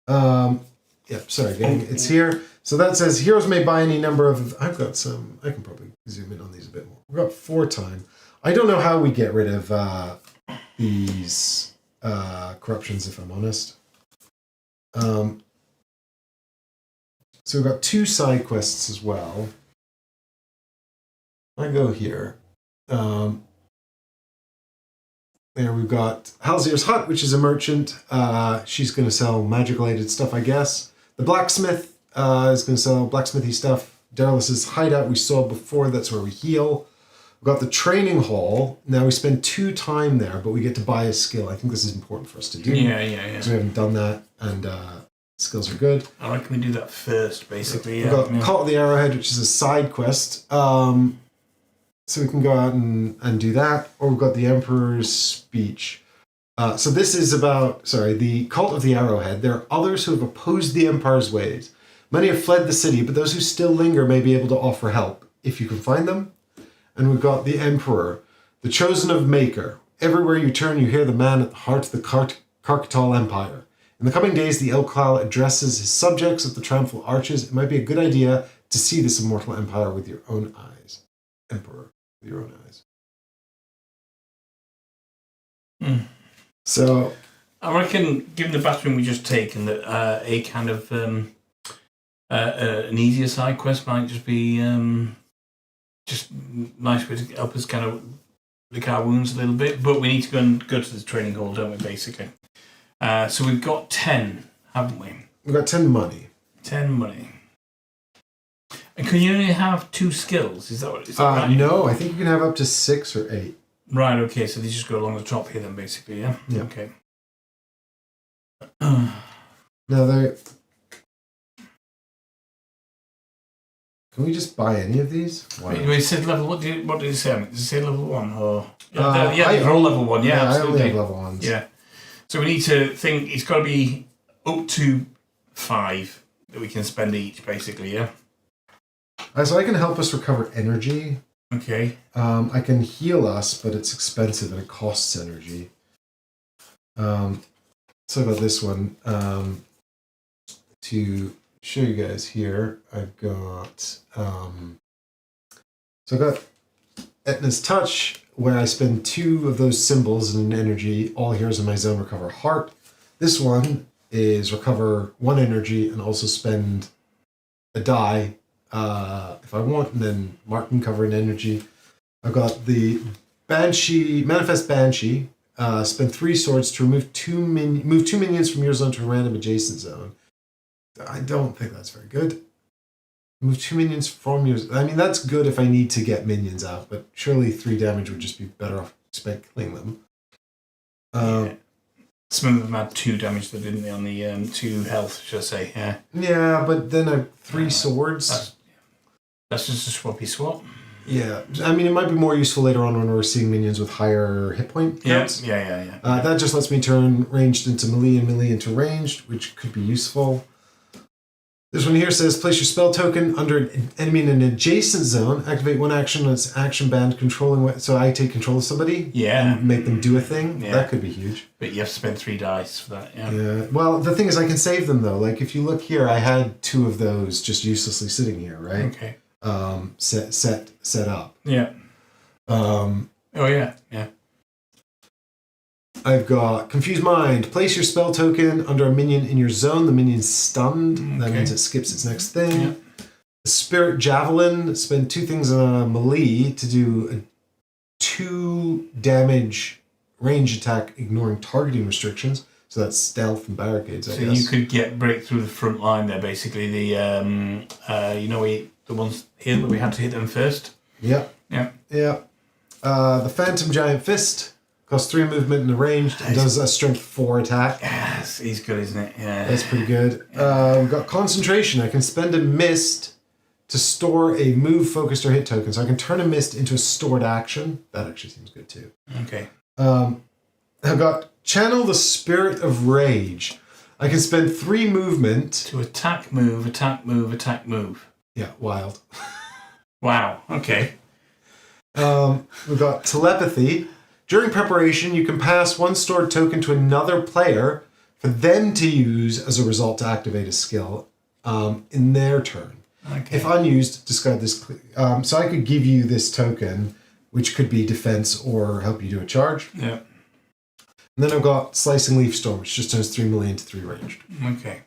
Oh. Yep, sorry, gang. It's here. So that says heroes may buy any number of... I've got some... I can probably zoom in on these a bit more. We've got 4 time. I don't know how we get rid of these corruptions, if I'm honest. So we've got 2 side quests as well. I go here. There we've got Halzir's hut, which is a merchant. She's going to sell magic-related stuff, I guess. The blacksmith is going to sell blacksmithy stuff. Daryl's hideout we saw before. That's where we heal. We've got the training hall. Now we spend 2 time there, but we get to buy a skill. I think this is important for us to do. Yeah. Because we haven't done that, and skills are good. I reckon we do that first, basically. We've got Cult of the Arrowhead, which is a side quest. So we can go out and do that. Or we've got the Emperor's Speech. So this is about, the Cult of the Arrowhead. There are others who have opposed the Empire's ways. Many have fled the city, but those who still linger may be able to offer help, if you can find them. And we've got the Emperor, the chosen of Maker. Everywhere you turn, you hear the man at the heart of the Kartaçöl Empire. In the coming days, the Elklal addresses his subjects at the Triumphal Arches. It might be a good idea to see this immortal empire with your own eyes. Emperor. Your own eyes. So I reckon, given the battering we just taken, that a kind of an easier side quest might just be just nice way to help us kind of lick our wounds a little bit. But we need to go to the training hall, don't we? Basically. So we've got 10, haven't we? We've got 10 money. 10 money. And can you only have 2 skills? Is that right? No, I think you can have up to 6 or 8. Right, okay, so these just go along the top here then, basically, yeah? Yeah. Okay. Now, can we just buy any of these? Wait, said level, what did it say? Did it say level 1? Or... they're all level 1, yeah, I absolutely. only have level 1s. Yeah. So we need to think, it's got to be up to 5 that we can spend each, basically, yeah? So I can help us recover energy. Okay. I can heal us, but it's expensive and it costs energy. So about this one, to show you guys here, I've got so I've got Etna's Touch, where I spend 2 of those symbols in energy. All heroes in my zone recover heart. This one is recover 1 energy and also spend a die if I want, and then Mark can cover an energy. I've got the Banshee, Manifest Banshee. Spend 3 swords to remove move 2 minions from your zone to a random adjacent zone. I don't think that's very good. Move 2 minions from your... I mean, that's good if I need to get minions out, but surely 3 damage would just be better off killing them. Some of them had 2 damage, though, didn't they, on the 2 health, should I say, yeah. Yeah, but then I have 3 swords. That's just a swappy swap. Yeah, I mean, it might be more useful later on when we're seeing minions with higher hit point counts. Yeah. That just lets me turn ranged into melee and melee into ranged, which could be useful. This one here says, place your spell token under an enemy in an adjacent zone. Activate one action on its action band controlling... So I take control of somebody? Yeah. And make them do a thing? Yeah. That could be huge. But you have to spend 3 dice for that, Yeah. Well, the thing is I can save them, though. Like, if you look here, I had 2 of those just uselessly sitting here, right? Okay. Set up. Yeah. Oh, yeah. Yeah. I've got Confused Mind. Place your spell token under a minion in your zone. The minion's stunned. Okay. That means it skips its next thing. Yeah. Spirit Javelin. Spend 2 things on a melee to do a 2 damage range attack, ignoring targeting restrictions. So that's stealth and barricades, I guess. So you could break through the front line there, basically. The the ones here that we had to hit them first. Yeah. Yeah. Yeah. The Phantom Giant Fist. Costs 3 movement and a ranged and does a strength 4 attack. Yes, he's good, isn't it? Yeah. That's pretty good. We've got Concentration. I can spend a mist to store a move, focused, or hit token. So I can turn a mist into a stored action. That actually seems good too. Okay. I've got Channel the Spirit of Rage. I can spend 3 movement to attack, move, attack, move, attack, move. Yeah, wild. Wow. Okay. We've got Telepathy. During preparation, you can pass 1 stored token to another player for them to use as a result to activate a skill in their turn. Okay. If unused, discard this. So I could give you this token, which could be defense or help you do a charge. Yeah. And then I've got Slicing Leaf Storm, which just turns 3 melee into 3 ranged. Okay.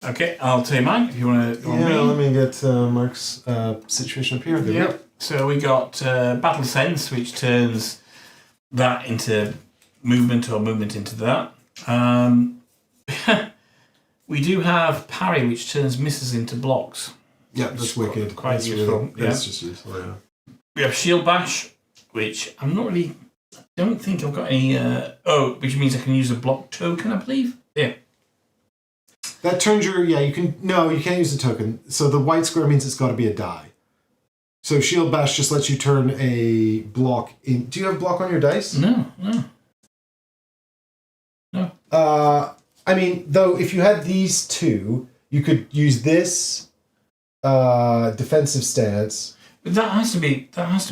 Okay, I'll tell you mine if you want to. Yeah, let me get Mark's situation up here. Yeah. So we got Battle Sense, which turns that into movement or movement into that. We do have Parry, which turns misses into blocks. Yeah, that's wicked. Quite that's useful. Really, that's just useful, yeah. We have Shield Bash, which I don't think I've got any... which means I can use a block token, I believe. Yeah. That turns your... Yeah, you can't use the token. So the white square means it's got to be a die. So Shield Bash just lets you turn a block in... Do you have block on your dice? No. I mean, though, if you had these 2, you could use this defensive stance. But that has to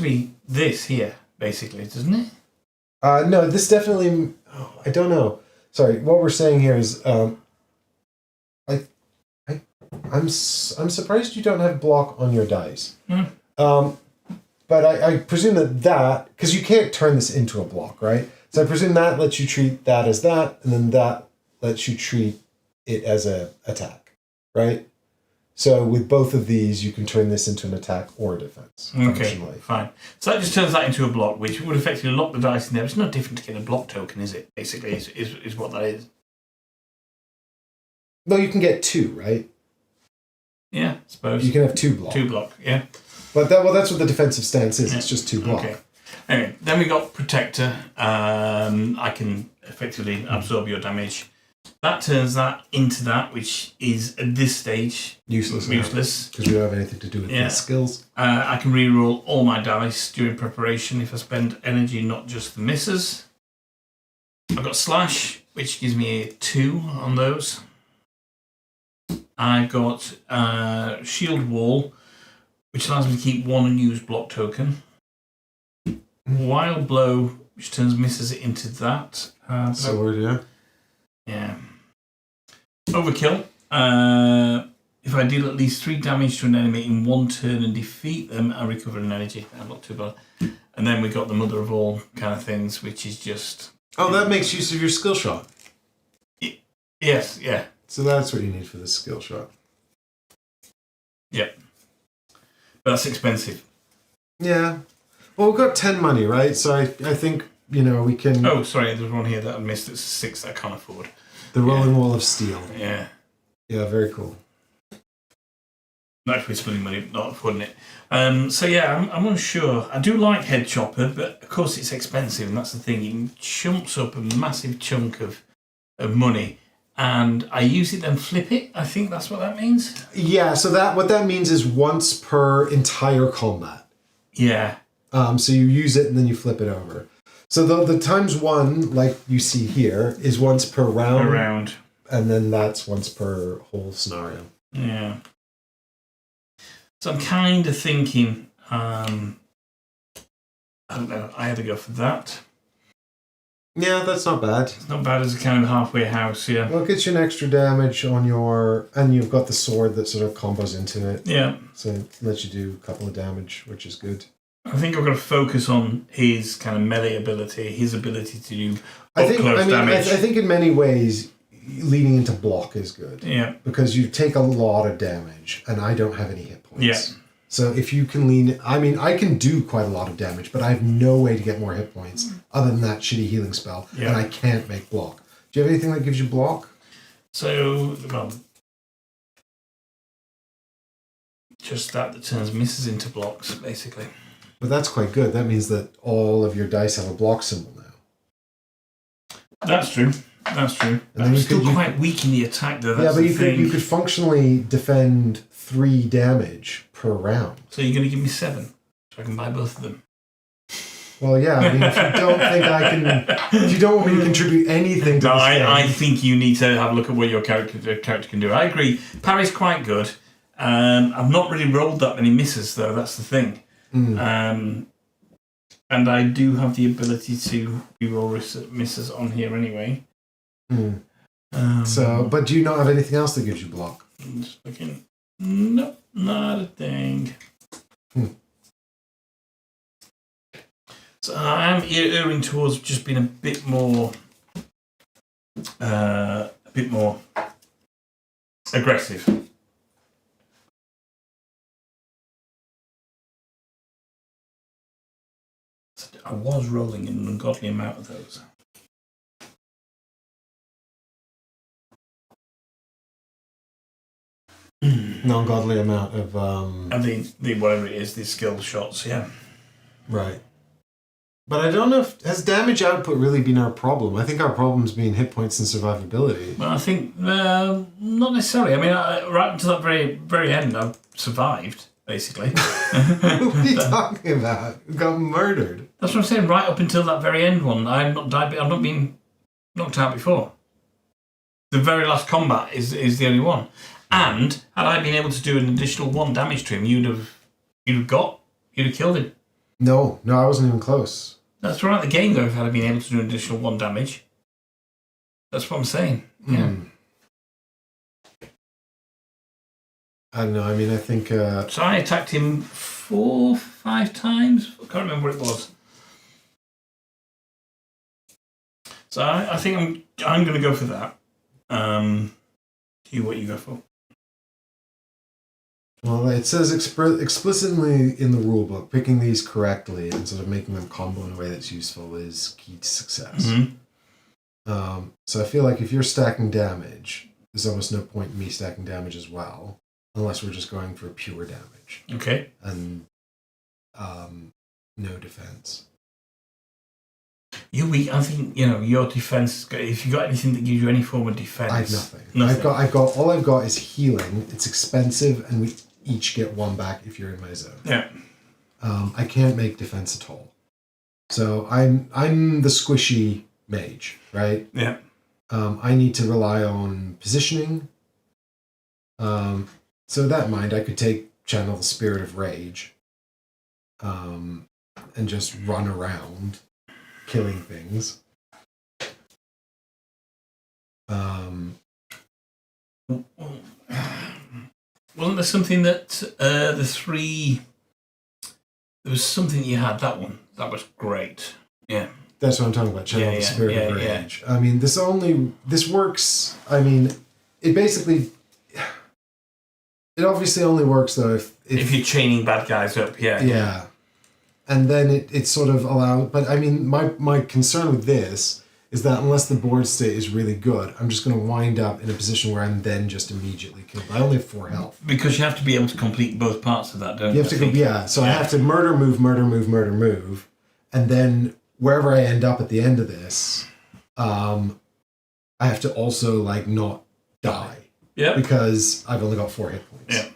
be this here, basically, doesn't it? No, this definitely... Oh, I don't know. Sorry, what we're saying here is... I'm surprised you don't have block on your dice. But I presume that... Because you can't turn this into a block, right? So I presume that lets you treat that as that, and then that lets you treat it as a attack, right? So with both of these, you can turn this into an attack or a defense. Okay, fine. So that just turns that into a block, which would effectively lock the dice in there. It's not different to get a block token, is it? Basically, is what that is. No, you can get 2, right? Yeah, I suppose. You can have 2 block. 2 block, yeah. But that's what the defensive stance is. Yeah. It's just 2 block. Okay. Anyway, then we got Protector. I can effectively absorb your damage. That turns that into that, which is at this stage useless. Because we don't have anything to do with the skills. I can reroll all my dice during preparation if I spend energy, not just the misses. I've got Slash, which gives me a 2 on those. I've got Shield Wall, which allows me to keep 1 unused block token. Wild Blow, which turns misses into that. Sword, yeah. Yeah. Overkill. If I deal at least 3 damage to an enemy in 1 turn and defeat them, I recover an energy. I'm not too bad. And then we got the mother of all kind of things, which is just... Oh, that makes use of your skill shot. Yes, yeah. So that's what you need for this skill shot. Yep. But that's expensive. Yeah. Well, we've got 10 money, right? So I think, we can... Oh, sorry, there's one here that I missed. It's 6 that I can't afford. The Rolling Wall of Steel. Yeah. Yeah, very cool. Not if we're spending money, not affording it. I'm unsure. I do like Head Chopper, but of course it's expensive, and that's the thing. It chumps up a massive chunk of money, and I use it then flip it. I think that's what that means. Yeah, so what that means is once per entire combat. Yeah. So you use it and then you flip it over. So the ×1, like you see here, is once per round. Per round. And then that's once per whole scenario. Yeah. So I'm kind of thinking, I don't know, I had to go for that. Yeah, that's not bad. It's not bad as a kind of halfway house, yeah. Well, it gets you an extra damage on your... And you've got the sword that sort of combos into it. Yeah. So it lets you do a couple of damage, which is good. I think I've got to focus on his kind of melee ability, his ability to do up-close damage. I think in many ways, leaning into block is good. Yeah. Because you take a lot of damage, and I don't have any hit points. Yeah. So if you can lean... I mean, I can do quite a lot of damage, but I have no way to get more hit points other than that shitty healing spell, and I can't make block. Do you have anything that gives you block? So, well... Just that turns misses into blocks, basically. But that's quite good. That means that all of your dice have a block symbol now. That's true. That's true. And I'm still quite weak in the attack, though. That's but you could functionally defend 3 damage per round. So you're going to give me 7, so I can buy both of them. Well, yeah. I mean, if you don't think I can, if you don't want me to contribute anything to this game, I think you need to have a look at what your character can do. I agree. Parry's quite good. I've not really rolled that many misses, though. That's the thing. And I do have the ability to reroll misses on here anyway. But do you not have anything else that gives you block? I'm just looking. Nope, not a thing. So I'm erring towards just being a bit more aggressive. I was rolling an ungodly amount of those. Non-godly amount of... And the whatever it is, these skill shots, yeah. Right. But I don't know if... Has damage output really been our problem? I think our problem's been hit points and survivability. Well, I think... not necessarily. I mean, right until that very, very end, I've survived, basically. What are you talking about? You got murdered. That's what I'm saying. Right up until that very end one, I've not been knocked out before. The very last combat is the only one. And had I been able to do an additional 1 damage to him, you'd have killed him. No, I wasn't even close. That's throughout the game, though. If I had been able to do an additional 1 damage, that's what I'm saying. Yeah. I don't know. I mean, I think. So I attacked him 4, 5 times. I can't remember what it was. So I think I'm going to go for that. What you go for? Well, it says explicitly in the rulebook, picking these correctly and sort of making them combo in a way that's useful is key to success. So I feel like if you're stacking damage, there's almost no point in me stacking damage as well, unless we're just going for pure damage. Okay. And no defense. You're weak. I think your defense. If you got anything that gives you any form of defense, I have nothing. I've got all I've got is healing. It's expensive, and we each get 1 back if you're in my zone. Yeah. I can't make defense at all. So I'm the squishy mage, right? Yeah. I need to rely on positioning. So with that in mind, I could channel the Spirit of Rage, and just run around killing things. Wasn't there something that there was something you had, that one. That was great. Yeah. That's what I'm talking about, channel the Spirit of Rage. I mean, this works, I mean, it obviously only works though if you're chaining bad guys up, yeah. Yeah. And then it sort of allows, but I mean, my concern with this is that unless the board state is really good, I'm just going to wind up in a position where I'm then just immediately killed. I only have 4 health. Because you have to be able to complete both parts of that, don't you? You have to go, yeah. So I have to murder, move, and then wherever I end up at the end of this, I have to also not die. Yeah. Because I've only got 4 hit points. Yeah.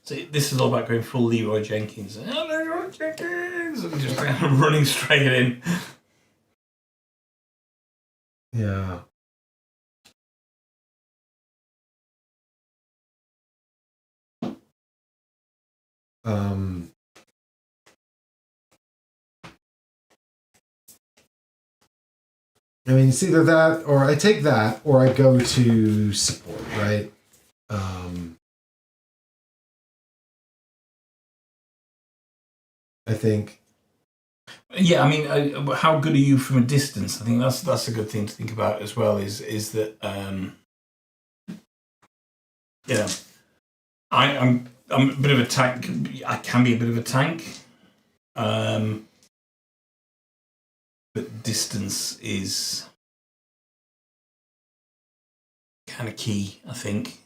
So this is all about going full Leroy Jenkins. Oh, Leroy Jenkins! And just running straight in. Yeah. I mean, it's either that, or I take that, or I go to support, right? I think. Yeah, I mean, how good are you from a distance? I think that's a good thing to think about as well. Is that yeah, I'm a bit of a tank. I can be a bit of a tank, but distance is kind of key, I think.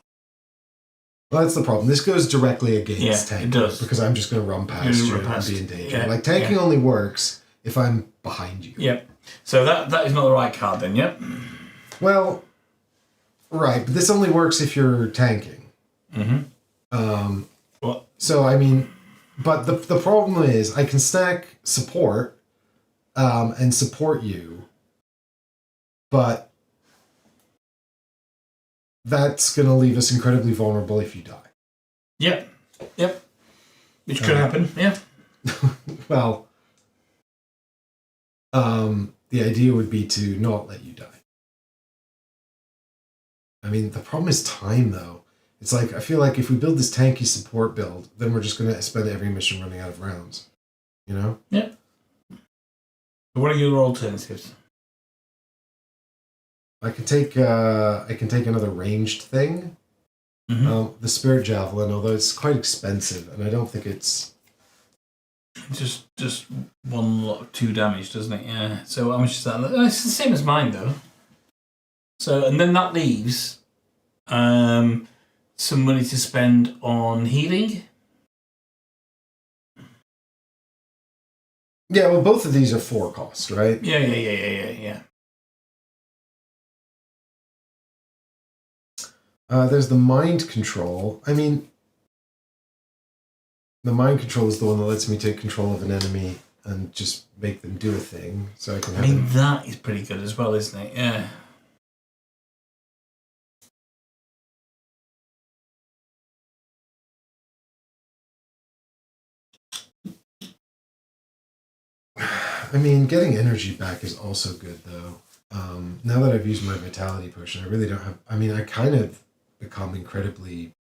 Well, that's the problem. This goes directly against tanking. It does. Because I'm just going to run past you and be in danger. Yeah, like, tanking only works if I'm behind you. Yep. So that is not the right card then, yep? Well, right. But this only works if you're tanking. What? So, I mean, but the problem is I can stack support and support you, but that's going to leave us incredibly vulnerable if you die. Yep. Which could happen, yeah. Well, the idea would be to not let you die. I mean, the problem is time, though. It's like, I feel like if we build this tanky support build, then we're just going to spend every mission running out of rounds. You know? Yeah. What are your alternatives? I can take another ranged thing. The Spirit Javelin, although it's quite expensive, and I don't think it's just one lot of 2 damage, doesn't it? Yeah. So how much is that? It's the same as mine though. So and then that leaves some money to spend on healing. Yeah, well, both of these are 4 cost, right? Yeah. There's the mind control. I mean, the mind control is the one that lets me take control of an enemy and just make them do a thing. So I can. I mean, that is pretty good as well, isn't it? Yeah. I mean, getting energy back is also good, though. Now that I've used my vitality potion, I really don't have. I mean, I kind of become incredibly.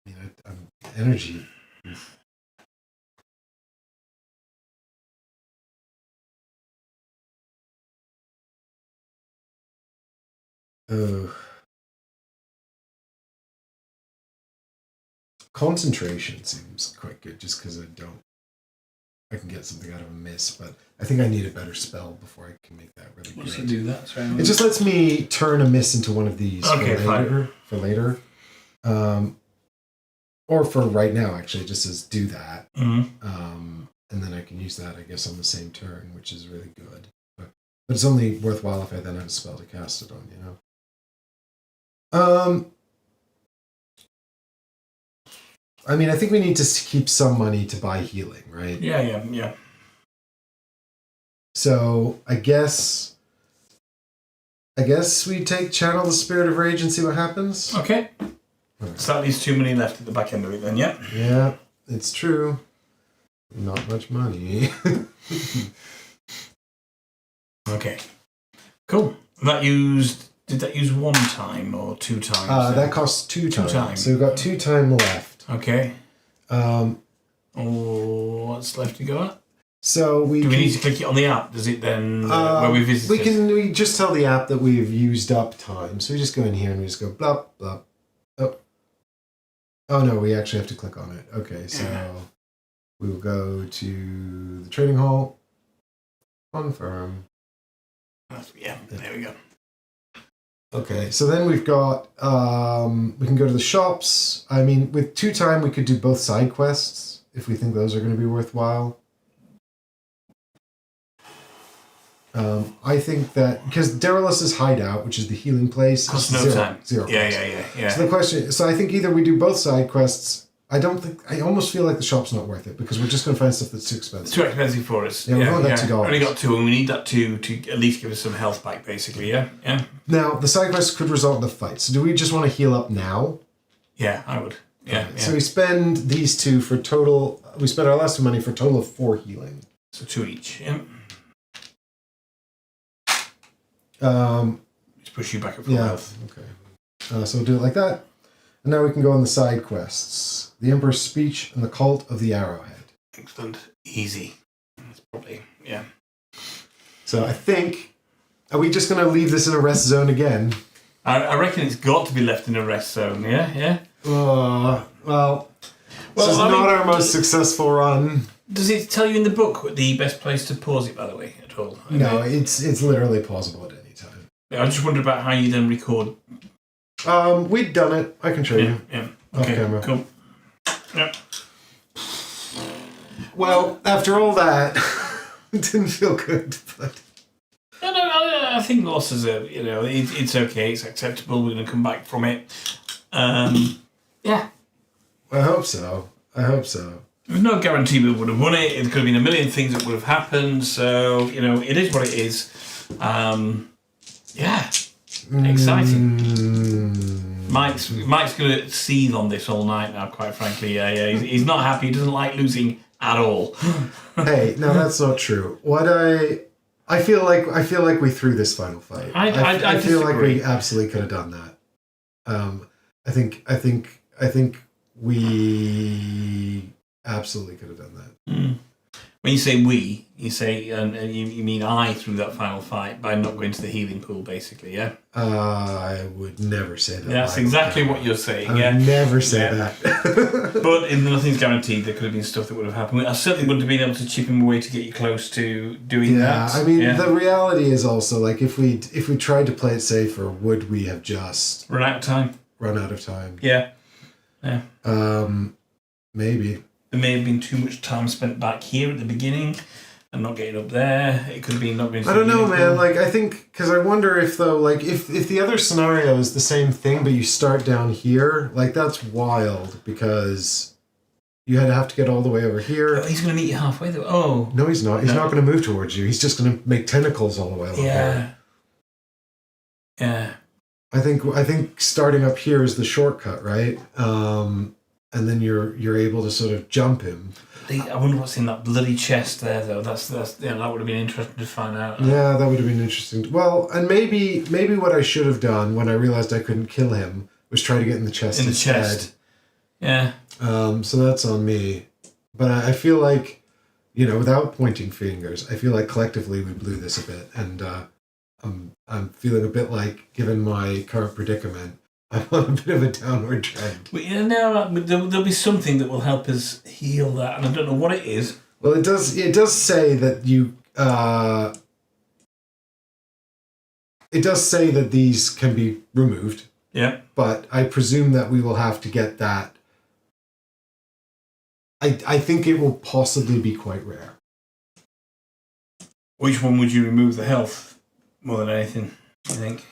I mean, I'm energy. Oh. Concentration seems quite good, just because I can get something out of a miss, but I think I need a better spell before I can make that really Once great. you do that, sorry. It just lets me turn a miss into one of these Okay, for later. Or for right now, actually, it just says do that. And then I can use that, I guess, on the same turn, which is really good. But it's only worthwhile if I then have a spell to cast it on, you know? I mean, I think we need to keep some money to buy healing, right? Yeah. So I guess we take Channel the Spirit of Rage and see what happens. Okay. Right. So that leaves 2 money left at the back end of it then, yeah? Yeah, it's true. Not much money. Okay. Cool. Did that use 1 time or 2 times? That costs 2 times. So we've got 2 time left. Okay. What's left to go at? So we need to click it on the app? Does it then where we visit? We just tell the app that we've used up time. So we just go in here and we just go blah blah. Oh no, we actually have to click on it. Okay, so we will go to the trading hall. Confirm. Yeah, there we go. Okay, so then we've got, we can go to the shops. I mean, with 2 time, we could do both side quests, if we think those are going to be worthwhile. I think that, because Darylus's hideout, which is the healing place, costs is no time. 0 cost. Yeah. So I think either we do both side quests. I almost feel like the shop's not worth it, because we're just going to find stuff that's too expensive. It's too expensive for us. Yeah, we've only got $2. Only got 2, and we need that to at least give us some health back, basically, yeah? Now, the side quests could result in a fight, so do we just want to heal up now? Yeah, I would. Yeah, Okay. So we spend these 2 for total. We spend our last money for a total of 4 healing. So 2 each. Yeah. Just push you back at full health. Okay. So we'll do it like that. And now we can go on the side quests. The Emperor's Speech and the Cult of the Arrowhead. Excellent. Easy. That's probably, yeah. So I think, are we just going to leave this in a rest zone again? I reckon it's got to be left in a rest zone, yeah? Well, this is not our most successful run. Does it tell you in the book the best place to pause it, by the way, at all? No, it's literally pausable at any time. I just wonder about how you then record. We'd done it. I can show you. Yeah. Off Okay, camera. cool. Yep. Well, after all that, it didn't feel good, but... No, I think losses are, it's okay, it's acceptable, we're going to come back from it. Yeah. I hope so. There's no guarantee we would have won it. It could have been a million things that would have happened, so, it is what it is. Yeah. Exciting. Mike's going to seethe on this all night now, quite frankly. Yeah. He's not happy, he doesn't like losing at all. Hey, no, that's not true. I feel like we threw this final fight. I feel like disagree. we absolutely could have done that. I think we absolutely could have done that. Mm. When you say we, you say and you mean I threw that final fight by not going to the healing pool, basically, yeah? I would never say that. That's exactly what you're saying, I would never say that. But nothing's guaranteed. There could have been stuff that would have happened. I certainly wouldn't have been able to chip him away to get you close to doing that. I mean, the reality is also, like, if we tried to play it safer, would we have just... Run out of time? Yeah. Maybe. There may have been too much time spent back here at the beginning and not getting up there. It could have been not going to I don't know, man. Like, I think... Because I wonder if, though, like, if the other scenario is the same thing, but you start down here, like, that's wild, because you have to get all the way over here. Oh, he's going to meet you halfway, though. Oh. No, he's not. He's not going to move towards you. He's just going to make tentacles all the way over here. Yeah. I think starting up here is the shortcut, right? And then you're able to sort of jump him. I wonder what's in that bloody chest there, though. That's that would have been interesting to find out. Yeah, that would have been interesting. Well, and maybe what I should have done when I realized I couldn't kill him was try to get in the chest instead. Yeah. So that's on me. But I feel like, without pointing fingers, I feel like collectively we blew this a bit, and I'm feeling a bit like, given my current predicament, I'm on a bit of a downward trend. But there'll be something that will help us heal that, and I don't know what it is. Well, it does say that you. It does say that these can be removed. Yeah. But I presume that we will have to get that. I think it will possibly be quite rare. Which one would you remove the health more than anything, I think?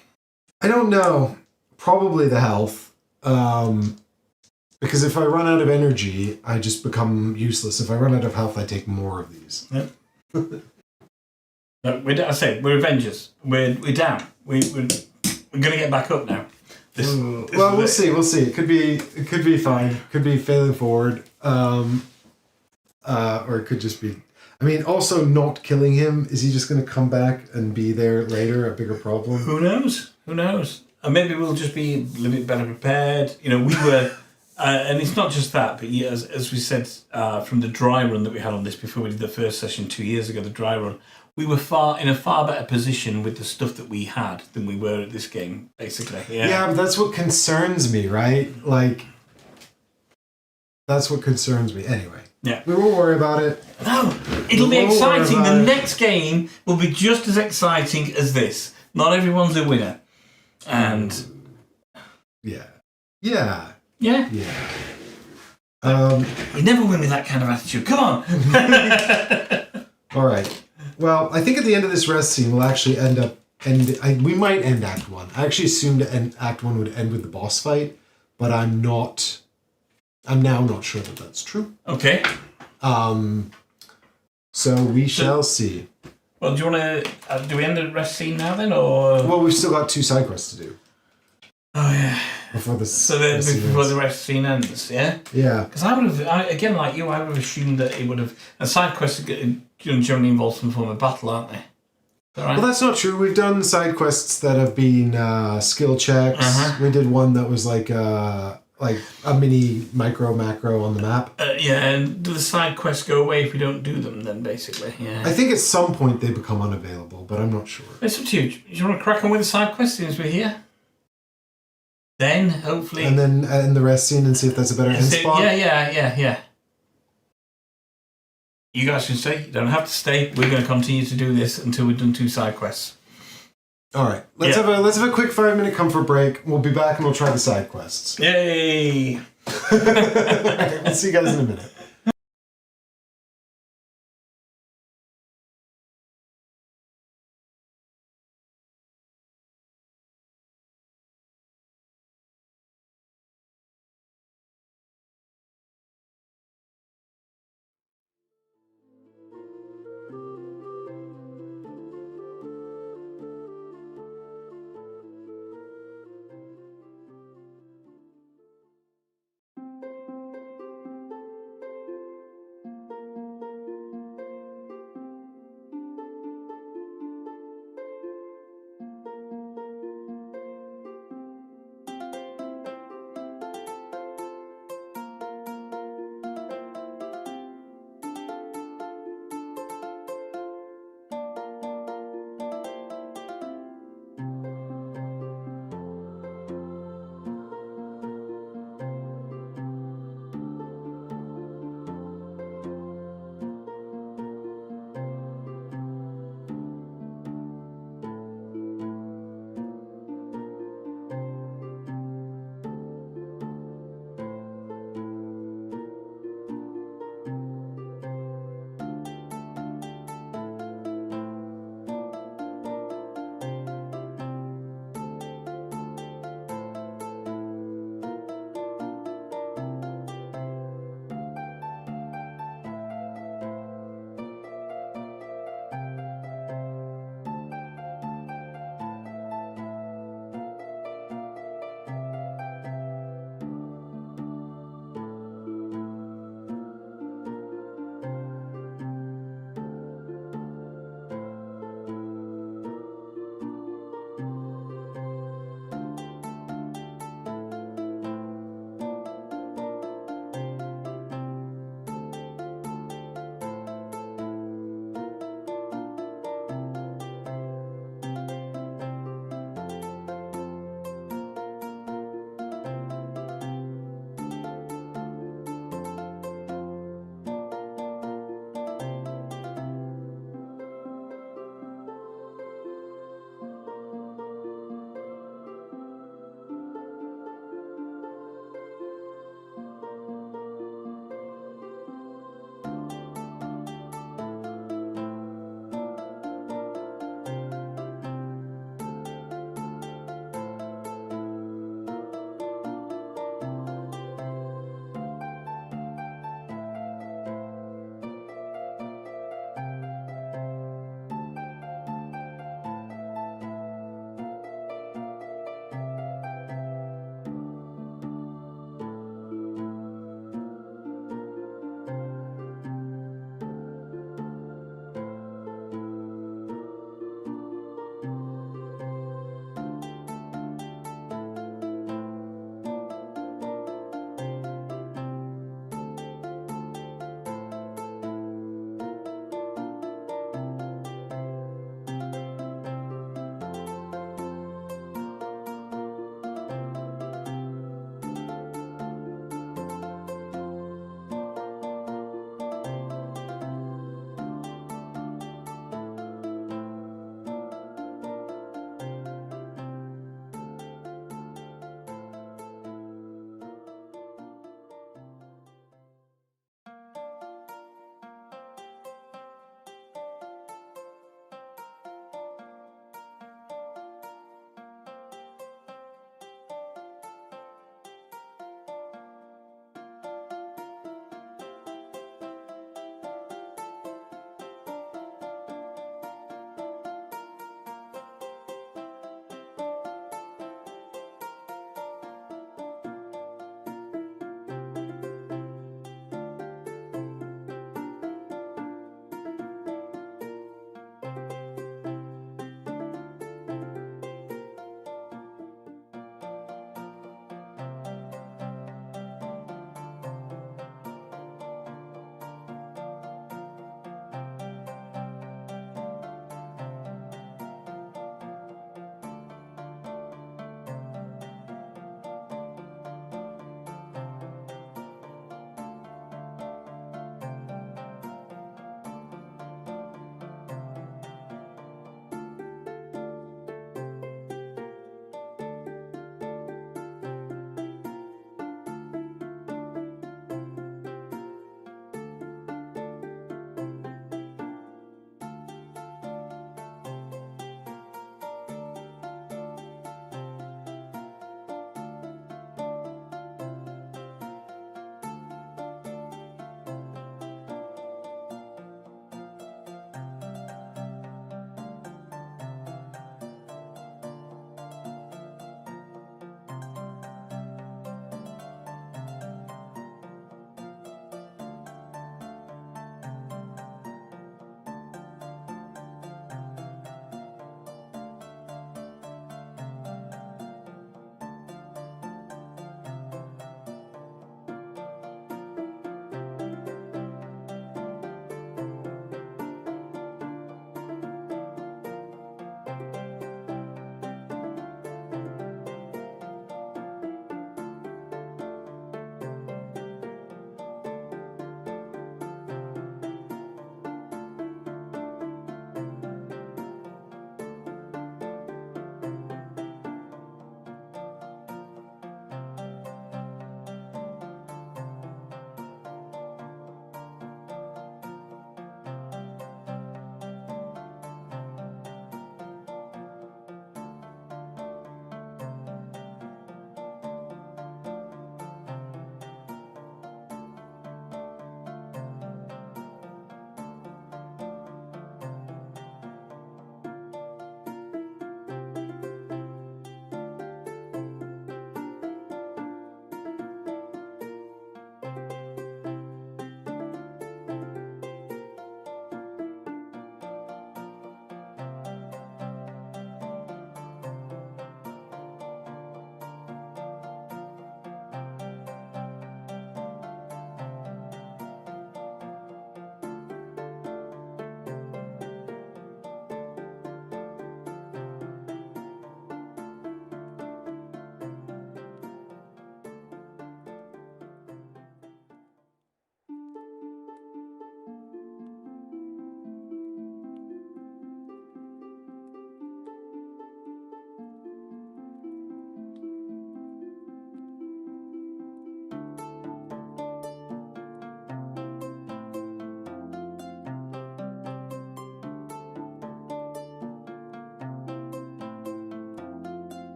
I don't know. Probably the health. Because if I run out of energy, I just become useless. If I run out of health, I take more of these. Yep. No, we're Avengers. We're down. We're going to get back up now. We'll see. We'll see. It could be fine. Could be failing forward. Or it could just be... I mean, also not killing him, is he just going to come back and be there later, a bigger problem? Who knows? And maybe we'll just be a little bit better prepared. We were... and it's not just that, but as we said from the dry run that we had on this before we did the first session 2 years ago, the dry run, we were in a far better position with the stuff that we had than we were at this game, basically. Yeah, but that's what concerns me, right? Like, that's what concerns me. Anyway. Yeah. We won't worry about it. No, it'll be exciting. The next game will be just as exciting as this. Not everyone's a winner. And... Yeah. Yeah? You never win with that kind of attitude. Come on! All right. Well, I think at the end of this rest scene, we'll actually we might end Act 1. I actually assumed Act 1 would end with the boss fight, but I'm now not sure that that's true. Okay. So we shall see. Well, do you want to... do we end the rest scene now, then, or...? Well, we've still got 2 side quests to do. Oh yeah. before the So then before the rest scene ends, yeah. Yeah. Because I would have, again, like you, I would have assumed that it would have. And side quests generally involve some form of battle, aren't they? Is that right? Well, that's not true. We've done side quests that have been skill checks. Uh-huh. We did one that was like a mini macro on the map. Yeah, and do the side quests go away if we don't do them? Then basically, yeah. I think at some point they become unavailable, but I'm not sure. It's up to you. Do you want to crack on with the side quests since we're here? Then hopefully, And then in the rest scene and see if that's a better end spot. Yeah. You guys can stay. You don't have to stay. We're going to continue to do this until we've done 2 side quests. All right, let's have a quick 5-minute comfort break. We'll be back and we'll try the side quests. Yay! All right, we'll see you guys in a minute.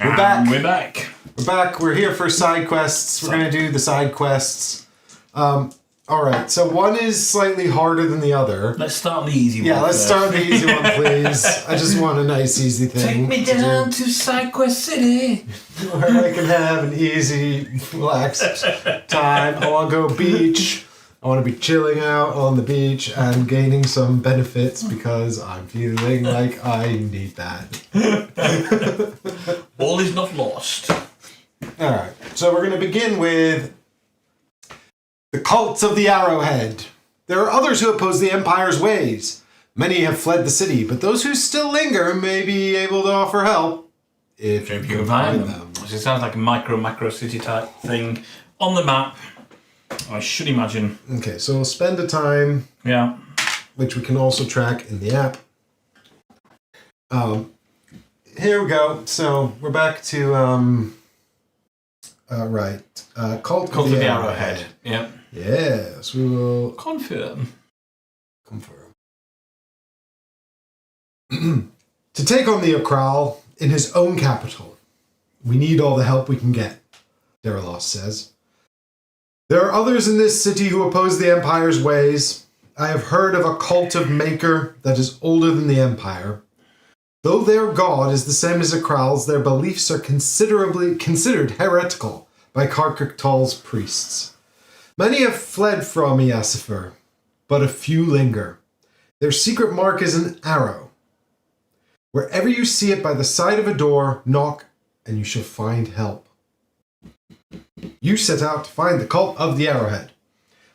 We're back. We're back. We're back. We're here for side quests. We're going to do the side quests. All right. So one is slightly harder than the other. Let's start the easy one. Yeah, let's start the easy one, please. I just want a nice, easy thing. Take me down to SideQuest City. Where I can have an easy, relaxed time. I want to go beach. I want to be chilling out on the beach and gaining some benefits because I'm feeling like I need that. All is not lost. Alright, so we're going to begin with the cults of the Arrowhead. There are others who oppose the Empire's ways. Many have fled the city, but those who still linger may be able to offer help if you can find them. So it sounds like a macro city type thing on the map. I should imagine. Okay, so we'll spend a time, which we can also track in the app. Here we go. So we're back to Cult of the Arrowhead. Yep. Yes, we will confirm. To take on the Okral in his own capital, we need all the help we can get, Daralos says. There are others in this city who oppose the Empire's ways. I have heard of a cult of Maker that is older than the Empire. Though their god is the same as Akral's, their beliefs are considered heretical by Kartaçöl's priests. Many have fled from Yasapir, but a few linger. Their secret mark is an arrow. Wherever you see it by the side of a door, knock, and you shall find help. You set out to find the cult of the Arrowhead.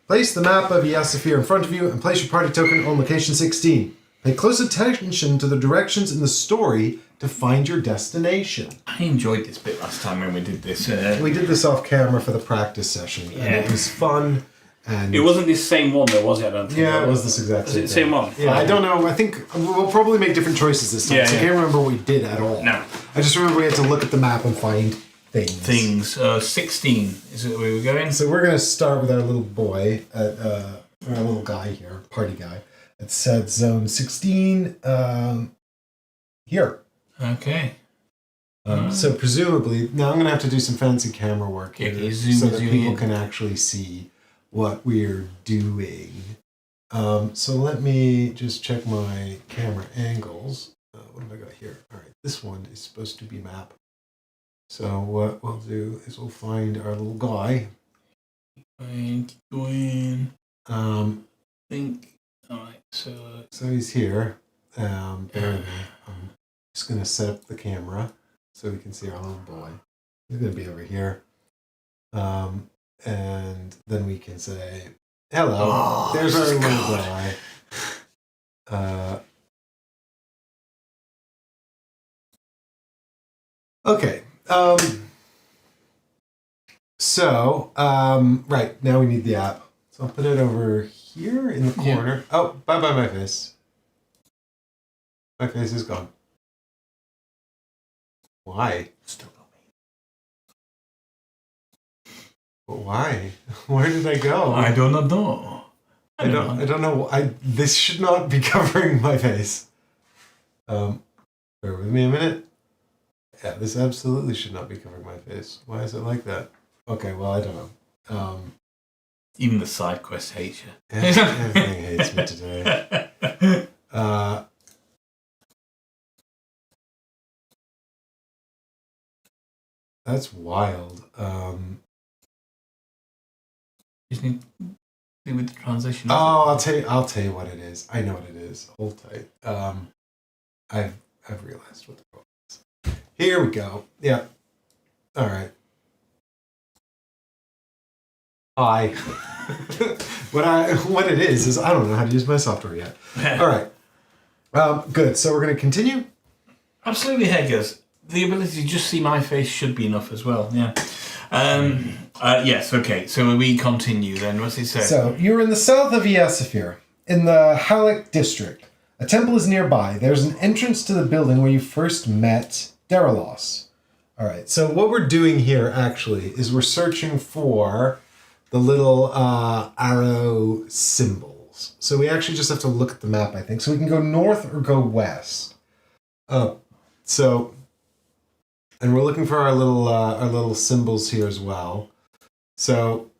Place the map of Yasapir in front of you and place your party token on location 16. Pay close attention to the directions in the story to find your destination. I enjoyed this bit last time when we did this. We did this off camera for the practice session, and it was fun. And it wasn't this same one, though, was it? I don't think it was this exact same. Was it the same one? Yeah, I don't know. I think we'll probably make different choices this time. So I can't remember what we did at all. No. I just remember we had to look at the map and find things. 16 is it where we were going? So we're going to start with our little boy, our little guy here, party guy. It said zone 16 here. Okay. So presumably, now I'm going to have to do some fancy camera work here so that people can actually see what we're doing. So let me just check my camera angles. What have I got here? All right, this one is supposed to be map. So what we'll do is we'll find our little guy. Going. Alright, so he's here. Bear with me. I'm just going to set up the camera so we can see our little boy. He's going to be over here. And then we can say, hello. Oh, there's our little guy. Okay. Right, now we need the app. So I'll put it over here in the corner. Yeah. Oh, bye-bye my face. My face is gone. Why? Still got me. But why? Where did I go? I do not know. I don't know. This should not be covering my face. Bear with me a minute. Yeah, this absolutely should not be covering my face. Why is it like that? Okay, well, I don't know. Even the side quest hates you. Everything hates me today. That's wild. You just need to do with the transition. Oh, I'll tell you what it is. I know what it is. Hold tight. I've realized what the problem is. Here we go. Yeah. All right. What it is I don't know how to use my software yet. All right. Good. So we're going to continue. Absolutely, Heggers. The ability to just see my face should be enough as well. Yeah. Yes. Okay. So we continue then. What's it say? So you're in the south of Yasapir, in the Halleck district. A temple is nearby. There's an entrance to the building where you first met Daralos. All right. So what we're doing here actually is we're searching for the little arrow symbols. So we actually just have to look at the map, I think. So we can go north or go west. And we're looking for our little symbols here as well. So,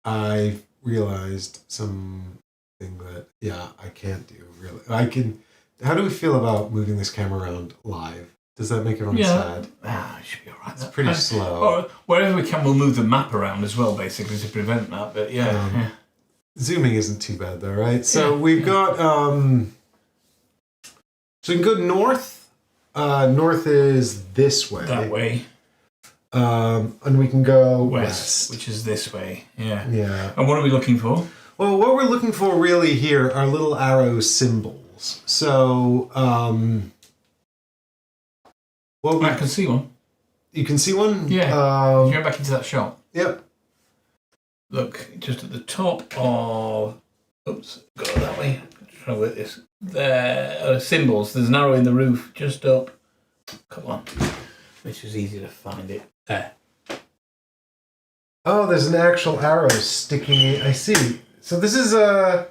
I realized something that, I can't do, really. How do we feel about moving this camera around live? Does that make everyone sad? It should be alright. It's pretty slow. Or wherever we can, we'll move the map around as well, basically, to prevent that. But zooming isn't too bad, though, right? So we've got... so we can go north. North is this way. That way. And we can go west. Which is this way. Yeah. Yeah. And what are we looking for? Well, what we're looking for really here are little arrow symbols. So, I can see one. You can see one? Yeah. You go back into that shop. Yep. Look, just at the top of... Oops, go that way. Try to work this. There are symbols. There's an arrow in the roof, just up. Come on. Which is easy to find it. There. Oh, there's an actual arrow sticking in. I see. So this is the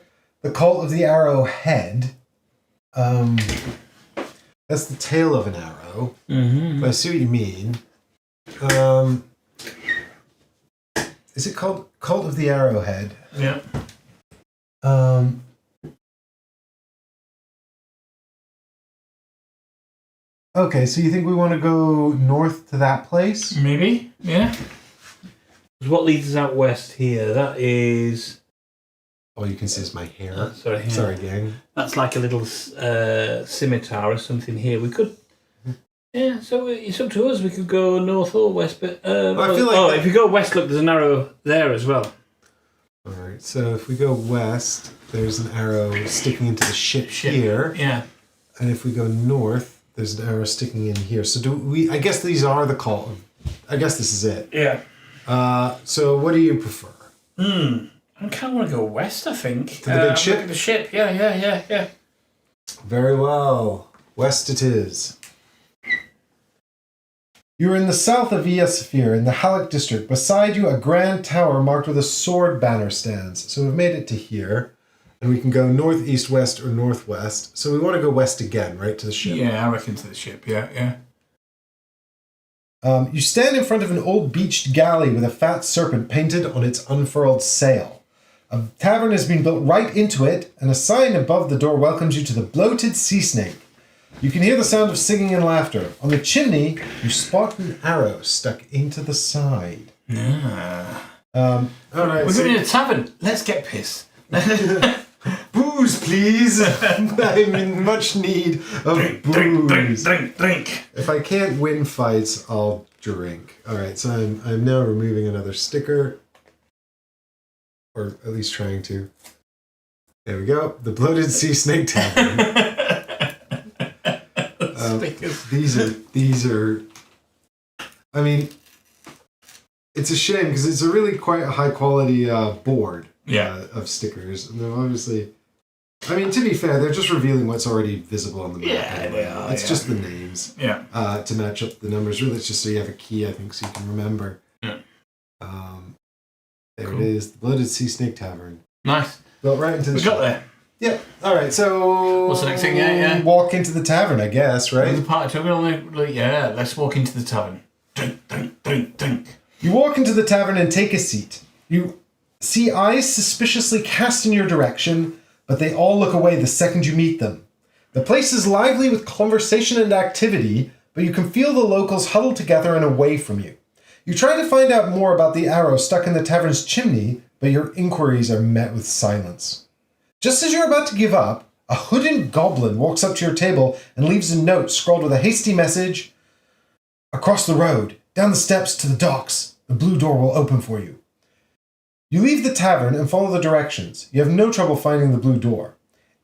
Cult of the Arrow head. That's the tail of an arrow. Mm-hmm. But I see what you mean. Is it called Cult of the Arrowhead? Yeah. Okay, so you think we want to go north to that place? Maybe, yeah. What leads us out west here? That is... All you can see is my hair. Sorry, Sorry, gang. That's like a little scimitar or something here. We could... Yeah, so it's up to us. We could go north or west, but... I feel like if you go west, look, there's an arrow there as well. Alright, so if we go west, there's an arrow sticking into the ship here. Yeah. And if we go north, there's an arrow sticking in here. So I guess these are the cult. I guess this is it. Yeah. So what do you prefer? I kind of want to go west, I think. To the big ship? Look at the ship, yeah. Very well. West it is. You are in the south of Yasapir in the Halleck district. Beside you, a grand tower marked with a sword banner stands. So we've made it to here. And we can go north, east, west, or northwest. So we want to go west again, right, to the ship? Yeah, I reckon to the ship, yeah. You stand in front of an old beached galley with a fat serpent painted on its unfurled sail. A tavern has been built right into it, and a sign above the door welcomes you to the Bloated Sea Snake. You can hear the sound of singing and laughter. On the chimney, you spot an arrow stuck into the side. Yeah. All right. We're going to a tavern. Let's get pissed. Booze, please. I'm in much need of booze. Drink. If I can't win fights, I'll drink. All right, so I'm now removing another sticker, or at least trying to. There we go. The Bloated Sea Snake Tavern. These are. I mean, it's a shame because it's a really quite a high quality board. Of stickers, and they're obviously. I mean, to be fair, they're just revealing what's already visible on the map. Yeah, anyway. They are. It's just the names. Yeah. To match up the numbers. Really, it's just so you have a key, I think, so you can remember. Yeah. There it is, the Bloated Sea Snake Tavern. Nice. Built right into the. We got there. Yeah. All right. So. What's the next thing? Yeah. Walk into the tavern, I guess. Right. The party. Yeah. Let's walk into the tavern. Drink. You walk into the tavern and take a seat. You see eyes suspiciously cast in your direction, but they all look away the second you meet them. The place is lively with conversation and activity, but you can feel the locals huddled together and away from you. You try to find out more about the arrow stuck in the tavern's chimney, but your inquiries are met with silence. Just as you're about to give up, a hooded goblin walks up to your table and leaves a note scrawled with a hasty message. Across the road, down the steps to the docks, the blue door will open for you. You leave the tavern and follow the directions. You have no trouble finding the blue door.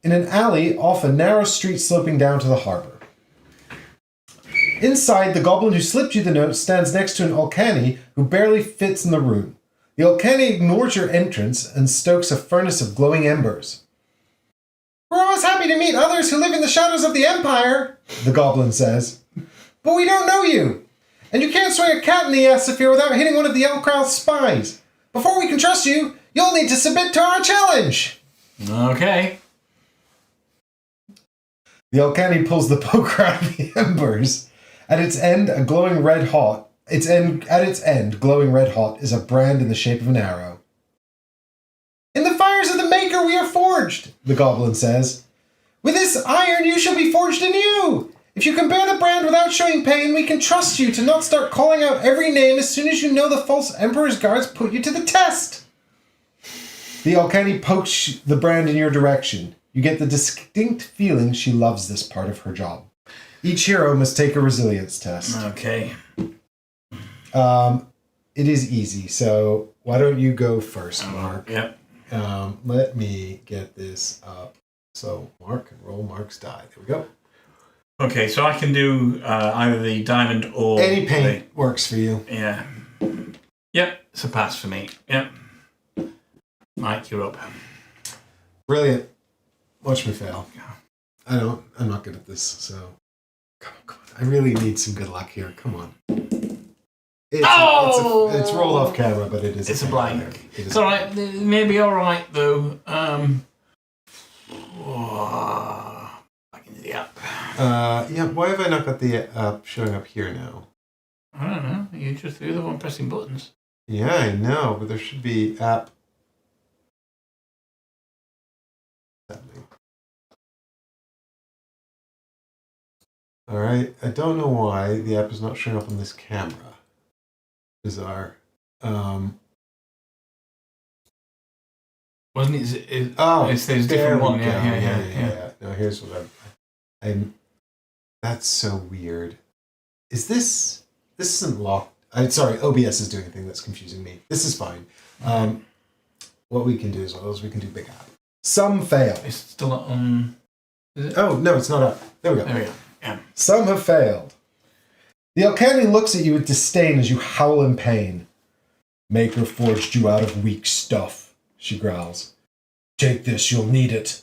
In an alley off a narrow street sloping down to the harbor. Inside, the goblin who slipped you the note stands next to an Alcani who barely fits in the room. The Alcani ignores your entrance and stokes a furnace of glowing embers. We're always happy to meet others who live in the shadows of the Empire, the goblin says. But we don't know you. And you can't swing a cat in the Yasapir without hitting one of the Elkral's spies. Before we can trust you, You'll need to submit to our challenge. Okay. The Alcani pulls the poker out of the embers. At its end, glowing red hot, is a brand in the shape of an arrow. In the fires of the Maker we are forged, the goblin says. With this iron you shall be forged anew. If you can bear the brand without showing pain, we can trust you to not start calling out every name as soon as you know the false Emperor's guards put you to the test. The Alcani pokes the brand in your direction. You get the distinct feeling she loves this part of her job. Each hero must take a resilience test. Okay. It is easy, so why don't you go first, Mark? Yep. Let me get this up. So Mark can roll Mark's die. There we go. Okay, so I can do either the diamond or... Any paint works for you. Yeah. Yep, it's a pass for me. Yep. Mike, you're up. Brilliant. Watch me fail. I'm not good at this, so... Come on. I really need some good luck here. Come on. It's rolled off camera, but it is... It's a blank. It's alright. Maybe alright, though. Back into the app. Why have I not got the app showing up here now? I don't know. You're just the other one pressing buttons. Yeah, I know, but there should be app... Alright, I don't know why the app is not showing up on this camera. Bizarre. Wasn't it? It's there's a different one. Yeah. No, here's what I'm... That's so weird. Is this... This isn't locked. Sorry, OBS is doing a thing that's confusing me. This is fine. What we can do as well is we can do big app. Some fail. It's still not on... Is it? Oh, no, it's not up. There we go. There we go. Yeah. Some have failed. The Alcani looks at you with disdain as you howl in pain. Maker forged you out of weak stuff, she growls. Take this, you'll need it.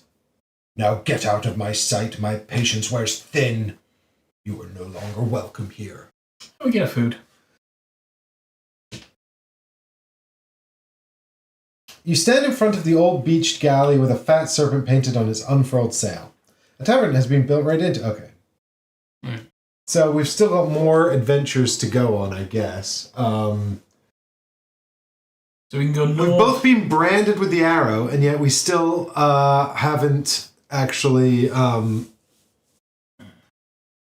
Now get out of my sight, my patience wears thin. You are no longer welcome here. We get a food. You stand in front of the old beached galley with a fat serpent painted on its unfurled sail. A tavern has been built right into... Okay. So we've still got more adventures to go on, I guess. So we can go north. We've both been branded with the arrow, and yet we still haven't actually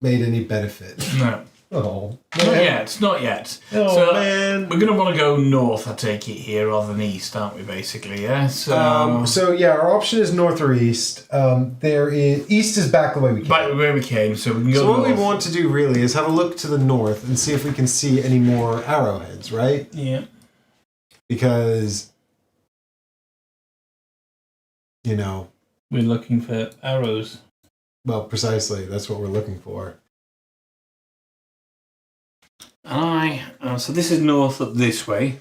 made any benefit. No. Oh. Not yet. Oh, so man. We're going to want to go north, I take it, here, rather than east, aren't we, basically, yeah? So our option is north or east. East is back the way we came. Back the way we came, so we can go So north. what we want to do, really, is have a look to the north and see if we can see any more arrowheads, right? Yeah. Because, we're looking for arrows. Well, precisely. That's what we're looking for. So this is north up this way.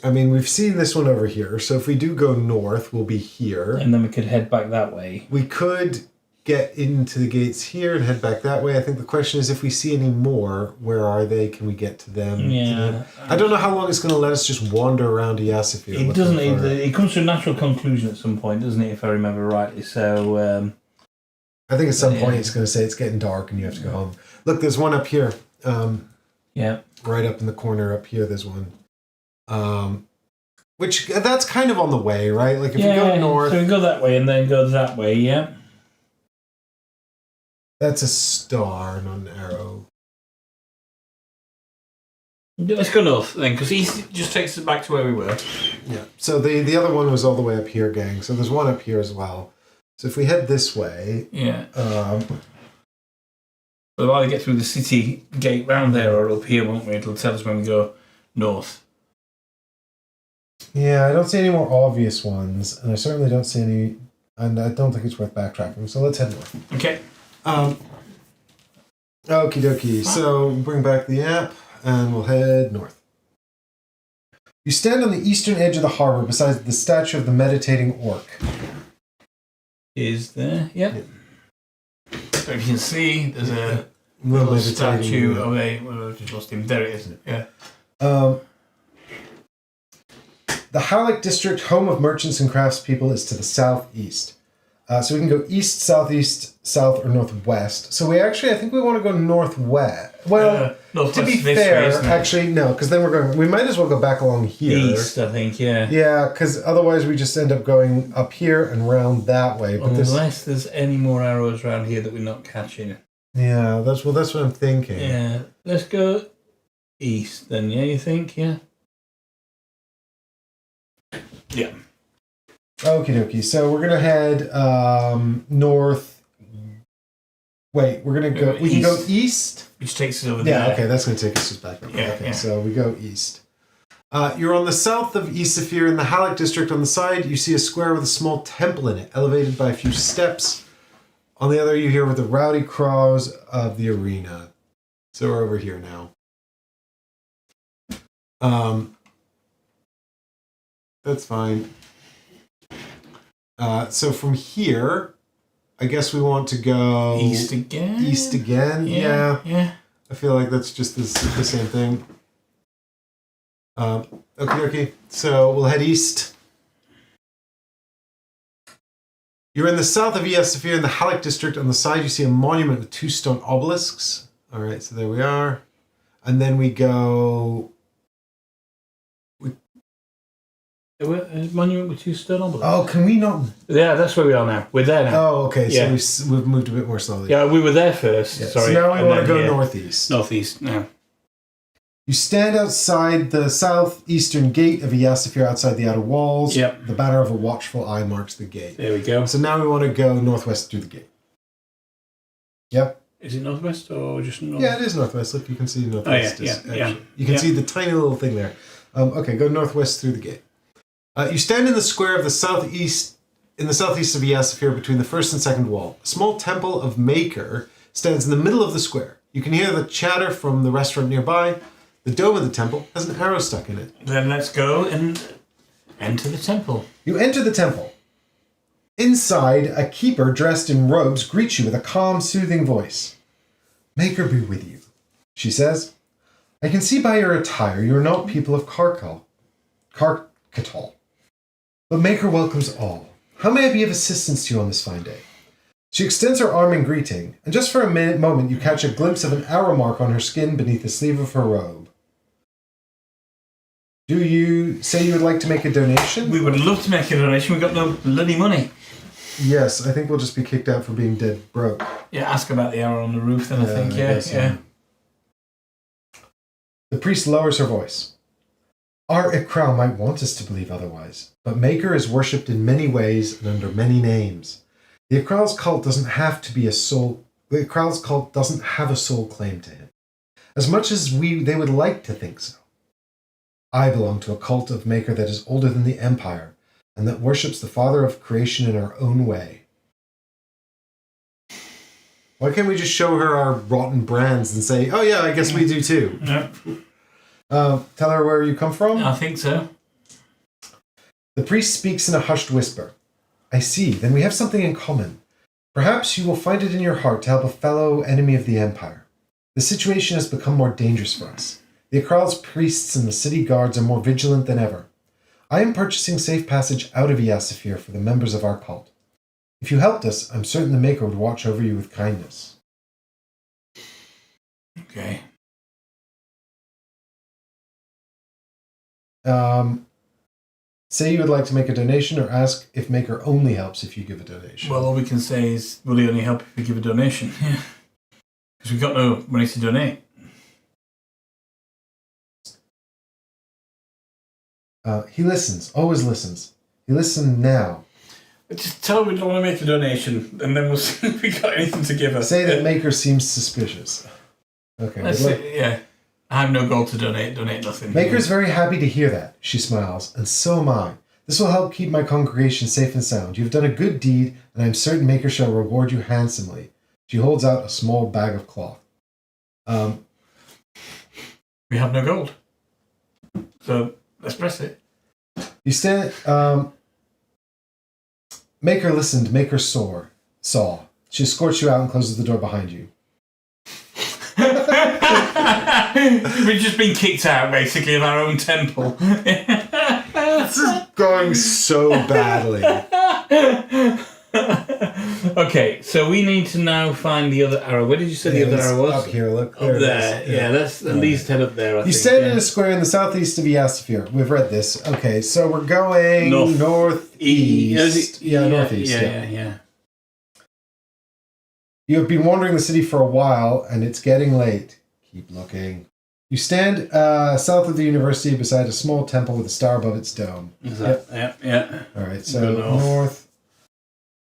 I mean, we've seen this one over here, so if we do go north, we'll be here. And then we could head back that way. We could get into the gates here and head back that way. I think the question is if we see any more, where are they? Can we get to them? Yeah. I don't know how long it's going to let us just wander around to Yasapir. It doesn't. It comes to a natural conclusion at some point, doesn't it, if I remember rightly? So... I think at some point it's going to say it's getting dark and you have to go home. Look, there's one up here. Right up in the corner up here, there's one. Which, that's kind of on the way, right? Like, if you go north... So we go that way and then go that way, yeah. That's a star, not an arrow. Let's go north, then, because east just takes us back to where we were. Yeah, so the other one was all the way up here, gang. So there's one up here as well. So if we head this way... Yeah. We'll either get through the city gate round there or up here, won't we? It'll tell us when we go north. Yeah, I don't see any more obvious ones, and I certainly don't see any... And I don't think it's worth backtracking, so let's head north. Okay. Okie dokie. So bring back the app, and we'll head north. You stand on the eastern edge of the harbor beside the statue of the meditating orc. Is there? Yep. So if you can see, there's a little statue of a... Well, I've just lost him. There it is. Yeah. The Halleck District, home of merchants and craftspeople, is to the southeast. So we can go east, southeast, south, or northwest. So I think we want to go northwest. Well, to be fair, actually, no, because then we might as well go back along here. East, I think, yeah. Yeah, because otherwise we just end up going up here and round that way. But unless there's any more arrows around here that we're not catching. Yeah, that's what I'm thinking. Yeah, let's go east then, yeah, you think, yeah? Yeah. Okie dokie. So we're gonna head north. Wait, we're gonna go. We can go east, which takes us over there. Yeah. Okay, that's gonna take us just back. Okay, so we go east. You're on the south of Easafir in the Halleck district. On the side, you see a square with a small temple in it, elevated by a few steps. On the other, you hear with the rowdy cries of the arena. So we're over here now. That's fine. So from here, I guess we want to go... East again? East again? Yeah. I feel like that's just the same thing. Okay. So we'll head east. You're in the south of Yasapir in the Halleck district. On the side, you see a monument with 2 stone obelisks. All right, so there we are. And then we go... A monument with 2 stone obelisks. Oh, can we not... Yeah, that's where we are now. We're there now. Oh, okay. So we've moved a bit more slowly. Yeah, we were there first. Yeah. Sorry. So now we want to go northeast. Northeast, now. You stand outside the southeastern gate of Yasapir outside the outer walls. Yep. The banner of a watchful eye marks the gate. There we go. So now we want to go northwest through the gate. Yep. Is it northwest or just north? Yeah, it is northwest. Look, you can see northwest. Oh, yeah. You can see the tiny little thing there. Okay, go northwest through the gate. You stand in the square of the southeast of Yasapir between the first and second wall. A small temple of Maker stands in the middle of the square. You can hear the chatter from the restaurant nearby. The dome of the temple has an arrow stuck in it. Then let's go and enter the temple. You enter the temple. Inside, a keeper dressed in robes greets you with a calm, soothing voice. Maker be with you, she says. I can see by your attire you are not people of Kartaçöl. But Maker welcomes all. How may I be of assistance to you on this fine day? She extends her arm in greeting, and just for a moment you catch a glimpse of an arrow mark on her skin beneath the sleeve of her robe. Do you say you would like to make a donation? We would love to make a donation. We've got no bloody money. Yes, I think we'll just be kicked out for being dead broke. Yeah, ask about the arrow on the roof then, I think. Yeah. The priest lowers her voice. Our Ikral might want us to believe otherwise, but Maker is worshipped in many ways and under many names. The Ikral's cult doesn't have a soul claim to him, as much as they would like to think so. I belong to a cult of Maker that is older than the Empire, and that worships the Father of Creation in our own way. Why can't we just show her our rotten brands and say, oh yeah, I guess we do too? Yep. Tell her where you come from? I think so. The priest speaks in a hushed whisper. I see, then we have something in common. Perhaps you will find it in your heart to help a fellow enemy of the Empire. The situation has become more dangerous for us. The Ikral's priests and the city guards are more vigilant than ever. I am purchasing safe passage out of Yasapir for the members of our cult. If you helped us, I'm certain the Maker would watch over you with kindness. Okay. Say you would like to make a donation, or ask if Maker only helps if you give a donation. Well, all we can say is, will he only help if we give a donation? Yeah. Because we've got no money to donate. He listens, always listens. He listened now. Just tell him we don't want to make a donation, and then we'll see if we got anything to give us. Say that Maker seems suspicious. Okay. Yeah. I have no goal to donate nothing. Maker's very happy to hear that, she smiles, and so am I. This will help keep my congregation safe and sound. You have done a good deed, and I am certain Maker shall reward you handsomely. She holds out a small bag of cloth. We have no gold. So, let's press it. You stand... Maker listened, Maker saw. She escorts you out and closes the door behind you. We've just been kicked out, basically, of our own temple. This is going so badly. Okay, so we need to now find the other arrow. Where did you say the other arrow was? Up here, look. Up there. Yeah, let's at least head up there, I think. You stand in a square in the southeast of Yasapir. We've read this. Okay, so we're going northeast. Northeast. Yeah. You have been wandering the city for a while, and it's getting late. Keep looking. You stand south of the university beside a small temple with a star above its dome. Yeah. All right, so north.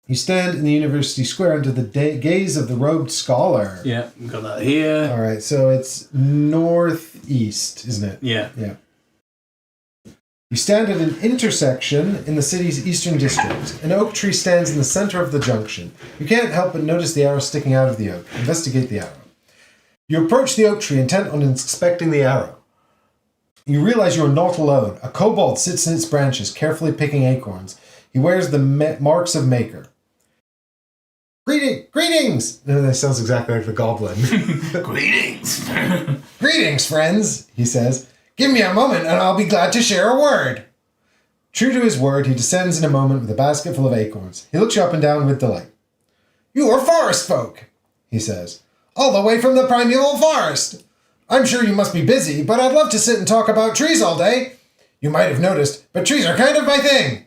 You stand in the university square under the gaze of the robed scholar. Yeah, we've got that here. All right, so it's northeast, isn't it? Yeah. You stand at an intersection in the city's eastern district. An oak tree stands in the center of the junction. You can't help but notice the arrow sticking out of the oak. Investigate the arrow. You approach the oak tree intent on inspecting the arrow. You realize you are not alone. A kobold sits in its branches, carefully picking acorns. He wears the marks of Maker. Greetings! No, that sounds exactly like the goblin. Greetings! Greetings, friends, he says. Give me a moment and I'll be glad to share a word. True to his word, he descends in a moment with a basket full of acorns. He looks you up and down with delight. You are forest folk, he says. All the way from the primeval forest. I'm sure you must be busy, but I'd love to sit and talk about trees all day. You might have noticed, but trees are kind of my thing.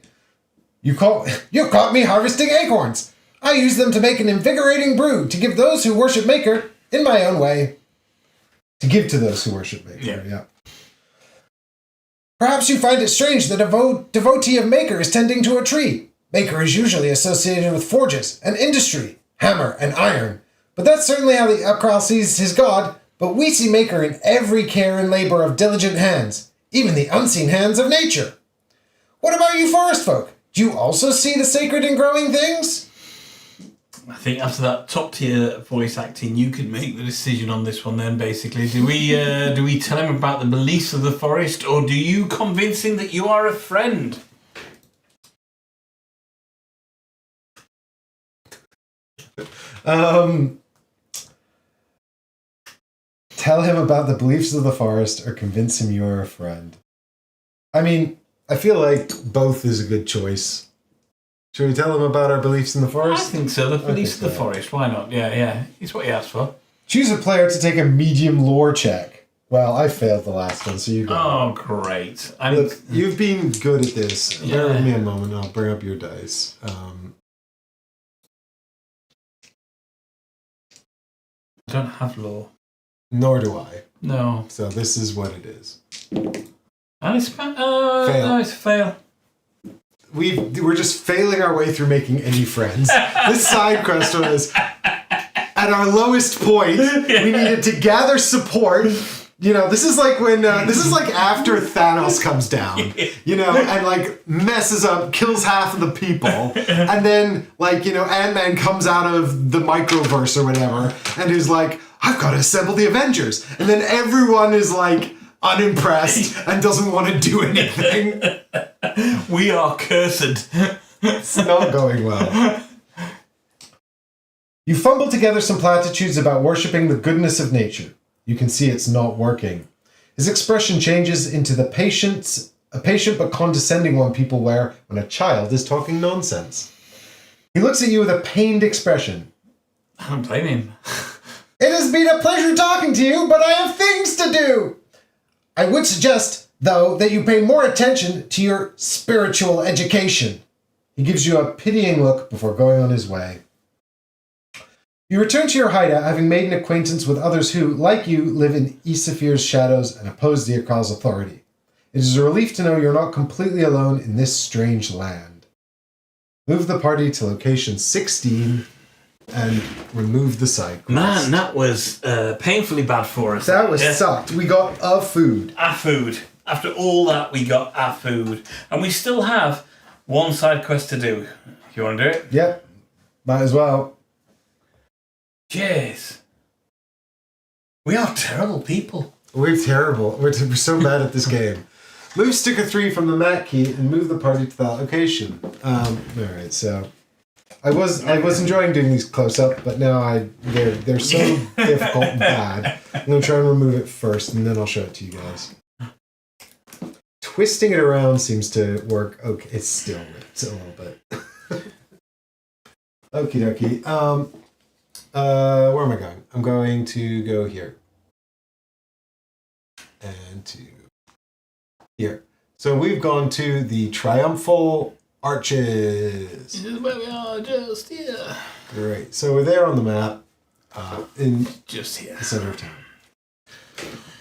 You've caught me harvesting acorns. I use them to make an invigorating brew to give those who worship Maker in my own way. To give to those who worship Maker, yeah. Perhaps you find it strange that a devotee of Maker is tending to a tree. Maker is usually associated with forges and industry, hammer and iron. But that's certainly how the Ukral sees his god. But we see Maker in every care and labor of diligent hands, even the unseen hands of nature. What about you forest folk? Do you also see the sacred in growing things? I think after that top tier voice acting, you could make the decision on this one. Then, basically, do we tell him about the beliefs of the forest, or do you convince him that you are a friend? Tell him about the beliefs of the forest, or convince him you are a friend. I mean, I feel like both is a good choice. Should we tell him about our beliefs in the forest? I think so. The beliefs of the forest. Why not? Yeah. It's what he asked for. Choose a player to take a medium lore check. Well, I failed the last one, so you go. Oh, great. Look, you've been good at this. Yeah. Bear with me a moment, I'll bring up your dice. I don't have lore. Nor do I. No. So this is what it is. And it's fail. Fail. No, it's a fail. We're just failing our way through making any friends. This side quest was at our lowest point. We needed to gather support. You know, this is like when this is like after Thanos comes down. You know, and like messes up, kills half of the people, and then like Ant-Man comes out of the microverse or whatever, and is like, I've got to assemble the Avengers, and then everyone is like unimpressed and doesn't want to do anything. We are cursed. It's not going well. You fumble together some platitudes about worshipping the goodness of nature. You can see it's not working. His expression changes into a patient but condescending one people wear when a child is talking nonsense. He looks at you with a pained expression. I don't blame him. It has been a pleasure talking to you, but I have things to do. I would suggest, though, that you pay more attention to your spiritual education. He gives you a pitying look before going on his way. You return to your hideout, having made an acquaintance with others who, like you, live in Easafir's shadows and oppose the Ukral's authority. It is a relief to know you're not completely alone in this strange land. Move the party to location 16 and remove the side quest. Man, that was painfully bad for us. That was sucked. We got our food. Our food. After all that, we got our food. And we still have one side quest to do. You want to do it? Yep. Might as well. Jeez. We are terrible people. We're terrible. We're so bad at this game. Move sticker 3 from the map key and move the party to that location. Alright, so I was enjoying doing these close up, but now they're so difficult and bad. I'm gonna try and remove it first, and then I'll show it to you guys. Twisting it around seems to work. Okay, it's still ripped a little bit. Okie dokie. Where am I going? I'm going to go here. And to here. So we've gone to the triumphal arches. This is where we are, just here. Great. So we're there on the map, in just here, the center of town.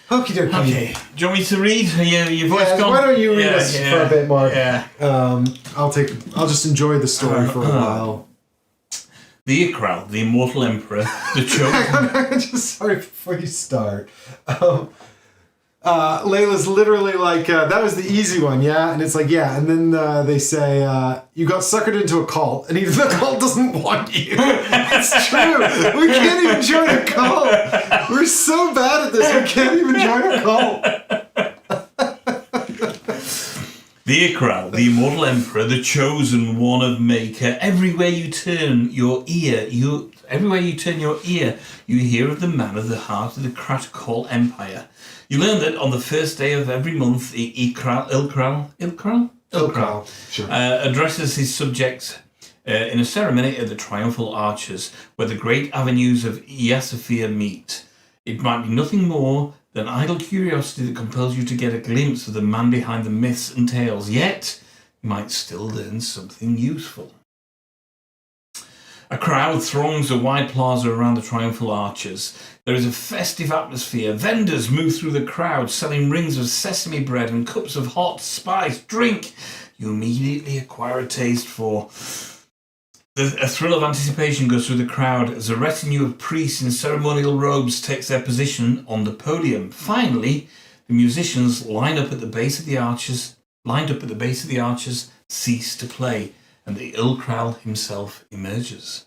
Okie dokie. Okay. Do you want me to read? Your voice gone? Why don't you read us for a bit, Mark? Yeah. I'll just enjoy the story for a while. The Ikral, the immortal emperor, the chosen. I'm just sorry before you start. Layla's literally like, that was the easy one, yeah? And it's like, yeah. And then they say, you got suckered into a cult, and even the cult doesn't want you. It's true. We can't even join a cult. We're so bad at this, we can't even join a cult. The Ikral, the immortal emperor, the chosen one of Maker. Everywhere you turn your ear, you hear of the man of the heart of the Kartaçöl Empire. You learn that on the first day of every month, the Ilkral Sure. addresses his subjects in a ceremony at the Triumphal Arches, where the great avenues of Yasapir meet. It might be nothing more than idle curiosity that compels you to get a glimpse of the man behind the myths and tales, yet you might still learn something useful. A crowd throngs the wide plaza around the Triumphal Arches. There is a festive atmosphere. Vendors move through the crowd, selling rings of sesame bread and cups of hot spiced drink you immediately acquire a taste for. A thrill of anticipation goes through the crowd as a retinue of priests in ceremonial robes takes their position on the podium. Finally, the musicians lined up at the base of the arches, cease to play, and the Ilkral himself emerges.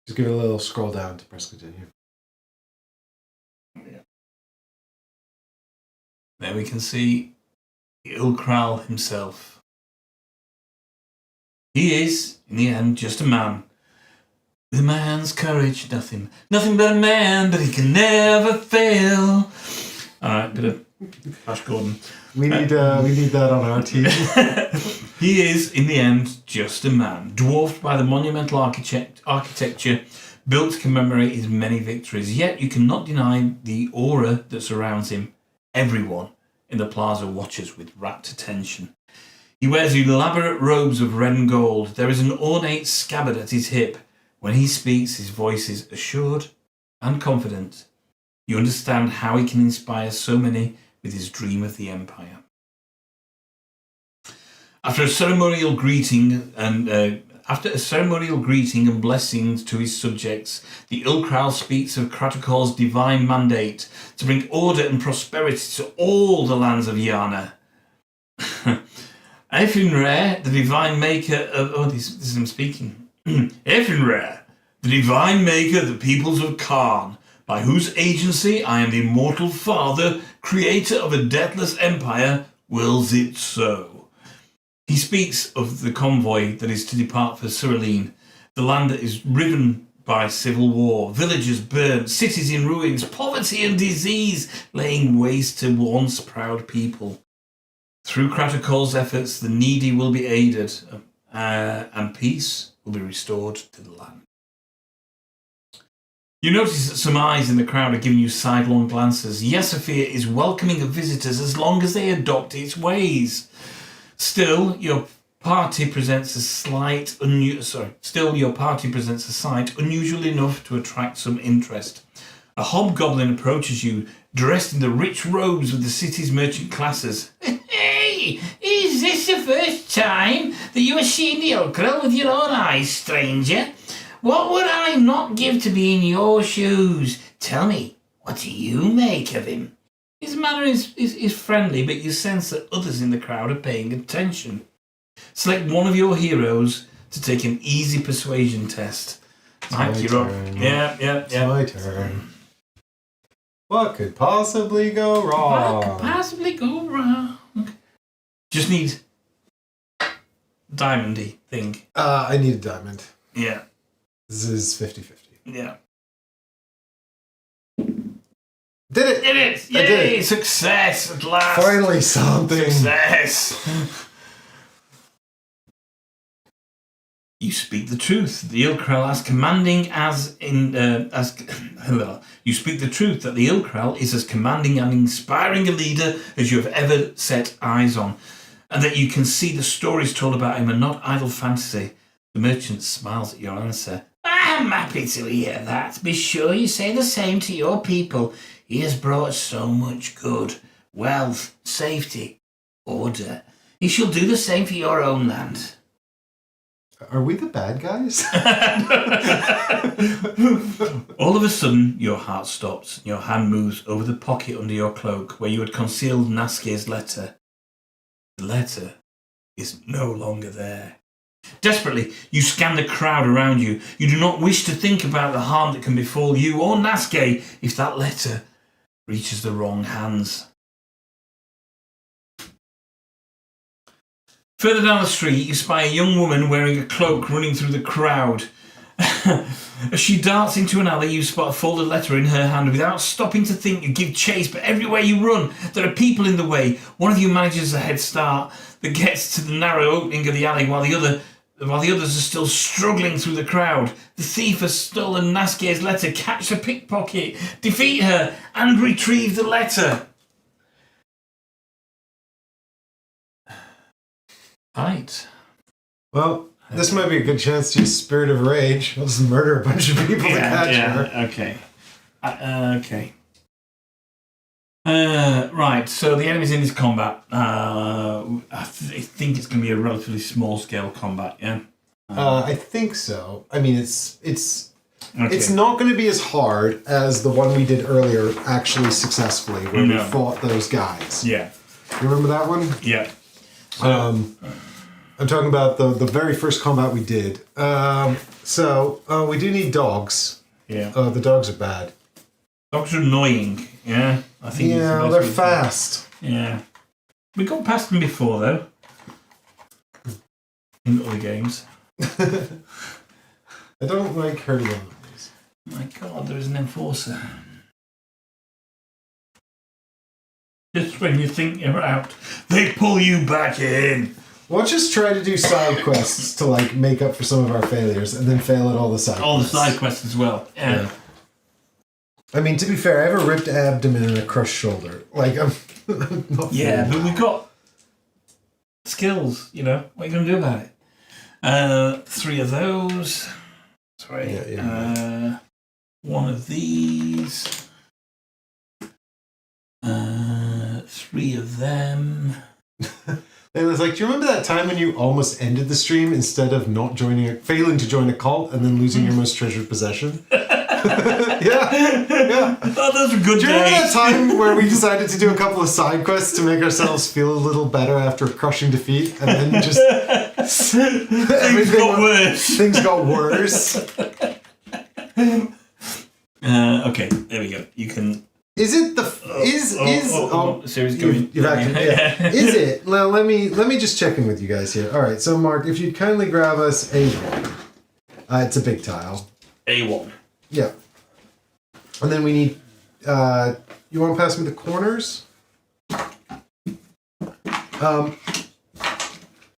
Just give it a little scroll down to press continue. Yeah. There we can see the Ilkral himself. He is, in the end, just a man. With a man's courage, nothing but a man, but he can never fail. Alright, bit of Flash Gordon. We need that on our team. He is, in the end, just a man, dwarfed by the monumental architecture built to commemorate his many victories. Yet you cannot deny the aura that surrounds him. Everyone in the plaza watches with rapt attention. He wears elaborate robes of red and gold. There is an ornate scabbard at his hip. When he speaks, his voice is assured and confident. You understand how he can inspire so many with his dream of the empire. After a ceremonial greeting and blessings to his subjects, the Ilkral speaks of Kartaçöl's divine mandate to bring order and prosperity to all the lands of Yana. Efinre, the divine maker of... this is him speaking. Efinre, the divine maker of the peoples of Kaan, by whose agency I am the immortal father, creator of a deathless empire, wills it so. He speaks of the convoy that is to depart for Cyrilene, the land that is riven by civil war, villages burned, cities in ruins, poverty and disease laying waste to once proud people. Through Kartaçöl's efforts, the needy will be aided, and peace will be restored to the land. You notice that some eyes in the crowd are giving you sidelong glances. Yasapir is welcoming of visitors as long as they adopt its ways. Still, your party presents a sight unusual enough to attract some interest. A hobgoblin approaches you, dressed in the rich robes of the city's merchant classes. Hey, is this the first time that you have seen the Ilkral with your own eyes, stranger? What would I not give to be in your shoes? Tell me, what do you make of him? His manner is friendly, but you sense that others in the crowd are paying attention. Select one of your heroes to take an easy persuasion test. My turn. Yeah. It's my turn. What could possibly go wrong? Just need diamondy thing. I need a diamond. Yeah. This is 50-50. Yeah. Did it! Did it! Yay! I did it. Success at last! Finally something! Success! You speak the truth. The Ilkrel you speak the truth that the Ilkrel is as commanding and inspiring a leader as you have ever set eyes on, and that you can see the stories told about him are not idle fantasy. The merchant smiles at your answer. I'm happy to hear that. Be sure you say the same to your people. He has brought so much good, wealth, safety, order. He shall do the same for your own land. Are we the bad guys? All of a sudden, your heart stops and your hand moves over the pocket under your cloak where you had concealed Naske's letter. The letter is no longer there. Desperately, you scan the crowd around you. You do not wish to think about the harm that can befall you or Naske if that letter reaches the wrong hands. Further down the street, you spy a young woman wearing a cloak running through the crowd. As she darts into an alley, you spot a folded letter in her hand. Without stopping to think, you give chase, but everywhere you run, there are people in the way. One of you manages a head start that gets to the narrow opening of the alley, while the others are still struggling through the crowd. The thief has stolen Naske's letter. Catch the pickpocket, defeat her, and retrieve the letter. Right. Well, this might be a good chance to use Spirit of Rage. I'll just murder a bunch of people to catch her. Okay. Okay. Right, so the enemies in this combat, I think it's going to be a relatively small scale combat, yeah? I think so. I mean, it's not going to be as hard as the one we did earlier, actually successfully, where we fought those guys. Yeah. You remember that one? Yeah. I'm talking about the very first combat we did. We do need dogs. Yeah. The dogs are bad. Dogs are annoying, yeah? I think they're fast. Yeah. We got past them before, though. In other games. I don't like hurting enemies. My God, there is an enforcer. Just when you think you're out, they pull you back in. Watch us try to do side quests to make up for some of our failures, and then fail at all the side quests. All the side quests as well. Yeah. I mean, to be fair, I have a ripped abdomen and a crushed shoulder. I'm not. Yeah, but we've got skills. What are you going to do about it? 3 of those. Sorry. Yeah. 1 of these. 3 of them. And it's do you remember that time when you almost ended the stream instead of failing to join a cult and then losing your most treasured possession? Yeah. Oh, those were good days. Do you remember that time where we decided to do a couple of side quests to make ourselves feel a little better after a crushing defeat, and then just things got worse. Okay, there we go. You can. Is it the series going? You've activated. Is it? Now let me just check in with you guys here. All right, so Mark, if you'd kindly grab us A1. It's a big tile. A1. Yeah. And then we need. You want to pass me the corners?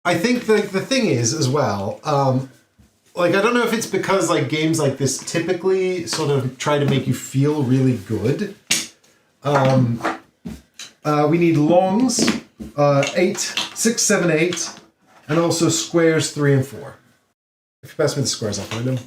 I think the thing is as well. I don't know if it's because games like this typically sort of try to make you feel really good. We need longs, 8, 6, 7, 8, and also squares 3 and 4. If you pass me the squares, I'll find them.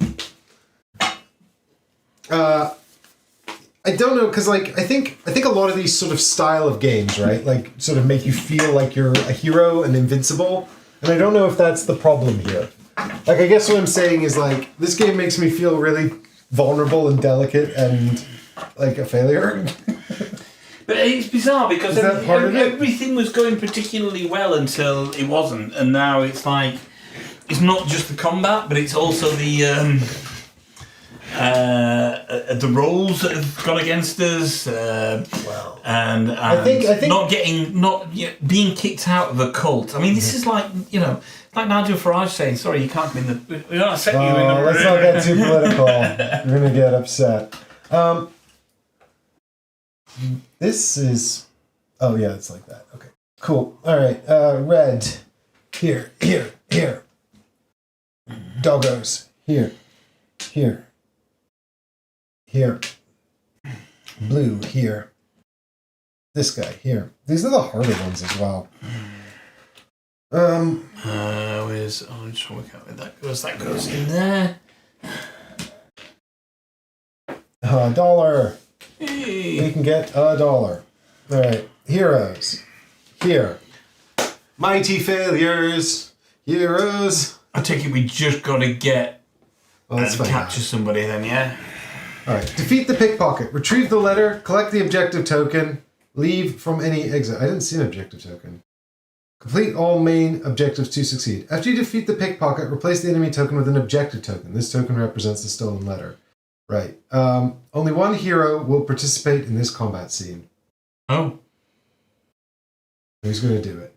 I don't know, because I think a lot of these sort of style of games, right, sort of make you feel like you're a hero and invincible, and I don't know if that's the problem here. I guess what I'm saying is this game makes me feel really vulnerable and delicate and like a failure. But it's bizarre because everything was going particularly well until it wasn't, and now it's it's not just the combat, but it's also the the rolls that have gone against us, and I think not being kicked out of the cult. I mean, this is like like Nigel Farage saying, "Sorry, you can't come in the. We don't accept you in the." Let's not get too political. You're gonna get upset. This is. Oh yeah, it's like that. Okay, cool. All right, red. Here. Doggos. Here. Blue here. This guy here. These are the harder ones as well. Where's I'm just trying to work out where that goes. That goes in there. $1. Hey. We can get $1. All right, heroes. Here. Mighty failures. Heroes. I take it we just got to get Well, that's and fine. capture somebody then, yeah? Alright, defeat the pickpocket. Retrieve the letter. Collect the objective token. Leave from any exit. I didn't see an objective token. Complete all main objectives to succeed. After you defeat the pickpocket, replace the enemy token with an objective token. This token represents the stolen letter. Right. Only one hero will participate in this combat scene. Oh. Who's going to do it?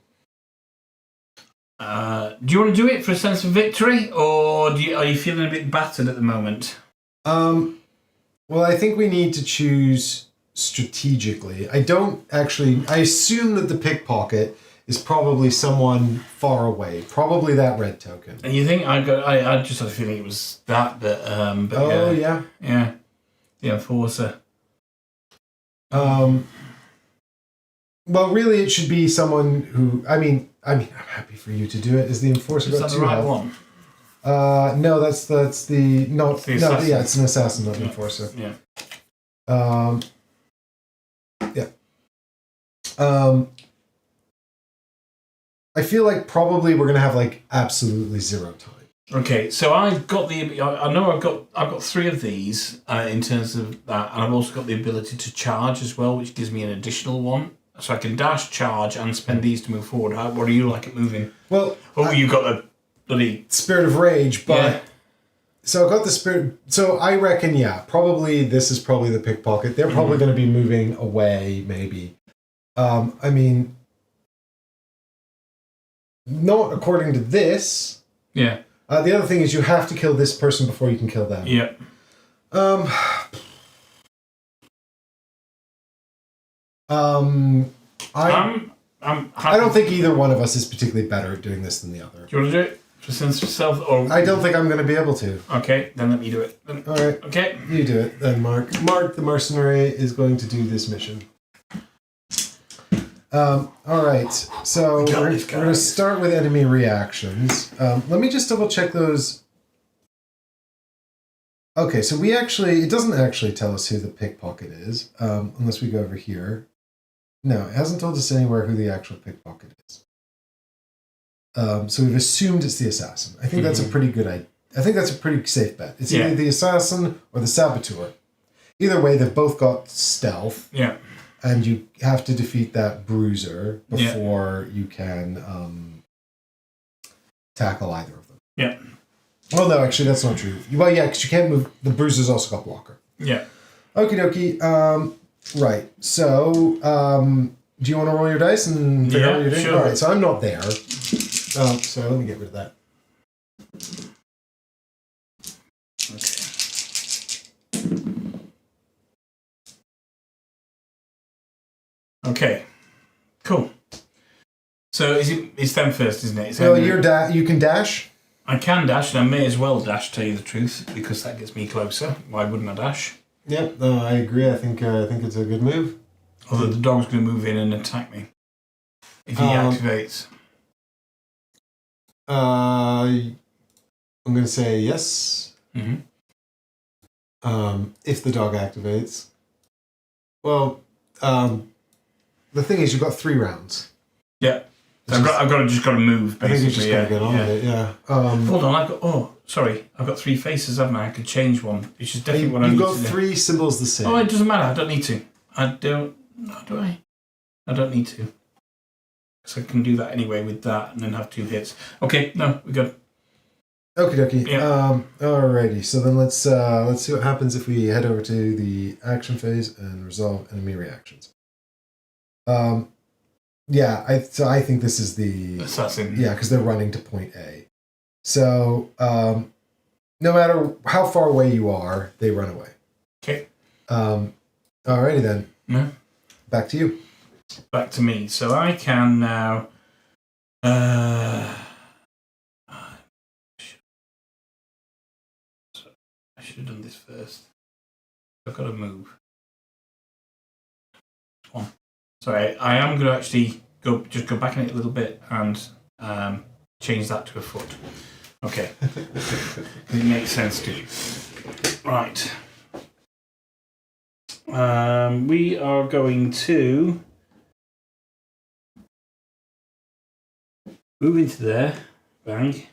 Do you want to do it for a sense of victory, or are you feeling a bit battered at the moment? Well, I think we need to choose strategically. I assume that the pickpocket is probably someone far away. Probably that red token. And you think I just had a feeling it was that, but yeah. Yeah. The enforcer. Well, really, it should be someone who. I mean, I'm happy for you to do it. Is the enforcer Is got that two the right health? one? No, that's the no. The No, assassin. yeah, it's an assassin, not an enforcer. Yeah. Yeah. I feel like probably we're gonna have like absolutely zero time. Okay, so I've got I've got 3 of these in terms of that, and I've also got the ability to charge as well, which gives me an additional one. So I can dash, charge, and spend these to move forward. What do you like at moving? Well, you've got the bloody Spirit of Rage, but Yeah. so I've got the spirit. So I reckon, probably this is probably the pickpocket. They're probably going to be moving away, maybe. I mean, not according to this. Yeah. The other thing is you have to kill this person before you can kill them. Yeah. I don't think either one of us is particularly better at doing this than the other. Do you want to do it for sense of self? Or I don't think I'm going to be able to. Okay, then let me do it. All right. Okay. You do it then, Mark. Mark, the mercenary, is going to do this mission. All right. So we're going to start with enemy reactions. Let me just double check those. Okay, so it doesn't actually tell us who the pickpocket is, unless we go over here. No, it hasn't told us anywhere who the actual pickpocket is. So we've assumed it's the assassin. I think that's a pretty good idea. I think that's a pretty safe bet. It's either the assassin or the saboteur. Either way, they've both got stealth. Yeah. And you have to defeat that bruiser before you can tackle either of them. Yeah. Well, no, actually, that's not true. Well, yeah, because you can't move. The bruiser's also got blocker. Yeah. Okie dokie. Right. So, do you want to roll your dice and figure out what you're doing? Sure. All right. So I'm not there. So let me get rid of that. Okay. Cool. So it's them first, isn't it? So you can dash. I can dash, and I may as well dash, to tell you the truth, because that gets me closer. Why wouldn't I dash? Yep, I agree. I think it's a good move. Although the dog's going to move in and attack me if he activates. I'm going to say yes. Mm-hmm. If the dog activates. Well, the thing is, you've got 3 rounds. Yeah. So I've got to move, basically. I think you just got to get on with it, yeah. Hold on, I've got 3 faces, haven't I? I could change one, which is definitely what I need to do. You've got 3 symbols the same. Oh, it doesn't matter. I don't need to. Do I? I don't need to. So I can do that anyway with that and then have 2 hits. Okay, no, we're good. Okie dokie. Yeah. Alrighty. So then let's see what happens if we head over to the action phase and resolve enemy reactions. Yeah. I think this is the assassin. Yeah, because they're running to point A. So no matter how far away you are, they run away. Okay. Alrighty then. Yeah. Back to you. Back to me. So I can now. I should have done this first. I've got to move. One. Sorry, I am going to actually go back in it a little bit and change that to a foot. Okay. It makes sense to you. Right. We are going to move into there. Bang.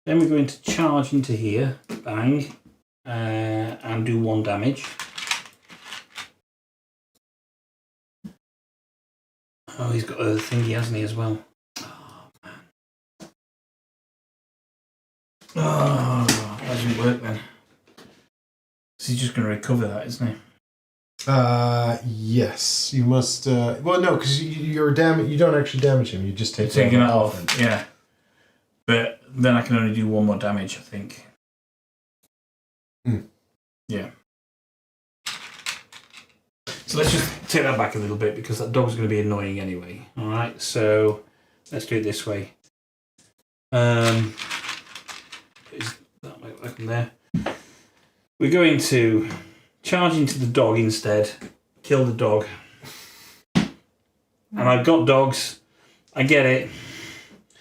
Then we're going to charge into here. Bang. And do 1 damage. Oh, he's got a thingy, hasn't he, as well? Oh, man. Oh, that doesn't work then. So he's just going to recover that, isn't he? Yes. You must. Well, no, because you don't actually damage him. You just take taking it off. Yeah. But then I can only do 1 more damage, I think. Yeah. So let's just take that back a little bit because that dog's going to be annoying anyway. All right, so let's do it this way. Is that like in there? We're going to charge into the dog instead, kill the dog. And I've got dogs. I get it.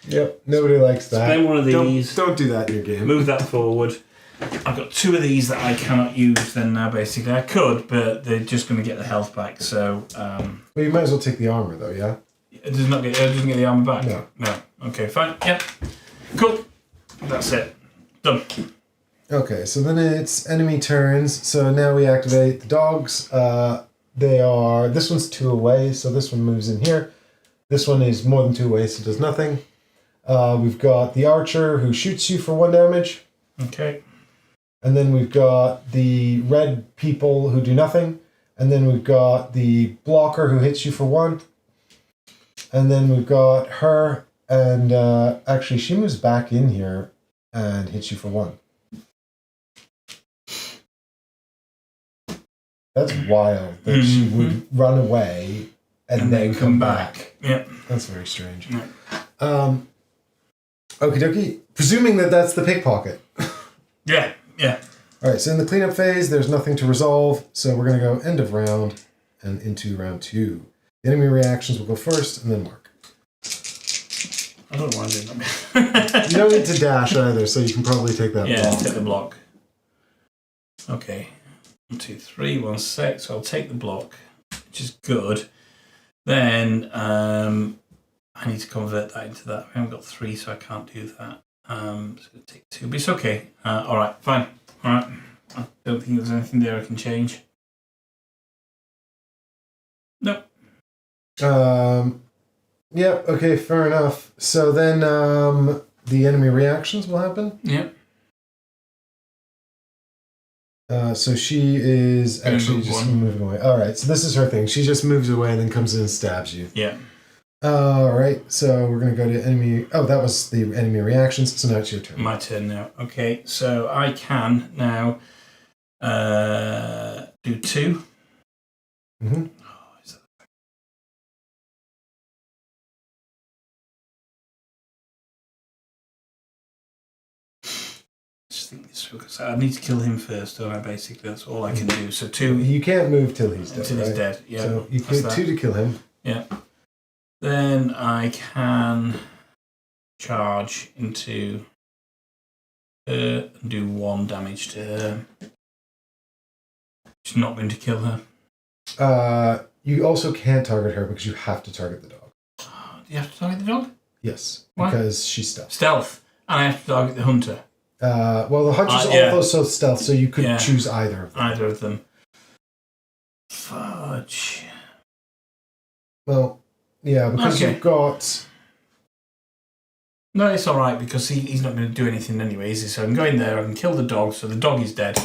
Yep, nobody likes that. Spend one of these. Don't do that in your game. Move that forward. I've got 2 of these that I cannot use then now, basically. I could, but they're just going to get the health back, so... Well, you might as well take the armour, though, yeah? It doesn't get the armour back? No. Okay, fine. Yep. Cool. That's it. Done. Okay, so then it's enemy turns. So now we activate the dogs. This one's 2 away, so this one moves in here. This one is more than 2 away, so it does nothing. We've got the archer who shoots you for 1 damage. Okay. And then we've got the red people who do nothing. And then we've got the blocker who hits you for 1. And then we've got her, and actually she moves back in here and hits you for 1. That's wild that she would run away and then come back. Yep. That's very strange. Yep. Okie dokie. Presuming that that's the pickpocket. Yeah. All right, so in the cleanup phase, there's nothing to resolve, so we're going to go end of round and into round 2. The enemy reactions will go first, and then Mark. I don't want to do that. You don't need to dash either, so you can probably take that block. Take the block. Okay. 1, 2, 3, 1 sec, so I'll take the block, which is good. Then I need to convert that into that. I haven't got 3, so I can't do that. It's going to take 2, but it's okay. All right, fine. All right. I don't think there's anything there I can change. Nope. Yep, okay, fair enough. So then the enemy reactions will happen. Yep. So she is actually just moving away. All right, so this is her thing. She just moves away and then comes in and stabs you. Yeah. All right, so we're going to go to enemy... Oh, that was the enemy reactions, so now it's your turn. My turn now. Okay, so I can now do 2. Mm-hmm. Oh, is that... Just think this through, 'cause I need to kill him first, don't I? Basically, that's all I can do. So 2. You can't move till he's dead. Until he's dead, yeah. So you put 2 to kill him. Yeah. Then I can charge into her and do 1 damage to her. She's not going to kill her. You also can't target her because you have to target the dog. Do you have to target the dog? Yes, Why? because she's stealth. Stealth. And I have to target the hunter. Well, the hunter's also stealth, so you could choose either of them. Either of them. Fudge. Well, yeah, because you've got... No, it's all right because he's not going to do anything anyway, is he? So I can go in there, I can kill the dog, so the dog is dead.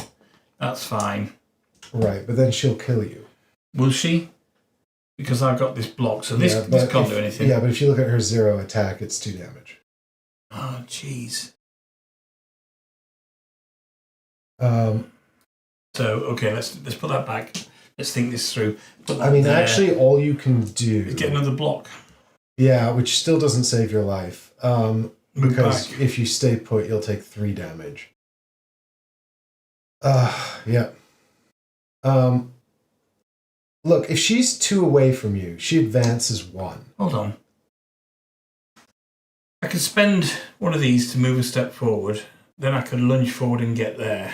That's fine. Right, but then she'll kill you. Will she? Because I've got this block, so this can't do anything. Yeah, but if you look at her 0 attack, it's 2 damage. Oh, jeez. So, okay, let's put that back. Let's think this through. Actually, all you can do is get another block. Yeah, which still doesn't save your life. Because back. if you stay put, you'll take 3 damage. Yeah. Look, if she's 2 away from you, she advances 1. Hold on. I could spend one of these to move a step forward. Then I could lunge forward and get there.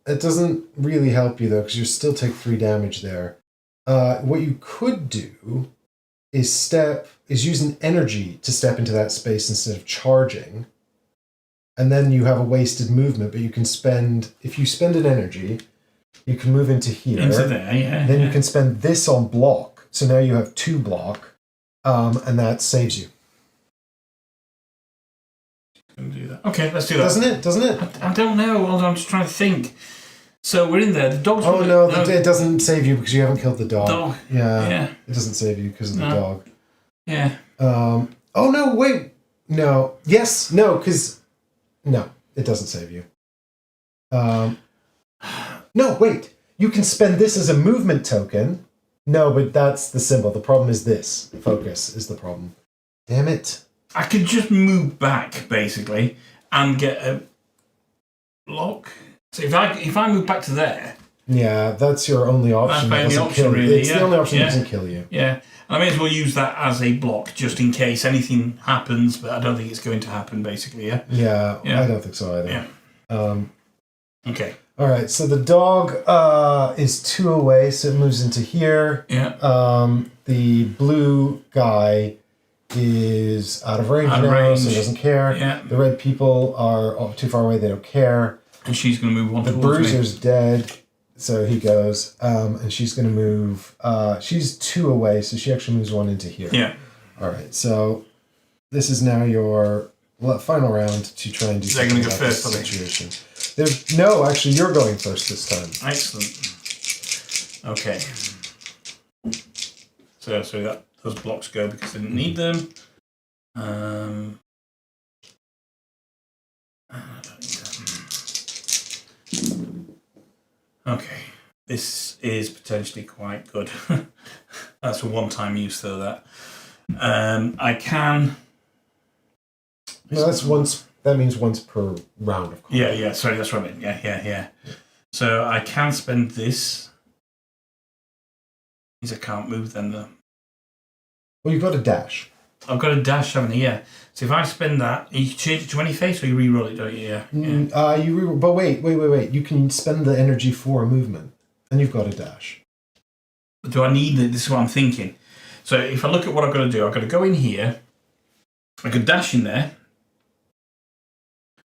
It doesn't really help you, though, because you still take 3 damage there. What you could do is use an energy to step into that space instead of charging. And then you have a wasted movement, but you can if you spend an energy, you can move into here. Into there, yeah. Then you can spend this on block. So now you have 2 block, and that saves you. Do that. Okay, let's do that. Doesn't it? I don't know. Hold on, I'm just trying to think. So we're in there. The dog's... Oh, no, it doesn't save you because you haven't killed the dog. Yeah. It doesn't save you because of the dog. Yeah. Oh, no, wait. No. Yes, no, because... No, it doesn't save you. No, wait. You can spend this as a movement token. No, but that's the symbol. The problem is this. Focus is the problem. Damn it. I could just move back, basically, and get a block. So if I move back to there... Yeah, that's your only option. That's my only option, really. It's the only option that doesn't kill you. Yeah. And I may as well use that as a block, just in case anything happens, but I don't think it's going to happen, basically, yeah? Yeah, I don't think so either. Yeah. Okay. All right, so the dog is 2 away, so it moves into here. Yeah. The blue guy is out of range now, so he doesn't care. Yeah. The red people are too far away, they don't care. And she's going to move one The bruiser's dead, so he goes. And she's going to move... she's 2 away, so she actually moves 1 into here. Yeah. All right, so this is now your final round to try and do something about this situation. No, actually, you're going first this time. Excellent. Okay. So those blocks go because I didn't need them. I don't need them. Okay. This is potentially quite good. That's a one-time use, though, that. I can... No, that's once... That means once per round of combat. Yeah, sorry, that's what I meant. Yeah. So I can spend this. Means I can't move then, though. Well, you've got a dash. I've got a dash, haven't I? Yeah. So if I spend that, you can change it to any face or you re-roll it, don't you? Yeah. But wait. You can spend the energy for a movement, and you've got a dash. But do I need it? This is what I'm thinking. So if I look at what I've got to do, I've got to go in here. I could dash in there.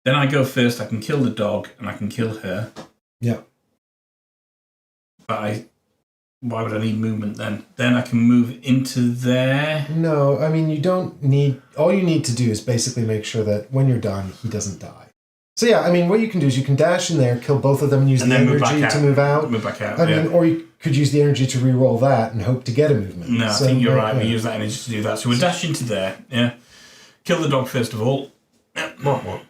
Then I go first, I can kill the dog, and I can kill her. Yeah. But why would I need movement then? Then I can move into there. No, I mean, you don't need... All you need to do is basically make sure that when you're done, he doesn't die. So yeah, I mean, what you can do is you can dash in there, kill both of them, and use the energy to move out. Move back out, I mean, or you could use the energy to re-roll that and hope to get a movement. No, I think you're right. We use that energy to do that. So we'll dash into there, yeah. Kill the dog first of all. What?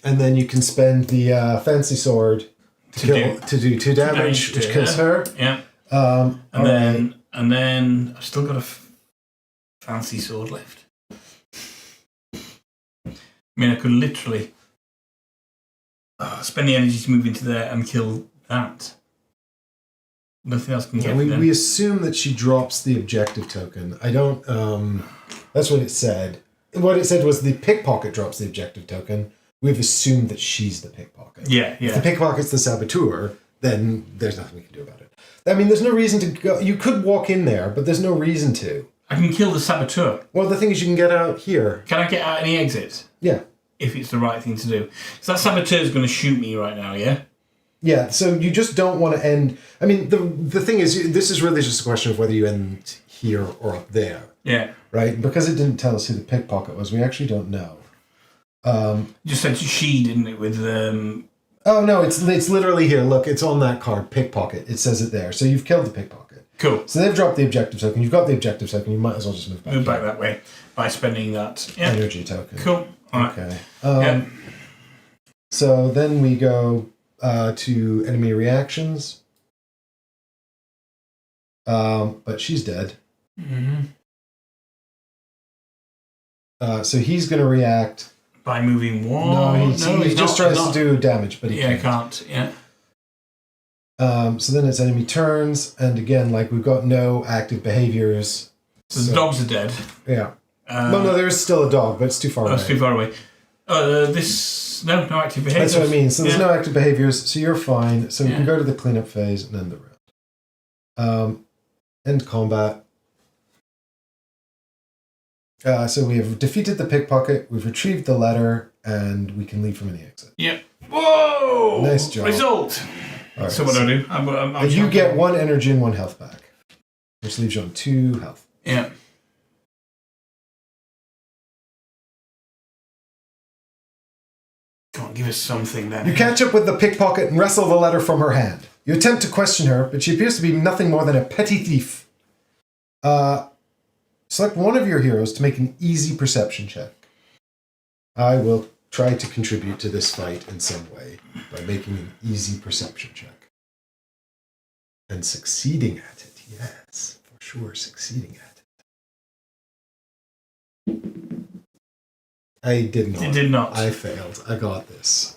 And then you can spend the fancy sword to do 2 damage, which kills her. Yeah. And then I've still got a fancy sword left. I mean, I could literally spend the energy to move into there and kill that. Nothing else can get me. We assume that she drops the objective token. I don't... that's what it said. What it said was the pickpocket drops the objective token. We've assumed that she's the pickpocket. Yeah. If the pickpocket's the saboteur, then there's nothing we can do about it. I mean, there's no reason to go... You could walk in there, but there's no reason to. I can kill the saboteur. Well, the thing is you can get out here. Can I get out any exits? Yeah. If it's the right thing to do. So that saboteur's going to shoot me right now, yeah? Yeah, so you just don't want to end... I mean, the thing is, this is really just a question of whether you end here or up there. Yeah. Right? And because it didn't tell us who the pickpocket was, we actually don't know. Just said she, didn't it, with... Oh, no, it's literally here. Look, it's on that card, pickpocket. It says it there. So you've killed the pickpocket. Cool. So they've dropped the objective token. You've got the objective token. You might as well just move back. Move back that way by spending that energy token. Cool. All right. Okay. So then we go to enemy reactions. But she's dead. Mm-hmm. So he's going to react... By moving one? No, he just tries to do damage, but he can't. Yeah. So then it's enemy turns, and again, like, we've got no active behaviors. So the dogs are dead. Yeah. No, there is still a dog, but it's too far away. It's too far away. No active behaviors. That's what I mean. So there's no active behaviors, so you're fine. So we can go to the cleanup phase and end the round. End combat. So we have defeated the pickpocket, we've retrieved the letter, and we can leave from any exit. Yep. Whoa! Nice job. Result! All right, so what do I do? I'm you get 1 energy and 1 health back, which leaves you on 2 health. Yeah. Come on, give us something then. You catch up with the pickpocket and wrestle the letter from her hand. You attempt to question her, but she appears to be nothing more than a petty thief. Select one of your heroes to make an easy perception check. I will try to contribute to this fight in some way by making an easy perception check. And succeeding at it, yes, for sure, succeeding at it. I did not. You did not. I failed. I got this.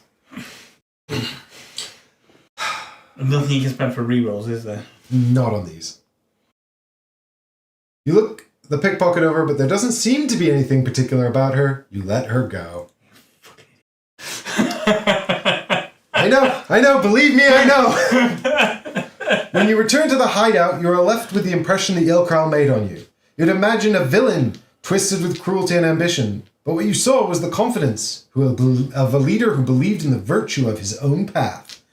Nothing you can spend for rerolls, is there? Not on these. You look the pickpocket over, but there doesn't seem to be anything particular about her. You let her go. I know, believe me, I know. When you return to the hideout, you are left with the impression the Ilkral made on you. You'd imagine a villain, twisted with cruelty and ambition. But what you saw was the confidence of a leader who believed in the virtue of his own path.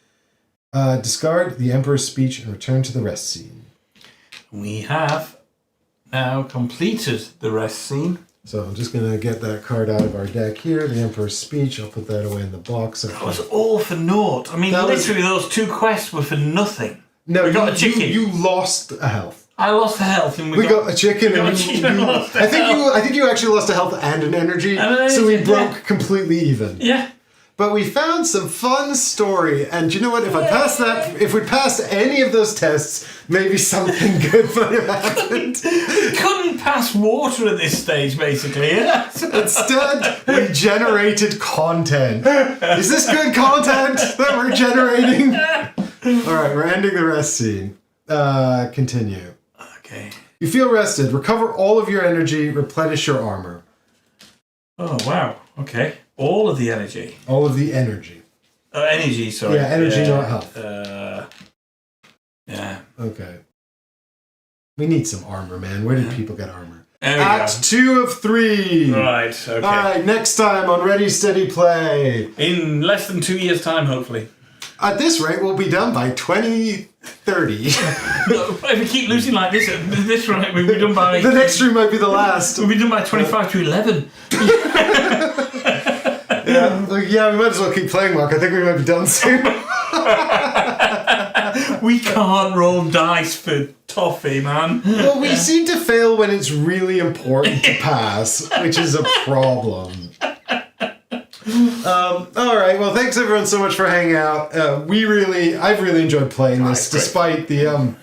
Discard the Emperor's speech and return to the rest scene. We have now completed the rest scene. So I'm just going to get that card out of our deck here, the Emperor's speech. I'll put that away in the box. That was all for naught. I mean, literally those 2 quests were for nothing. No, we got a chicken. You lost a health. I lost the health, and we got a chicken. I think you actually lost a health and an energy. So we broke completely even. Yeah. But we found some fun story, and you know what? If we passed any of those tests, maybe something good might have happened. Couldn't pass water at this stage, basically. Instead, we generated content. Is this good content that we're generating? All right, we're ending the rest scene. Continue. Okay. You feel rested. Recover all of your energy. Replenish your armor. Oh, wow. Okay. All of the energy. All of the energy. Energy, sorry. Yeah, energy, not health. Yeah. Okay. We need some armor, man. Where did people get armor? Act 2 of 3. Right, okay. All right, next time on Ready, Steady, Play. In less than 2 years' time, hopefully. At this rate, we'll be done by 2030. If we keep losing like this, at this rate, we'll be done by... The next stream might be the last. We'll be done by 25 to 11. Yeah, we might as well keep playing, Mark. I think we might be done soon. We can't roll dice for toffee, man. Well, we seem to fail when it's really important to pass, which is a problem. All right. Well, thanks everyone so much for hanging out. I've really enjoyed playing this, despite the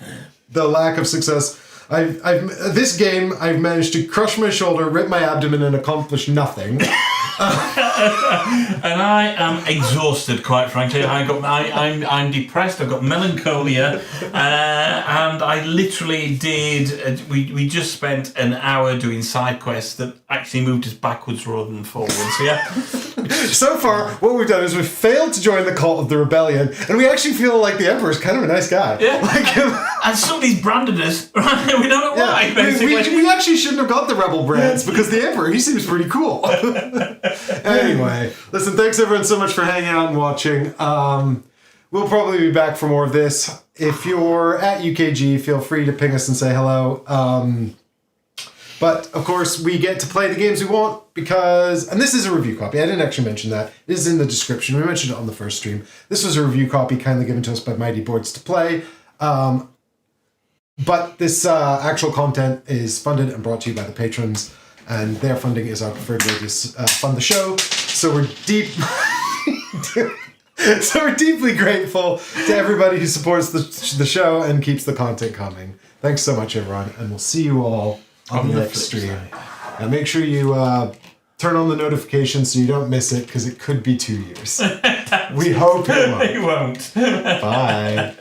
lack of success. This game, I've managed to crush my shoulder, rip my abdomen, and accomplish nothing. And I am exhausted, quite frankly. I'm depressed. I've got melancholia, and I literally did. We just spent an hour doing side quests that actually moved us backwards rather than forwards. Yeah. So far, what we've done is we've failed to join the cult of the rebellion, and we actually feel like the Emperor's kind of a nice guy. Yeah. And somebody's branded us. Right? We don't know why. Basically, we actually shouldn't have got the rebel brands because the Emperor, he seems pretty cool. Anyway, listen, thanks everyone so much for hanging out and watching. We'll probably be back for more of this. If you're at UKG, feel free to ping us and say hello. But, of course, we get to play the games we want because... And this is a review copy. I didn't actually mention that. It is in the description. We mentioned it on the first stream. This was a review copy kindly given to us by Mighty Boards to Play. But this actual content is funded and brought to you by the patrons. And their funding is our preferred way to fund the show. So we're deeply grateful to everybody who supports the show and keeps the content coming. Thanks so much, everyone. And we'll see you all on the next stream. And make sure you turn on the notifications so you don't miss it, because it could be 2 years. We hope it won't. It won't. Bye.